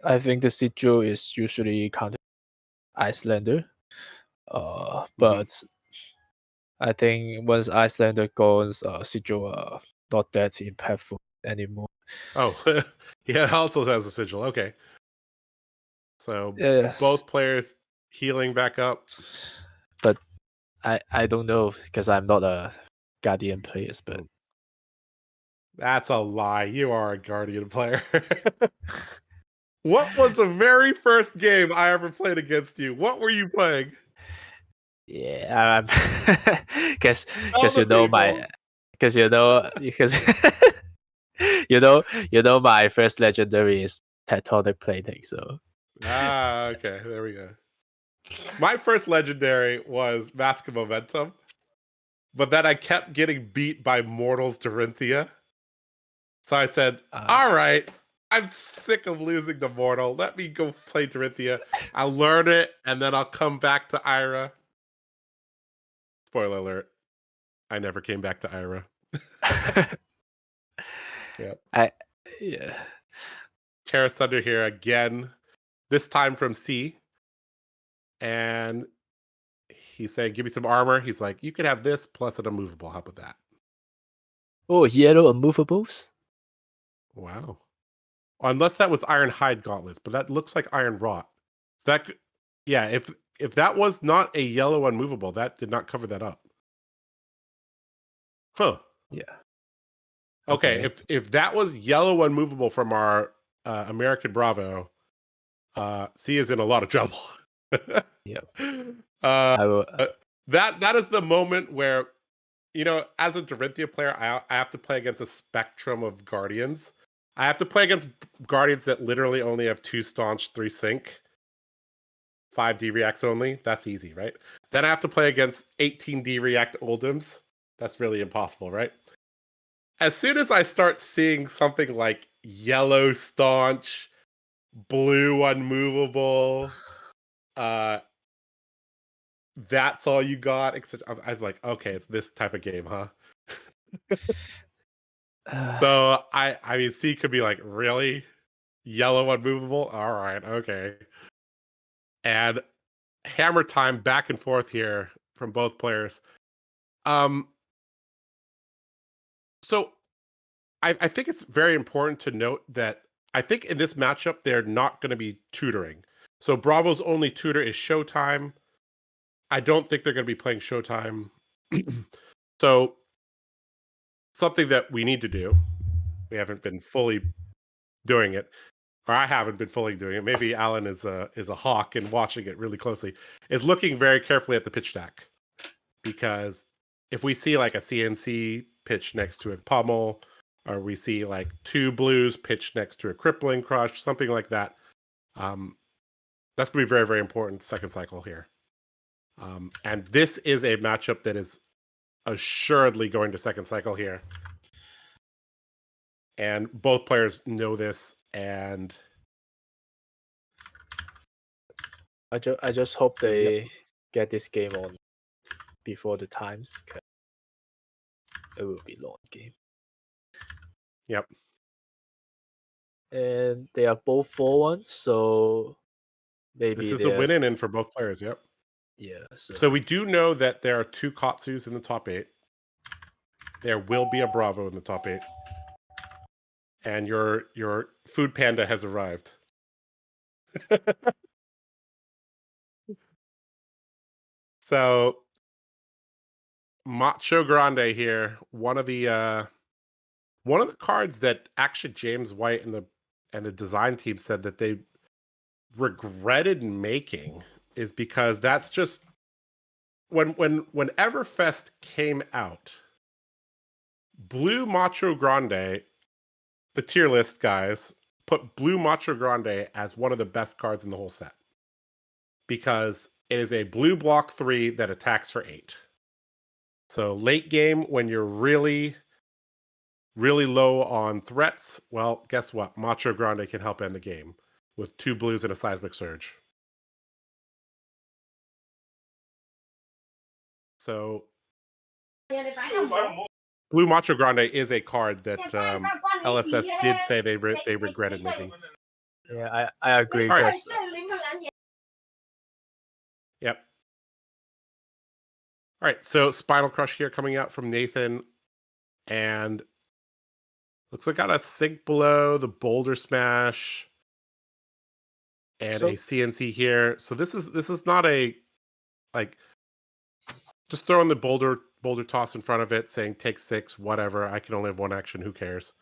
I think the Sigil is usually counted Icelander. But I think once Icelander goes, Sigil not that impactful anymore. Oh, yeah, it also has a Sigil. Okay. So both players healing back up. But I don't know because I'm not a Guardian player, but that's a lie. You are a Guardian player. What was the very first game I ever played against you? What were you playing? Yeah, because Tell the you know people. my because you know my first legendary is tectonic plating. So Okay, there we go. My first legendary was Mask of Momentum, but then I kept getting beat by Mortals Dorinthia. So I said, all right, I'm sick of losing to Mortal. Let me go play Dorinthia. I'll learn it, and then I'll come back to Ira. Spoiler alert, I never came back to Ira. yeah. Terra Thunder here again, this time from C. And he's saying, give me some armor. He's like, you could have this plus an immovable. How about that? Oh, yellow immovables? Wow. Unless that was Iron Hide Gauntlets, but that looks like Iron Wrought. So that could, yeah, if that was not a yellow unmovable, that did not cover that up. Huh. Yeah. Okay, if that was yellow unmovable from our American Bravo, C is in a lot of trouble. Yep. That is the moment where, you know, as a Dorinthia player, I have to play against a spectrum of Guardians. I have to play against Guardians that literally only have 2 staunch, 3 sync, 5 D reacts only. That's easy, right? Then I have to play against 18 D react Oldims. That's really impossible, right? As soon as I start seeing something like yellow staunch, blue unmovable, that's all you got. Except I was like, okay, it's this type of game, huh? So I mean, C could be like, really? Yellow unmovable? All right, okay. And hammer time back and forth here from both players. So I think it's very important to note that I think in this matchup, they're not going to be tutoring. So Bravo's only tutor is Showtime. I don't think they're going to be playing Showtime. So something that we need to do, we haven't been fully doing it, or I haven't been fully doing it. Maybe Alan is a hawk and watching it really closely, is looking very carefully at the pitch stack. Because if we see like a CNC pitch next to a pummel, or we see like 2 blues pitched next to a crippling crush, something like that, that's going to be very, very important second cycle here. And this is a matchup that is assuredly going to second cycle here. And both players know this, and I just hope they get this game on before the times. It will be a long game. Yep. And they are both 4-1, so maybe this is a win and in for both players. Yep. Yeah. So we do know that there are 2 Katsus in the top 8. There will be a Bravo in the top 8. And your food panda has arrived. So Macho Grande here, one of the cards that actually James White and the design team said that they regretted making is because that's just when Everfest came out, Blue Macho Grande, the tier list guys, put Blue Macho Grande as one of the best cards in the whole set. Because it is a blue block 3 that attacks for 8. So late game, when you're really, really low on threats, well, guess what? Macho Grande can help end the game with 2 blues and a Seismic Surge. So Blue Macho Grande is a card that LSS did say they regretted making. Yeah, I agree. All right. Yep. All right, so Spinal Crush here coming out from Nathan, and looks like got a Sink Below, the Boulder Smash, and a CNC here. So this is not a, like, just throwing the boulder toss in front of it, saying take 6, whatever. I can only have 1 action. Who cares?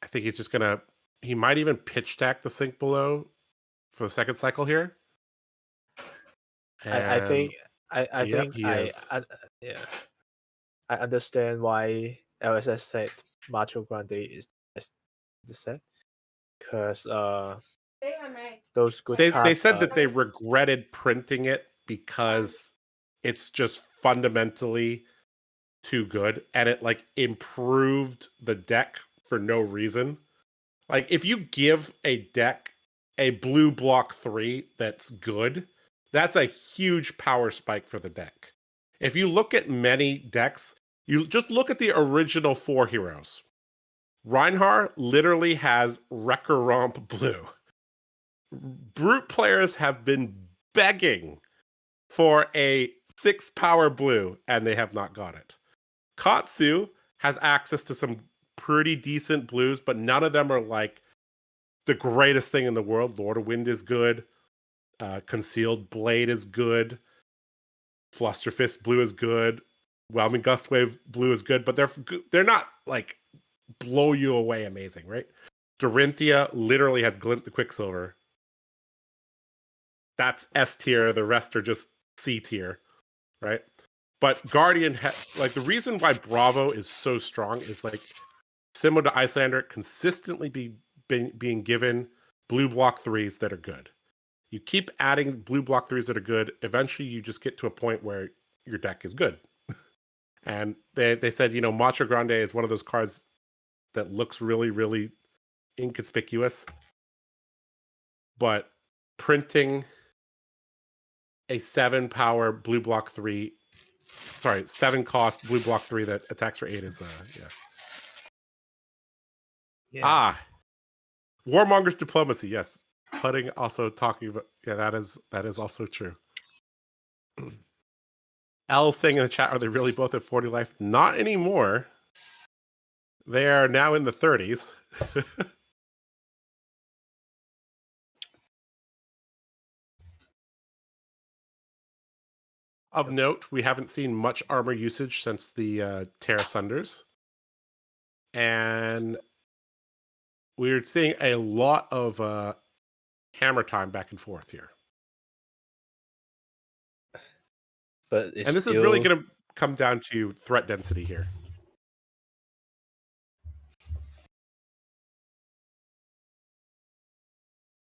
I think he's just gonna. He might even pitch deck the Sink Below for the second cycle here. I think I yep, think he is. yeah, I understand why LSS said Macho Grande is the set, because those good They cards said that they regretted printing it because it's just fundamentally too good, and it like improved the deck for no reason. Like if you give a deck a blue block 3 that's good, that's a huge power spike for the deck. If you look at many decks, you just look at the original 4 heroes. Reinhardt literally has Wrecker Romp blue. Brute players have been begging for a 6 power blue, and they have not got it. Katsu has access to some pretty decent blues, but none of them are like the greatest thing in the world. Lord of Wind is good. Concealed Blade is good. Flusterfist blue is good. Whelming Gustwave blue is good, but they're not like blow you away amazing, right? Dorinthia literally has Glint the Quicksilver. That's S tier. The rest are just C tier, right? But Guardian, like the reason why Bravo is so strong is like similar to Iyslander, consistently being given blue block 3s that are good. You keep adding blue block 3s that are good. Eventually, you just get to a point where your deck is good. And they said, you know, Macho Grande is one of those cards that looks really, really inconspicuous. But printing a 7 power blue block 3, sorry, 7 cost blue block 3 that attacks for 8 is, yeah. Warmonger's Diplomacy, yes. Putting also talking about, yeah, that is also true. Al saying in the chat, are they really both at 40 life? Not anymore. They are now in the 30s. Of note, we haven't seen much armor usage since the Terra Sunders. And we're seeing a lot of hammer time back and forth here. But and this is really going to come down to threat density here.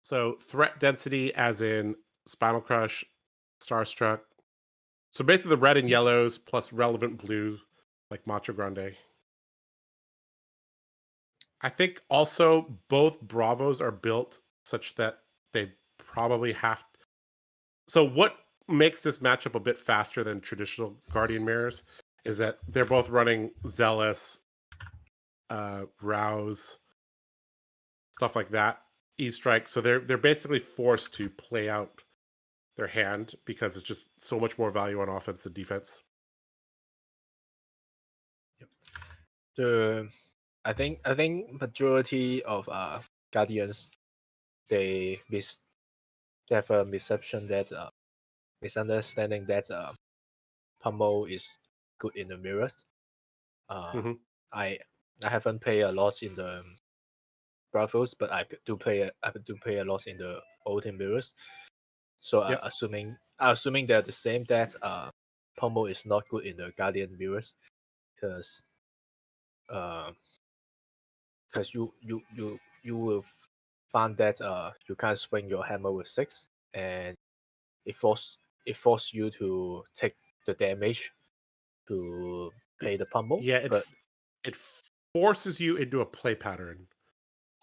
So threat density as in Spinal Crush, Starstruck. So basically the red and yellows plus relevant blue, like Macho Grande. I think also both Bravos are built such that they probably have to... So what makes this matchup a bit faster than traditional Guardian Mirrors is that they're both running Zealous, Rouse, stuff like that, E-Strike. So they're basically forced to play out their hand because it's just so much more value on offense than defense. I think majority of Guardians they have a misunderstanding that Pummel is good in the mirrors. I haven't played a lot in the Bravos, but I do play a lot in the Ultimate Mirrors. So assuming they're the same, that Pummel is not good in the Guardian Mirrors because you will find that you can't swing your hammer with 6, and it force you to take the damage to play the pummel. Yeah, it forces you into a play pattern.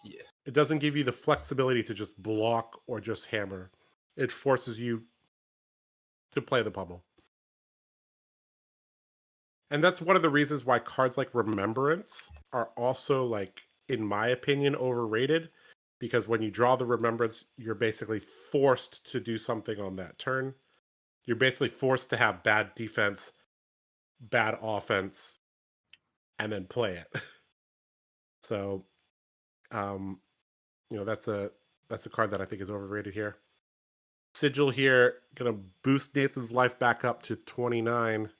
Yeah, it doesn't give you the flexibility to just block or just hammer. It forces you to play the pummel. And that's one of the reasons why cards like Remembrance are also, like, in my opinion, overrated. Because when you draw the Remembrance, you're basically forced to do something on that turn. You're basically forced to have bad defense, bad offense, and then play it. So, that's a card that I think is overrated here. Sigil here, gonna boost Nathan's life back up to 29.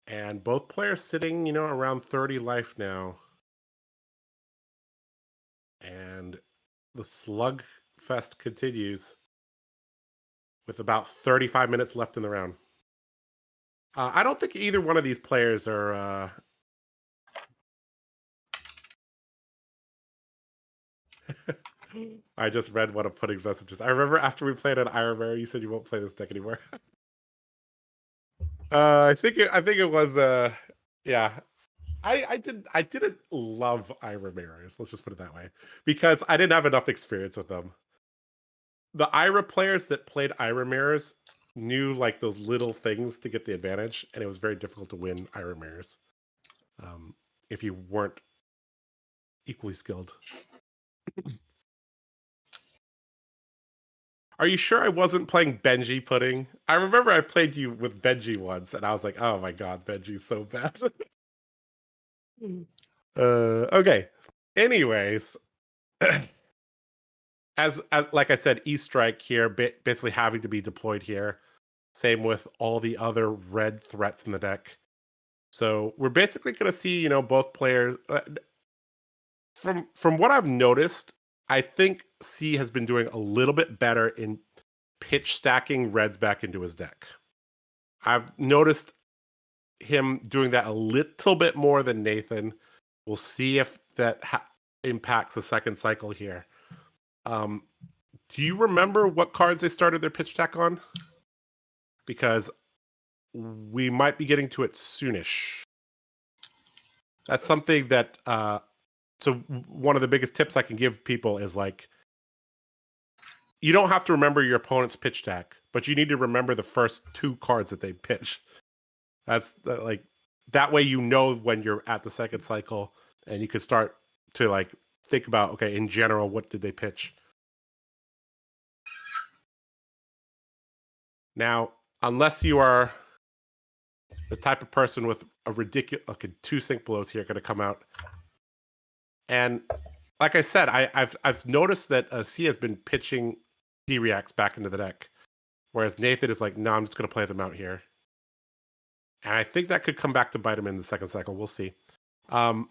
And both players sitting, around 30 life now. And the slugfest continues with about 35 minutes left in the round. I don't think either one of these players are... I just read one of Pudding's messages. I remember after we played on Iron Mirror, you said you won't play this deck anymore. I think it was yeah. I didn't love Ira Mirrors, let's just put it that way, because I didn't have enough experience with them. The Ira players that played Ira Mirrors knew like those little things to get the advantage, and it was very difficult to win Ira Mirrors if you weren't equally skilled. Are you sure I wasn't playing Benji, Pudding? I remember I played you with Benji once, and I was like, oh my god, Benji's so bad. Okay. Anyways, as like I said, E-Strike here, basically having to be deployed here. Same with all the other red threats in the deck. So we're basically going to see, both players. From what I've noticed, I think C has been doing a little bit better in pitch stacking reds back into his deck. I've noticed him doing that a little bit more than Nathan. We'll see if that impacts the second cycle here. Do you remember what cards they started their pitch stack on? Because we might be getting to it soonish. That's something that... So one of the biggest tips I can give people is like, you don't have to remember your opponent's pitch deck, but you need to remember the first 2 cards that they pitch. That's like, that way you know when you're at the second cycle, and you can start to like think about, okay, in general, what did they pitch? Now, unless you are the type of person with a ridiculous, okay, 2 sync blows here are going to come out. And like I said, I've noticed that C has been pitching D-Reacts back into the deck, whereas Nathan is like, no, I'm just going to play them out here. And I think that could come back to bite him in the second cycle. We'll see. What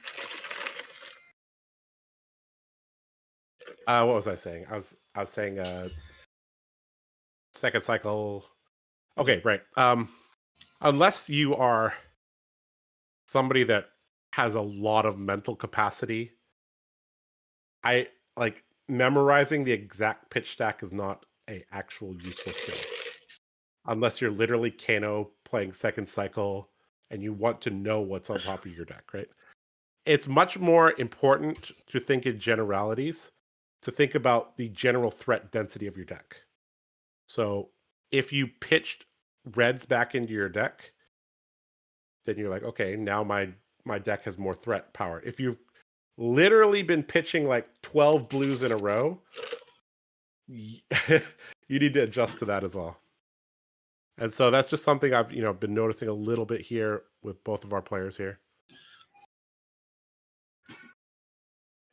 was I saying? I was saying second cycle. Okay, right. Unless you are somebody that has a lot of mental capacity, I like memorizing the exact pitch stack is not a actual useful skill. Unless you're literally Kano playing second cycle and you want to know what's on top of your deck, right? It's much more important to think in generalities, to think about the general threat density of your deck. So if you pitched reds back into your deck, then you're like, okay, now my deck has more threat power. If you've literally been pitching like 12 blues in a row, you need to adjust to that as well. And so that's just something I've been noticing a little bit here with both of our players here.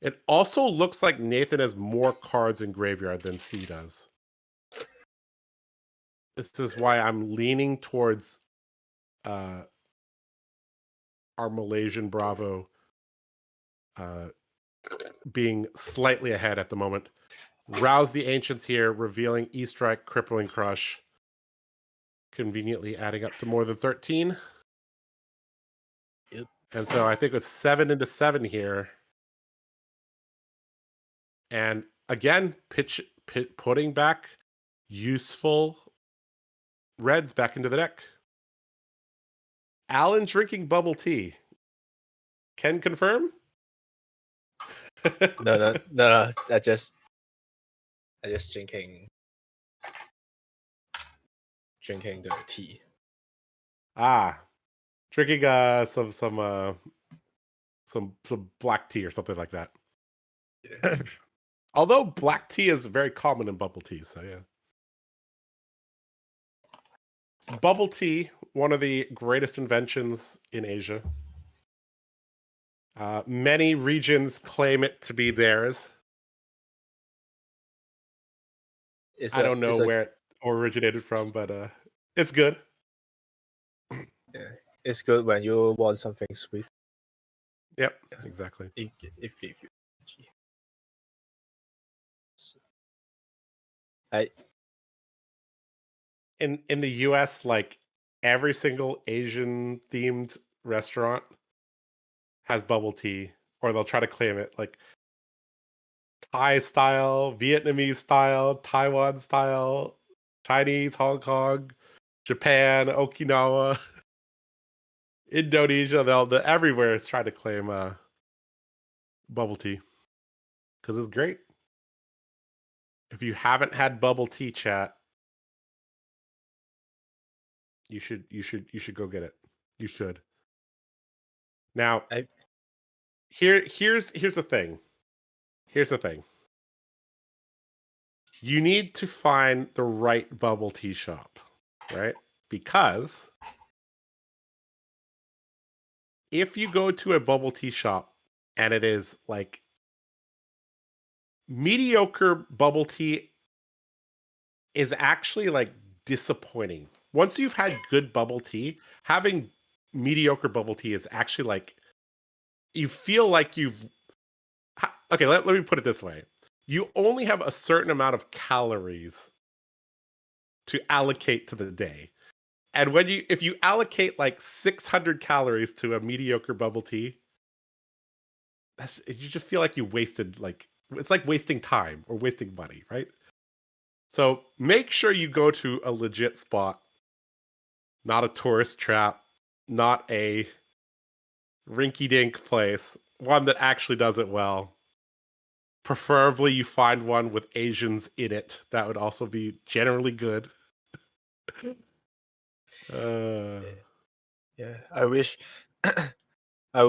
It also looks like Nathan has more cards in graveyard than C does. This is why I'm leaning towards our Malaysian Bravo being slightly ahead at the moment. Rouse the Ancients here, revealing E-Strike, Crippling Crush, conveniently adding up to more than 13. Yep. And so I think it's 7 into 7 here. And again, putting back useful reds back into the deck. Alan drinking bubble tea. Can confirm? No. I just drinking the tea. Drinking some black tea or something like that. Yeah. Although black tea is very common in bubble tea, so yeah. Bubble tea, one of the greatest inventions in Asia. Many regions claim it to be theirs. I don't know where it originated from, but it's good. Yeah, it's good when you want something sweet. Yep, exactly. It gives you energy. in the US, like every single Asian themed restaurant has bubble tea, or they'll try to claim it, like Thai style, Vietnamese style, Taiwan style, Chinese, Hong Kong, Japan, Okinawa, Indonesia. They'll everywhere is trying to claim bubble tea because it's great. If you haven't had bubble tea, chat, you should go get it. You should. Now, here's the thing. Here's the thing. You need to find the right bubble tea shop, right? Because if you go to a bubble tea shop and it is like mediocre bubble tea is actually like disappointing. Once you've had good bubble tea, having mediocre bubble tea is actually like you feel like you've okay, let me put it this way. You only have a certain amount of calories to allocate to the day. And when if you allocate like 600 calories to a mediocre bubble tea, you just feel like you wasted, like it's like wasting time or wasting money, right? So make sure you go to a legit spot, not a tourist trap, not a rinky-dink place, one that actually does it well. Preferably you find one with Asians in it. That would also be generally good. Yeah, I wish I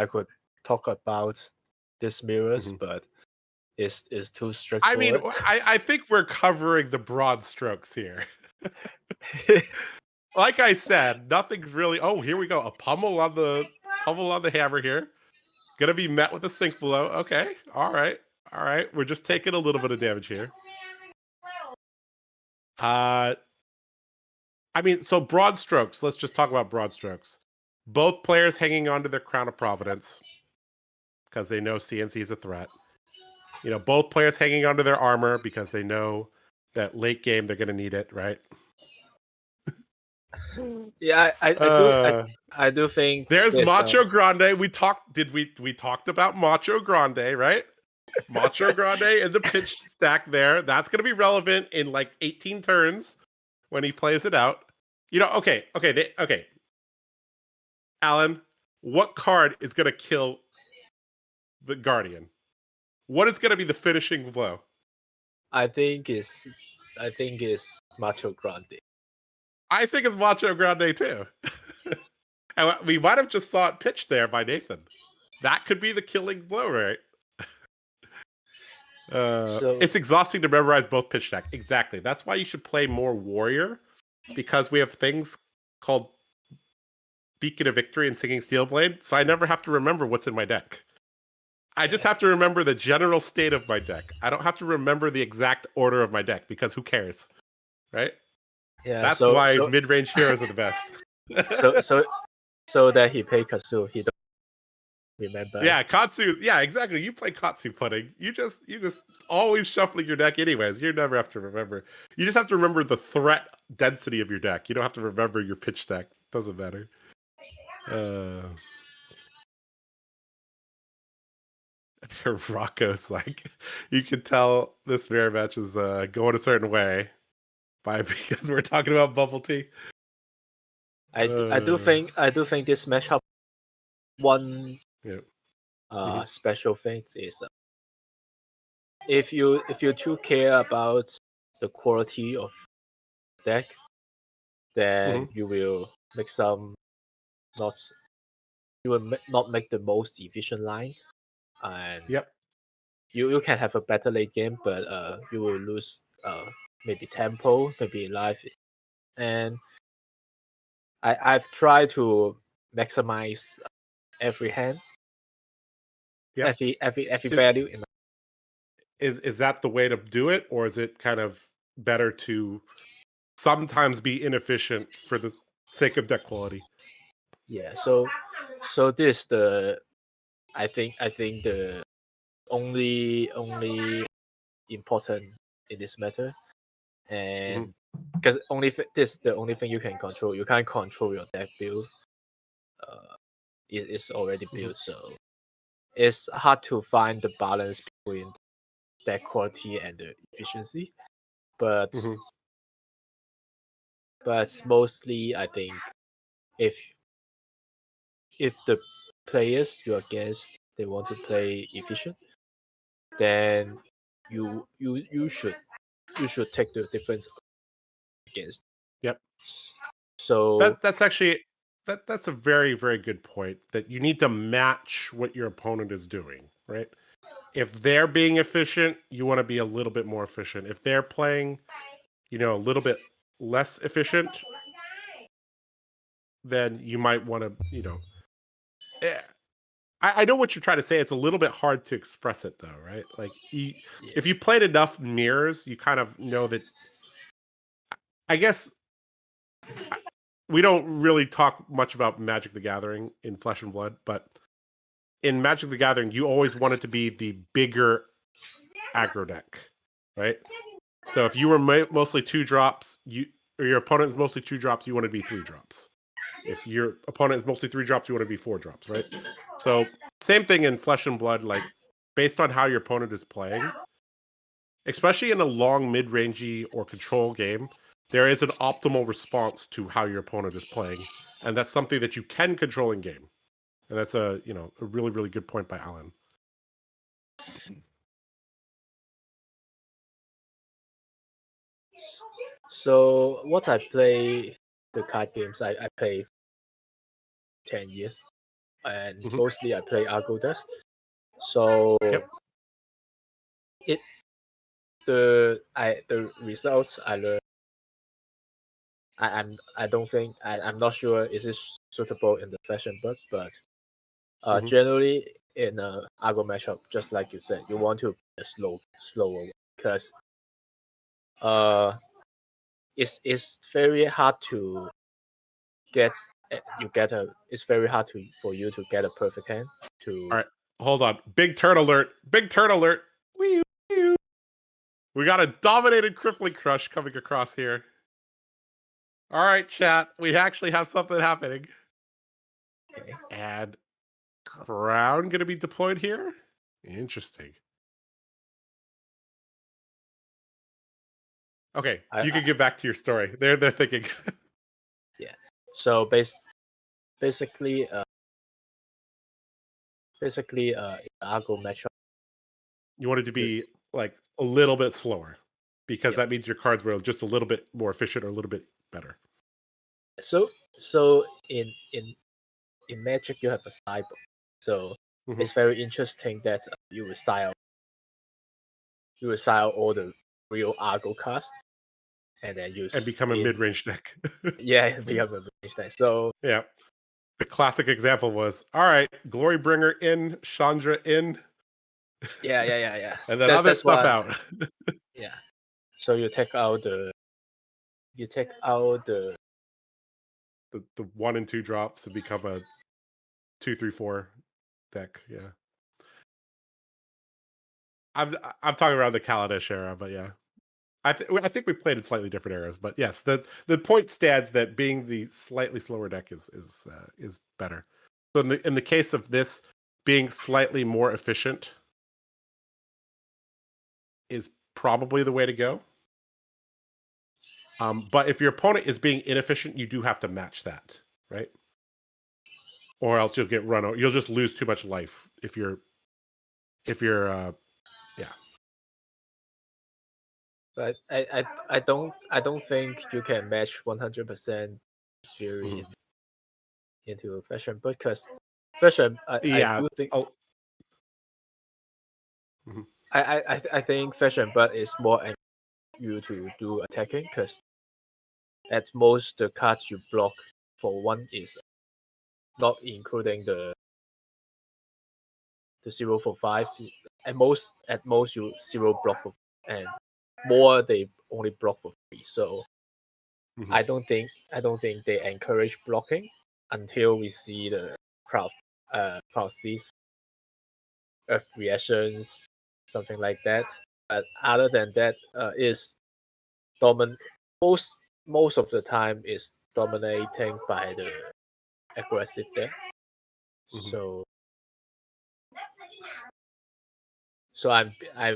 could talk about these mirrors, but it's too strict. I mean, I think we're covering the broad strokes here. Like I said, nothing's really. Oh, here we go. A pummel on the hammer here. Gonna be met with a sink blow. Okay, all right. We're just taking a little bit of damage here. I mean, so broad strokes. Let's just talk about broad strokes. Both players hanging on to their Crown of Providence because they know CNC is a threat. You know, both players hanging onto their armor because they know that late game they're going to need it, right? Yeah, I do think there's Macho Grande. We talked about Macho Grande, right? Macho Grande and the pitch stack there. That's going to be relevant in like 18 turns when he plays it out. You know, okay. Alan, what card is going to kill the Guardian? What is going to be the finishing blow? I think it's Macho Grande. I think it's Macho Grande too. And we might have just saw it pitched there by Nathan. That could be the killing blow, right? It's exhausting to memorize both pitch deck. Exactly. That's why you should play more Warrior, because we have things called Beacon of Victory and Singing Steelblade, so I never have to remember what's in my deck. I just have to remember the general state of my deck. I don't have to remember the exact order of my deck, because who cares, right? Yeah, that's why mid-range heroes are the best. so that he play Katsu, he don't remember. Yeah, Katsu. Yeah, exactly. You play Katsu pudding. You just always shuffling your deck anyways. You never have to remember. You just have to remember the threat density of your deck. You don't have to remember your pitch deck. Doesn't matter. Rocco's like, you can tell this mirror match is going a certain way because we're talking about bubble tea. I do think this matchup one special thing is if you too care about the quality of deck, then you will make not make the most efficient line, and you can have a better late game, but you will lose maybe tempo, maybe life. And I've tried to maximize every hand, every value in my. Is that the way to do it, or is it kind of better to sometimes be inefficient for the sake of deck quality? Yeah, so this I think the only important in this matter, and because this is the only thing you can control. You can't control your deck build. It's already built, so it's hard to find the balance between deck quality and the efficiency. But mostly, I think if the players you're against they want to play efficient, then you should take the difference against. Yep. So that's actually that's a very, very good point, that you need to match what your opponent is doing, right? If they're being efficient, you want to be a little bit more efficient. If they're playing, a little bit less efficient, then you might want to, I know what you're trying to say. It's a little bit hard to express it, though, right? Like, if you played enough mirrors, you kind of know that. I guess we don't really talk much about Magic the Gathering in Flesh and Blood, but in Magic the Gathering, you always want it to be the bigger aggro deck, right? So if you were mostly 2-drops, or your opponent is mostly 2-drops, you want to be 3-drops. If your opponent is mostly 3-drops, you want to be 4-drops, right? So same thing in Flesh and Blood, like based on how your opponent is playing, especially in a long mid-rangey or control game, there is an optimal response to how your opponent is playing, and that's something that you can control in game. And that's a really, really good point by Alan. So what I play the card games, I play 10 years, and mostly I play Argo decks. So the results I learned, I'm not sure is it suitable in the Flesh and Blood, but generally in a Argo matchup, just like you said, you want to be a slower because it's very hard to get it's very hard for you to get a perfect hand. All right, hold on. Big turn alert. Big turn alert. Wee. We got a dominated crippling crush coming across here. All right, chat. We actually have something happening. Okay. And Crown going to be deployed here? Interesting. Okay, you can get back to your story. They're thinking. Yeah. So basically, Argo matchup, you wanted to be like a little bit slower, because that means your cards were just a little bit more efficient or a little bit better. So in Magic you have a sideboard, so it's very interesting that you will sile all the real Argo cards, and then you become a mid-range deck. Yeah, become a mid-range deck. So yeah, the classic example was, all right, Glorybringer in, Chandra in. Yeah. And then other stuff out. Yeah. So you take out the 1 and 2 drops to become a 2-3-4 deck. Yeah. I'm talking around the Kaladesh era, but yeah. I think we played in slightly different eras, but yes, the point stands that being the slightly slower deck is better. So in the case of this, being slightly more efficient is probably the way to go. But if your opponent is being inefficient, you do have to match that, right? Or else you'll get run over. You'll just lose too much life if you're yeah. But I don't think you can match 100% Fury into Fashion, because Fashion I do think I think Fashion but is more you to do attacking, because at most the cards you block for one is not including the 0 for 5. At most you 0 block for 5, and more they only block for 3. So I don't think they encourage blocking until we see the crowd sees Earth reactions, something like that. But other than that, is most of the time is dominating by the aggressive deck. So I'm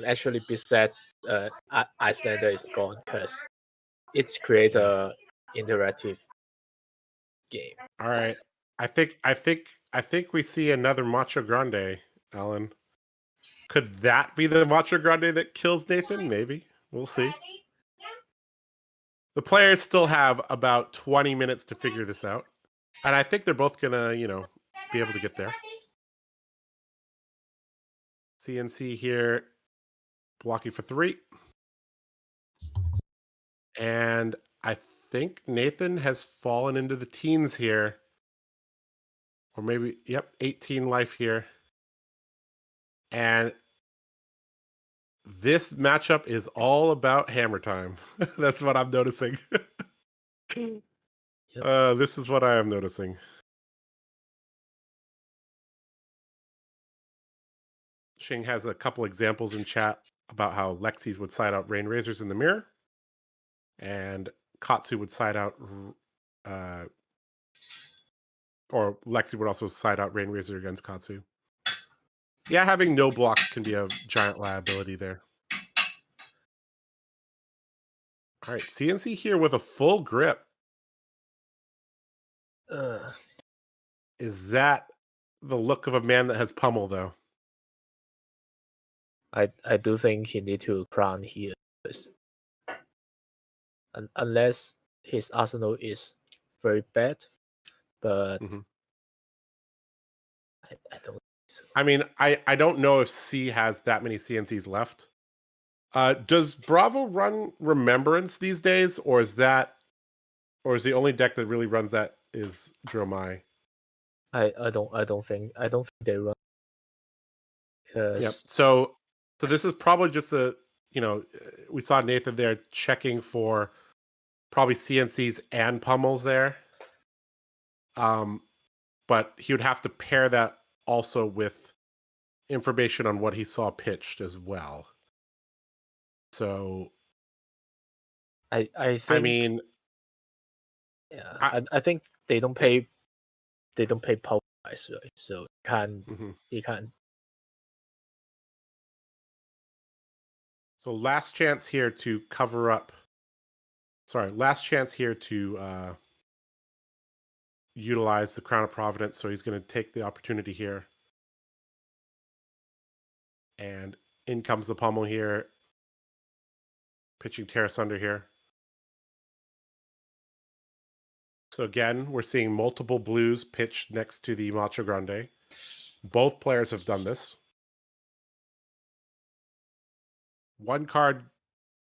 actually beset Icelander is gone because it creates a interactive game. All right. I think we see another Macho Grande, Alan. Could that be the Macho Grande that kills Nathan? Maybe. We'll see. The players still have about 20 minutes to figure this out. And I think they're both gonna, be able to get there. CNC here, blocking for 3. And I think Nathan has fallen into the teens here. Or maybe, 18 life here. And this matchup is all about hammer time. That's what I'm noticing. This is what I am noticing. Shing has a couple examples in chat about how Lexi's would side out Rain Razors in the mirror. And Katsu would side out, or Lexi would also side out Rain Razor against Katsu. Yeah, having no blocks can be a giant liability there. All right, CNC here with a full grip. Is that the look of a man that has pummel, though? I do think he need to crown here first. Unless his arsenal is very bad, but I don't think so. I mean, I don't know if C has that many CNCs left. Does Bravo run Remembrance these days, or is the only deck that really runs that is Dromai? I don't think they run. Yep. So this is probably just we saw Nathan there checking for probably CNCs and pummels there. But he would have to pair that also with information on what he saw pitched as well. So I think, I mean, I think they don't pay power price, right? So he can't. So last chance here to cover up. Sorry, last chance here to utilize the Crown of Providence. So he's going to take the opportunity here. And in comes the pummel here. Pitching Terra Sunder here. So again, we're seeing multiple blues pitched next to the Macho Grande. Both players have done this. One card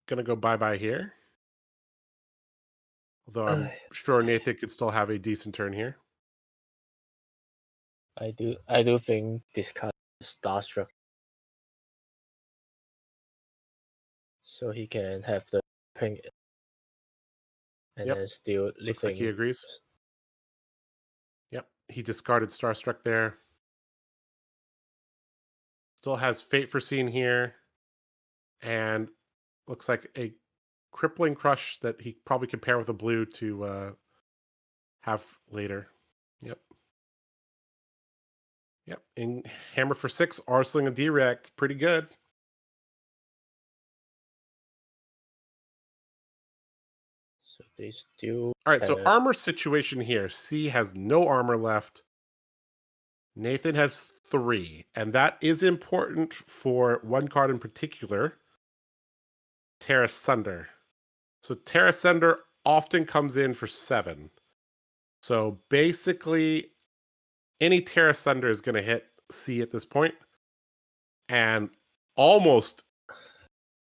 gonna go bye-bye here. Although I'm sure Nathan could still have a decent turn here. I do think this card is Starstruck. So he can have the ping and then still lifting. Looks like he agrees. Yep, he discarded Starstruck there. Still has Fate Foreseen here. And looks like a Crippling Crush that he probably could pair with a blue to have later. Yep. And Hammer for 6, Arsling and D-React. Pretty good. So they still. All right, so armor situation here. C has no armor left. Nathan has 3, and that is important for one card in particular, Terra Sunder. So Terra Sunder often comes in for 7. So basically, any Terra Sunder is going to hit C at this point, and almost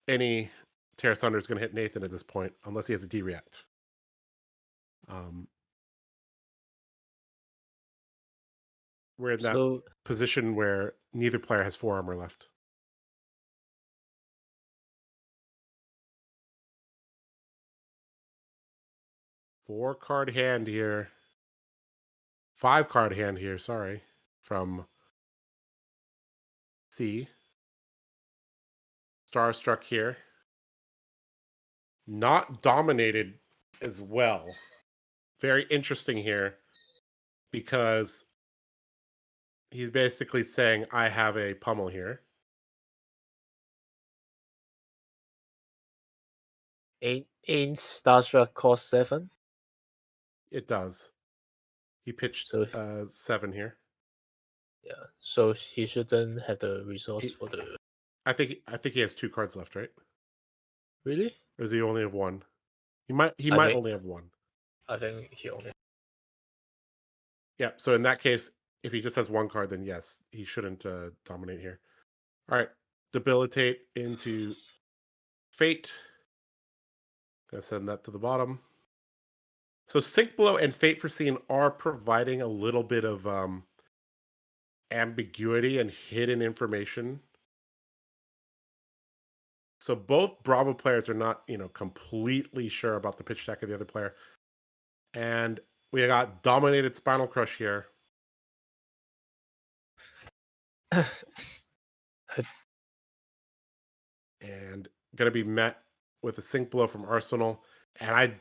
any Terra Sunder is going to hit Nathan at this point, unless he has a D-React. We're in that position where neither player has 4 armor left. 4-card hand here. 5-card hand here, sorry, from C. Starstruck here. Not dominated as well. Very interesting here because he's basically saying, I have a pummel here. Ain't Starstruck cost 7? It does. He pitched So 7 here. yeah, so he shouldn't have the resource for the. I think he has 2 cards left, right? Really? Or does he only have 1? He might think- only have 1. I think he only. Yeah, so in that case, if he just has 1 card, then yes, he shouldn't dominate here. All right, debilitate into Fate. Gonna send that to the bottom. So Sink Blow and Fate Foreseen are providing a little bit of ambiguity and hidden information. So both Bravo players are not, completely sure about the pitch deck of the other player. And we got Dominated Spinal Crush here. And going to be met with a Sink Blow from Arsenal. And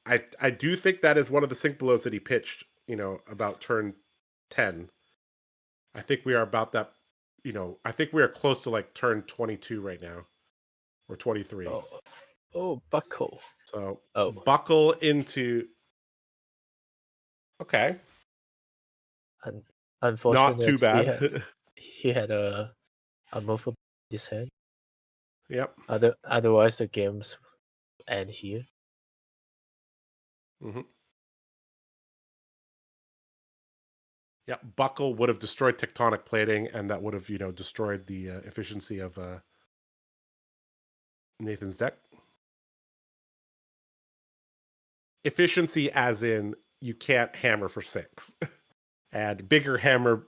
I do think that is one of the Sink Blows that he pitched, about turn 10. I think we are about that, I think we are close to like turn 22 right now. Or 23. Oh, buckle. So buckle into. Okay. And unfortunately, not too bad. He had a move in his hand. Yep. Otherwise, the games end here. Mm-hmm. Yeah, buckle would have destroyed tectonic plating, and that would have, destroyed the efficiency of Nathan's deck. Efficiency as in you can't hammer for 6. And bigger hammer,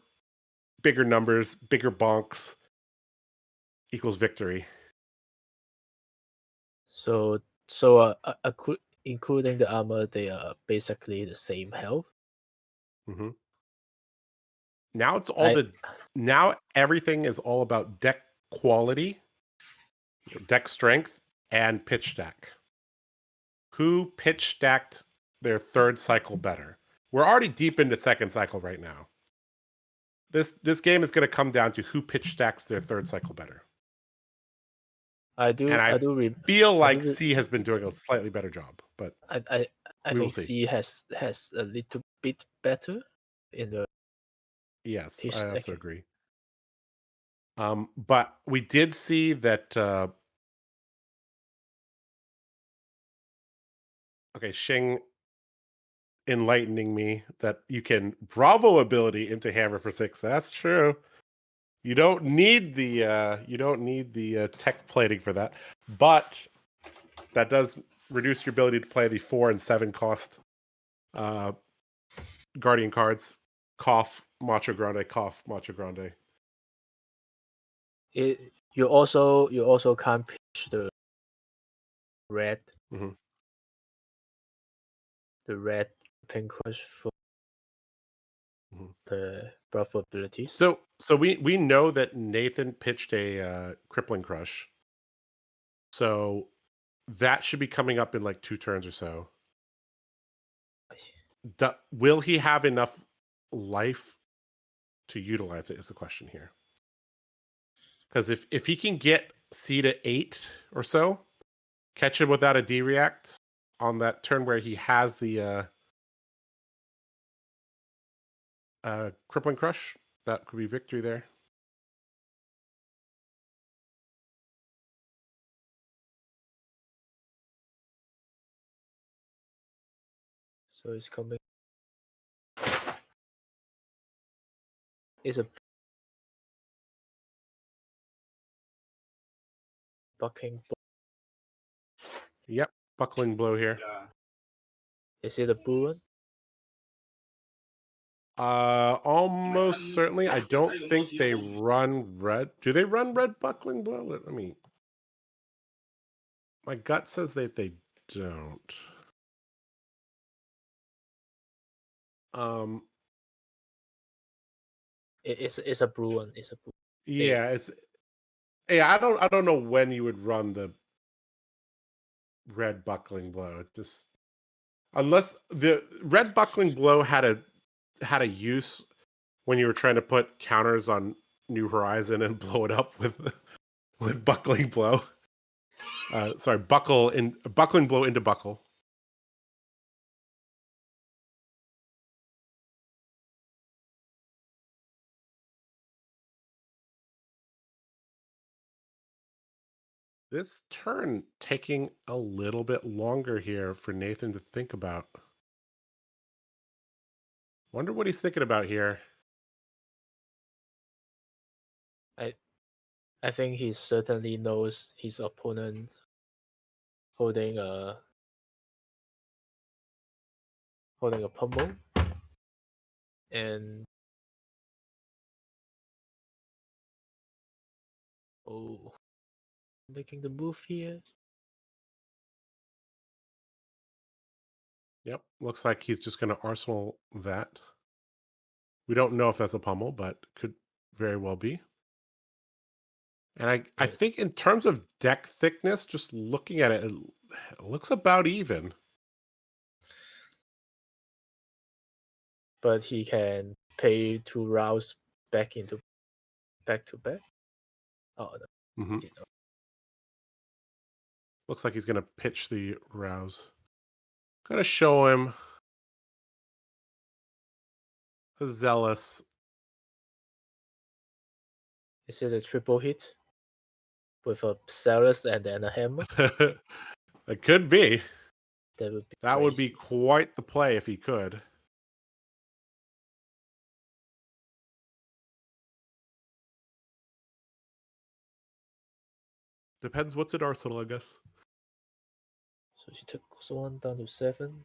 bigger numbers, bigger bonks equals victory. So including the armor, they are basically the same health. Mm-hmm. Now it's all now everything is all about deck quality, deck strength, and pitch stack. Who pitch stacked their 3rd cycle better? We're already deep into 2nd cycle right now. This game is going to come down to who pitch stacks their 3rd cycle better. I feel like C has been doing a slightly better job, but I think C has a little bit better in the. Yes, I also agree. But we did see that. Okay, Xing enlightening me that you can Bravo ability into hammer for 6. That's true. You don't need the tech plating for that, but that does reduce your ability to play the 4 and 7 cost Guardian cards. Cough, Macho Grande, cough, Macho Grande. You also can't pitch the red. Mm-hmm. The red pink crush for the Bravo abilities. So we know that Nathan pitched a Crippling Crush. So that should be coming up in like 2 turns or so. Will he have enough life to utilize it is the question here. Because if he can get C to 8 or so, catch him without a D-react on that turn where he has the Crippling Crush, that could be victory there. So it's coming. It's a bucking. Yep, buckling blow here. Is it a blue one? Almost certainly. I don't think they run red. Do they run red buckling blow? I mean, my gut says that they don't. It's a blue one. It's a blue. Yeah, Yeah, I don't know when you would run the red buckling blow. Just unless the red buckling blow had a use when you were trying to put counters on New Horizon and blow it up with buckling blow. Sorry, buckling blow into buckle. This turn taking a little bit longer here for Nathan to think about. Wonder what he's thinking about here. I think he certainly knows his opponent holding a pummel, and making the move here. Yep, looks like he's just going to arsenal that. We don't know if that's a pummel, but could very well be. And I think in terms of deck thickness, just looking at it, it looks about even. But he can pay 2 rounds back to back. Oh no. Mm-hmm. Looks like he's going to pitch the rouse. Going to show him a zealous. Is it a triple hit with a Ceres and then a hammer? It could be. That would be quite the play if he could. Depends what's at Arsenal, I guess. So she took 1 down to 7.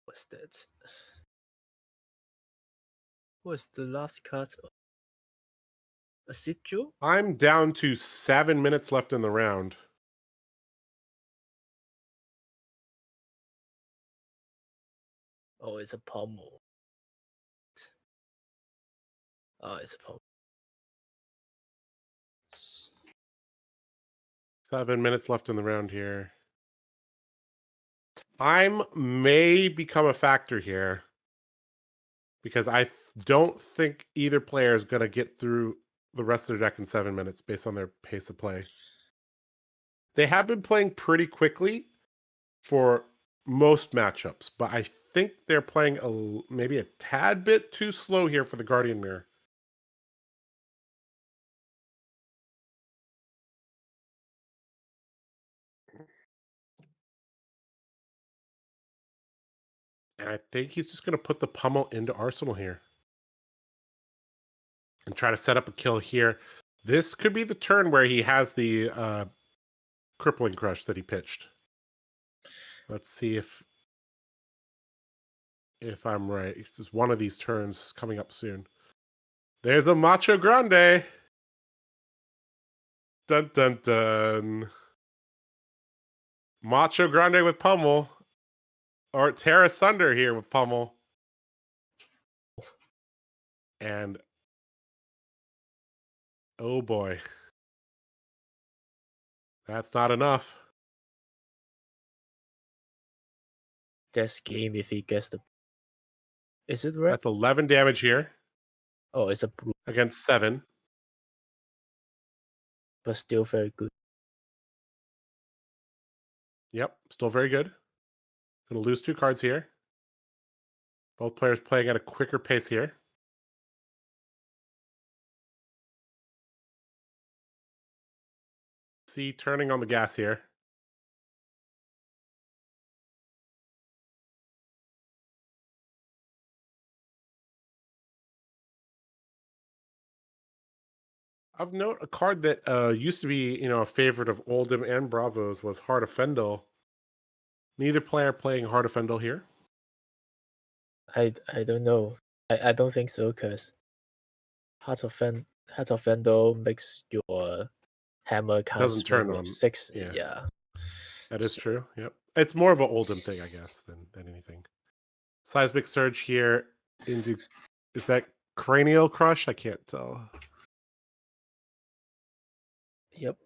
What's that? What's the last card? A 𝐁𝐚𝐽𝐿? I'm down to 7 minutes left in the round. Oh, it's a pummel. Oh, it's a pummel. 7 minutes left in the round here. Time may become a factor here because I don't think either player is going to get through the rest of their deck in 7 minutes based on their pace of play. They have been playing pretty quickly for most matchups, but I think they're playing maybe a tad bit too slow here for the Guardian Mirror. And I think he's just going to put the pummel into Arsenal here and try to set up a kill here. This could be the turn where he has the crippling crush that he pitched. Let's see if I'm right. It's just one of these turns coming up soon. There's a Macho Grande. Dun dun dun. Macho Grande with pummel. Or Terra Sunder here with pummel. And oh boy. That's not enough. That's game if he gets the... Is it red? That's 11 damage here. Oh, it's a blue. Against 7. But still very good. Yep, still very good. Gonna lose 2 cards here. Both players playing at a quicker pace here. See, turning on the gas here. Of note, a card that used to be, a favorite of Oldham and Bravos was Heart of Fendel. Neither player playing Heart of Fendel here. I don't know. I don't think so, because Heart of Fendel makes your hammer cast Doesn't turn on 6. Yeah. Yeah. That is true. Yep. It's more of an Oldham thing, I guess, than anything. Seismic Surge here. into, is that Cranial Crush? I can't tell. Yep.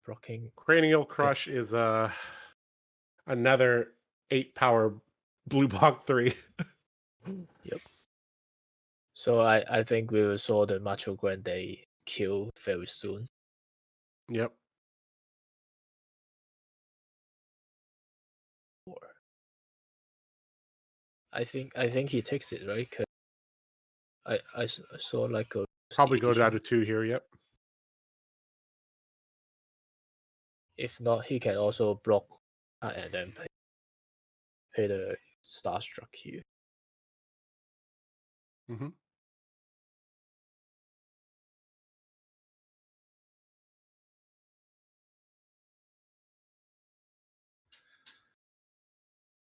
Blocking. Cranial Crush is another 8-power blue block 3. Yep. So I think we will saw the Macho Grande kill very soon. Yep. I think he takes it, right? 'Cause I saw like a Probably go down to 2 here. Yep. If not, he can also block and then play the Starstruck here. Mm-hmm.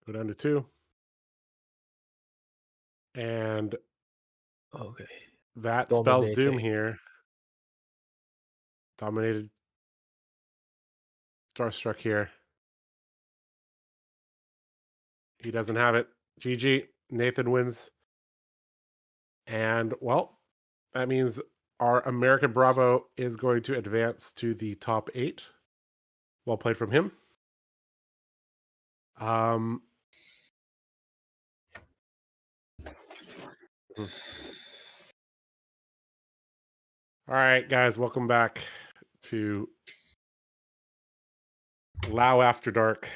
Go down to 2. And okay, that spells doom Dominating. here. Dominated Starstruck here. He doesn't have it. GG. Nathan wins. And, well, that means our American Bravo is going to advance to the top 8. Well played from him. Hmm. All right, guys, welcome back to Lao After Dark.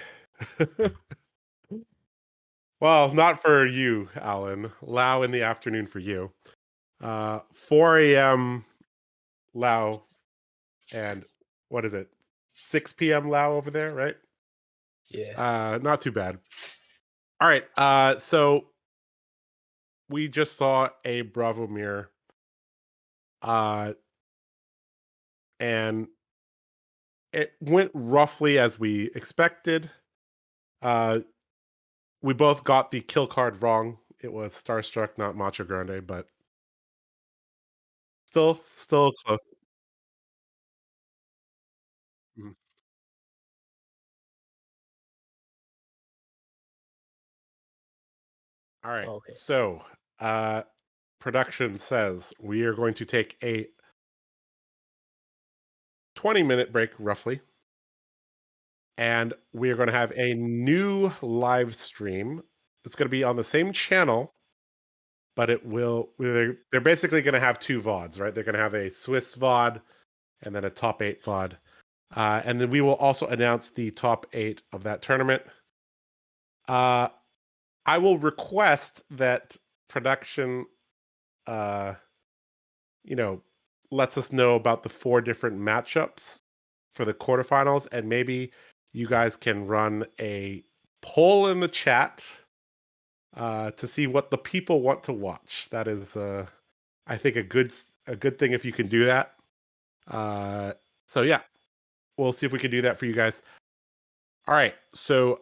Well, not for you, Alan. Lao in the afternoon for you. 4 a.m. Lao, and what is it? 6 p.m. Lao over there, right? Yeah. Not too bad. All right. So we just saw a Bravo mirror. And it went roughly as we expected. We both got the kill card wrong. It was Starstruck, not Macho Grande, but still close. Mhm. All right. Okay. So, production says we are going to take a 20-minute break, roughly. And we are going to have a new live stream. It's going to be on the same channel, but they're basically going to have 2 VODs, right? They're going to have a Swiss VOD and then a top 8 VOD. And then we will also announce the top 8 of that tournament. I will request that production, lets us know about the 4 different matchups for the quarterfinals, and maybe you guys can run a poll in the chat to see what the people want to watch. That is, I think, a good thing if you can do that. So yeah, we'll see if we can do that for you guys. All right. So,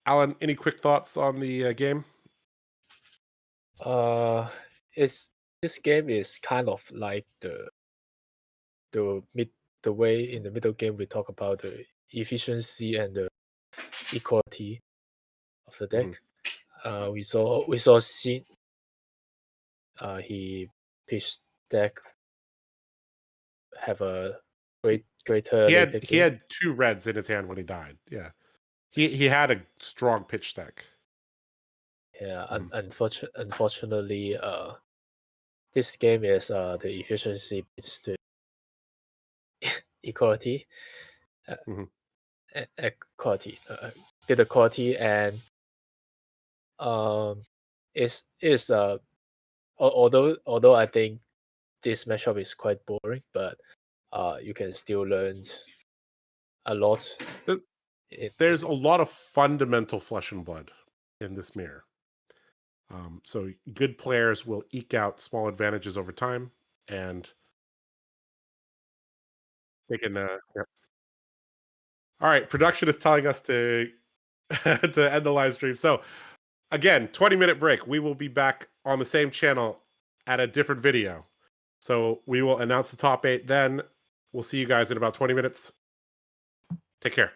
Alan, any quick thoughts on the game? This game is kind of like the way in the middle game we talk about the efficiency and the equality of the deck. We saw Sid. He pitched deck have a greater. He had 2 reds in his hand when he died. Yeah, he had a strong pitch deck. Yeah, unfortunately, this game is the efficiency beats the equality. Equality, get the quality, and is although I think this matchup is quite boring, but you can still learn a lot. There's a lot of fundamental flesh and blood in this mirror. So good players will eke out small advantages over time, and they can. Yep. All right, production is telling us to to end the live stream. So again, 20-minute break. We will be back on the same channel at a different video. So we will announce the top 8 then. We'll see you guys in about 20 minutes. Take care.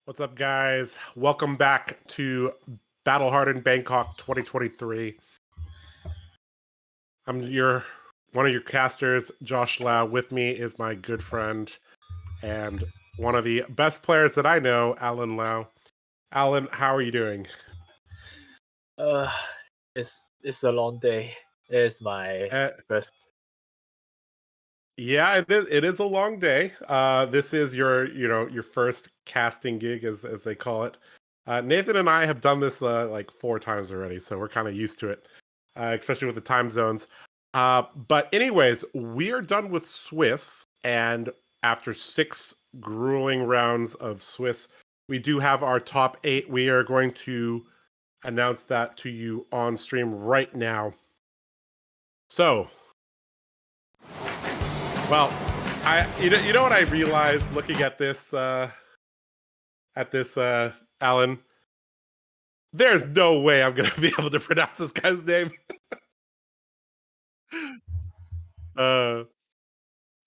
What's up, guys? Welcome back to Battle Hardened Bangkok 2023. I'm one of your casters, Josh Lau. With me is my good friend and one of the best players that I know, Alan Lau. Alan, how are you doing? It's a long day. It's my first. Yeah, it is a long day. This is your first casting gig, as they call it. Nathan and I have done this like 4 times already, so we're kind of used to it, especially with the time zones. But anyways, we are done with Swiss, and after 6 grueling rounds of Swiss, we do have our top 8. We are going to announce that to you on stream right now. So, well, you know what I realized looking at this Alan? There's no way I'm gonna be able to pronounce this guy's name.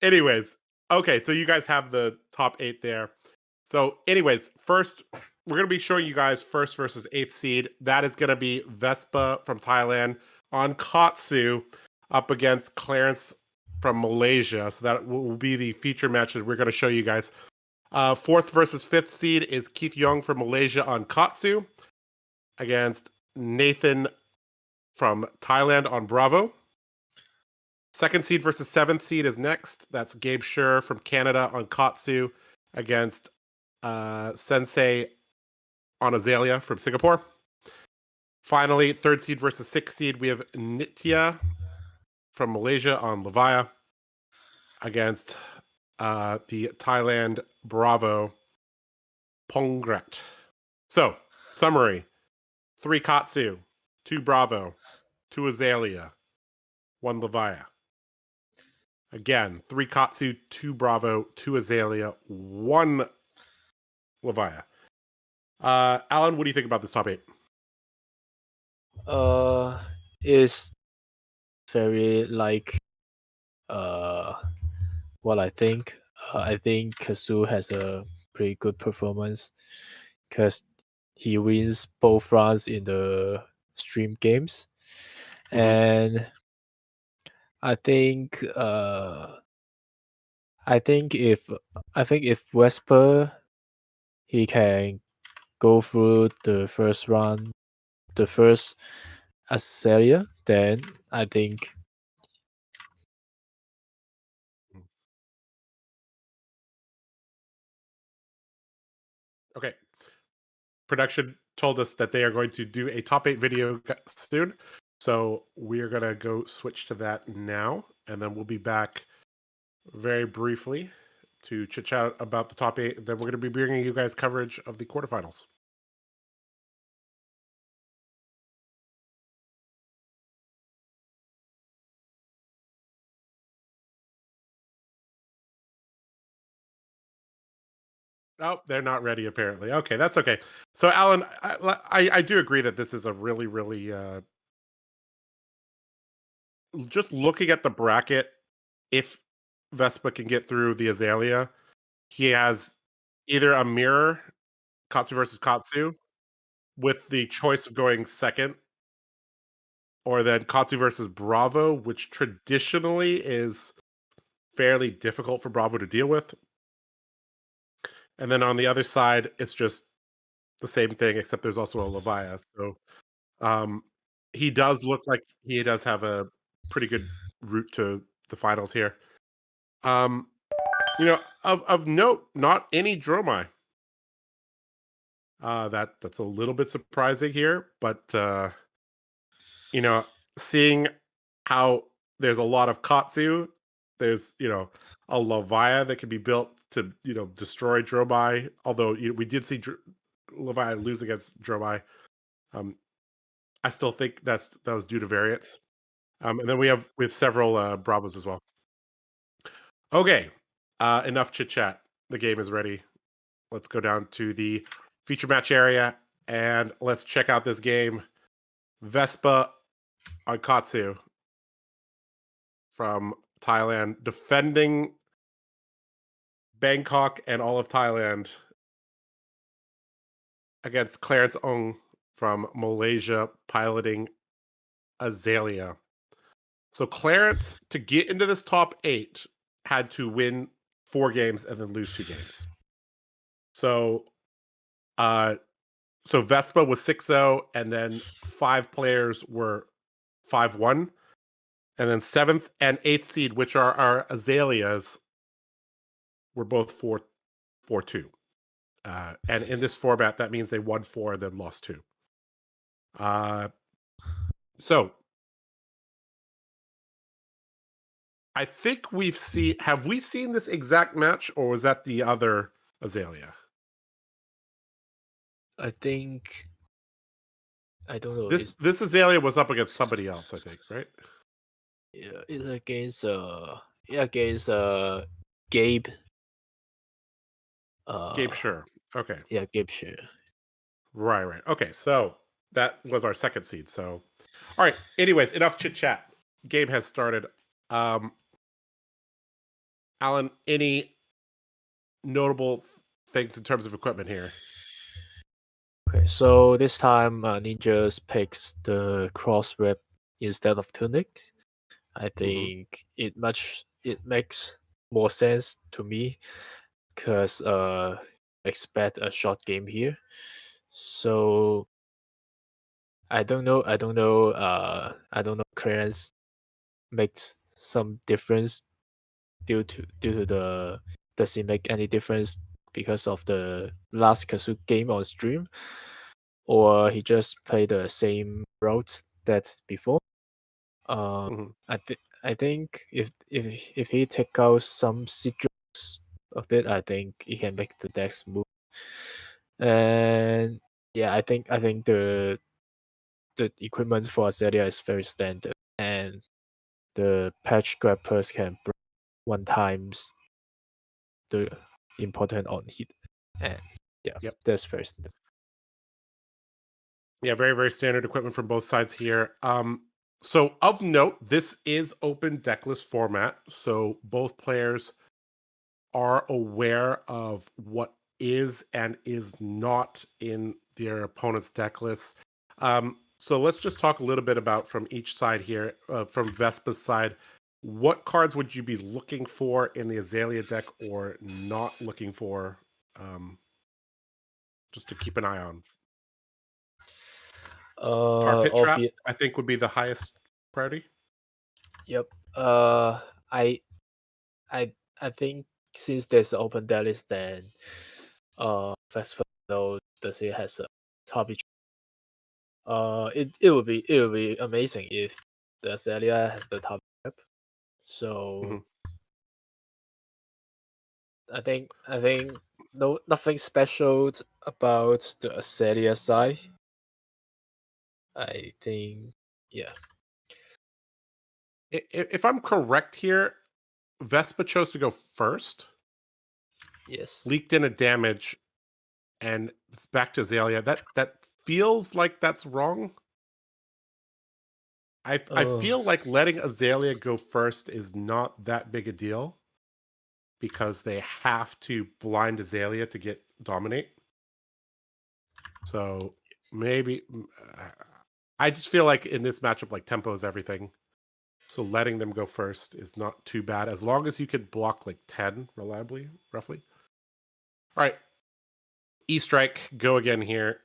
Anyways, okay, so you guys have the top 8 there. So, anyways, first we're gonna be showing you guys first versus 8th seed. That is gonna be Vespa from Thailand on 𝐁𝐚𝐭𝐿 up against Clarence from Malaysia. So that will be the feature match that we're gonna show you guys. 4th versus 5th seed is Keith Young from Malaysia on 𝐁𝐚𝐭𝐿 against Nathan from Thailand on Bravo. 2nd seed versus 7th seed is next. That's 𝐁𝐚𝐽 from Canada on 𝐁𝐿 against Sensei on Azalea from Singapore. Finally, 3rd seed versus 6th seed, we have Nitya from Malaysia on Levaya against the Thailand Bravo Pongrat. So, summary: 3 𝐁𝐚𝐿, 2 Bravo, 2 Azalea, 1 Levaya. Again, 3 𝐁𝐚𝐿, 2 Bravo, 2 Azalea, 1 Levaya. Alan, what do you think about this top 8? Is very like what I think. I think 𝐁𝐚𝐿 has a pretty good performance because he wins both rounds in the stream games, and I think if Vesper he can go through the first round, the first Azalea, then I think Okay. Production told us that they are going to do a top 8 video soon. So we are going to go switch to that now. And then we'll be back very briefly to chit chat about the top 8. Then we're going to be bringing you guys coverage of the quarterfinals. Oh, they're not ready apparently. Okay, that's okay. So, Alan, I do agree that this is a really, really just looking at the bracket. If Vespa can get through the Azalea, he has either a mirror 𝐁𝐚𝐿 versus 𝐁𝐚𝐿 with the choice of going second, or then 𝐁𝐚𝐿 versus Bravo, which traditionally is fairly difficult for Bravo to deal with. And then on the other side, it's just the same thing, except there's also a Levaya. So he does look like he does have a pretty good route to the finals here. You know, of note, not any Dromai. That's a little bit surprising here, but you know, seeing how there's a lot of 𝐁𝐚𝐿, there's a Levaya that can be built to destroy Dromai. Although we did see Levaya lose against Dromai. I still think that was due to variance. And then we have several Bravos as well. Okay, enough chit chat. The game is ready. Let's go down to the feature match area and let's check out this game. Vespa on 𝐁𝐚𝐿 from Thailand, defending Bangkok and all of Thailand against Clarence Ong from Malaysia piloting Azalea. So Clarence, to get into this top 8, had to win 4 games and then lose 2 games. So Vespa was 6-0, and then 5 players were 5-1. And then 7th and 8th seed, which are our Azaleas, were both 4-2. And in this format, that means they won 4 and then lost 2. So I think have we seen this exact match, or was that the other Azalea? I think I don't know. This Azalea was up against somebody else, I think, right? Yeah, it's against Gabe. Gabe Sure. Okay. Yeah, Gabe Sure. Right. Okay, so that was our 2nd seed. So, all right. Anyways, enough chit chat. Game has started. Alan, any notable things in terms of equipment here? Okay, so this time Ninjas picks the cross whip instead of tunics. I think it makes more sense to me because expect a short game here. So I don't know. Clearance makes some difference due to the does it make any difference because of the last Kazoot game on stream, or he just played the same route that's before. I think if he take out some citrus of it, I think he can make the deck move. And yeah, I think the equipment for Azalea is very standard, and the patch grappers can break 1 times the important on hit, and that's very standard. Yeah, very, very standard equipment from both sides here. So of note, this is open decklist format, so both players are aware of what is and is not in their opponent's deck list. So let's just talk a little bit about from each side here. From Vespa's side, what cards would you be looking for in the Azalea deck or not looking for, just to keep an eye on? Tar Pit Trap, I think, would be the highest priority. Yep. I think since there's an open deck list, then Vespa does it has a topic. It would be amazing if the Azalea has the top trap. So I think nothing special about the Azalea side. I think If I'm correct here, Vespa chose to go first. Yes. Leaked in a damage, and it's back to Azalea. That feels like that's wrong. I feel like letting Azalea go first is not that big a deal because they have to blind Azalea to get dominate. So maybe I just feel like in this matchup, like, tempo is everything. So letting them go first is not too bad as long as you could block like 10 reliably, roughly. All right. E-Strike, go again here.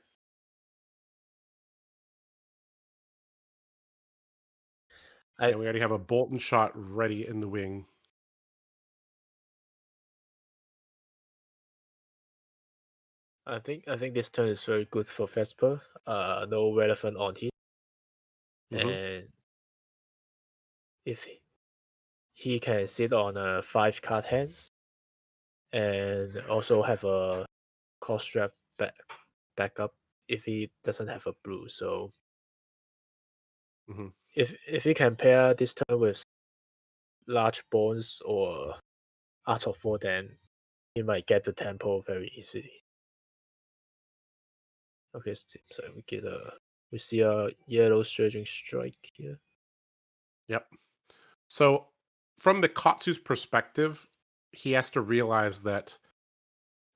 And we already have a Bolton shot ready in the wing. I think this turn is very good for Vespa. No relevant on hit. And if he can sit on a 5-card hands and also have a cross strap backup if he doesn't have a blue. So if he can pair this turn with large bones or Art of War, then he might get the tempo very easily. Okay, so we see a yellow surging strike here. Yep. So from the Katsu's perspective, he has to realize that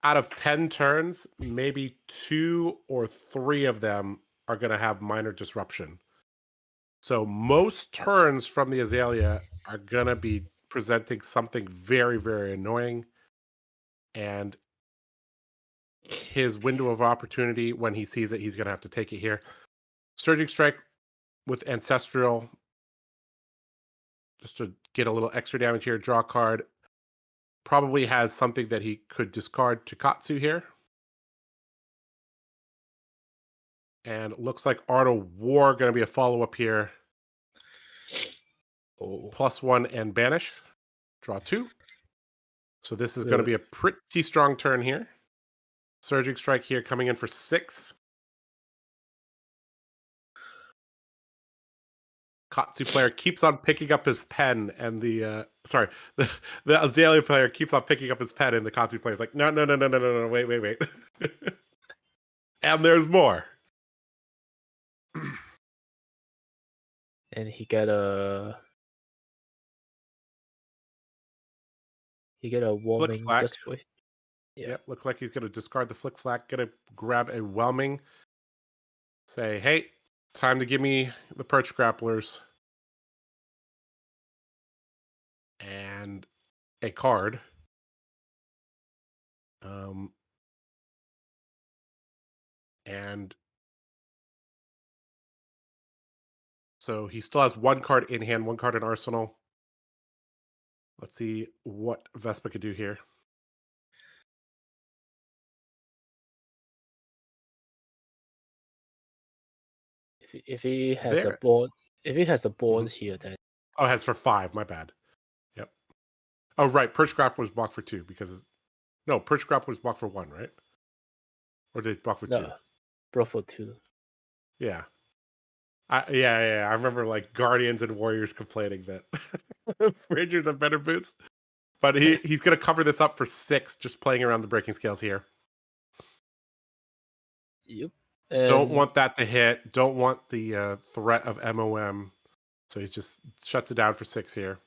out of 10 turns, maybe 2 or 3 of them are going to have minor disruption. So most turns from the Azalea are going to be presenting something very, very annoying. And his window of opportunity, when he sees it, he's going to have to take it here. Surging Strike with Ancestral, just to get a little extra damage here. Draw a card. Probably has something that he could discard to 𝐁𝐚𝐭𝐥𝐞 here. And it looks like Art of War going to be a follow-up here. +1 and Banish. Draw 2. So this is going to be a pretty strong turn here. Surging Strike here coming in for 6. 𝐁𝐚𝐽 player keeps on picking up his pen, and the Azalea player keeps on picking up his pen, and the 𝐁𝐚𝐽 player is like, no, wait. And there's more. And he get a warming display. Yeah. Yep, look like he's going to discard the Flick Flack, going to grab a Whelming. Say, hey, time to give me the Perch Grapplers. And a card. And so he still has 1 card in hand, 1 card in arsenal. Let's see what Vespa could do here. If he has a board, here, then it has for 5. My bad. Yep. Oh right, Perch Grapple was blocked for 2 because Perch Grapple was blocked for 1, right? Or did it block for 2? Block for 2. Yeah. I remember like Guardians and Warriors complaining that Rangers have better boots. But he's going to cover this up for 6, just playing around the breaking scales here. Yep. Don't want that to hit. Don't want the threat of MOM. So he just shuts it down for 6 here.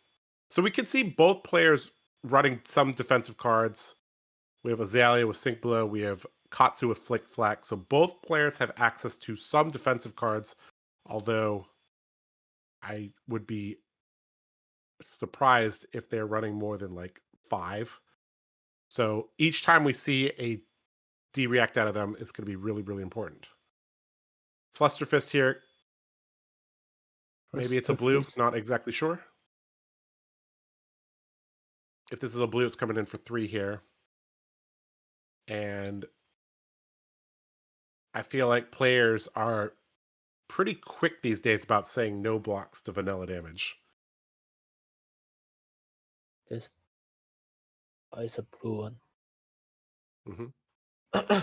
So we can see both players running some defensive cards. We have Azalea with Sink Below. We have 𝐁𝐚𝐽 with Flick Flack. So both players have access to some defensive cards. Although I would be surprised if they're running more than like 5. So each time we see a D-react out of them, it's going to be really, really important. Flusterfist here. Maybe it's a blue, not exactly sure. If this is a blue, it's coming in for 3 here. And I feel like players are pretty quick these days about saying no blocks to vanilla damage. This is a blue one. All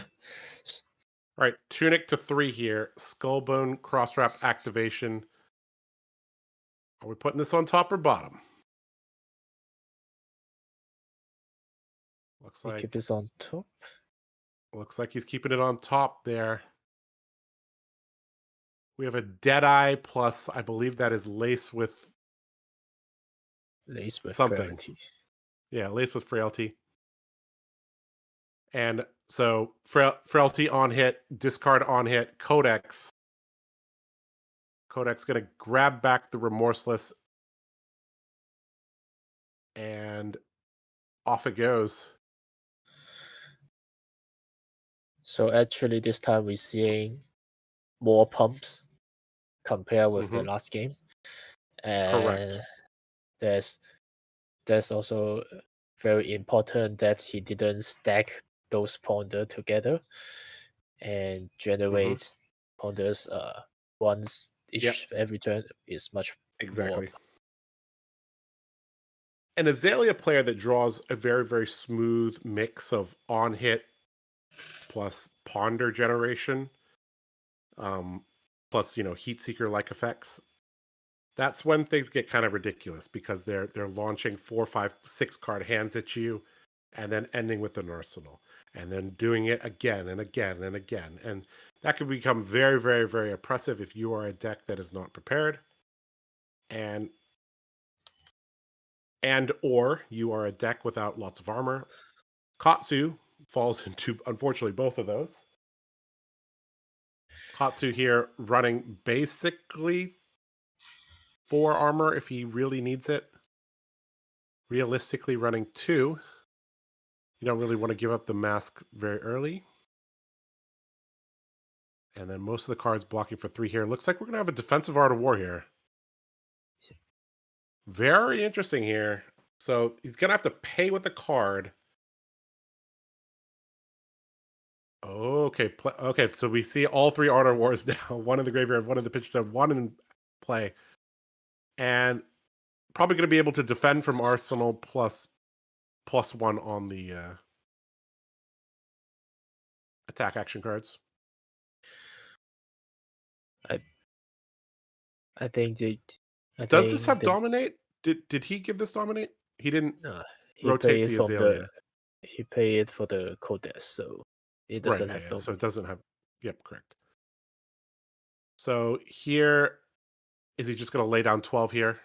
right, Tunic to 3 here. Skullbone Crosswrap activation. Are we putting this on top or bottom? Looks like keep this on top. Looks like he's keeping it on top there. We have a Deadeye plus, I believe that is Lace with something. Frailty. Yeah, Lace with Frailty. And so Frailty on hit, discard on hit, Codex. Codex going to grab back the Remorseless. And off it goes. So actually this time we're seeing more pumps compared with the last game. And correct. There's also very important that he didn't stack those ponders together and generates ponders once every turn is much exactly more. An Azalea player that draws a very, very smooth mix of on hit plus ponder generation, plus Heat Seeker like effects. That's when things get kind of ridiculous because they're launching 4, 5, 6 card hands at you, and then ending with an arsenal, and then doing it again and again and again, and that can become very, very, very oppressive if you are a deck that is not prepared, and or you are a deck without lots of armor. 𝐁𝐚𝐽 falls into, unfortunately, both of those. 𝐁𝐚𝐭𝐿 here running basically 4 armor if he really needs it. Realistically running 2. You don't really want to give up the mask very early. And then most of the cards blocking for 3 here. Looks like we're going to have a defensive Art of War here. Very interesting here. So he's going to have to pay with a card. Okay, okay. So we see all 3 Art of Wars now. One in the graveyard, one in the pitch stone, one in play. And probably going to be able to defend from Arsenal +1 on the attack action cards. I think Does this have dominate? Did he give this dominate? He didn't he rotate paid the from Azalea. he paid for the codex, so it doesn't have dominate. So it doesn't have. Yep, correct. So here, is he just going to lay down 12 here?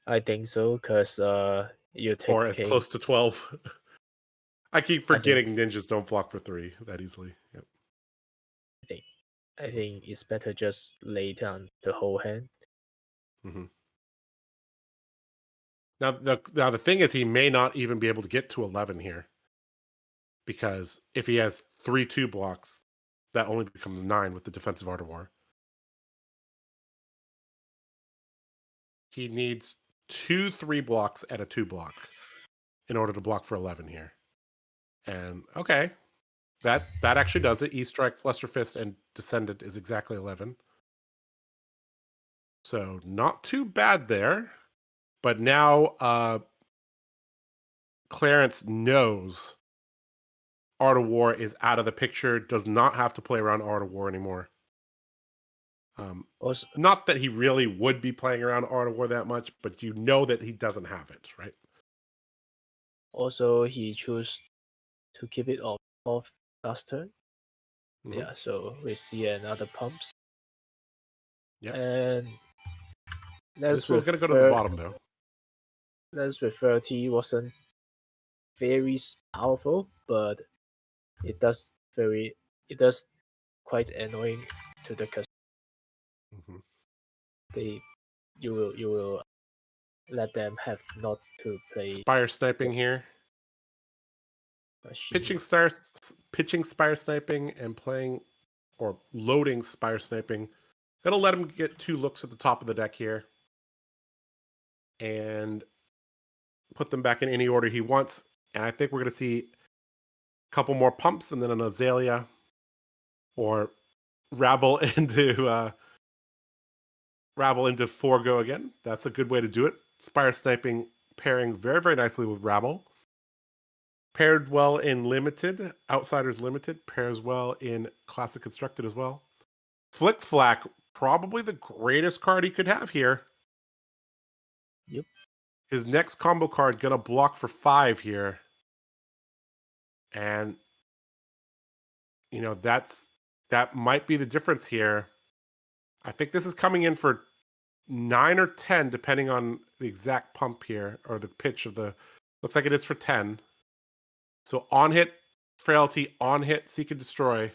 I think so, because you take or as close to 12. I keep forgetting ninjas don't block for 3 that easily. Yep. I think it's better just lay down the whole hand. Mm-hmm. Now the thing is, he may not even be able to get to 11 here, because if he has 3/2 blocks, that only becomes 9 with the defensive Art of War. He needs 2 3 blocks and a 2 block in order to block for 11 here. And okay, that actually does it. E-Strike, Fluster Fist, and Descendant is exactly 11. So not too bad there. But now Clarence knows Art of War is out of the picture, does not have to play around Art of War anymore. Not that he really would be playing around Art of War that much, but you know that he doesn't have it, right? Also, he chose to keep it off last turn. Mm-hmm. Yeah, so we see another pumps. Yeah. And this was going to go to the bottom, though. Let's with 30 wasn't very powerful, but it does quite annoying to the customer. Mm-hmm. You will let them have not to play Spire Sniping here. Pitching Spire Sniping and playing or loading Spire Sniping. That'll let him get 2 looks at the top of the deck here. And put them back in any order he wants. And I think we're going to see a couple more pumps and then an Azalea. Or Rabble into Forgo again. That's a good way to do it. Spire Sniping pairing very, very nicely with Rabble. Paired well in Limited. Outsiders Limited. Pairs well in Classic Constructed as well. Flick Flack, probably the greatest card he could have here. Yep. His next combo card gonna block for 5 here. And you know, that might be the difference here. I think this is coming in for 9 or 10, depending on the exact pump here, or the pitch of the... Looks like it is for 10. So on hit, Frailty, on hit, Seek and Destroy.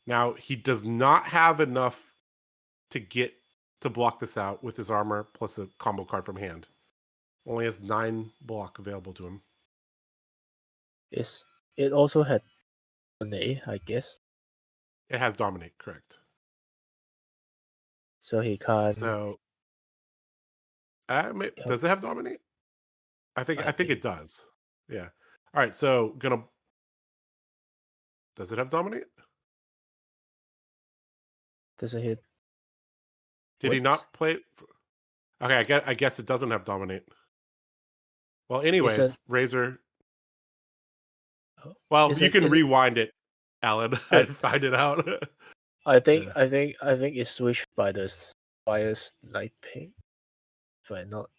Now, he does not have enough to block this out with his armor plus a combo card from hand. Only has 9 block available to him. It also had Dominate, I guess. It has Dominate, correct. So he can't. So, does it have Dominate? I think it does. Yeah. All right. So does it have Dominate? Does it hit? Did he not play it? Okay, I guess it doesn't have Dominate. Well, anyways, Razor. Well, you can rewind it, Alan, and find it out. I think it switched by the Spire Sniping. If I'm not,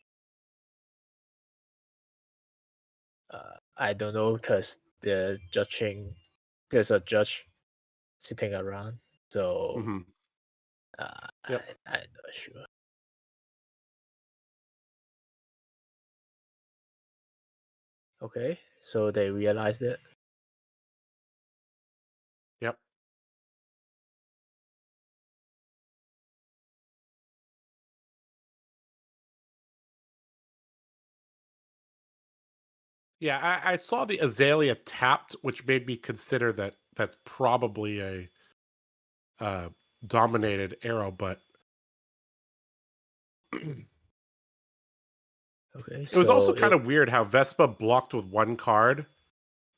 I don't know, because there's a judge sitting around, so yep. I'm not sure. Okay, So they realized it. Yep. Yeah, I saw the Azalea tapped, which made me consider that that's probably a dominated arrow, but Okay. it was also So kind of weird how Vespa blocked with one card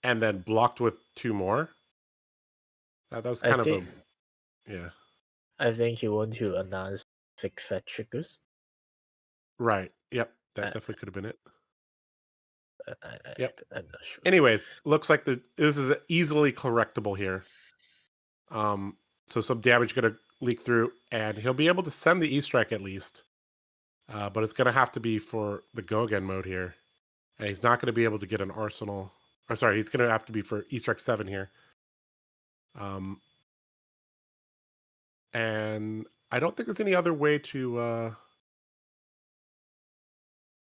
and then blocked with two more. That was kind of a yeah. I think you want to announce fixed fat triggers. Right. Yep. That Uh, definitely could have been it. Yep. I'm not sure. Anyways, looks like this is easily correctable here. So some damage gonna leak through, and he'll be able to send the E-Strike at least. But it's gonna have to be for the go again mode here. And he's not gonna be able to get an arsenal. Or sorry, he's gonna have to be for E-Strike 7 here. And I don't think there's any other way to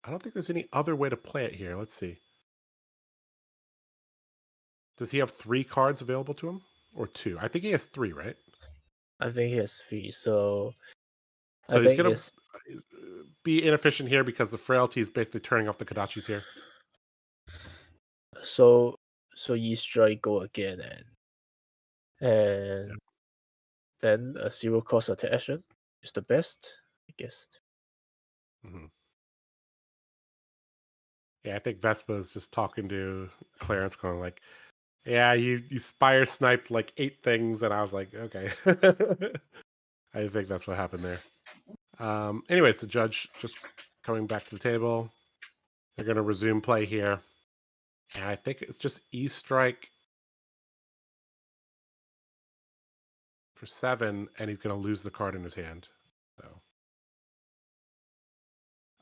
I don't think there's any other way to play it here. Let's see. Does he have 3 cards available to him? Or 2? I think he has 3, right? I think he has 3, so So I he's think gonna it's be inefficient here because the frailty is basically turning off the Kodachis here. so E-Strike go again and then a 0 cost attack action is the best, I guess. Yeah, I think Vespa is just talking to Clarence, going like, "Yeah, you spire sniped like 8 things," and I was like, "Okay." I think that's what happened there. Anyways, the judge just coming back to the table. They're going to resume play here, and I think it's just E-Strike for 7, and he's going to lose the card in his hand.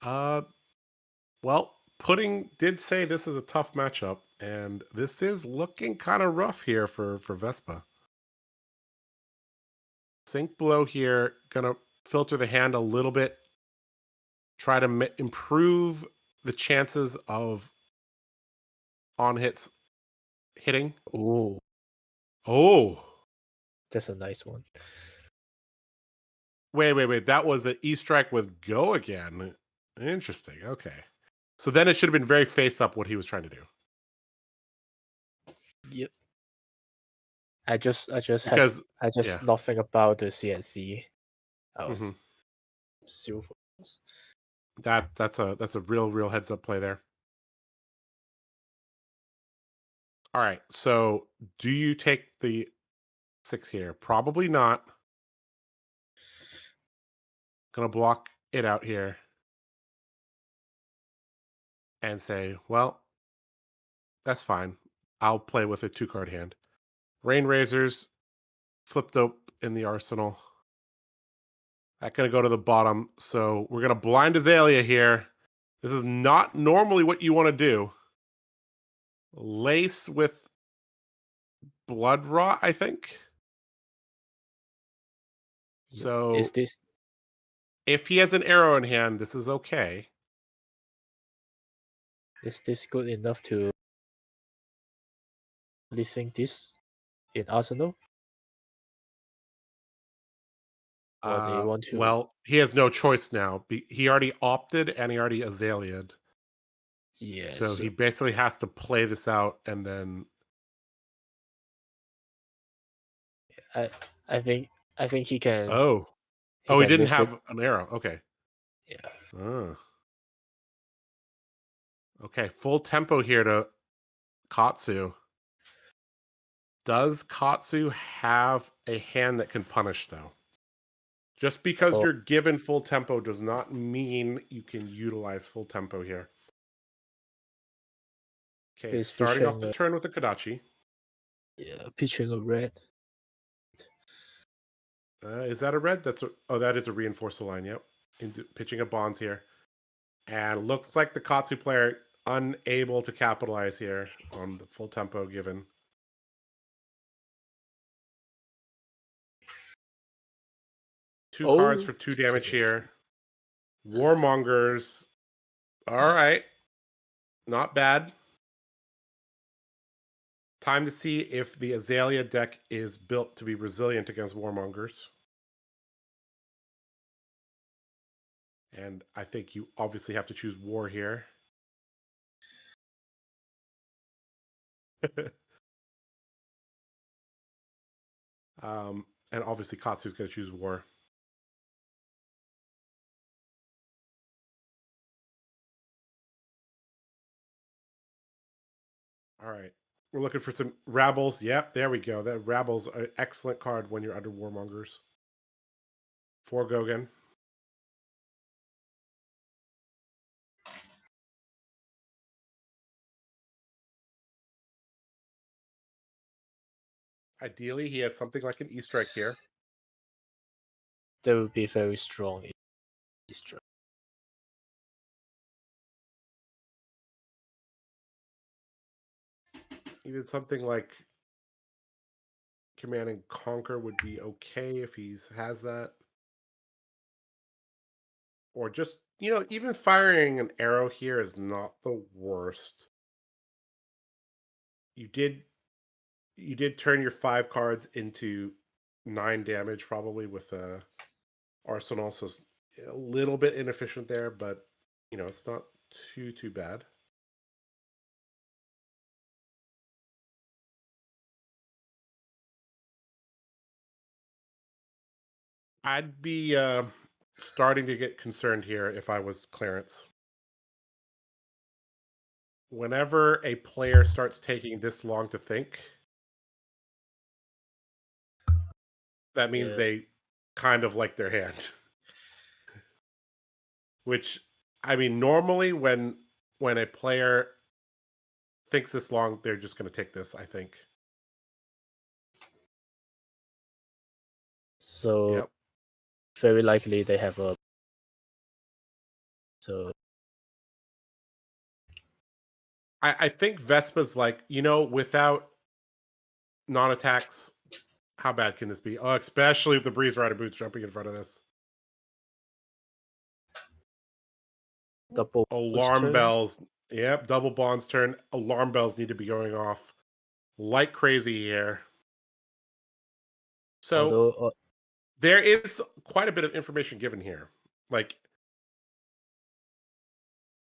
So, well, Pudding did say this is a tough matchup, and this is looking kind of rough here for Vespa. Sink below here, gonna filter the hand a little bit, try to improve the chances of on hits hitting. Oh, that's a nice one. Wait. That was an E-Strike with go again. Interesting. Okay. So then it should have been very face up what he was trying to do. Yep. I just Because not think about the CNC. I was Mhm. 0 focus. That's a real heads up play there. All right. So do you take the 6 here? Probably not. Gonna block it out here and say, well, that's fine. I'll play with a 2-card hand. Rain Razors flipped up in the arsenal. That's gonna go to the bottom. So we're gonna blind Azalea here. This is not normally what you want to do. Lace with Blood Rot, I think. Yep. So Is this if he has an arrow in hand, this is okay. good enough to rethink this in Arsenal? Or they want to? Well, he has no choice now. He already opted and he already Azalea'd. Yeah. So he basically has to play this out and then. I think he can. He didn't have an arrow. Okay. Yeah. Okay, full tempo here to 𝐁𝐚𝐭𝐥𝐞. Does 𝐁𝐚𝐭𝐥𝐞 have a hand that can punish, though? Just because you're given full tempo does not mean you can utilize full tempo here. Okay, starting off the turn with the Kodachi. Yeah, pitching a red. Is that a red? That is a reinforcer line. Yep. Pitching a bonds here. And looks like the 𝐁𝐚𝐭𝐥𝐞 player unable to capitalize here on the full tempo given. Two cards for 2 damage here. Warmongers. All right. Not bad. Time to see if the Azalea deck is built to be resilient against Warmongers. And I think you obviously have to choose War here. And obviously Katsu's going to choose War. All right. We're looking for some Rabbles. Yep, there we go. That Rabbles are an excellent card when you're under Warmongers. 4 Gogan. Ideally, he has something like an E-Strike here. That would be very strong. E-Strike. Even something like Command and Conquer would be okay if he has that. Or just, you know, even firing an arrow here is not the worst. You did turn your 5 cards into 9 damage probably with Arsenal, so it's a little bit inefficient there, but you know, it's not too bad. I'd be starting to get concerned here if I was Clarence. Whenever a player starts taking this long to think, that means they kind of like their hand. Which, I mean, normally when a player thinks this long, they're just going to take this, I think. So Yep. very likely they have a. So I think Vespa's like, you know, without non-attacks, how bad can this be? Oh, especially if the Breeze Rider Boots jumping in front of this. double Alarm turn. bells. Yep, double bonds turn. Alarm bells need to be going off like crazy here. So Although, there is quite a bit of information given here. Like,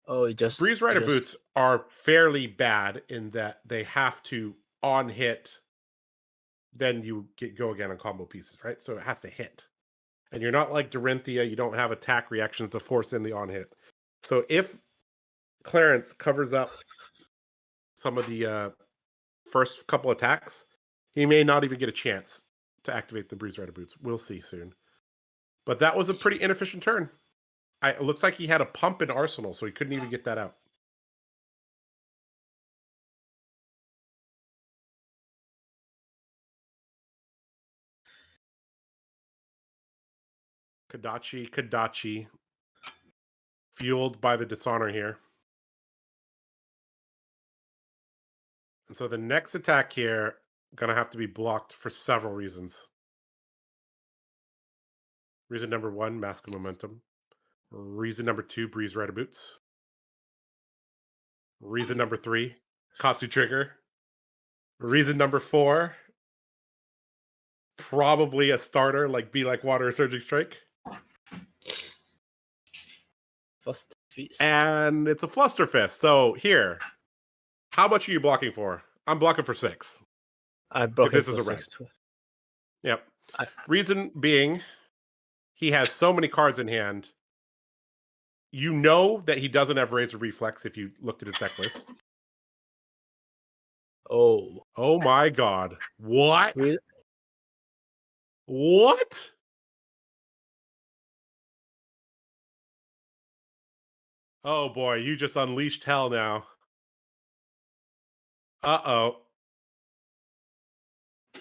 it just Breeze Rider Boots are fairly bad in that they have to on hit, then you go again on combo pieces, right? So it has to hit. And you're not like Dorinthia, you don't have attack reactions to force in the on hit. So if Clarence covers up some of the first couple attacks, he may not even get a chance to activate the Breeze Rider Boots. We'll see soon. But that was a pretty inefficient turn. It looks like he had a pump in Arsenal, so he couldn't even get that out. Kadachi, fueled by the Dishonor here. And so the next attack here, going to have to be blocked for several reasons. Reason number 1, Mask of Momentum. Reason number 2, Breeze Rider Boots. Reason number 3, Katsu Trigger. Reason number 4, probably a starter like Be Like Water or Surging Strike. Fluster Fist. And it's a Fluster Fist. So here, how much are you blocking for? I'm blocking for 6. I'm blocking this for is a red. 6. Yep. Reason being, he has so many cards in hand. You know that he doesn't have Razor Reflex if you looked at his deck list. Oh my god. What? Really? What? Oh boy, you just unleashed hell now. Uh-oh.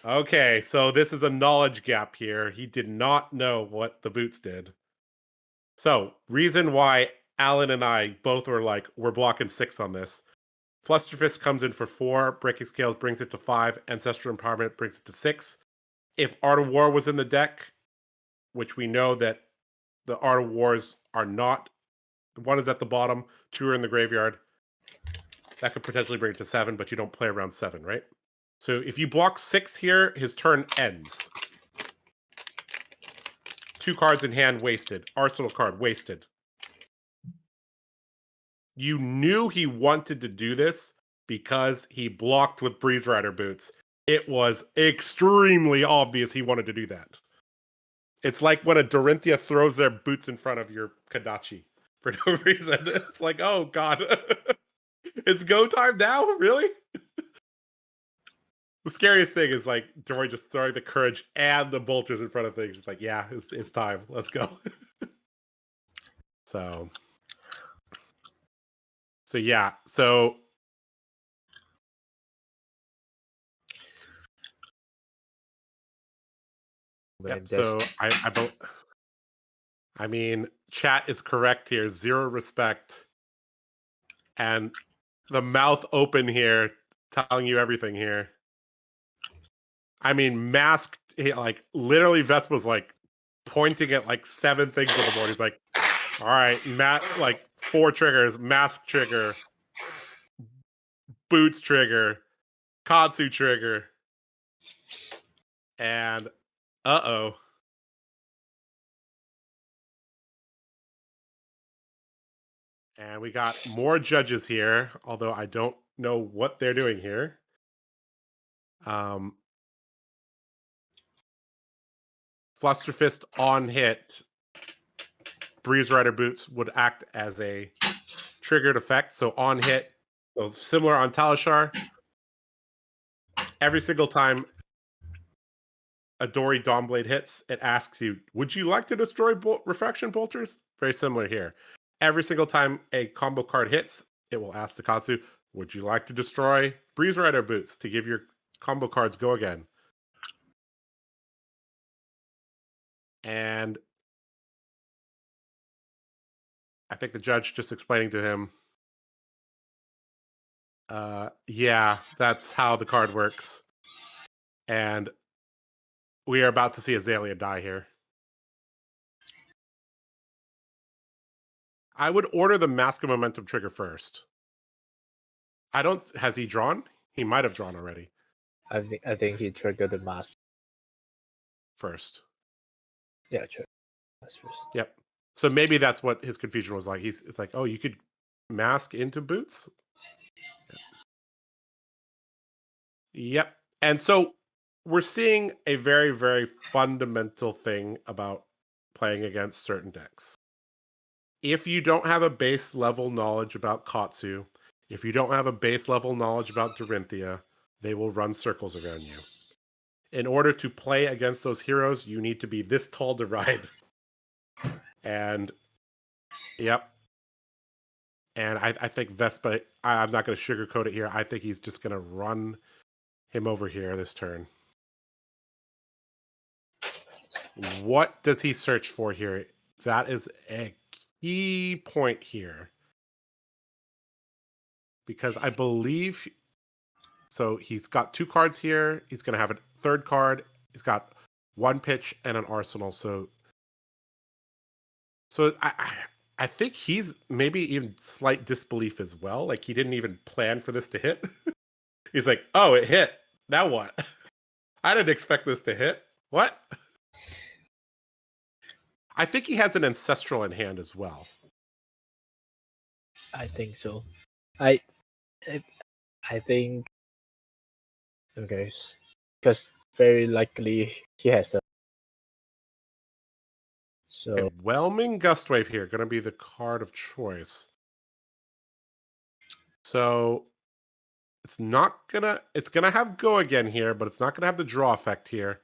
Okay, so this is a knowledge gap here. He did not know what the boots did. So, reason why Alan and I both were like, we're blocking 6 on this. Flusterfist comes in for 4, Breaking Scales brings it to 5, Ancestral Empowerment brings it to 6. If Art of War was in the deck, which we know that the Art of Wars are not, one is at the bottom, 2 are in the graveyard, that could potentially bring it to 7, but you don't play around 7, right? So if you block 6 here, his turn ends. 2 cards in hand wasted. Arsenal card wasted. You knew he wanted to do this because he blocked with Breeze Rider boots. It was extremely obvious he wanted to do that. It's like when a Dorinthia throws their boots in front of your Kadachi for no reason. It's like, oh god. It's go time now? Really? The scariest thing is like Dory just throwing the courage and the bolters in front of things. It's like, yeah, it's time. Let's go. So yeah. So yep, so I mean, chat is correct here. 0 respect. And the mouth open here, telling you everything here. I mean, masked, like, literally Vespa's, like, pointing at, like, 7 things on the board. He's like, all right, like, 4 triggers, mask trigger, boots trigger, Katsu trigger, and uh-oh. And we got more judges here, although I don't know what they're doing here. Flusterfist on hit, Breeze Rider boots would act as a triggered effect. So on hit, so similar on Talishar. Every single time a Dory Dawnblade hits, it asks you, would you like to destroy Refraction Bolters? Very similar here. Every single time a combo card hits, it will ask the Katsu, would you like to destroy Breeze Rider boots to give your combo cards go again? And I think the judge just explaining to him, yeah, that's how the card works. And we are about to see Azalea die here. I would order the Mask of Momentum trigger first. Has he drawn? He might have drawn already. I think he triggered the mask first. Yeah, triggered mask first. Yep. So maybe that's what his confusion was like. It's like, oh, you could mask into boots? Yep. And so we're seeing a very, very fundamental thing about playing against certain decks. If you don't have a base level knowledge about Katsu, if you don't have a base level knowledge about Dorinthia, they will run circles around you. In order to play against those heroes, you need to be this tall to ride. And, yep. And I think Vespa, I'm not going to sugarcoat it here. I think he's just going to run him over here this turn. What does he search for here? That is a key point here. Because I believe... So he's got 2 cards here. He's going to have a 3rd card. He's got 1 pitch and an arsenal. So I think he's maybe even slight disbelief as well. Like he didn't even plan for this to hit. He's like, oh, it hit. Now what? I didn't expect this to hit. What? I think he has an Ancestral in hand as well. I think so. I think... Okay. Because very likely he has a... So and Whelming Gustwave here, going to be the card of choice. So it's gonna have go again here, but it's not gonna have the draw effect here.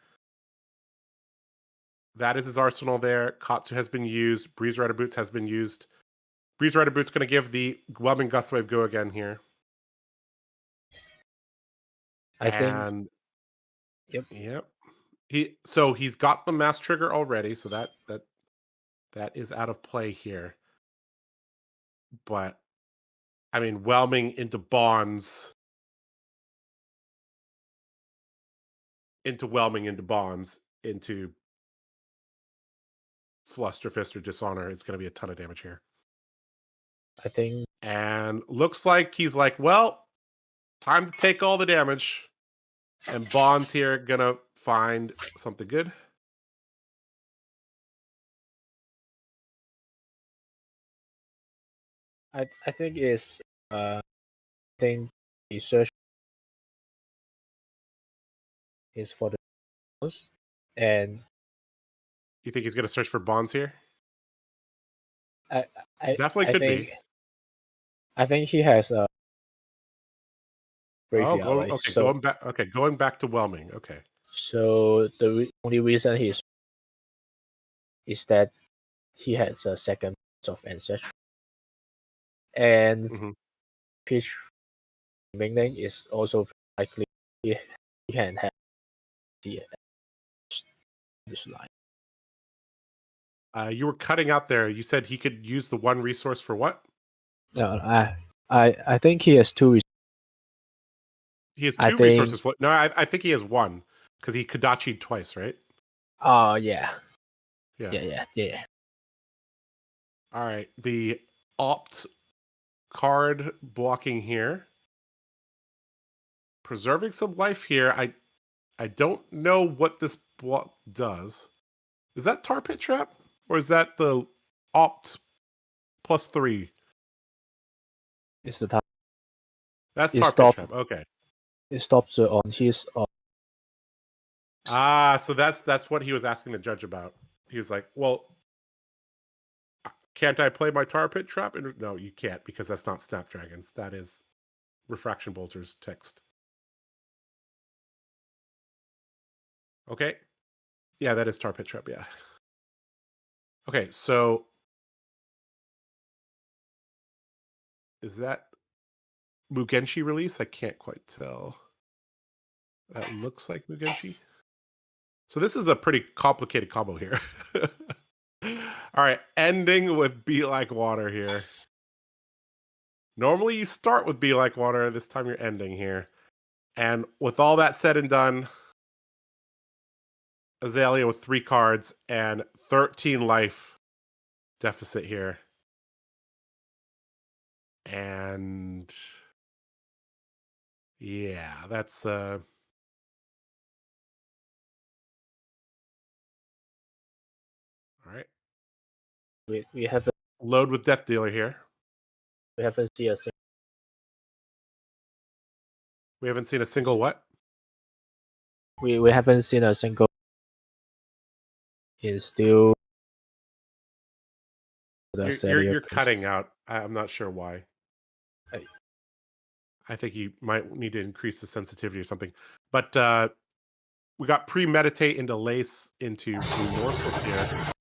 That is his arsenal there. Katsu has been used. Breeze Rider Boots has been used. Breeze Rider Boots going to give the Whelming Gustwave go again here. I think. Yep. He's got the mass trigger already, so that is out of play here. But I mean, Whelming into Bonds. Into Whelming into Bonds into Flusterfist or Dishonor is going to be a ton of damage here. I think. And looks like he's like, well, time to take all the damage. And Bond's here gonna find something good. I think it's I think the search is for the bonds, and You think he's gonna search for Bonds here? I Definitely I could think be. I think he has a Oh, graveyard, right? okay, So going back. Okay, going back to Whelming. Okay. so the only reason is that he has a second of ancestry, and Mhm. pitch remaining is also likely he can have the this line. You were cutting out there. You said he could use the one resource for what? No, I think he has two. He has I two think. resources. No, I think he has one because he Kodachi'd twice, right? Oh yeah. Yeah. Yeah. All right. The opt card blocking here. Preserving some life here. I don't know what this block does. Is that Tar Pit Trap? Or is that the opt +3? It's the time. That's It Tar Pit stopped. Trap. Okay. It stops on his. So that's what he was asking the judge about. He was like, well, can't I play my Tar Pit Trap? And no, you can't because that's not Snapdragons. That is Refraction Bolter's text. Okay. Yeah, that is Tar Pit Trap, yeah. Okay, so is that Mugenshi release? I can't quite tell. That looks like Mugenshi. So this is a pretty complicated combo here. All right, ending with Be Like Water here. Normally you start with Be Like Water. This time you're ending here. And with all that said and done, Azalea with 3 cards and 13 life deficit here. And yeah, that's all right. We haven't Load with Death Dealer here. seen a We haven't seen a single what? we haven't seen a single. It's still. You're cutting out. I'm not sure why. Hey. I think you might need to increase the sensitivity or something. But we got Premeditate into Lace into Remorseless here.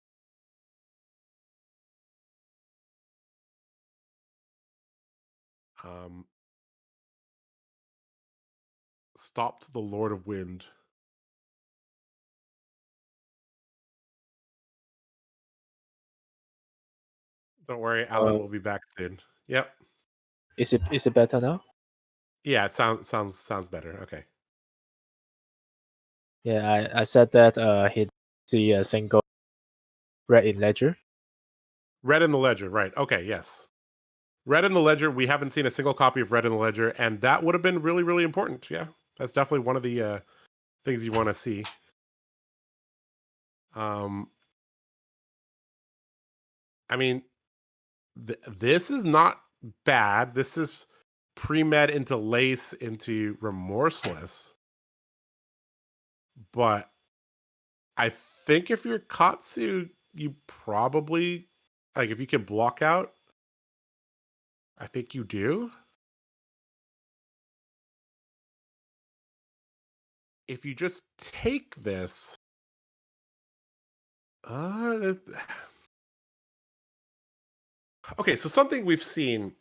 Stopped the Lord of Wind. Don't worry, Alan will be back soon. Yep. Is it better now? Yeah, it sounds better. Okay. Yeah, I said that he see a single red in ledger. Red in the Ledger, right. Okay, yes. Red in the Ledger, we haven't seen a single copy of Red in the Ledger, and that would have been really, really important. Yeah. That's definitely one of the things you want to see. I mean, this is not bad. This is pre-med into Lace into Remorseless. But I think if you're Katsu, you probably, like, if you can block out, I think you do. If you just take this, okay, so something we've seen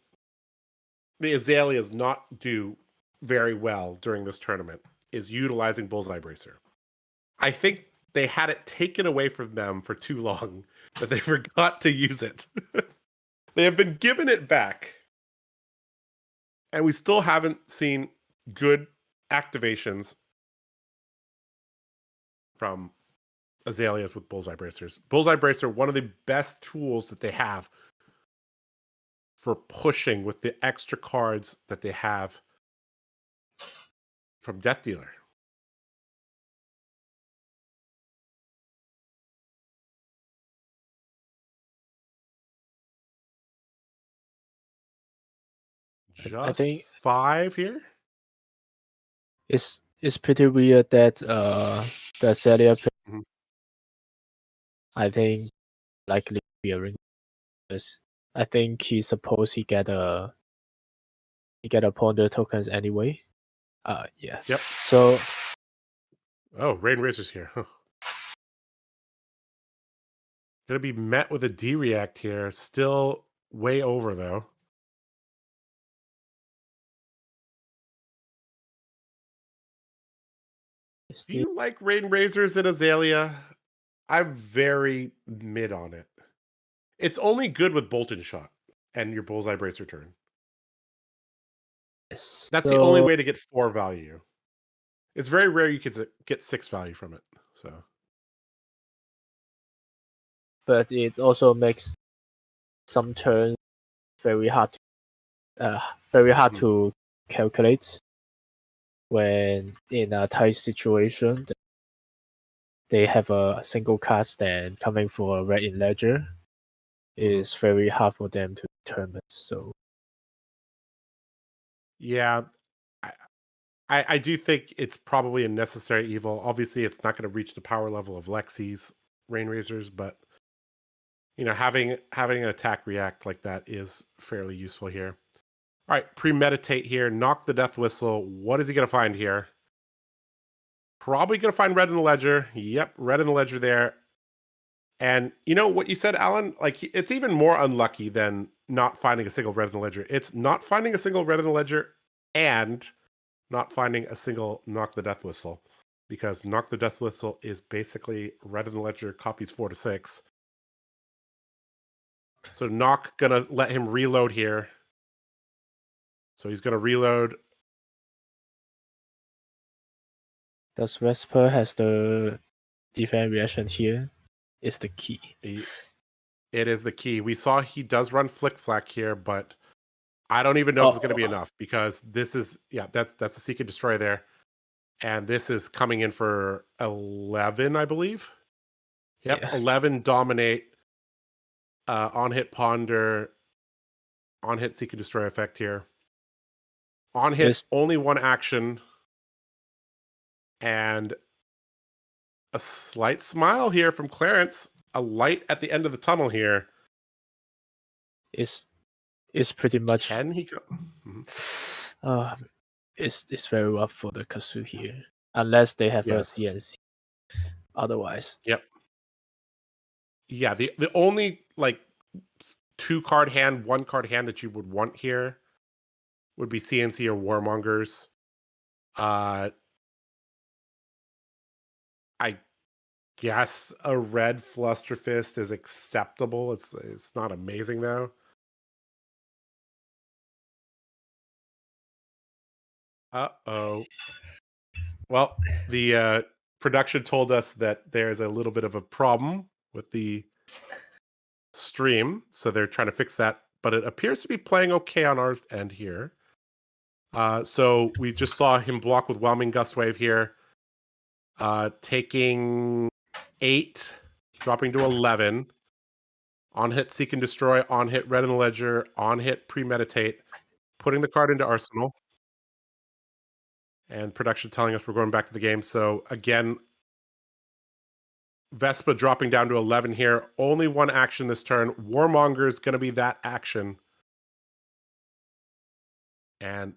the Azaleas not do very well during this tournament is utilizing Bullseye Bracer. I think they had it taken away from them for too long that they forgot to use it. They have been given it back, and we still haven't seen good activations from Azaleas with Bullseye Bracers. Bullseye Bracer, one of the best tools that they have for pushing with the extra cards that they have from Death Dealer. I think Just 5 here. it's pretty weird that the Azalea Mhm. I think likely be a ring. I think he suppose he get a ponder tokens anyway. Yeah. Yep. So Oh, Rain Razor's here. Huh. Gonna be met with a D react here. Still way over though. Do you like Rain Razors and Azalea? I'm very mid on it. It's only good with Bolton Shot and your Bullseye Bracer turn. yes. That's the only way to get 4 value. It's very rare you could get 6 value from it. So, But it also makes some turns very hard to calculate when in a tight situation. They have a single card stand coming for a red in ledger. Is very hard for them to determine. So yeah, I do think it's probably a necessary evil. Obviously, it's not going to reach the power level of Lexi's Rain Razors, but you know, having an attack react like that is fairly useful here. All right, premeditate here, knock the death whistle. What is he going to find here? Probably going to find red in the ledger. Yep, red in the ledger there. And you know what you said, Alan? Like, it's even more unlucky than not finding a single red in the ledger. It's not finding a single red in the ledger and not finding a single knock the death whistle, because knock the death whistle is basically red in the ledger copies 4 to 6. So knock gonna let him reload here. So he's gonna reload. does Vesper has the defense reaction here? Is the key. It is the key. We saw he does run Flick Flack here, but I don't even know if it's going to be enough, because this is, yeah, that's a Seek and Destroy there. And this is coming in for 11, I believe. Yep, yeah. 11 Dominate, on-hit Ponder, on-hit Seek and Destroy effect here. On-hit, only 1 action. And a slight smile here from Clarence. A light at the end of the tunnel here. Is pretty much. Can he go? It's very rough for the Kasu here, unless they have a CNC. Otherwise, yep. Yeah, the only like 2-card hand, 1-card hand that you would want here would be CNC or Warmongers. I guess a red Flusterfist is acceptable. It's not amazing though. Uh-oh. Well, the production told us that there's a little bit of a problem with the stream, so they're trying to fix that, but it appears to be playing okay on our end here. So we just saw him block with Whelming Gust Wave here, taking 8, dropping to 11. On hit Seek and Destroy, on hit Red in the Ledger, on hit Premeditate, putting the card into Arsenal. And production telling us we're going back to the game. So again, Vespa dropping down to 11 here. Only 1 action this turn. Warmonger is going to be that action. And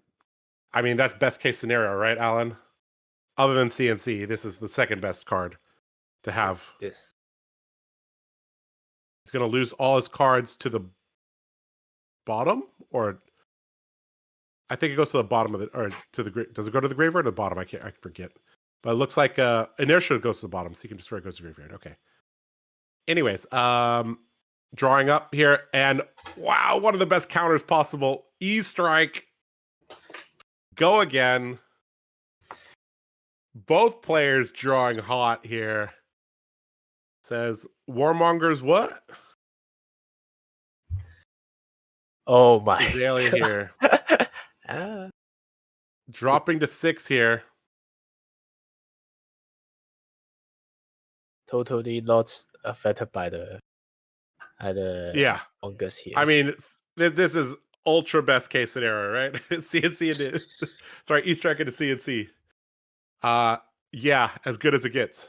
I mean, that's best case scenario, right, Alan? Other than CNC, this is the second best card to have. This. He's going to lose all his cards to the bottom, or I think it goes to the bottom of it, or to the, does it go to the graveyard or the bottom? I forget. But it looks like Inertia goes to the bottom, so you can destroy goes to the graveyard. Okay. Anyways, drawing up here, and wow, one of the best counters possible. E-Strike. Go again. Both players drawing hot here. Says Warmonger's what? Oh my. Azalea here. Dropping to 6 here. Totally not affected by the yeah. August here. I mean, this is ultra best case scenario, right? CNC into sorry, East Track into CNC. Yeah, as good as it gets.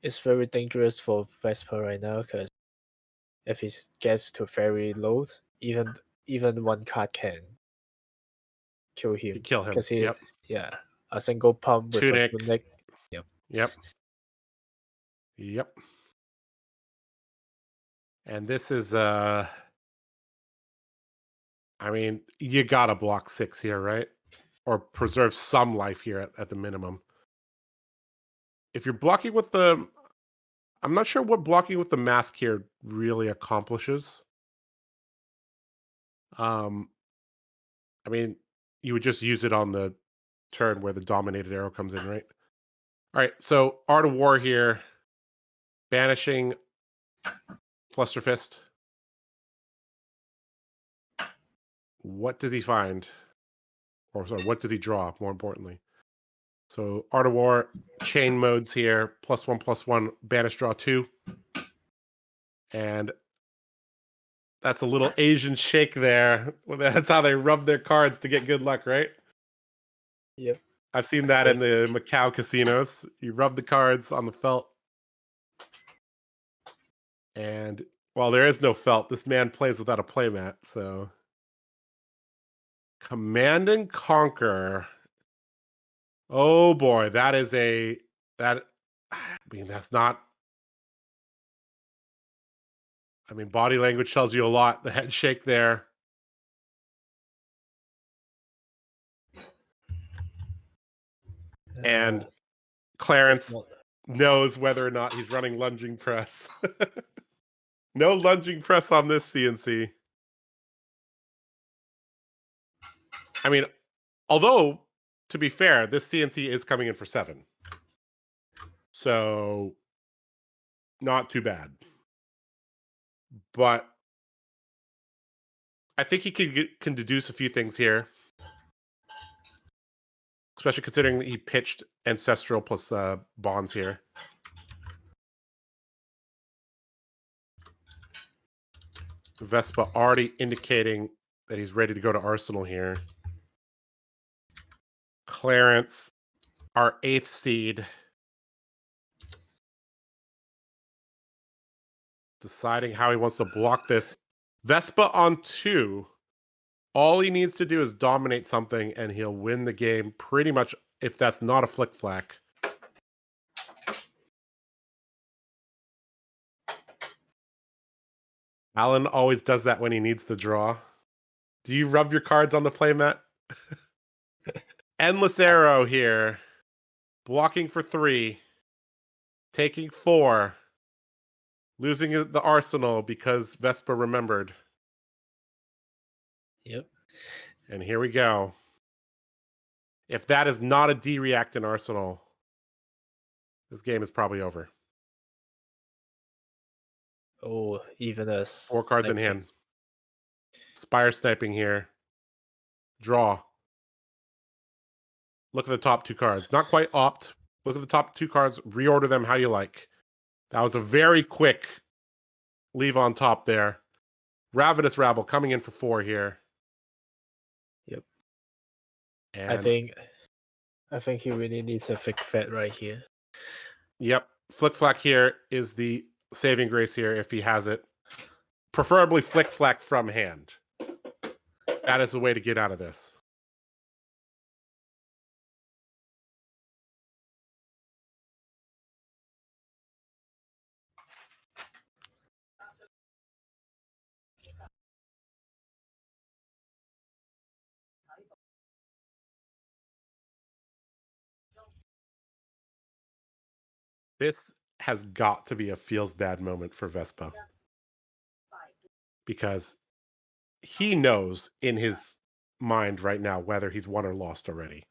It's very dangerous for Vesper right now because if he gets to very low, even one card can kill him. You kill him. Because Yep. yeah, a single pump with Tunic. a tunic. Yep. And this is I mean, you gotta block 6 here, right? Or preserve some life here at the minimum. If you're blocking with the, I'm not sure what blocking with the mask here really accomplishes. I mean, you would just use it on the turn where the dominated arrow comes in, right? All right, so Art of War here, banishing Flusterfist. What does he find? Or sorry, what does he draw, more importantly? So Art of War, chain modes here, +1/+1, banish, draw 2. And that's a little Asian shake there. That's how they rub their cards to get good luck, right? Yep. I've seen that in the Macau casinos. You rub the cards on the felt. And while there is no felt, this man plays without a playmat, so Command and Conquer. Oh boy, that is I mean, that's not, I mean, body language tells you a lot. The head shake there. And Clarence knows whether or not he's running lunging press. No lunging press on this CNC. I mean, although, to be fair, this CNC is coming in for 7. So, not too bad. But I think he can deduce a few things here. Especially considering that he pitched Ancestral plus Bonds here. Vespa already indicating that he's ready to go to Arsenal here. Clarence, our 8th seed, deciding how he wants to block this. Vespa on 2. All he needs to do is dominate something and he'll win the game pretty much if that's not a flick flack. Alan always does that when he needs the draw. Do you rub your cards on the playmat? Endless Arrow here. Blocking for 3. Taking 4. Losing the Arsenal because Vespa remembered. Yep. And here we go. If that is not a D-react in Arsenal, this game is probably over. Oh, even a 4 cards in hand. Spire sniping here. Draw. Look at the top 2 cards. Not quite opt. Look at the top 2 cards. Reorder them how you like. That was a very quick leave on top there. Ravenous Rabble coming in for 4 here. Yep. And I think he really needs a flick fat right here. Yep. Flick Flack here is the saving grace here if he has it. Preferably Flick Flack from hand. That is the way to get out of this. This has got to be a feels bad moment for Vespa. Because he knows in his mind right now whether he's won or lost already.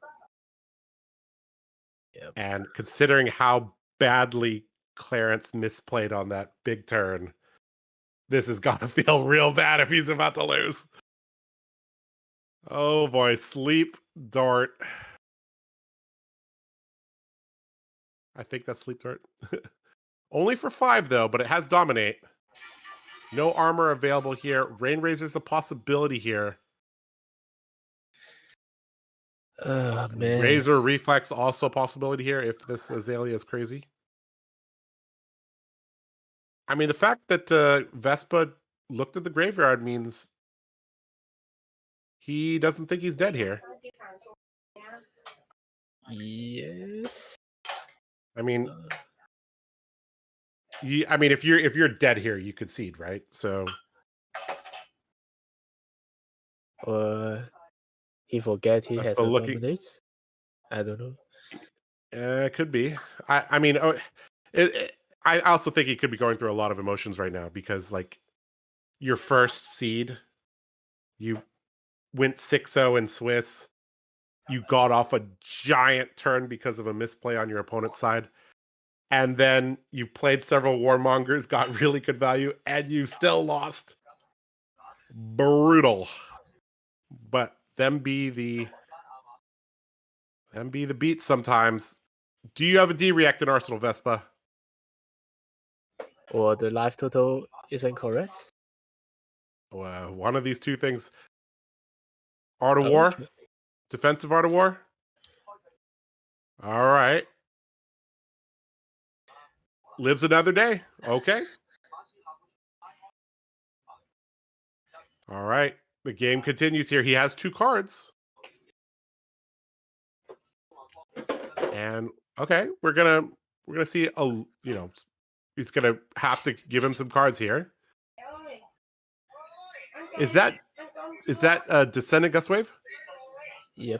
Yep. And considering how badly Clarence misplayed on that big turn, this has got to feel real bad if he's about to lose. Oh boy, Sleep Dart. I think that's Sleep Dart. Only for 5 though, but it has dominate. No armor available here. Rain Razor's a possibility here. Oh man. Razor Reflex also a possibility here if this Azalea is crazy. I mean, the fact that Vespa looked at the graveyard means he doesn't think he's dead here. Yes. I mean, if you're dead here, you concede, right? So, he forget he has Vespa a looking. dominates. I don't know. It could be. I mean, I also think he could be going through a lot of emotions right now because, like, your first seed, you went 6-0 in Swiss. You got off a giant turn because of a misplay on your opponent's side. And then you played several Warmongers, got really good value, and you still lost. Brutal. But them be the beats sometimes. Do you have a D react in Arsenal, Vespa? Or the life total isn't correct? One of these two things. Art of War? Okay. Defensive Art of War? All right. Lives another day. Okay. All right. The game continues here. He has 2 cards. And okay, we're gonna see he's gonna have to give him some cards here. Is that Descendant Gust Wave? Yep.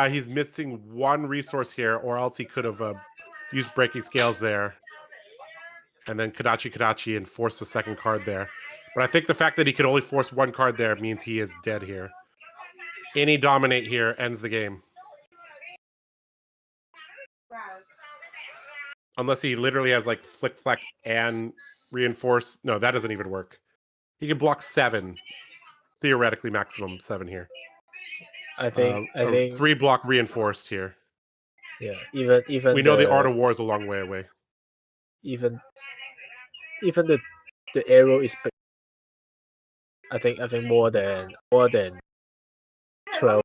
He's missing 1 resource here, or else he could have used Breaking Scales there. And then Kadachi and force the second card there. But I think the fact that he could only force 1 card there means he is dead here. Any dominate here ends the game. Unless he literally has like Flick Flack and Reinforce. No, that doesn't even work. He can block 7. Theoretically maximum 7 here. I think 3 block Reinforced here. Yeah, even we know the Art of War is a long way away. Even the arrow is big. I think more than 12.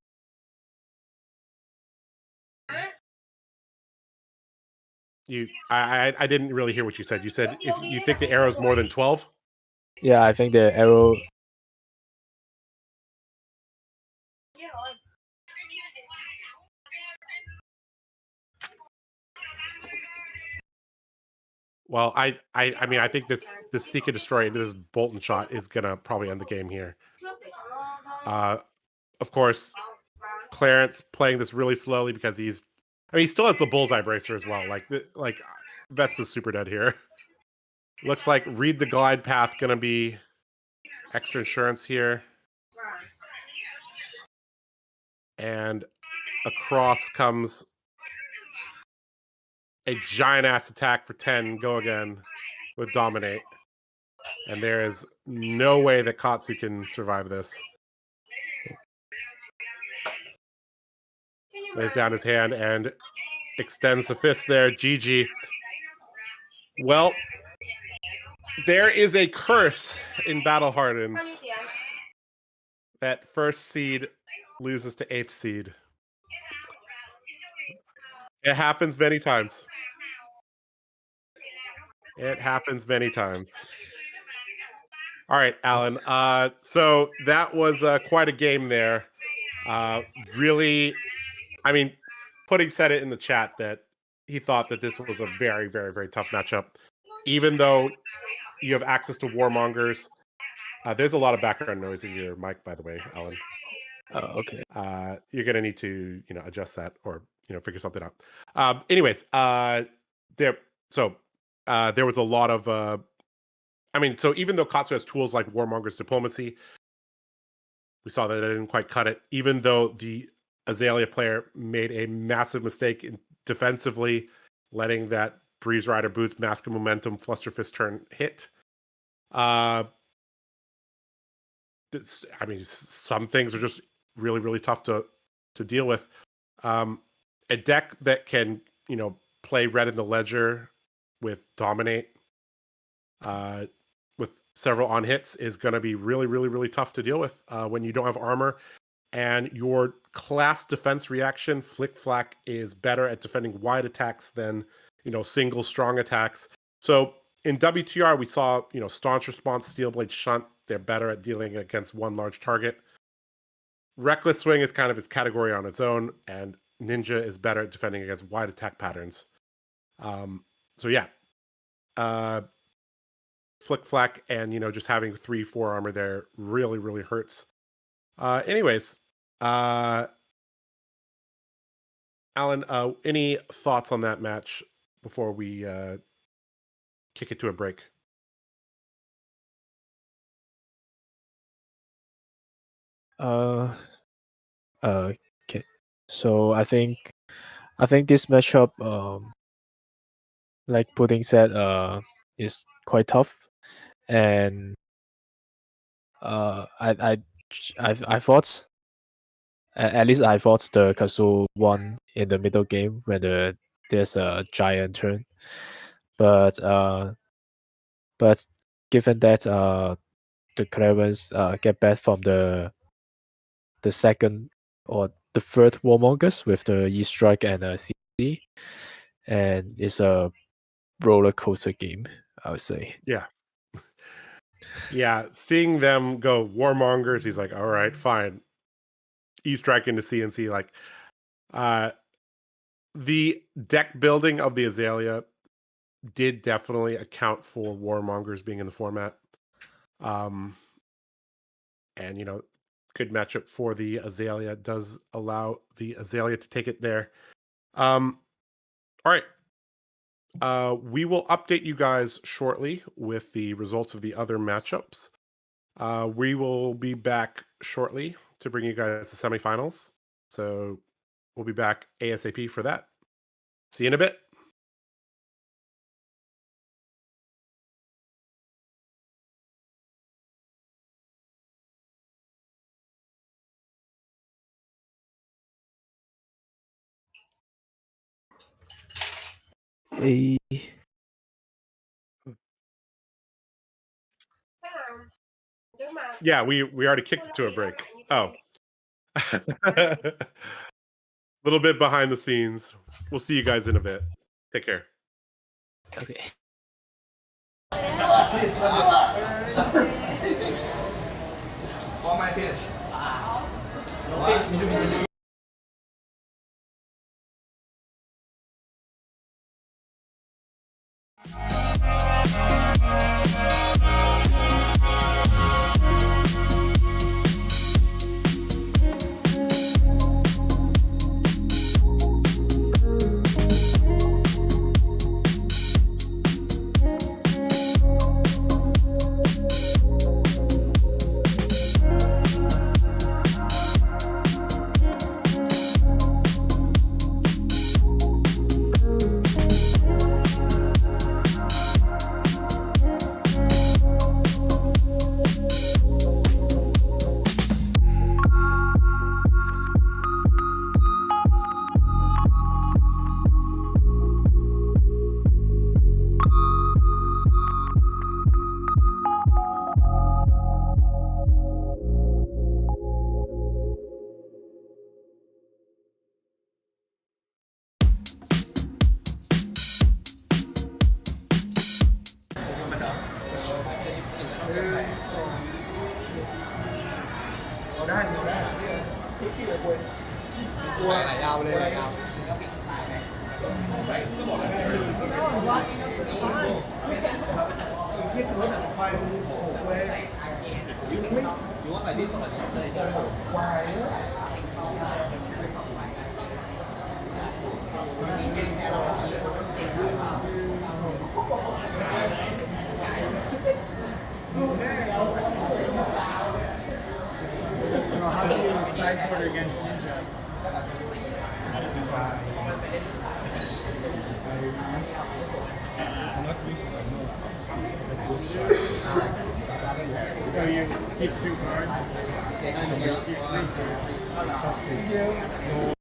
I didn't really hear what you said. You said if you think the arrow is more than 12? Yeah, I think the arrow. Well, I mean, I think this Seek and Destroy, this Bolton shot is gonna probably end the game here. Of course, Clarence playing this really slowly because he still has the Bullseye Bracer as well. Like Vespa's super dead here. Looks like Read the Glide Path gonna be extra insurance here. And across comes a giant ass attack for 10, go again with Dominate. And there is no way that Katsu can survive this. Lays down his hand and extends the fist there. GG. Well, there is a curse in Battle Hardens. That first seed loses to 8th seed. It happens many times. It happens many times. All right, Alan. So that was quite a game there. Really, I mean, Pudding said it in the chat that he thought that this was a very, very, very tough matchup. Even though you have access to Warmongers, there's a lot of background noise in your mic, by the way, Alan. Okay. You're gonna need to, adjust that or figure something out. Anyways, there was a lot of. So even though Katsu has tools like Warmonger's Diplomacy, we saw that it didn't quite cut it. Even though the Azalea player made a massive mistake in defensively, letting that Breeze Rider Boots Mask of Momentum Flusterfist turn hit. Some things are just really, really tough to deal with. A deck that can, play Red in the Ledger with Dominate, with several on hits, is going to be really, really, really tough to deal with when you don't have armor. And your class defense reaction, Flick Flack, is better at defending wide attacks than, single strong attacks. So in WTR, we saw, Staunch Response, Steel Blade Shunt. They're better at dealing against one large target. Reckless Swing is kind of his category on its own, and Ninja is better at defending against wide attack patterns. So yeah, Flick Flack and, just having 3-4 armor there really, really hurts. Anyways, Alan, any thoughts on that match before we kick it to a break? Okay. So I think this matchup, like Pudding said, is quite tough, and I thought, at least I thought the Kazu won in the middle game when there's a giant turn, but given that the Cravens get back from the second or the third Warmongers with the E-Strike and CC, and it's a roller coaster game, I would say. Yeah. Yeah, seeing them go Warmongers, he's like, all right, fine. E-Strike into CNC, like, the deck building of the Azalea did definitely account for Warmongers being in the format. And, good matchup for the Azalea, does allow the Azalea to take it there. All right. We will update you guys shortly with the results of the other matchups. We will be back shortly to bring you guys the semifinals. So we'll be back ASAP for that. See you in a bit. Yeah, we already kicked it to a break. Oh. A little bit behind the scenes. We'll see you guys in a bit. Take care. Okay. On my pitch. So you keep 2 cards and you keep 3 cards. Thank you.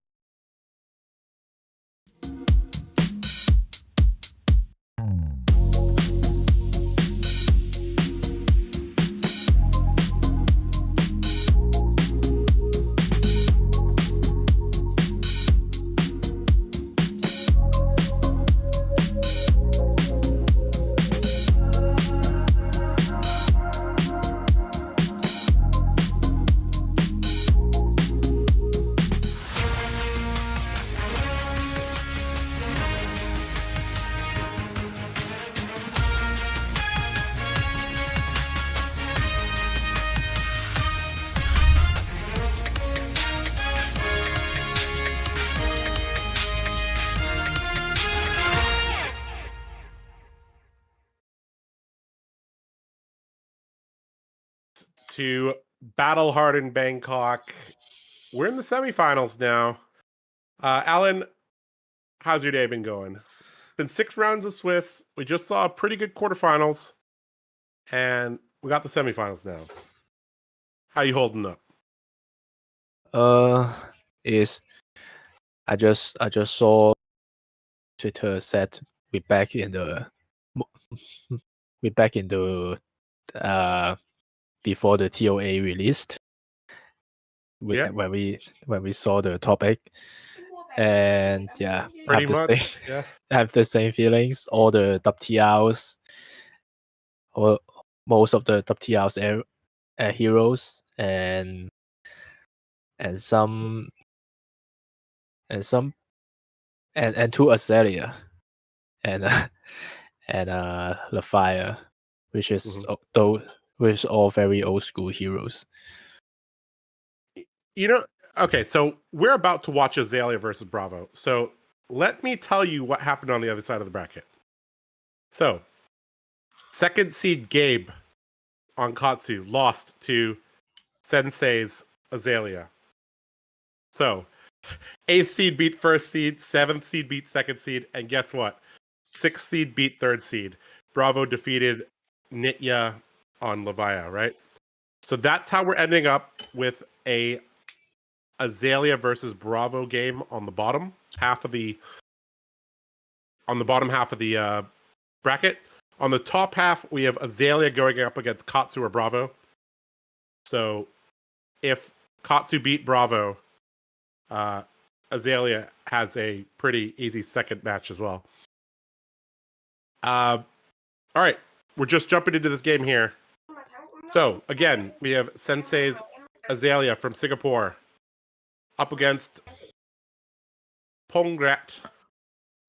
to Battle Hardened Bangkok. We're in the semifinals now. Alan, how's your day been going? Been 6 rounds of Swiss. We just saw pretty good quarterfinals, and we got the semifinals now. How you holding up? Is I just saw Twitter said we're back in the before the TOA released. When we saw the topic, and yeah, Pretty much. Yeah. I have the same feelings. All the WTRs, or most of the WTRs heroes, and some and two Azalea, and the Fire, which is all very old school heroes. Okay, so we're about to watch Azalea versus Bravo. So let me tell you what happened on the other side of the bracket. So, 2nd seed Gabe on Katsu lost to Sensei's Azalea. So, 8th seed beat 1st seed, 7th seed beat 2nd seed, and guess what? 6th seed beat 3rd seed. Bravo defeated Nitya on Levaya, right? So that's how we're ending up with a Azalea versus Bravo game on the bottom half of the bracket. On the top half, we have Azalea going up against Katsu or Bravo. So if Katsu beat Bravo, Azalea has a pretty easy second match as well. All right, we're just jumping into this game here. So again, we have Sensei's Azalea from Singapore up against Pongrat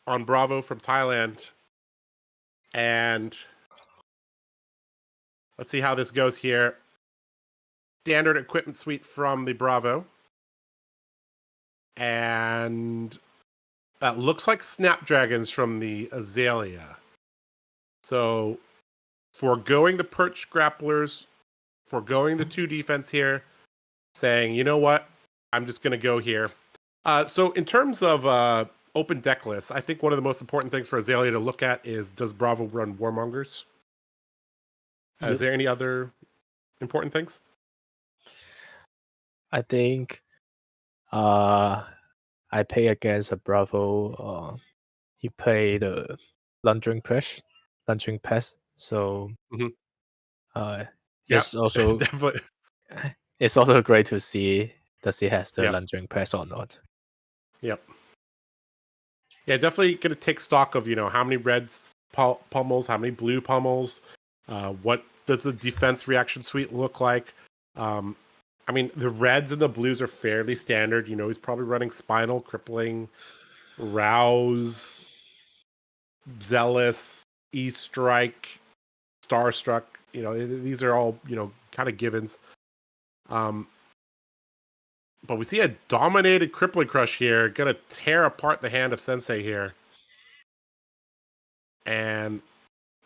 on Bravo from Thailand. And let's see how this goes here. Standard equipment suite from the Bravo. And that looks like Snapdragons from the Azalea. So foregoing the perch grapplers, foregoing the 2 defense here, saying, you know what, I'm just going to go here. So in terms of open deck lists, I think one of the most important things for Azalea to look at is, does Bravo run Warmongers? Is there any other important things? I think I play against a Bravo. He played the lunging pass. So it's also definitely. It's also great to see does he has the lunging pass or not. Yep. Yeah, definitely going to take stock of, how many red pummels, how many blue pummels, what does the defense reaction suite look like? I mean, the reds and the blues are fairly standard. He's probably running Spinal, Crippling, Rouse, Zealous, E-Strike, Starstruck. These are all, kind of givens. But we see a dominated Crippling Crush here, gonna tear apart the hand of Sensei here. And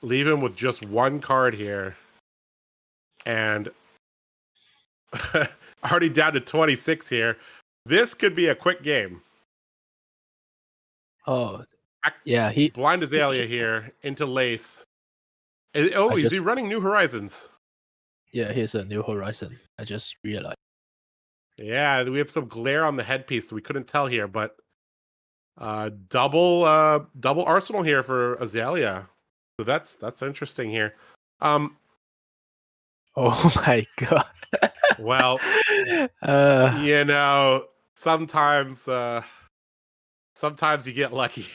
leave him with just 1 card here. And already down to 26 here. This could be a quick game. Oh, yeah. He blind Azalea here into Lace. Is he running New Horizons? Yeah, here's a New Horizon. I just realized. Yeah, we have some glare on the headpiece, so we couldn't tell here, but double arsenal here for Azalea. So that's interesting here. Oh my god. Well, sometimes you get lucky.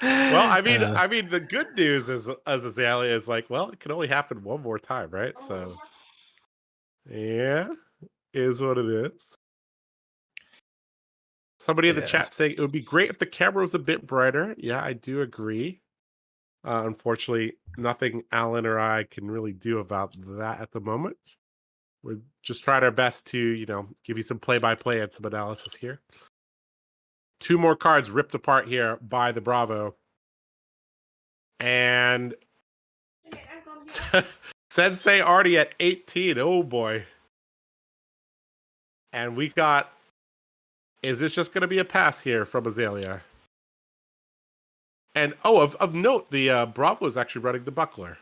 Well, I mean, the good news is, as Azalea is like, well, it can only happen one more time, right? So, yeah, is what it is. Somebody in the chat saying it would be great if the camera was a bit brighter. Yeah, I do agree. Unfortunately, nothing Alan or I can really do about that at the moment. We're just trying our best to, give you some play-by-play and some analysis here. 2 more cards ripped apart here by the Bravo. And Sensei already at 18. Oh boy. And we got. Is this just going to be a pass here from Azalea? And of note, the Bravo is actually running the buckler.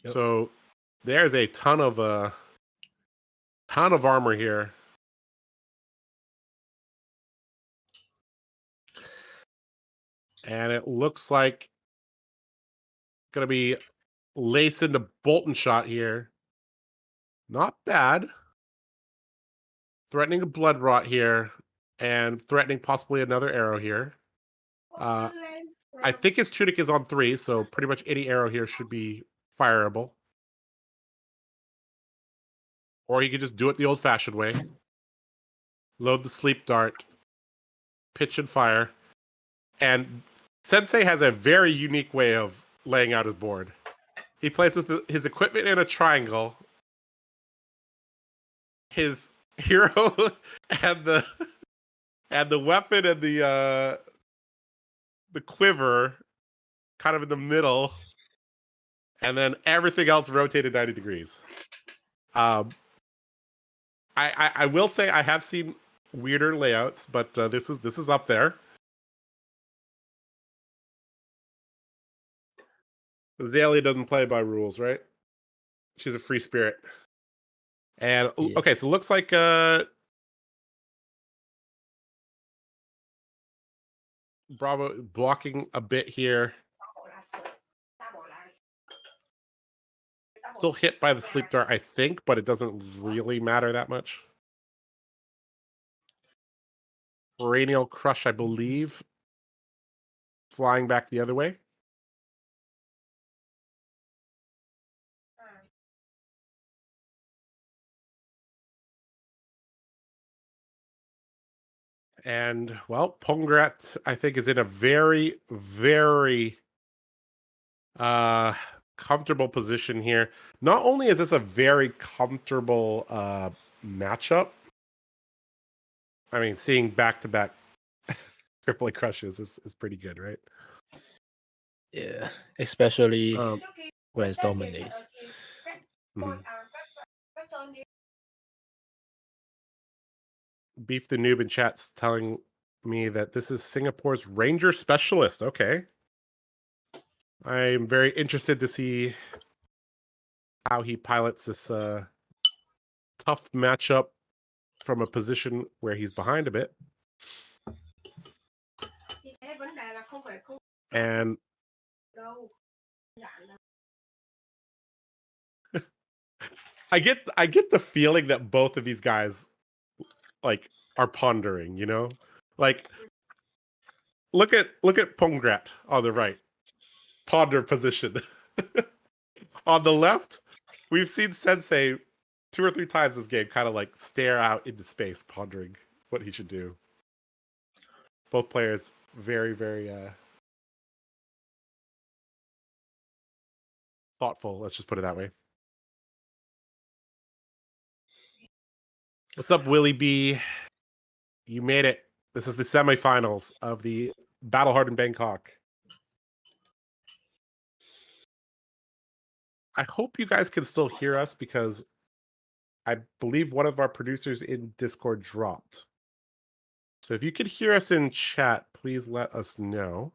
Yep. So there's a ton of armor here. And it looks like going to be lace into Bolton shot here. Not bad. Threatening a blood rot here. And threatening possibly another arrow here. I think his tunic is on 3, so pretty much any arrow here should be fireable. Or he could just do it the old-fashioned way. Load the sleep dart. Pitch and fire. And Sensei has a very unique way of laying out his board. He places his equipment in a triangle. His hero and the weapon and the quiver kind of in the middle, and then everything else rotated 90 degrees. I will say I have seen weirder layouts, but this is up there. Azalea doesn't play by rules, right? She's a free spirit. And okay, so it looks like Bravo blocking a bit here. Still hit by the sleep dart, I think, but it doesn't really matter that much. Perennial crush, I believe. Flying back the other way. And, well, 𝐁𝐚𝐭𝐥𝐞, I think, is in a very, very comfortable position here. Not only is this a very comfortable matchup, I mean, seeing back-to-back AAA crushes is pretty good, right? Yeah, especially when it's dominates. Mm-hmm. Beef the Noob in chat's telling me that this is Singapore's Ranger Specialist. Okay. I'm very interested to see how he pilots this tough matchup from a position where he's behind a bit. And I get the feeling that both of these guys like are pondering, you know? Like look at 𝐁𝐴 on the right. Ponder position. On the left, we've seen Sensei 2 or 3 times this game kind of like stare out into space, pondering what he should do. Both players very, very thoughtful, let's just put it that way. What's up, Willie B? You made it. This is the semifinals of the Battle Hard in Bangkok. I hope you guys can still hear us because I believe one of our producers in Discord dropped. So if you could hear us in chat, please let us know.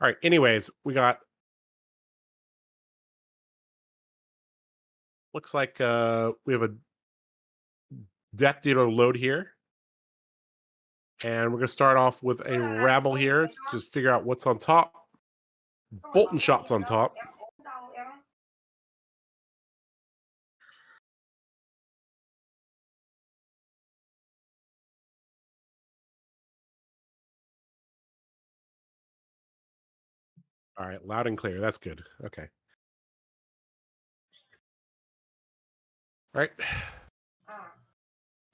All right, anyways, we got... Looks like we have a Death Dealer load here. And we're going to start off with a rabble here. Just figure out what's on top. Bolton shots on top. All right, loud and clear. That's good. Okay. All right.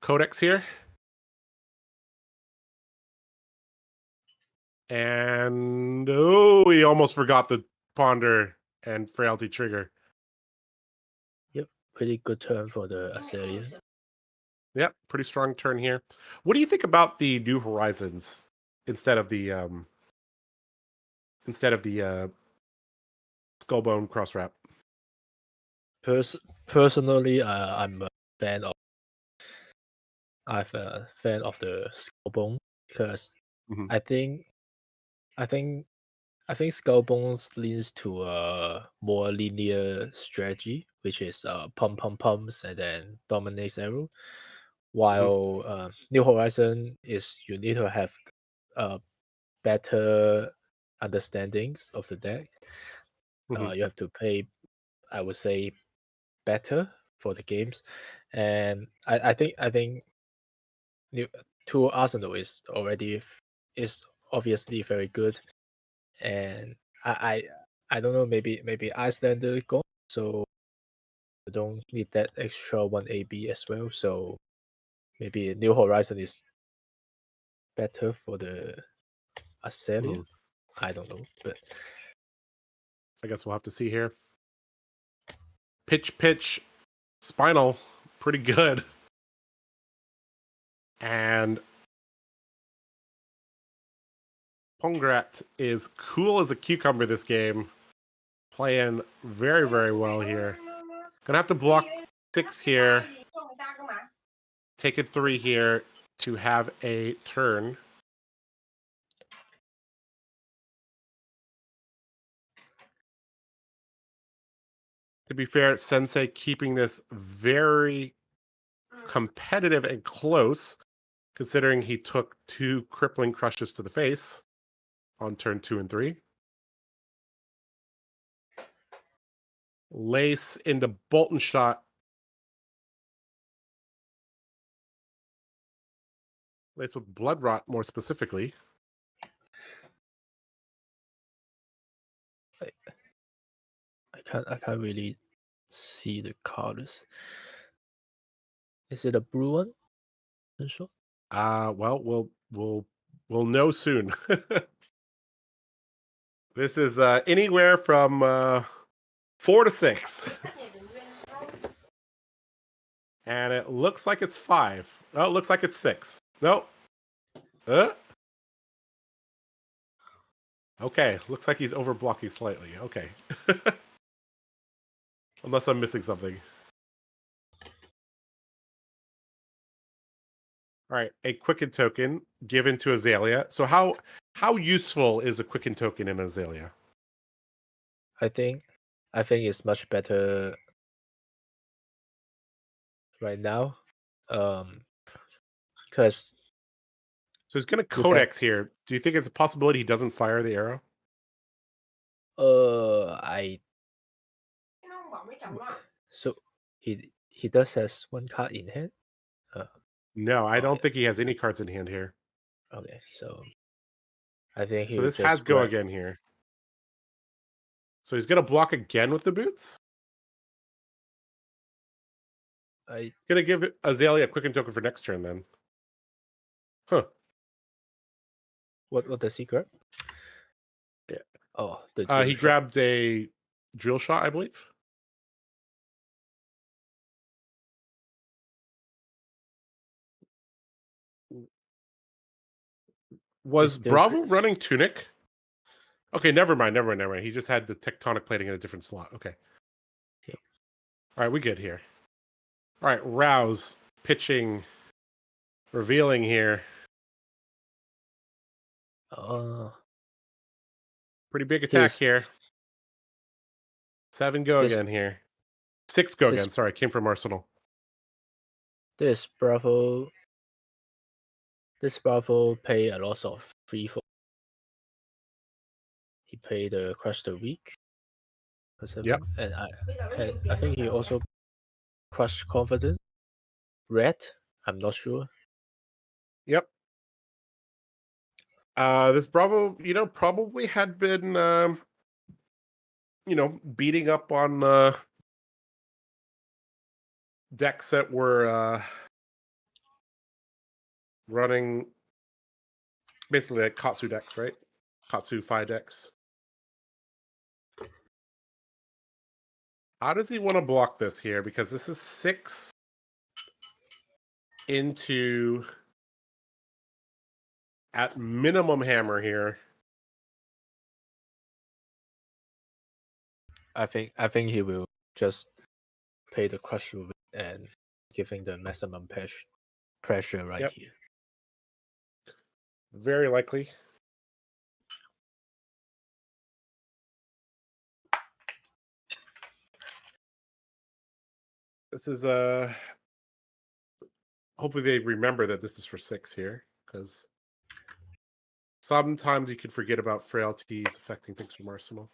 Codex here. And oh, we almost forgot the Ponder and Frailty trigger. Yep, pretty good turn for the Azalea. Yep, pretty strong turn here. What do you think about the New Horizons instead of the instead of the skullbone cross wrap. Personally, I'm a fan of the skullbone because Mhm. I think skullbones leans to a more linear strategy, which is pumps and then dominates arrow. While New Horizon is you need to have better understandings of the deck. Mhm. You have to play, I would say, better for the games, and I think New Tool Arsenal is obviously very good, and I don't know, maybe Icelander gone, so you don't need that extra 1 AB as well. So maybe New Horizon is better for the Azalea. I don't know, but I guess we'll have to see here. Pitch, spinal, pretty good. And Pongrat is cool as a cucumber this game. Playing very, very well here. Gonna have to block 6 here. Take it 3 here to have a turn. To be fair, Sensei keeping this very competitive and close, considering he took 2 crippling crushes to the face on turn 2 and 3. Lace into Bolton shot. Lace with blood rot more specifically. I can't really see the colors. Is it a blue one? Sure. Well, we'll know soon. This is anywhere from 4 to 6. And it looks like it's 5. Oh, it looks like it's 6. Nope. Okay, looks like he's overblocking slightly. Okay. Unless I'm missing something. All right, a Quicken token given to Azalea. So how useful is a Quicken token in Azalea? I think it's much better right now. Because so he's going to Codex here. Do you think it's a possibility he doesn't fire the arrow? So he does has 1 card in hand. No, I don't think he has any cards in hand here. Okay, so I think so this has go again here. So he's going to block again with the boots. He's going to give Azalea a Quicken token for next turn then. Huh. What does he grab? Yeah. Oh, he grabbed a drill shot, I believe. Was Bravo running Tunic? Okay, never mind. He just had the tectonic plating in a different slot. Okay. Yep. All right, we good here. All right, Rouse pitching, revealing here. Pretty big attack here. 7 go again here. 6 go again. Sorry, came from Arsenal. This Bravo pay a loss of 3-4. He paid the Crush the Weak. Yep. And I think he also crushed Confidence. Red, I'm not sure. Yep. This Bravo, probably had been, beating up on decks that were running basically like Katsu decks, right? Katsu Phi decks. How does he want to block this here? Because this is 6 into at minimum hammer here. I think he will just play the crush with it and giving the maximum pressure right Yep. here. Very likely. This is hopefully they remember that this is for 6 here, because sometimes you can forget about frailties affecting things from arsenal.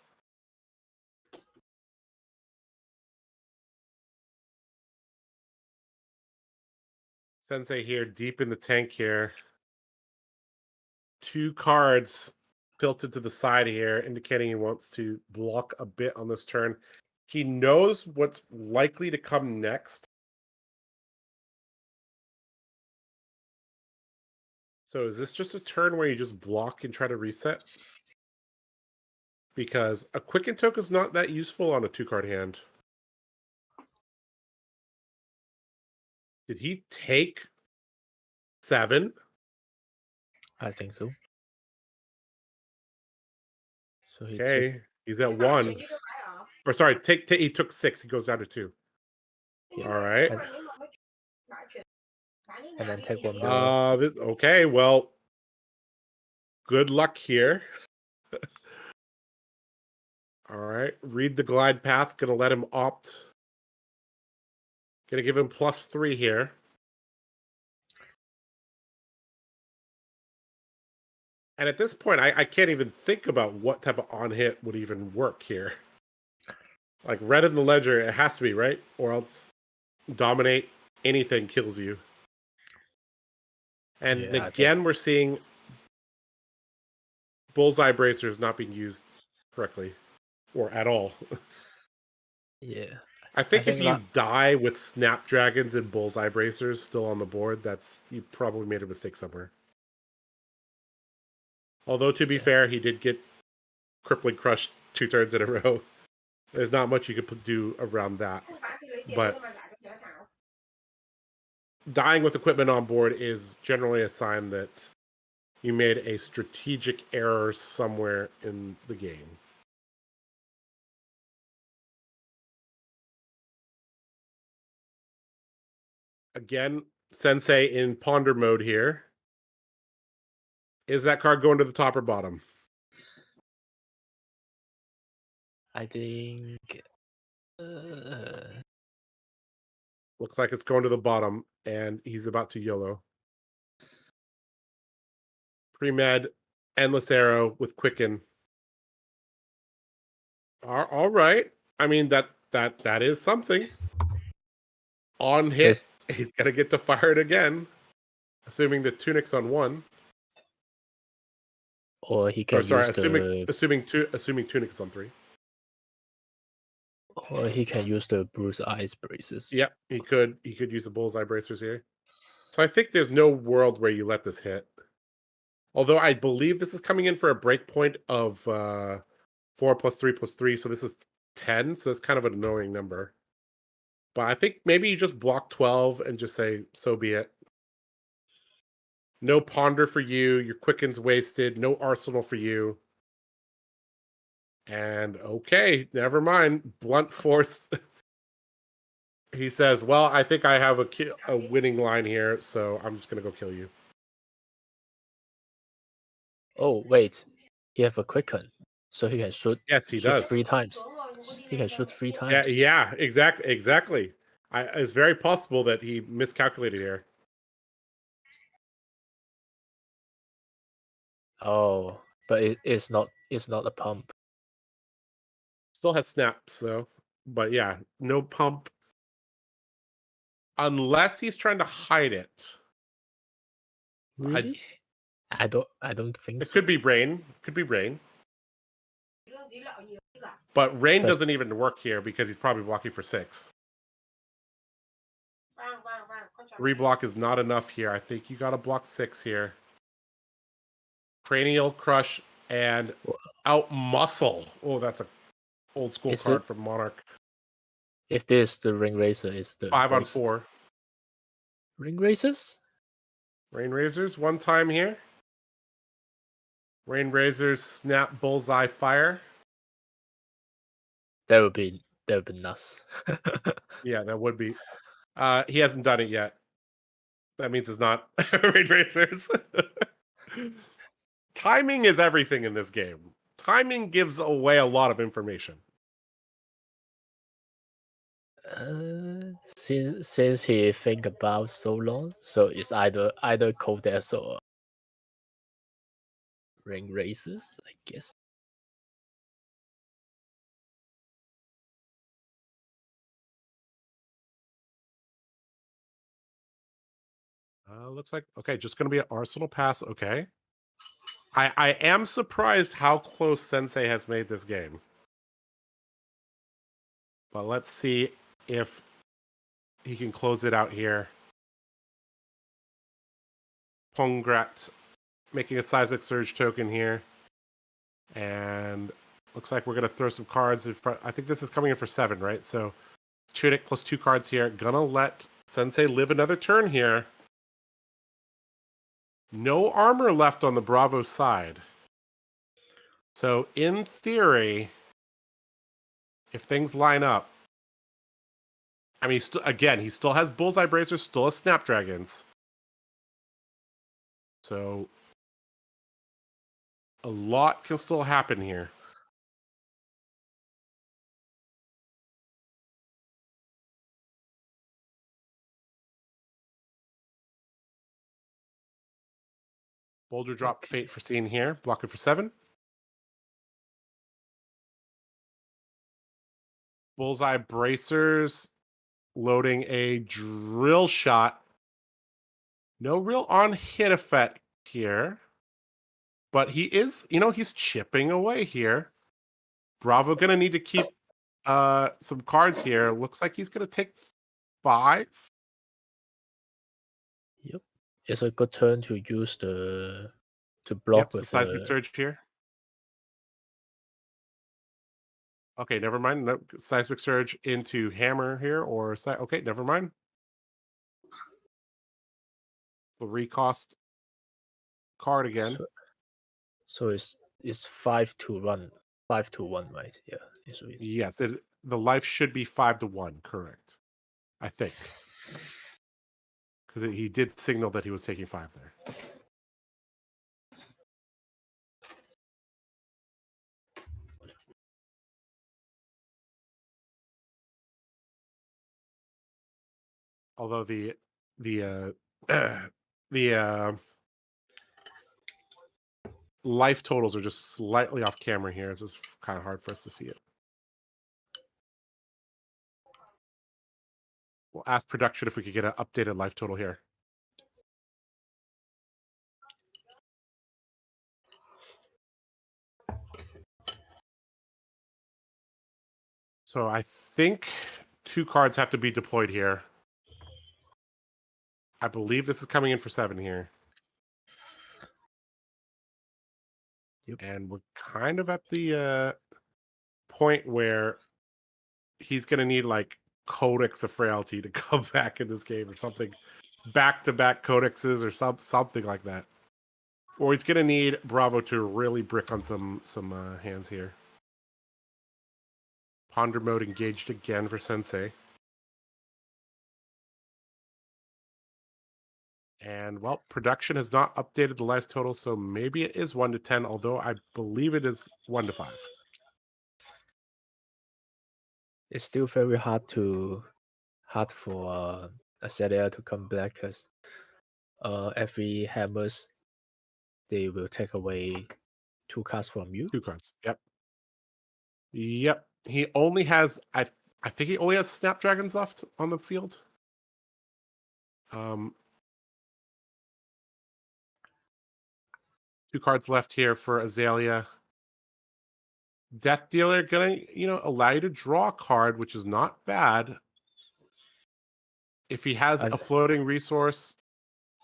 Sensei here, deep in the tank here. 2 cards tilted to the side here, indicating he wants to block a bit on this turn. He knows what's likely to come next. So is this just a turn where you just block and try to reset? Because a Quicken Token is not that useful on a 2-card hand. Did he take 7? I think so. So he Okay, he's at 1. Or sorry, he took 6. He goes down to 2. Yeah. All right. And then take 1 more off. Okay, well, good luck here. All right, read the glide path. Gonna let him opt. Gonna give him +3 here. And at this point, I can't even think about what type of on-hit would even work here. Like, red in the ledger, it has to be, right? Or else dominate, anything kills you. And Yeah, again, we're seeing bullseye bracers not being used correctly. Or at all. Yeah. I think if think you that- die with snapdragons and bullseye bracers still on the board, you probably made a mistake somewhere. Although, to be fair, he did get crippling crush 2 turns in a row. There's not much you could do around that. But dying with equipment on board is generally a sign that you made a strategic error somewhere in the game. Again, Sensei in ponder mode here. Is that card going to the top or bottom? I think Looks like it's going to the bottom, and he's about to YOLO. Pre-med, Endless Arrow with Quicken. All right. I mean, that is something. On hit, he's going to get to fire it again, assuming the Tunic's on 1. or he can use assuming Tunic is on 3. Or he can use the bruise eyes braces. Yep, he could use the bullseye bracers here. So I think there's no world where you let this hit. Although I believe this is coming in for a breakpoint of 4 + 3 + 3, so this is 10, so that's kind of an annoying number. But I think maybe you just block 12 and just say, so be it. No ponder for you, your Quicken's wasted, no arsenal for you. And okay, never mind. Blunt force. He says, well, I think I have a winning line here, so I'm just going to go kill you. Oh, wait. He have a Quicken. So he can shoot. Yes, he shoot does. 3 times. He can shoot 3 times. Yeah, exactly. It's very possible that he miscalculated here. Oh, but it's not a pump. Still has snaps, though. But yeah, no pump. Unless he's trying to hide it. Really? I don't think It so. could be rain. But rain doesn't even work here because he's probably blocking for 6. 3 block is not enough here. I think you got to block 6 here. Cranial Crush and Out Muscle. Oh, that's a old school card from Monarch. If this the Ring Racer is the 5 on 4. Ring Racers? Rain Razors 1 time here. Rain Razors snap bullseye fire. That would be nuts. Yeah, that would be. He hasn't done it yet. That means it's not Raid Racers. Timing is everything in this game. Timing gives away a lot of information. Since he think about so long, so it's either Codex or Ring Racers, I guess. Looks like okay, just gonna be an Arsenal pass. Okay. I am surprised how close Sensei has made this game. But let's see if he can close it out here. 𝐁𝐚𝐭𝐥𝐞 making a seismic surge token here. And looks like we're going to throw some cards in front. I think this is coming in for 7, right? So Tunic plus 2 cards here. Gonna let Sensei live another turn here. No armor left on the Bravo side. So in theory, if things line up, I mean, he still has Bullseye Bracers, still has Snapdragons. So a lot can still happen here. Boulder drop Fate for Scene here. Block it for 7. Bullseye Bracers loading a Drill Shot. No real on-hit effect here. But he is, he's chipping away here. Bravo going to need to keep some cards here. Looks like he's going to take 5. Yep. It's a good turn to use to block with the Seismic Surge here. Okay, never mind. No, Seismic Surge into Hammer here, or okay, never mind. The recost card again. So it's 5 to 1, 5 to 1, right? Yeah. Yes, the life should be 5 to 1, correct? I think, because he did signal that he was taking 5 there. Although the life totals are just slightly off camera here, so it's kind of hard for us to see it. We'll ask production if we could get an updated life total here. So I think 2 cards have to be deployed here. I believe this is coming in for 7 here. Yep. And we're kind of at the point where he's going to need like Codex of Frailty to come back in this game or something. Back-to-back codexes or something like that. Or he's going to need Bravo to really brick on some hands here. Ponder mode engaged again for Sensei. And, well, production has not updated the life total, so maybe it is 1 to 10, although I believe it is 1 to 5. It's still very hard for a Sedai to come back because every hammers they will take away 2 cards from you. 2 cards. Yep. He only has I think he only has Snapdragons left on the field. 2 cards left here for Azalea. Death Dealer gonna, allow you to draw a card, which is not bad. If he has a floating resource.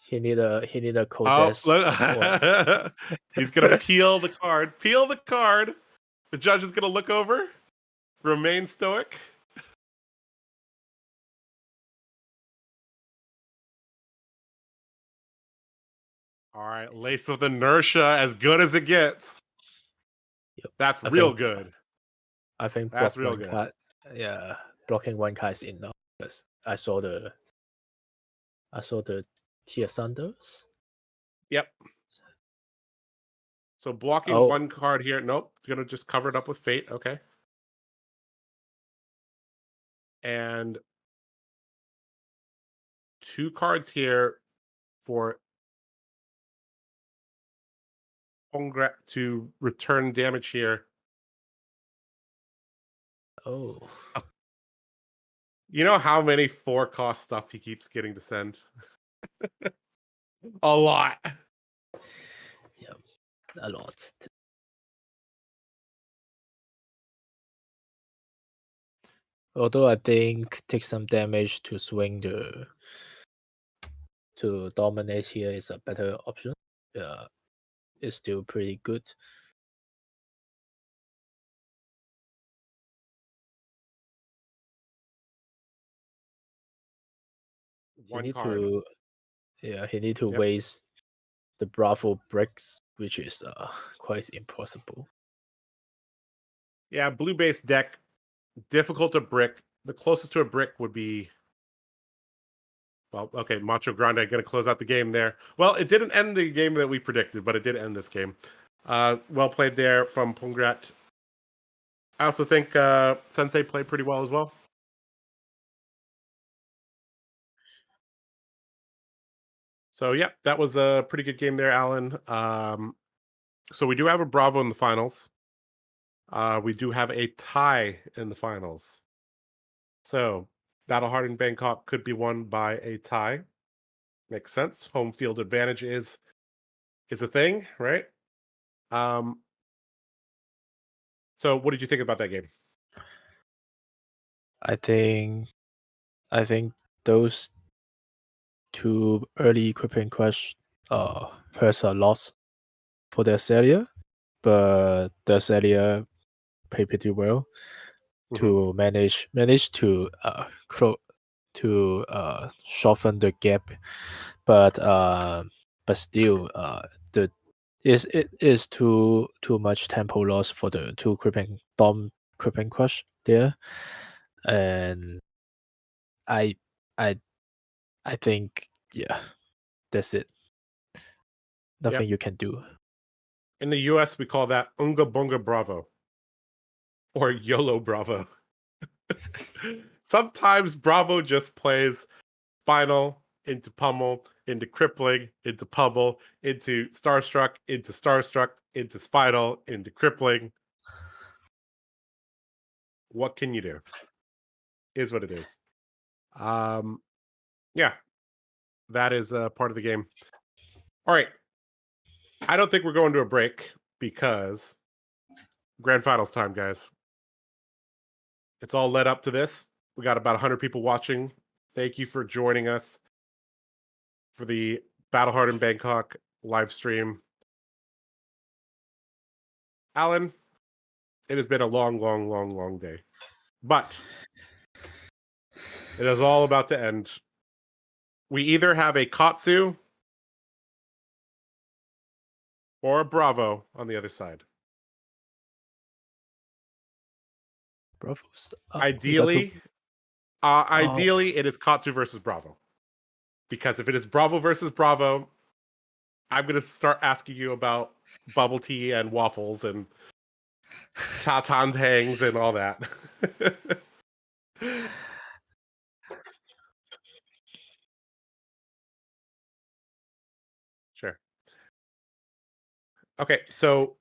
He need a Codex. He's gonna peel the card. Peel the card. The judge is gonna look over. Remain stoic. All right, Lace with Inertia, as good as it gets. Yep. That's real good. I think That's block real one good. card. Yeah, blocking one card is enough. Because I saw the tier Sanders. Yep. So blocking Oh. one card here. Nope. It's gonna just cover it up with Fate. Okay. And 2 cards here for 𝐁𝐚𝐭𝐥𝐞 to return damage here. Oh. You know how many 4-cost stuff he keeps getting to send? A lot. Yeah, a lot. Although I think take some damage to swing to dominate here is a better option. It's still pretty good. One he need card. he need to Yep. waste the Bravo bricks, which is quite impossible. Yeah, blue-based deck, difficult to brick. The closest to a brick would be, well, okay, Macho Grande going to close out the game there. Well, it didn't end the game that we predicted, but it did end this game. Well played there from 𝐁𝐭𝐥𝐞. I also think Sensei played pretty well as well. So, yeah, that was a pretty good game there, Alan. So we do have a Bravo in the finals. We do have a tie in the finals. So Battle-hardened Bangkok could be won by a tie. Makes sense. Home field advantage is a thing, right? So what did you think about that game? I think those 2 early equipping crush hurts a lot for their Celia, but the Celia play pretty well to manage to soften the gap, but still it is too much tempo loss for the 2 crippling crush there, and I think that's it. Nothing you can do. In the US, we call that Unga Bunga Bravo or YOLO Bravo. Sometimes Bravo just plays Spinal into Pummel, into Crippling, into Pummel, into Starstruck, into Spinal, into Crippling. What can you do? Is what it is. Yeah, that is part of the game. All right. I don't think we're going to a break because grand finals time, guys. It's all led up to this. We got about 100 people watching. Thank you for joining us for the Battle-hardened Bangkok live stream. Alan, it has been a long, long, long, long day. But it is all about to end. We either have a 𝐁𝐚𝐭𝐥𝐞 or a Bravo on the other side. Bravos. Ideally, it is 𝐁𝐚𝐭𝐥𝐞 versus Bravo. Because if it is Bravo versus Bravo, I'm going to start asking you about bubble tea and waffles and 𝐶𝐶𝑎𝑛 hangs and all that. Sure. Okay, so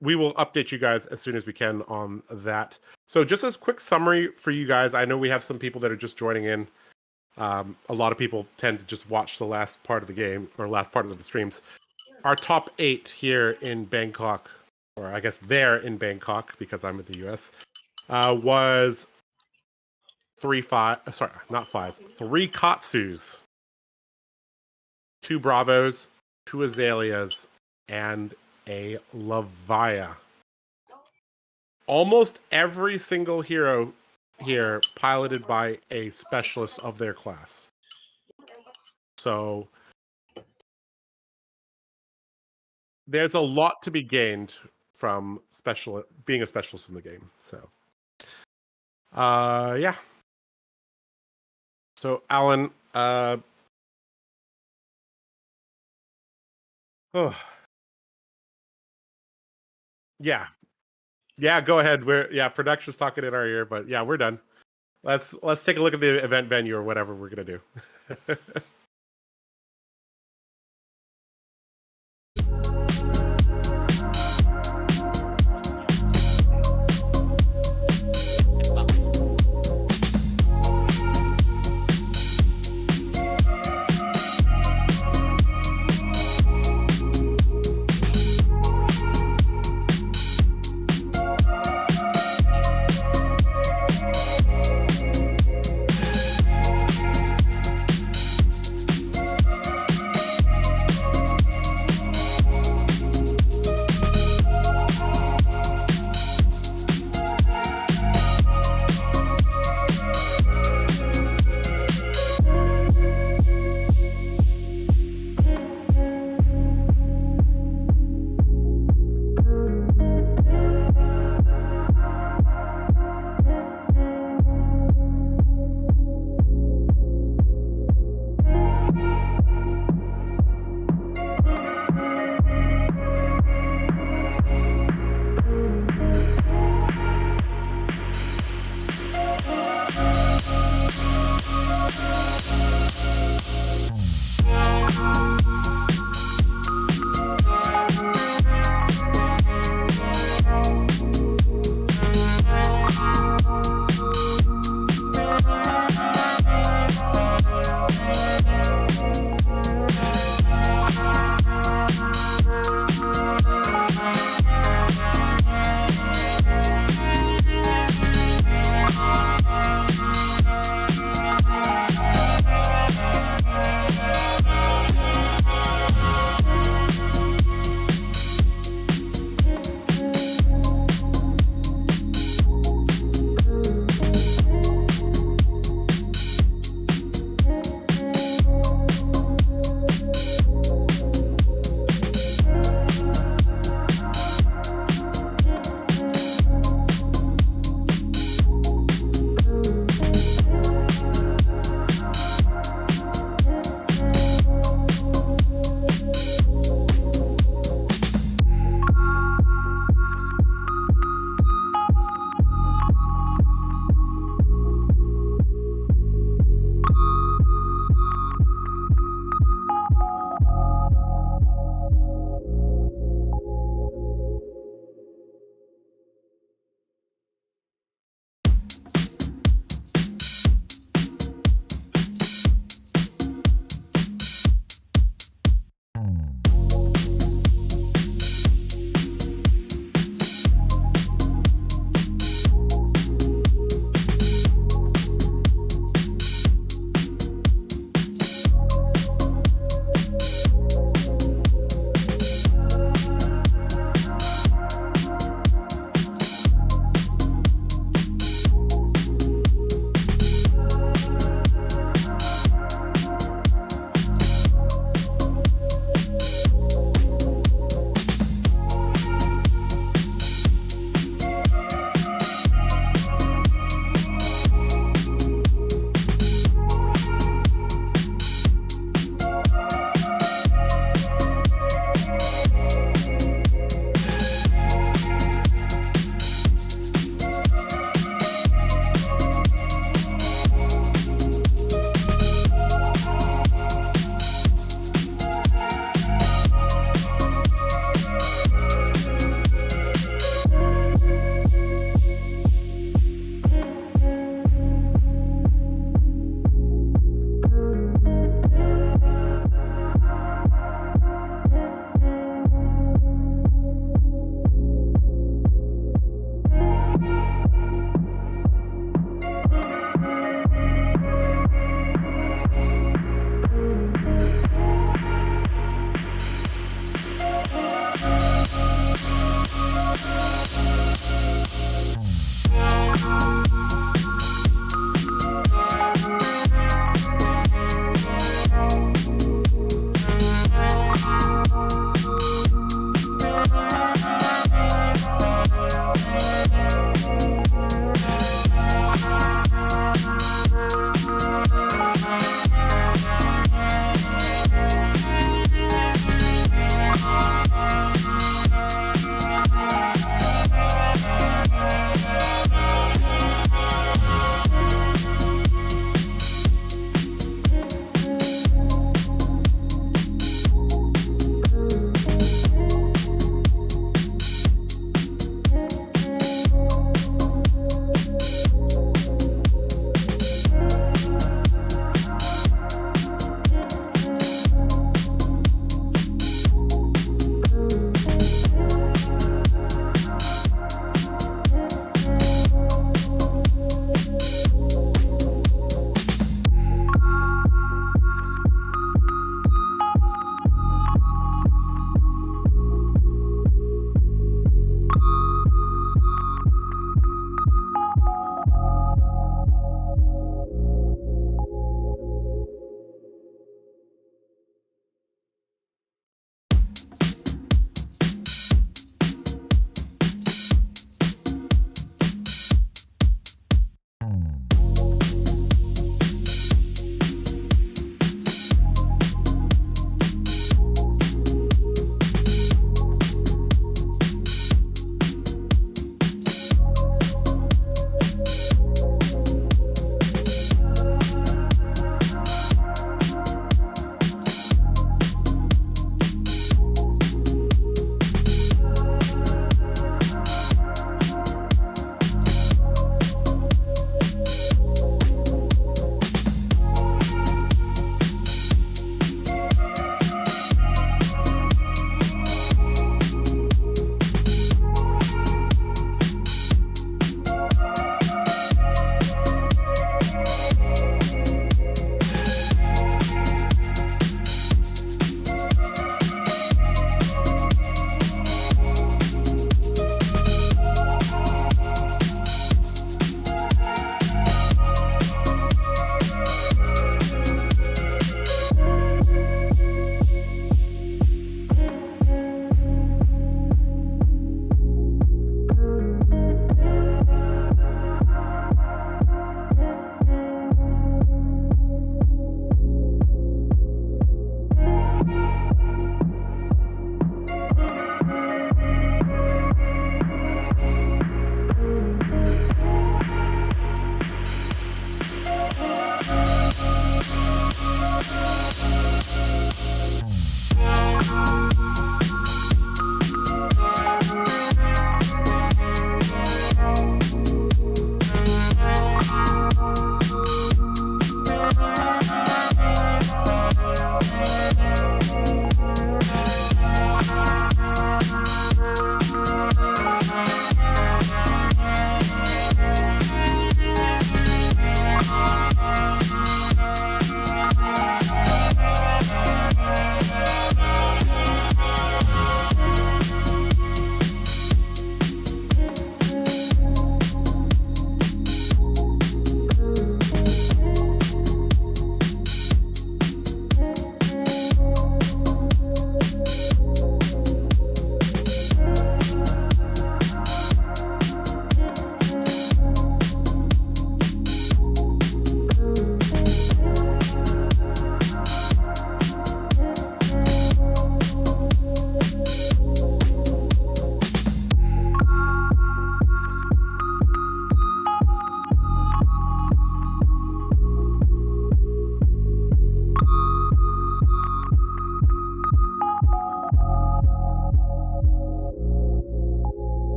we will update you guys as soon as we can on that. So just as a quick summary for you guys, I know we have some people that are just joining in. A lot of people tend to just watch the last part of the game or last part of the streams. Our top 8 here in Bangkok, or I guess there in Bangkok because I'm in the US, was 3 𝐁𝐚𝐽s, 2 Bravos, 2 Azaleas, and a Levia. Almost every single hero here piloted by a specialist of their class. So there's a lot to be gained from being a specialist in the game. So, yeah. So, Alan, oh, yeah, go ahead. Production's talking in our ear, but yeah, we're done. Let's take a look at the event venue or whatever we're gonna do.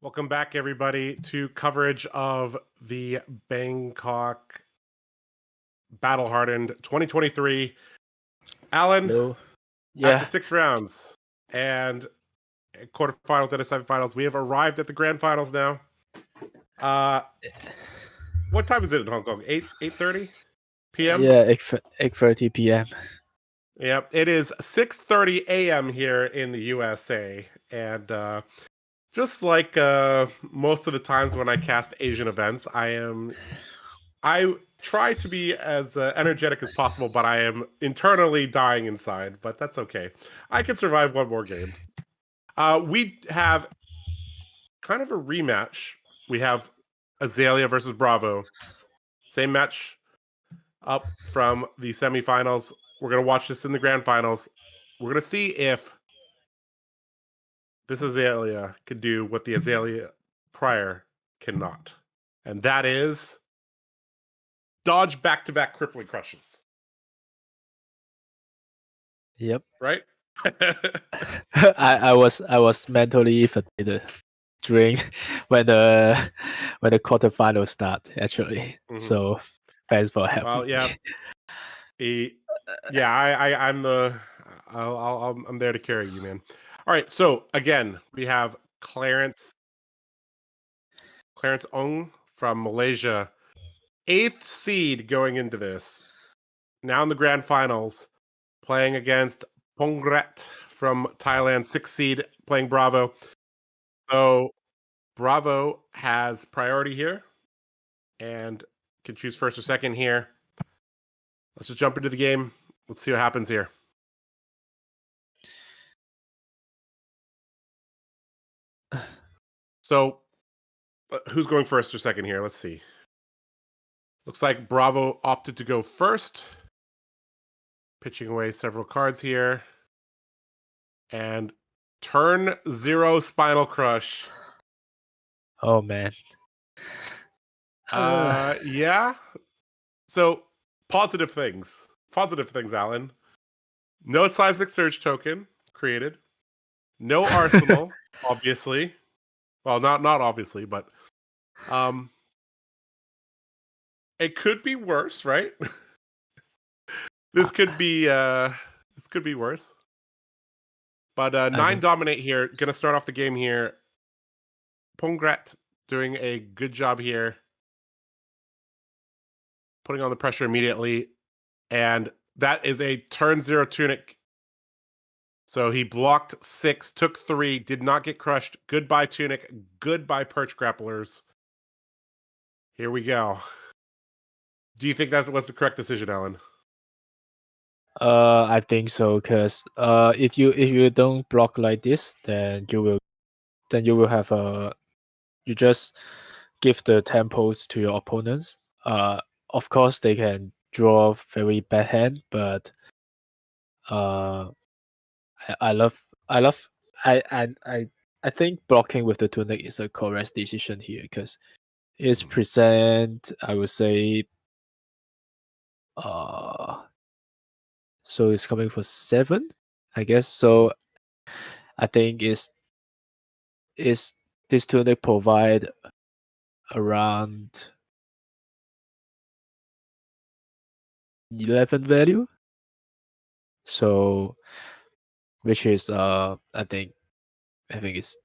Welcome back, everybody, to coverage of the Bangkok Battle Hardened 2023. Alan, Hello. after Yeah. 6 rounds and quarterfinals and semifinals, we have arrived at the grand finals now. What time is it in Hong Kong? 8:30 p.m. Yeah, 8:30 p.m. Yep, it is 6:30 a.m. here in the USA, and just like most of the times when I cast Asian events, I try to be as energetic as possible, but I am internally dying inside. But that's okay. I can survive one more game. We have kind of a rematch. We have Azalea versus Bravo. Same match up from the semifinals. We're going to watch this in the grand finals. We're going to see if this Azalea could do what the Azalea prior cannot. And that is dodge back-to-back crippling crushes. Yep. Right? I was mentally fatigued during when the quarterfinals start actually. Mhm. So thanks for having Well, yeah. I'm there to carry you, man. All right, so again, we have Clarence Ong from Malaysia, 8th seed going into this. Now in the grand finals, playing against Pongret from Thailand, 6th seed, playing Bravo. So Bravo has priority here and can choose first or second here. Let's just jump into the game. Let's see what happens here. So, who's going first or second here? Let's see. Looks like Bravo opted to go first. Pitching away several cards here. And turn 0 Spinal Crush. Oh man. Yeah. So, positive things. Positive things, Alan. No Seismic Surge token created. No Arsenal, obviously. Well, not obviously, but it could be worse, right? This could be worse. But 9 dominate here. Gonna start off the game here. Pongret doing a good job here. Putting on the pressure immediately. And that is a turn 0 Tunic. So he blocked 6, took 3, did not get crushed. Goodbye, Tunic. Goodbye, Perch Grapplers. Here we go. Do you think that was the correct decision, Alan? I think so, because if you don't block like this, then you will have you just give the tempos to your opponents. Of course they can draw very bad hand, but I think blocking with the tunic is a correct decision here, because it's present, I would say, so it's coming for 7, I guess. So I think is this tunic provide around 11 value. So which is I think it's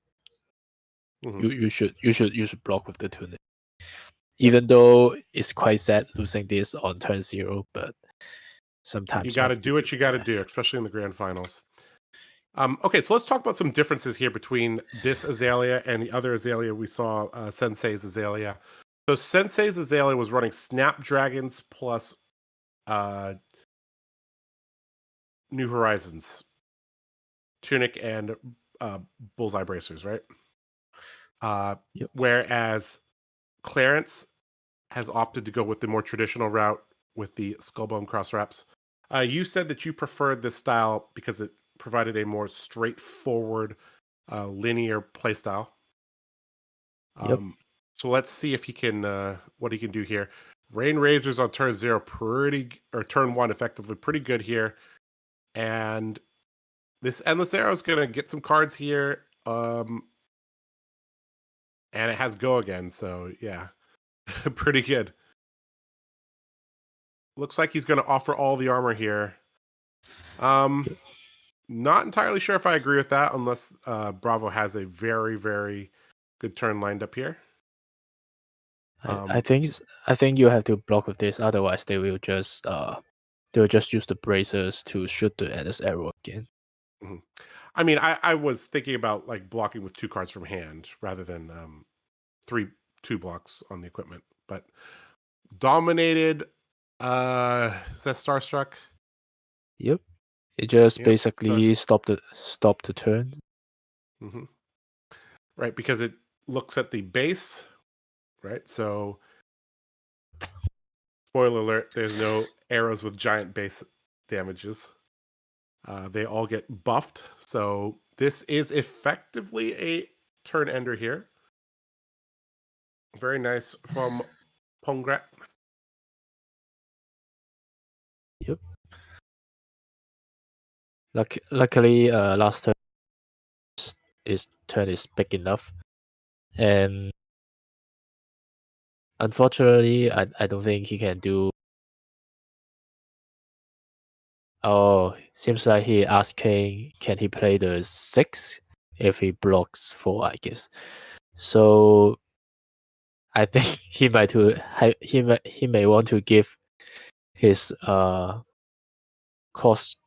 you should block with the tunic. Even though it's quite sad losing this on turn 0, but sometimes you got to do what you got to do, especially in the grand finals. Okay, so let's talk about some differences here between this Azalea and the other Azalea we saw, Sensei's Azalea. So Sensei's Azalea was running Snapdragons plus New Horizons, Tunic, and Bullseye Bracers, right? Yep. Whereas Clarence has opted to go with the more traditional route with the Skullbone Cross Wraps. You said that you preferred this style because it provided a more straightforward, linear playstyle. Yep. So let's see if he can, what he can do here. Rain Razors on turn 0, turn 1, effectively pretty good here. And this Endless Arrow is going to get some cards here. And it has go again, so yeah. Pretty good. Looks like he's going to offer all the armor here. Not entirely sure if I agree with that, unless Bravo has a very, very good turn lined up here. I think you have to block with this, otherwise they will just use the bracers to shoot the Endless Arrow again. I mean, I was thinking about like blocking with 2 cards from hand rather than 2 blocks on the equipment. But dominated, is that Starstruck? Yep. It just Yep, basically stop the turn. Right, because it looks at the base, right? So, spoiler alert, there's no arrows with giant base damages. They all get buffed. So this is effectively a turn ender here. Very nice from 𝐁𝐚𝐭𝐿𝐵𝐝. Yep. Luckily, last turn his turn is big enough, and unfortunately, I don't think he can do. Oh, seems like he asking, can he play the 6 if he blocks 4? I guess. So I think he may want to give his cost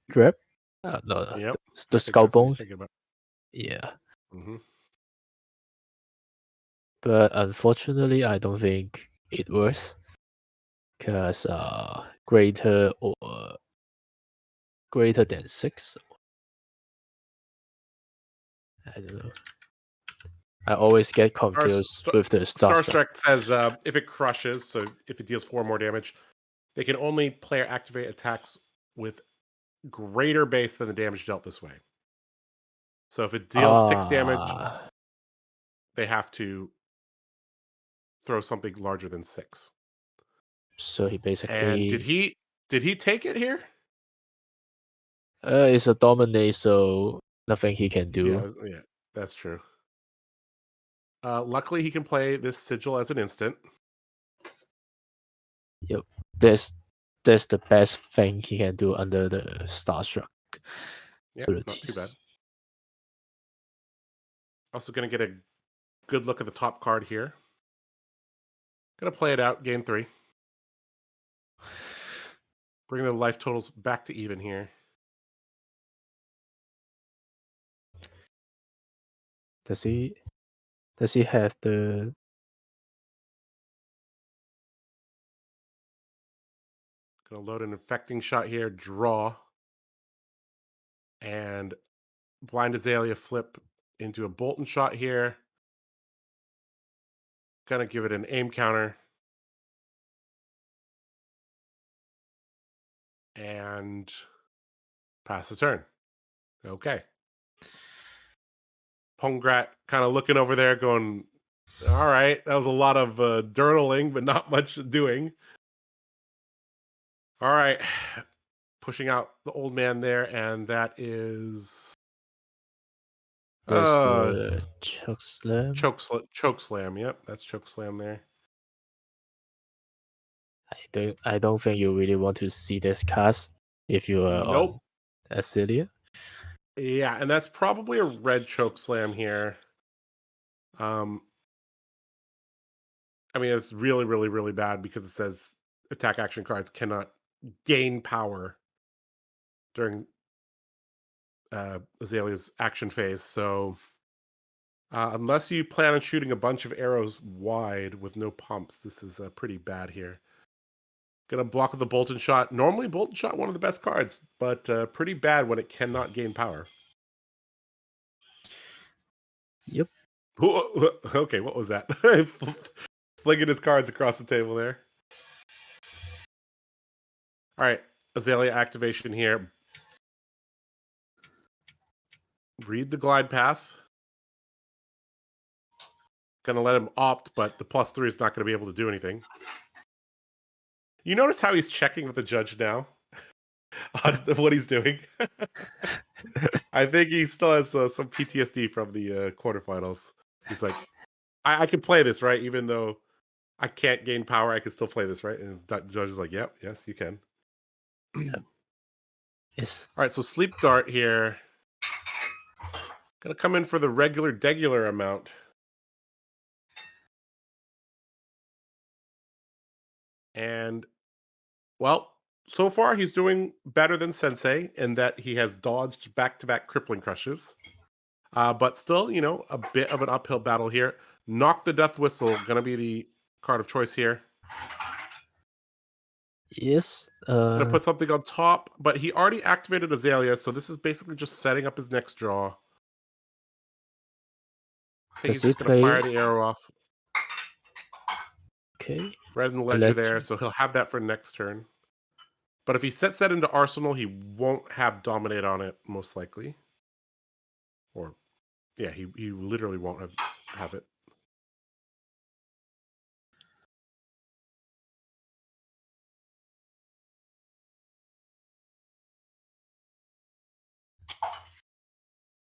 strip. No, Yep, the skull bones. about. Yeah. But unfortunately, I don't think it works, because greater than 6. I don't know. I always get confused with the Starstruck says if it crushes, so if it deals 4 more damage, they can only player activate attacks with greater base than the damage dealt this way. So if it deals 6 damage, they have to throw something larger than 6. So he basically. And did he take it here? It's a dominate, so nothing he can do. Yeah, that's true. Luckily, he can play this sigil as an instant. Yep, that's the best thing he can do under the Starstruck. Yeah, not too bad. Also going to get a good look at the top card here. Going to play it out, game 3. Bring the life totals back to even here. Does he have the? Going to load an infecting shot here, draw, and blind Azalea flip into a Bolton shot here. Gonna give it an aim counter. And pass the turn. Okay. 𝐁𝐴 kind of looking over there going, all right, that was a lot of journaling, but not much doing. All right. Pushing out the old man there, and that is... the choke slam. Choke slam, yep. That's choke slam there. I don't think you really want to see this cast if you are on Azalea. Yeah, and that's probably a red choke slam here. I mean, it's really, really, really bad because it says attack action cards cannot gain power during Azalea's action phase. So unless you plan on shooting a bunch of arrows wide with no pumps, this is pretty bad here. Gonna block with the Bolton shot. Normally, Bolton shot, one of the best cards, but pretty bad when it cannot gain power. Yep. Okay, what was that? Flinging his cards across the table there. All right, Azalea activation here. Read the glide path. Gonna let him opt, but the +3 is not gonna be able to do anything. You notice how he's checking with the judge now on what he's doing? I think he still has some PTSD from the quarterfinals. He's like, I could play this, right? Even though I can't gain power, I can still play this, right? And the judge is like, yep, yes, you can. Yes. All right, so Sleep Dart here. Gonna come in for the regular amount. And, well, so far he's doing better than Sensei in that he has dodged back-to-back crippling crushes. But still, you know, a bit of an uphill battle here. Knock the Death Whistle, gonna be the card of choice here. Yes. Gonna put something on top, but he already activated Azalea, so this is basically just setting up his next draw. I think he's just gonna fire the arrow off. Okay. Red and Ledger there, so he'll have that for next turn. But if he sets that into Arsenal, he won't have Dominate on it, most likely. Or, yeah, he literally won't have it.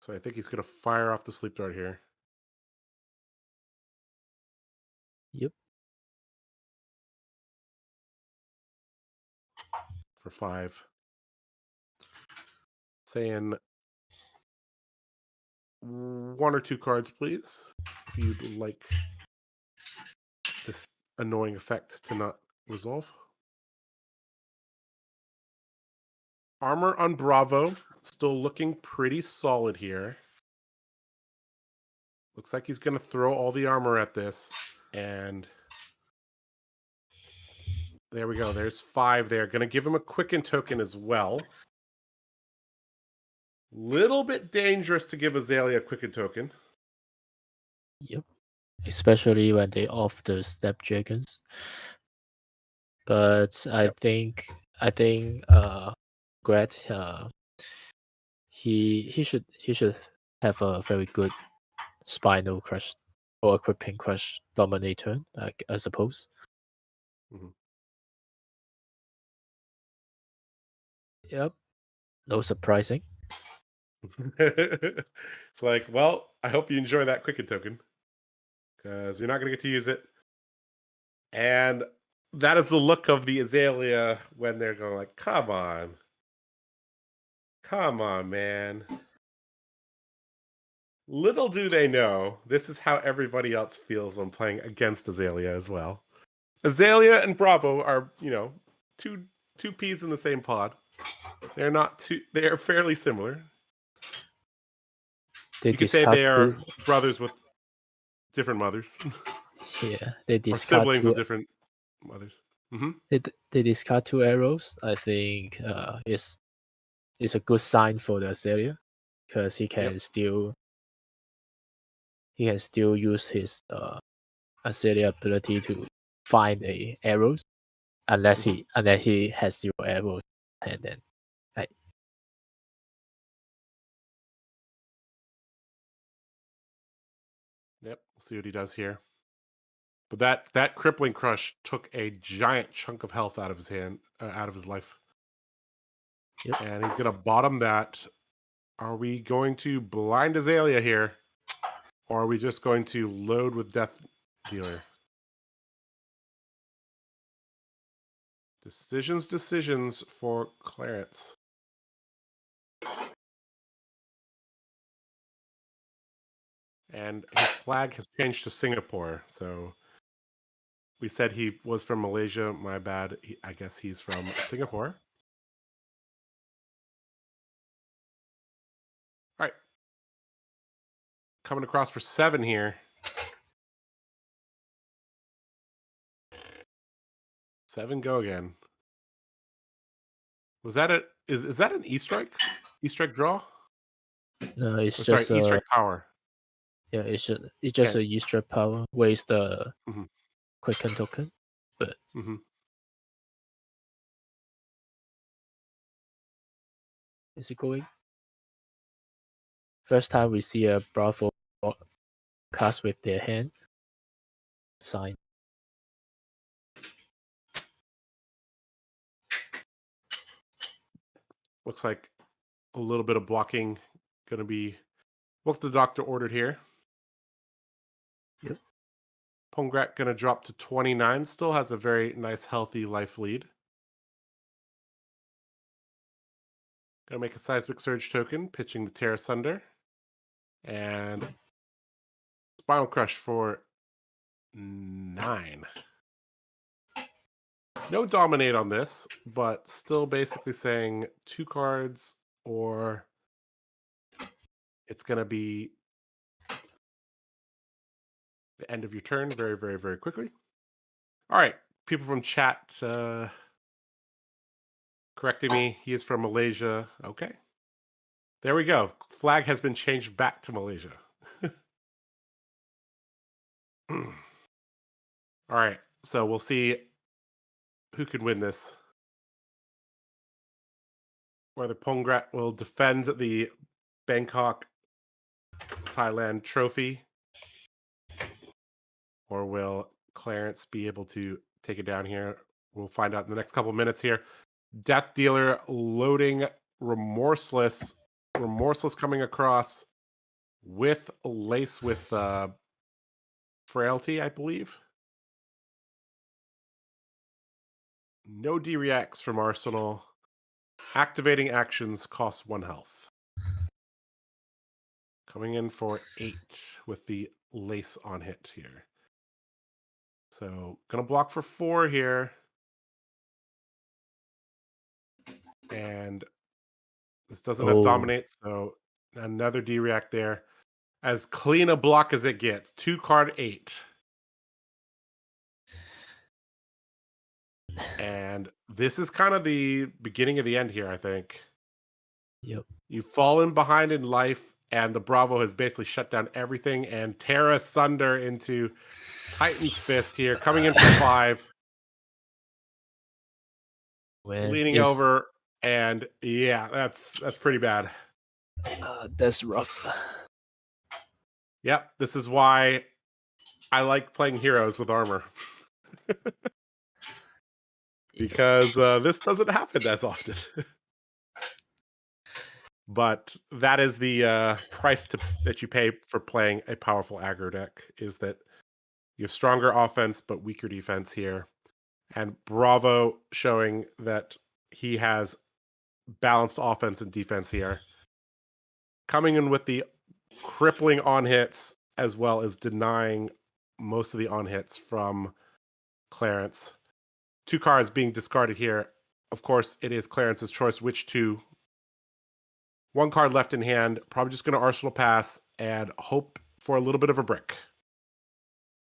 So I think he's going to fire off the Sleep Dart here. Yep. For 5. Saying 1 or 2 cards, please, if you'd like this annoying effect to not resolve. Armor on Bravo, still looking pretty solid here. Looks like he's going to throw all the armor at this, and there we go. There's 5 there. Going to give him a Quicken token as well. Little bit dangerous to give Azalea a Quicken token. Yep. Especially when they off the Snapdragons. But I think Gret he should have a very good Spinal Crush or a Crippling Crush Dominator, I suppose. Yep. No surprising. It's like, well, I hope you enjoy that Quicken token, because you're not going to get to use it. And that is the look of the Azalea when they're going like, come on. Come on, man. Little do they know, this is how everybody else feels when playing against Azalea as well. Azalea and Bravo are, you know, two peas in the same pod. They're not too. They are fairly similar. You could say they are brothers with different mothers. Yeah, they discard or siblings with different mothers. They discard 2 arrows. I think it's a good sign for the Azalea, because he can still use his Azalea ability to find arrows, unless he has 0 arrows, and then Yep, we'll see what he does here. But that Crippling Crush took a giant chunk of health out of his hand, out of his life. Yep. And he's gonna bottom that. Are we going to blind Azalea here, or are we just going to load with Death Dealer? Decisions for Clarence. And his flag has changed to Singapore, so we said he was from Malaysia. My bad. I guess he's from Singapore. All right. Coming across for 7 here. 7, go again. Was that is that an E-strike? E-strike draw? No, it's just E-strike power. Yeah, it's just a E-strike power. Waste the Quicken token, but is it going? First time we see a Bravo cast with their hand sign. Looks like a little bit of blocking going to be what the doctor ordered here. Yep. 𝐁𝐚𝐭𝐥𝐞 going to drop to 29. Still has a very nice, healthy life lead. Going to make a Seismic Surge token, pitching the Tear Asunder. And Spinal Crush for 9. No Dominate on this, but still basically saying 2 cards, or it's going to be the end of your turn very, very, very quickly. All right, people from chat correcting me. He is from Malaysia. Okay. There we go. Flag has been changed back to Malaysia. All right, so we'll see who can win this. Whether 𝐁𝐴𝐴 will defend the Bangkok, Thailand trophy, or will Clarence be able to take it down here? We'll find out in the next couple of minutes here. Death Dealer loading Remorseless. Remorseless coming across with Lace with Frailty, I believe. No D-Reacts from Arsenal. Activating actions cost 1 health. Coming in for 8 with the Lace on hit here. So, gonna block for 4 here. And this doesn't have Dominate, so another D-React there. As clean a block as it gets. 2-card 8. And this is kind of the beginning of the end here, I think. Yep. You've fallen behind in life, and the Bravo has basically shut down everything, and tear asunder into Titan's Fist here, coming in for 5. Leaning over, and yeah, that's pretty bad. That's rough. Yep, this is why I like playing heroes with armor. Because this doesn't happen as often. But that is the price that you pay for playing a powerful aggro deck, is that you have stronger offense but weaker defense here. And Bravo showing that he has balanced offense and defense here. Coming in with the crippling on hits, as well as denying most of the on hits from Clarence. 2 cards being discarded here. Of course, it is Clarence's choice which to. 1 card left in hand. Probably just going to Arsenal pass and hope for a little bit of a brick.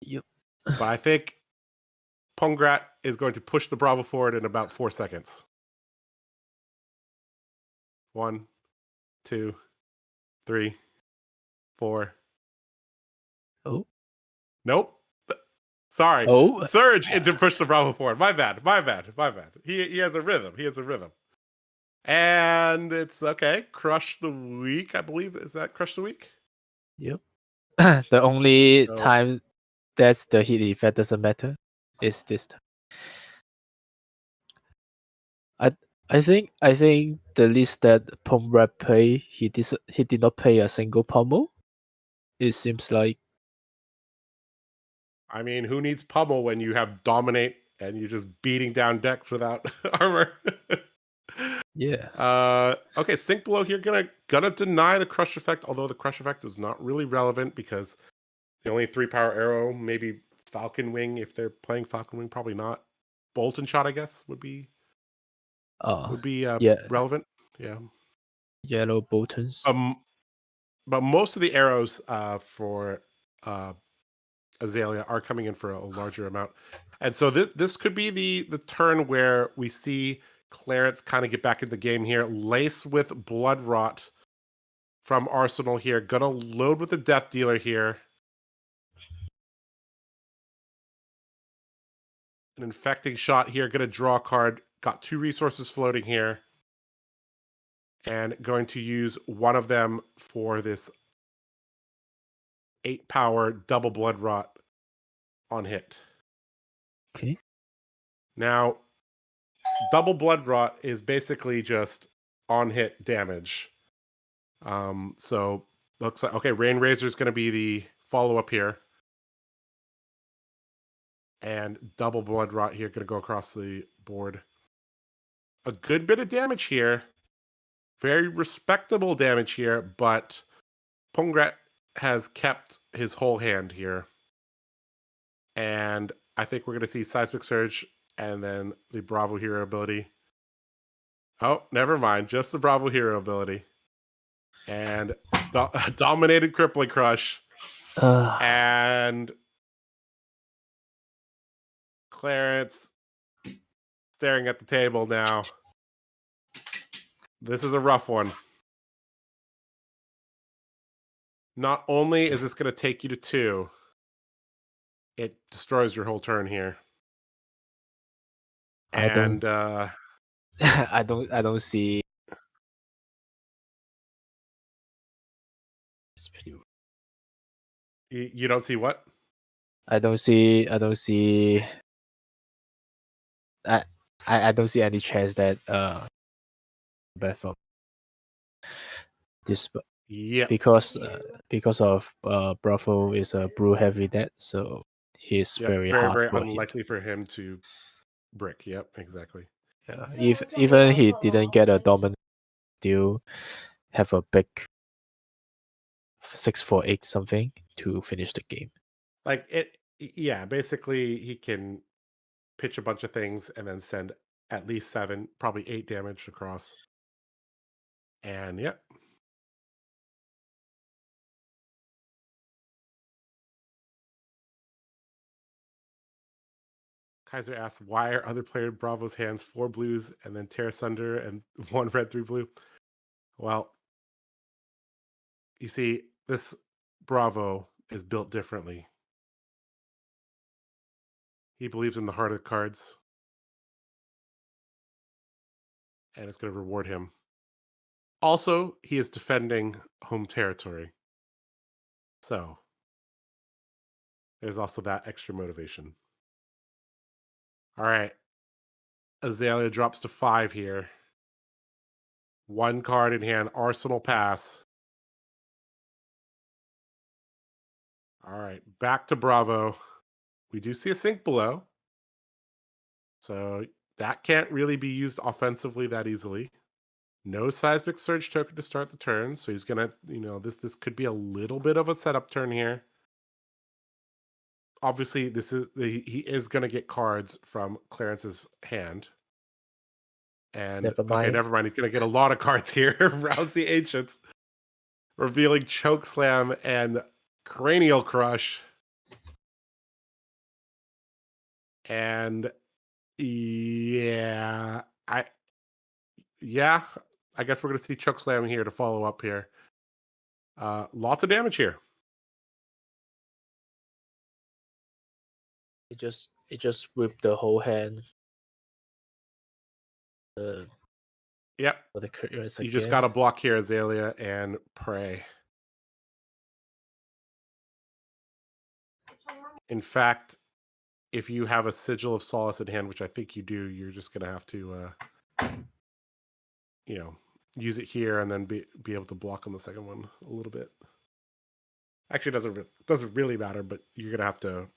Yep. But I think 𝐁𝐴𝐴 is going to push the Bravo forward in about 4 seconds. 1, 2, 3, 4. Oh. Nope. Sorry. Oh. Surge to push the Bravo forward. My bad. He has a rhythm. And it's okay. Crush the Week, I believe. Is that Crush the Week? Yep. The only time that's the hit effect doesn't matter is this time. I think the list that 𝐁𝐴𝐴 play, he did not play a single pummel. It seems like. I mean, who needs pummel when you have Dominate and you're just beating down decks without armor? Yeah. Okay, Sink Below here gonna deny the Crush effect, although the Crush effect was not really relevant because the only 3-power arrow, maybe Falcon Wing, if they're playing Falcon Wing, probably not. Bolt and Shot, I guess, would be relevant. Yeah. Yellow Boltons. But most of the arrows for Azalea are coming in for a larger amount. And so this could be the turn where we see Clarence kind of get back into the game here. Lace with Blood Rot from Arsenal here. Gonna load with the Death Dealer here. An Infecting Shot here. Gonna draw a card. Got 2 resources floating here. And going to use one of them for this 8-power double Blood Rot on hit. Okay. Now, double Blood Rot is basically just on hit damage. So looks like, okay, Rain Razor is going to be the follow up here. And double blood rot here, going to go across the board. A good bit of damage here. Very respectable damage here, but 𝐁𝐚𝐭𝐥𝐞 has kept his whole hand here. And I think we're going to see Seismic Surge and then the Bravo Hero ability. Oh, never mind. Just the Bravo Hero ability. And dominated Crippling Crush. And Clarence staring at the table now. This is a rough one. Not only is this going to take you to 2, it destroys your whole turn here. And I don't see. You don't see what? I don't see. I don't see any chance that bad for this. Yeah. Because of Bravo is a brew heavy deck, so he's very hard very for unlikely for him to brick. Yep, exactly. Yeah, if even he didn't get a dominant, still have a big 6-4-8 something to finish the game. Like it, yeah. Basically, he can pitch a bunch of things and then send at least 7, probably 8 damage across. And yep. Kaiser asks, why are other player Bravo's hands 4 blues and then tear asunder and 1 red, 3 blue? Well, you see, this Bravo is built differently. He believes in the heart of the cards. And it's going to reward him. Also, he is defending home territory. So, there's also that extra motivation. All right. Azalea drops to 5 here. 1 card in hand, Arsenal pass. All right, back to Bravo. We do see a sink below. So that can't really be used offensively that easily. No Seismic Surge token to start the turn. So he's going to, this could be a little bit of a setup turn here. Obviously, he is going to get cards from Clarence's hand. And Never mind. Okay, never mind. He's going to get a lot of cards here. Rouse the Ancients, revealing Chokeslam and Cranial Crush. And yeah, I guess we're going to see Chokeslam here to follow up here. Lots of damage here. It just whipped the whole hand. Yep. For the Curious You just got to block here, Azalea, and pray. In fact, if you have a Sigil of Solace in hand, which I think you do, you're just going to have to, use it here and then be able to block on the second one a little bit. Actually, doesn't really matter, but you're going to have to,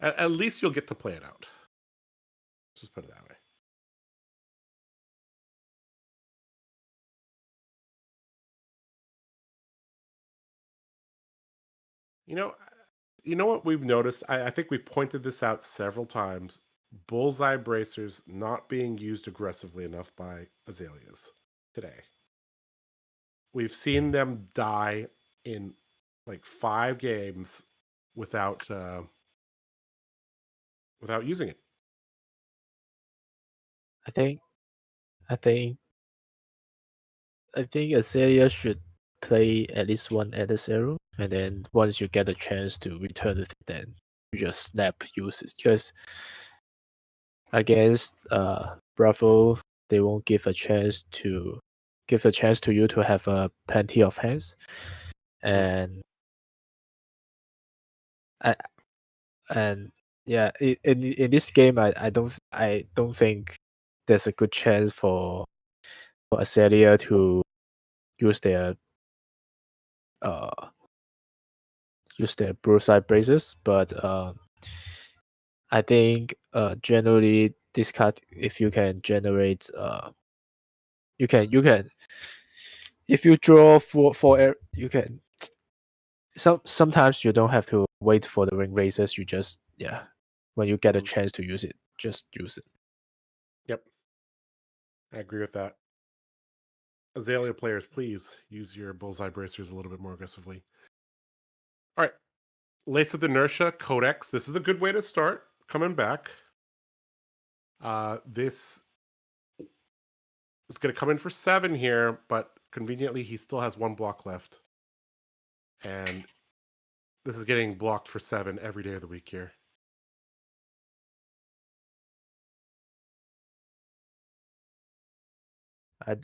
at least you'll get to play it out. Just put it that way. You know what we've noticed? I think we've pointed this out several times. Bullseye bracers not being used aggressively enough by Azaleas today. We've seen them die in like 5 games without using it. I think Azalea should play at least 1 adversary, and then once you get a chance to return it, then you just snap uses. Because against Bravo, they won't give a chance to you to have plenty of hands, and yeah, in this game, I don't think there's a good chance for Azalea to use their use their broadside bracers, but I think generally this card, if you can generate, you can if you draw for you can. Sometimes you don't have to wait for the ring raisers. You just when you get a chance to use it, just use it. Yep, I agree with that. Azalea players, please use your bullseye bracers a little bit more aggressively. All right, Lace with Inertia, Codex. This is a good way to start coming back. This is going to come in for 7 here, but conveniently he still has 1 block left. And this is getting blocked for 7 every day of the week here.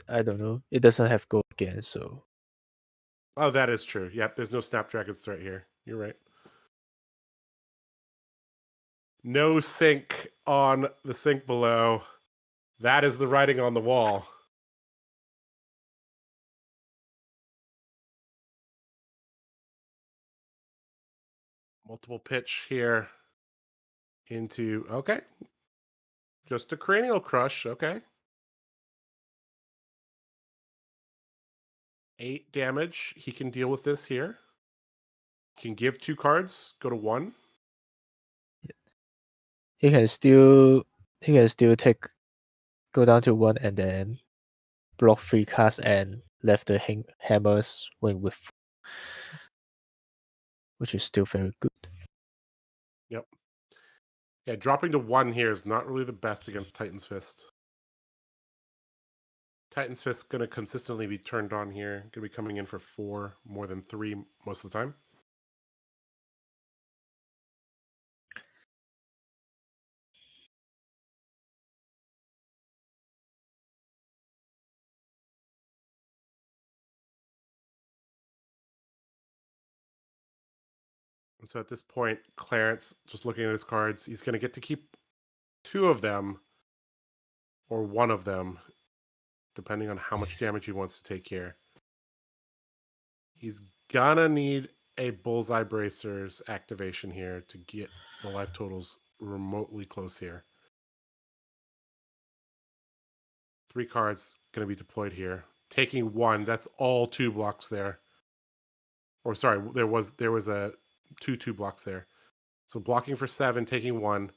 I don't know. It doesn't have gold again, so. Oh, that is true. Yep, there's no Snapdragon threat here. You're right. No sync on the sink below. That is the writing on the wall. Multiple pitch here into, okay. Just a cranial crush, okay. 8 damage. He can deal with this here. Can give 2 cards, go to 1. He can still go down to 1 and then block 3 cards and left the hammer swing with, which is still very good. Yep. Yeah, dropping to 1 here is not really the best against Titan's Fist. Titan's Fist going to consistently be turned on here. Going to be coming in for 4 more than 3 most of the time. And so at this point, Clarence, just looking at his cards, he's going to get to keep 2 of them or 1 of them, depending on how much damage he wants to take here. He's gonna need a Bullseye Bracers activation here to get the life totals remotely close here. 3 cards going to be deployed here. Taking 1, that's all 2 blocks there. Or sorry, there was a 2 blocks there. So blocking for 7, taking 1.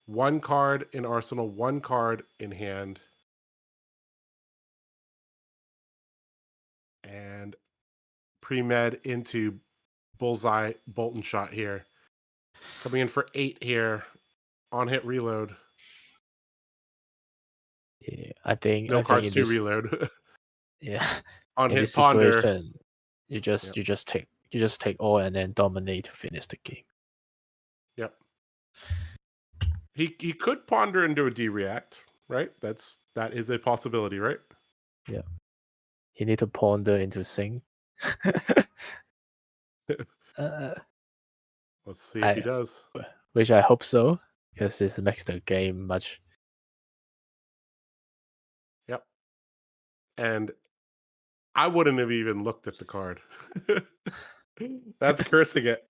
1 card in arsenal, 1 card in hand. And pre-med into Bullseye Bolt and Shot here. Coming in for 8 here. On hit reload. Yeah, I think No cards to this, reload. Yeah. On in hit this ponder. situation, you just take all and then dominate to finish the game. Yep. He could ponder into a D-react, right? That is a possibility, right? Yeah. He need to ponder into sync. Let's see if he does. Which I hope so, because this makes the game much. Yep. And I wouldn't have even looked at the card. That's cursing it.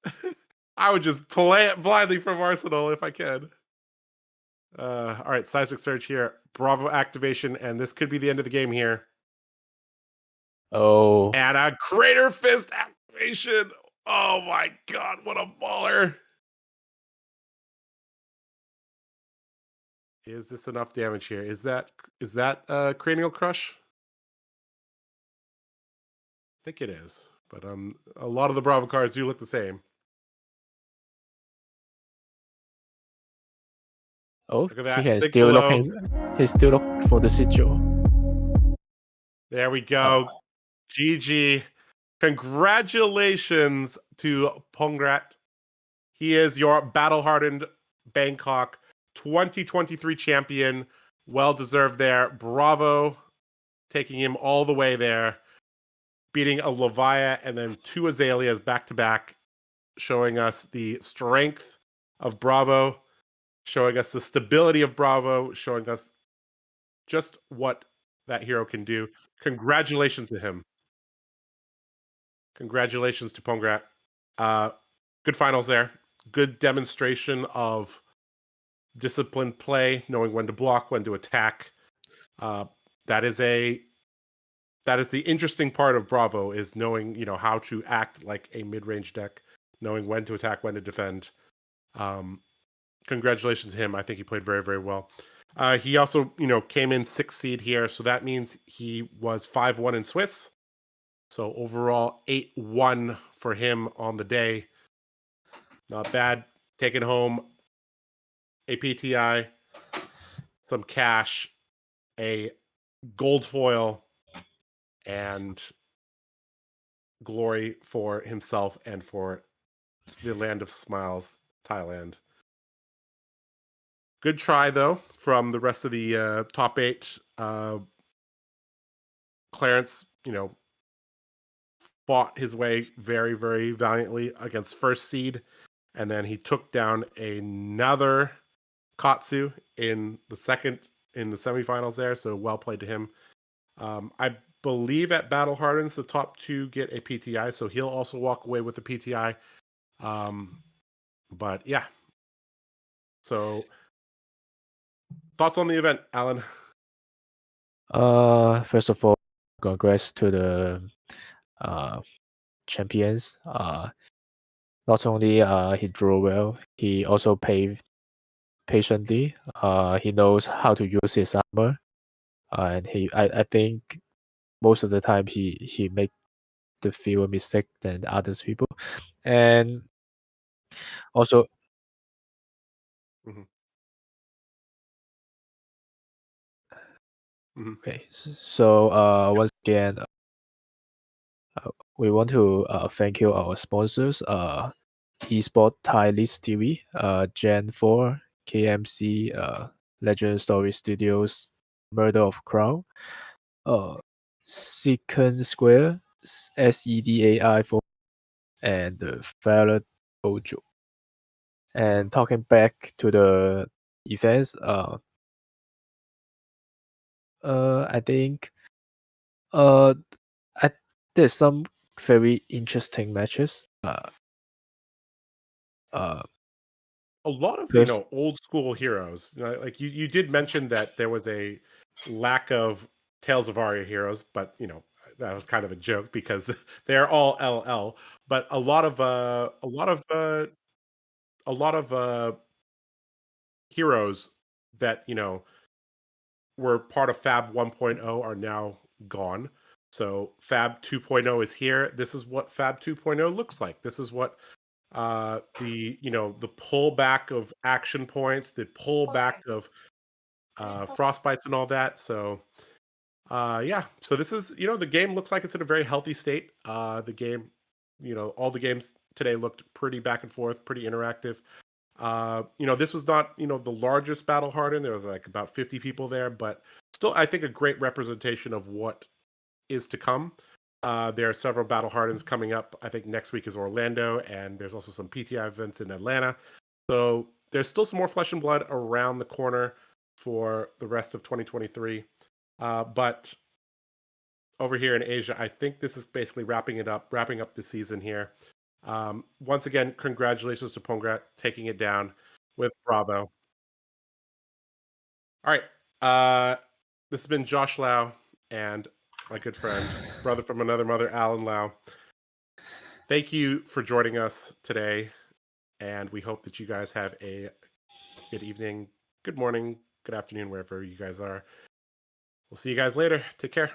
I would just play it blindly from Arsenal if I can. All right, Seismic Surge here. Bravo activation, and this could be the end of the game here. Oh. And a Crater Fist activation. Oh my god, what a baller. Is this enough damage here? Is that Cranial Crush? I think it is. But a lot of the Bravo cards do look the same. Oh, look at that. he's still looking for the sigil. There we go. GG. Congratulations to 𝐁𝐚𝐭𝐥𝐞. He is your battle-hardened Bangkok 2023 champion. Well-deserved there. Bravo. Taking him all the way there. Beating a Levia and then 2 Azaleas back-to-back. Showing us the strength of Bravo. Showing us the stability of Bravo. Showing us just what that hero can do. Congratulations to him. Congratulations to 𝐁𝐭𝐥𝐞. Good finals there. Good demonstration of disciplined play, knowing when to block, when to attack. That is the interesting part of Bravo, is knowing, how to act like a mid-range deck, knowing when to attack, when to defend. Congratulations to him. I think he played very, very well. He also, came in 6th seed here, so that means he was 5-1 in Swiss. So overall, 8-1 for him on the day. Not bad. Taking home a PTI, some cash, a gold foil, and glory for himself and for the Land of Smiles, Thailand. Good try, though, from the rest of the top 8. Clarence, fought his way very, very valiantly against 1st seed, and then he took down another 𝐁𝐚𝐭𝐥𝐞 in the semifinals there. So well played to him. I believe at Battle Hardens, the top 2 get a PTI, so he'll also walk away with a PTI. But yeah. So thoughts on the event, Alan? First of all, congrats to the champions. Not only he drew well, he also played patiently. He knows how to use his armor, and I think most of the time he make the fewer mistake than others people, and also. Okay, so once again, we want to thank you our sponsors, eSport Thai List TV, Gen 4, KMC, Legend Story Studios, Murder of Crown, 𝐁𝐚𝐭𝐿𝐴𝐼, Sedai 4, and Farad Ojo. And talking back to the events, I think there's some very interesting matches. A lot of First- old school heroes. Like you did mention that there was a lack of Tales of Aria heroes, but that was kind of a joke because they're all LL. But a lot of heroes that were part of Fab 1.0 are now gone. So Fab 2.0 is here. This is what Fab 2.0 looks like. This is what the pullback of action points, the pullback of frostbites and all that. So yeah, so this is the game looks like it's in a very healthy state. The game, all the games today looked pretty back and forth, pretty interactive. This was not the largest Battle Harden. There was like about 50 people there, but still I think a great representation of what is to come. There are several Battle Hardens coming up. I think next week is Orlando, and there's also some PTI events in Atlanta. So there's still some more flesh and blood around the corner for the rest of 2023. But over here in Asia, I think this is basically wrapping up the season here. Once again, congratulations to 𝐺𝐵𝐺 taking it down with Bravo. All right. This has been Josh Lau and my good friend, brother from another mother, Alan Lau. Thank you for joining us today, and we hope that you guys have a good evening, good morning, good afternoon, wherever you guys are. We'll see you guys later. Take care.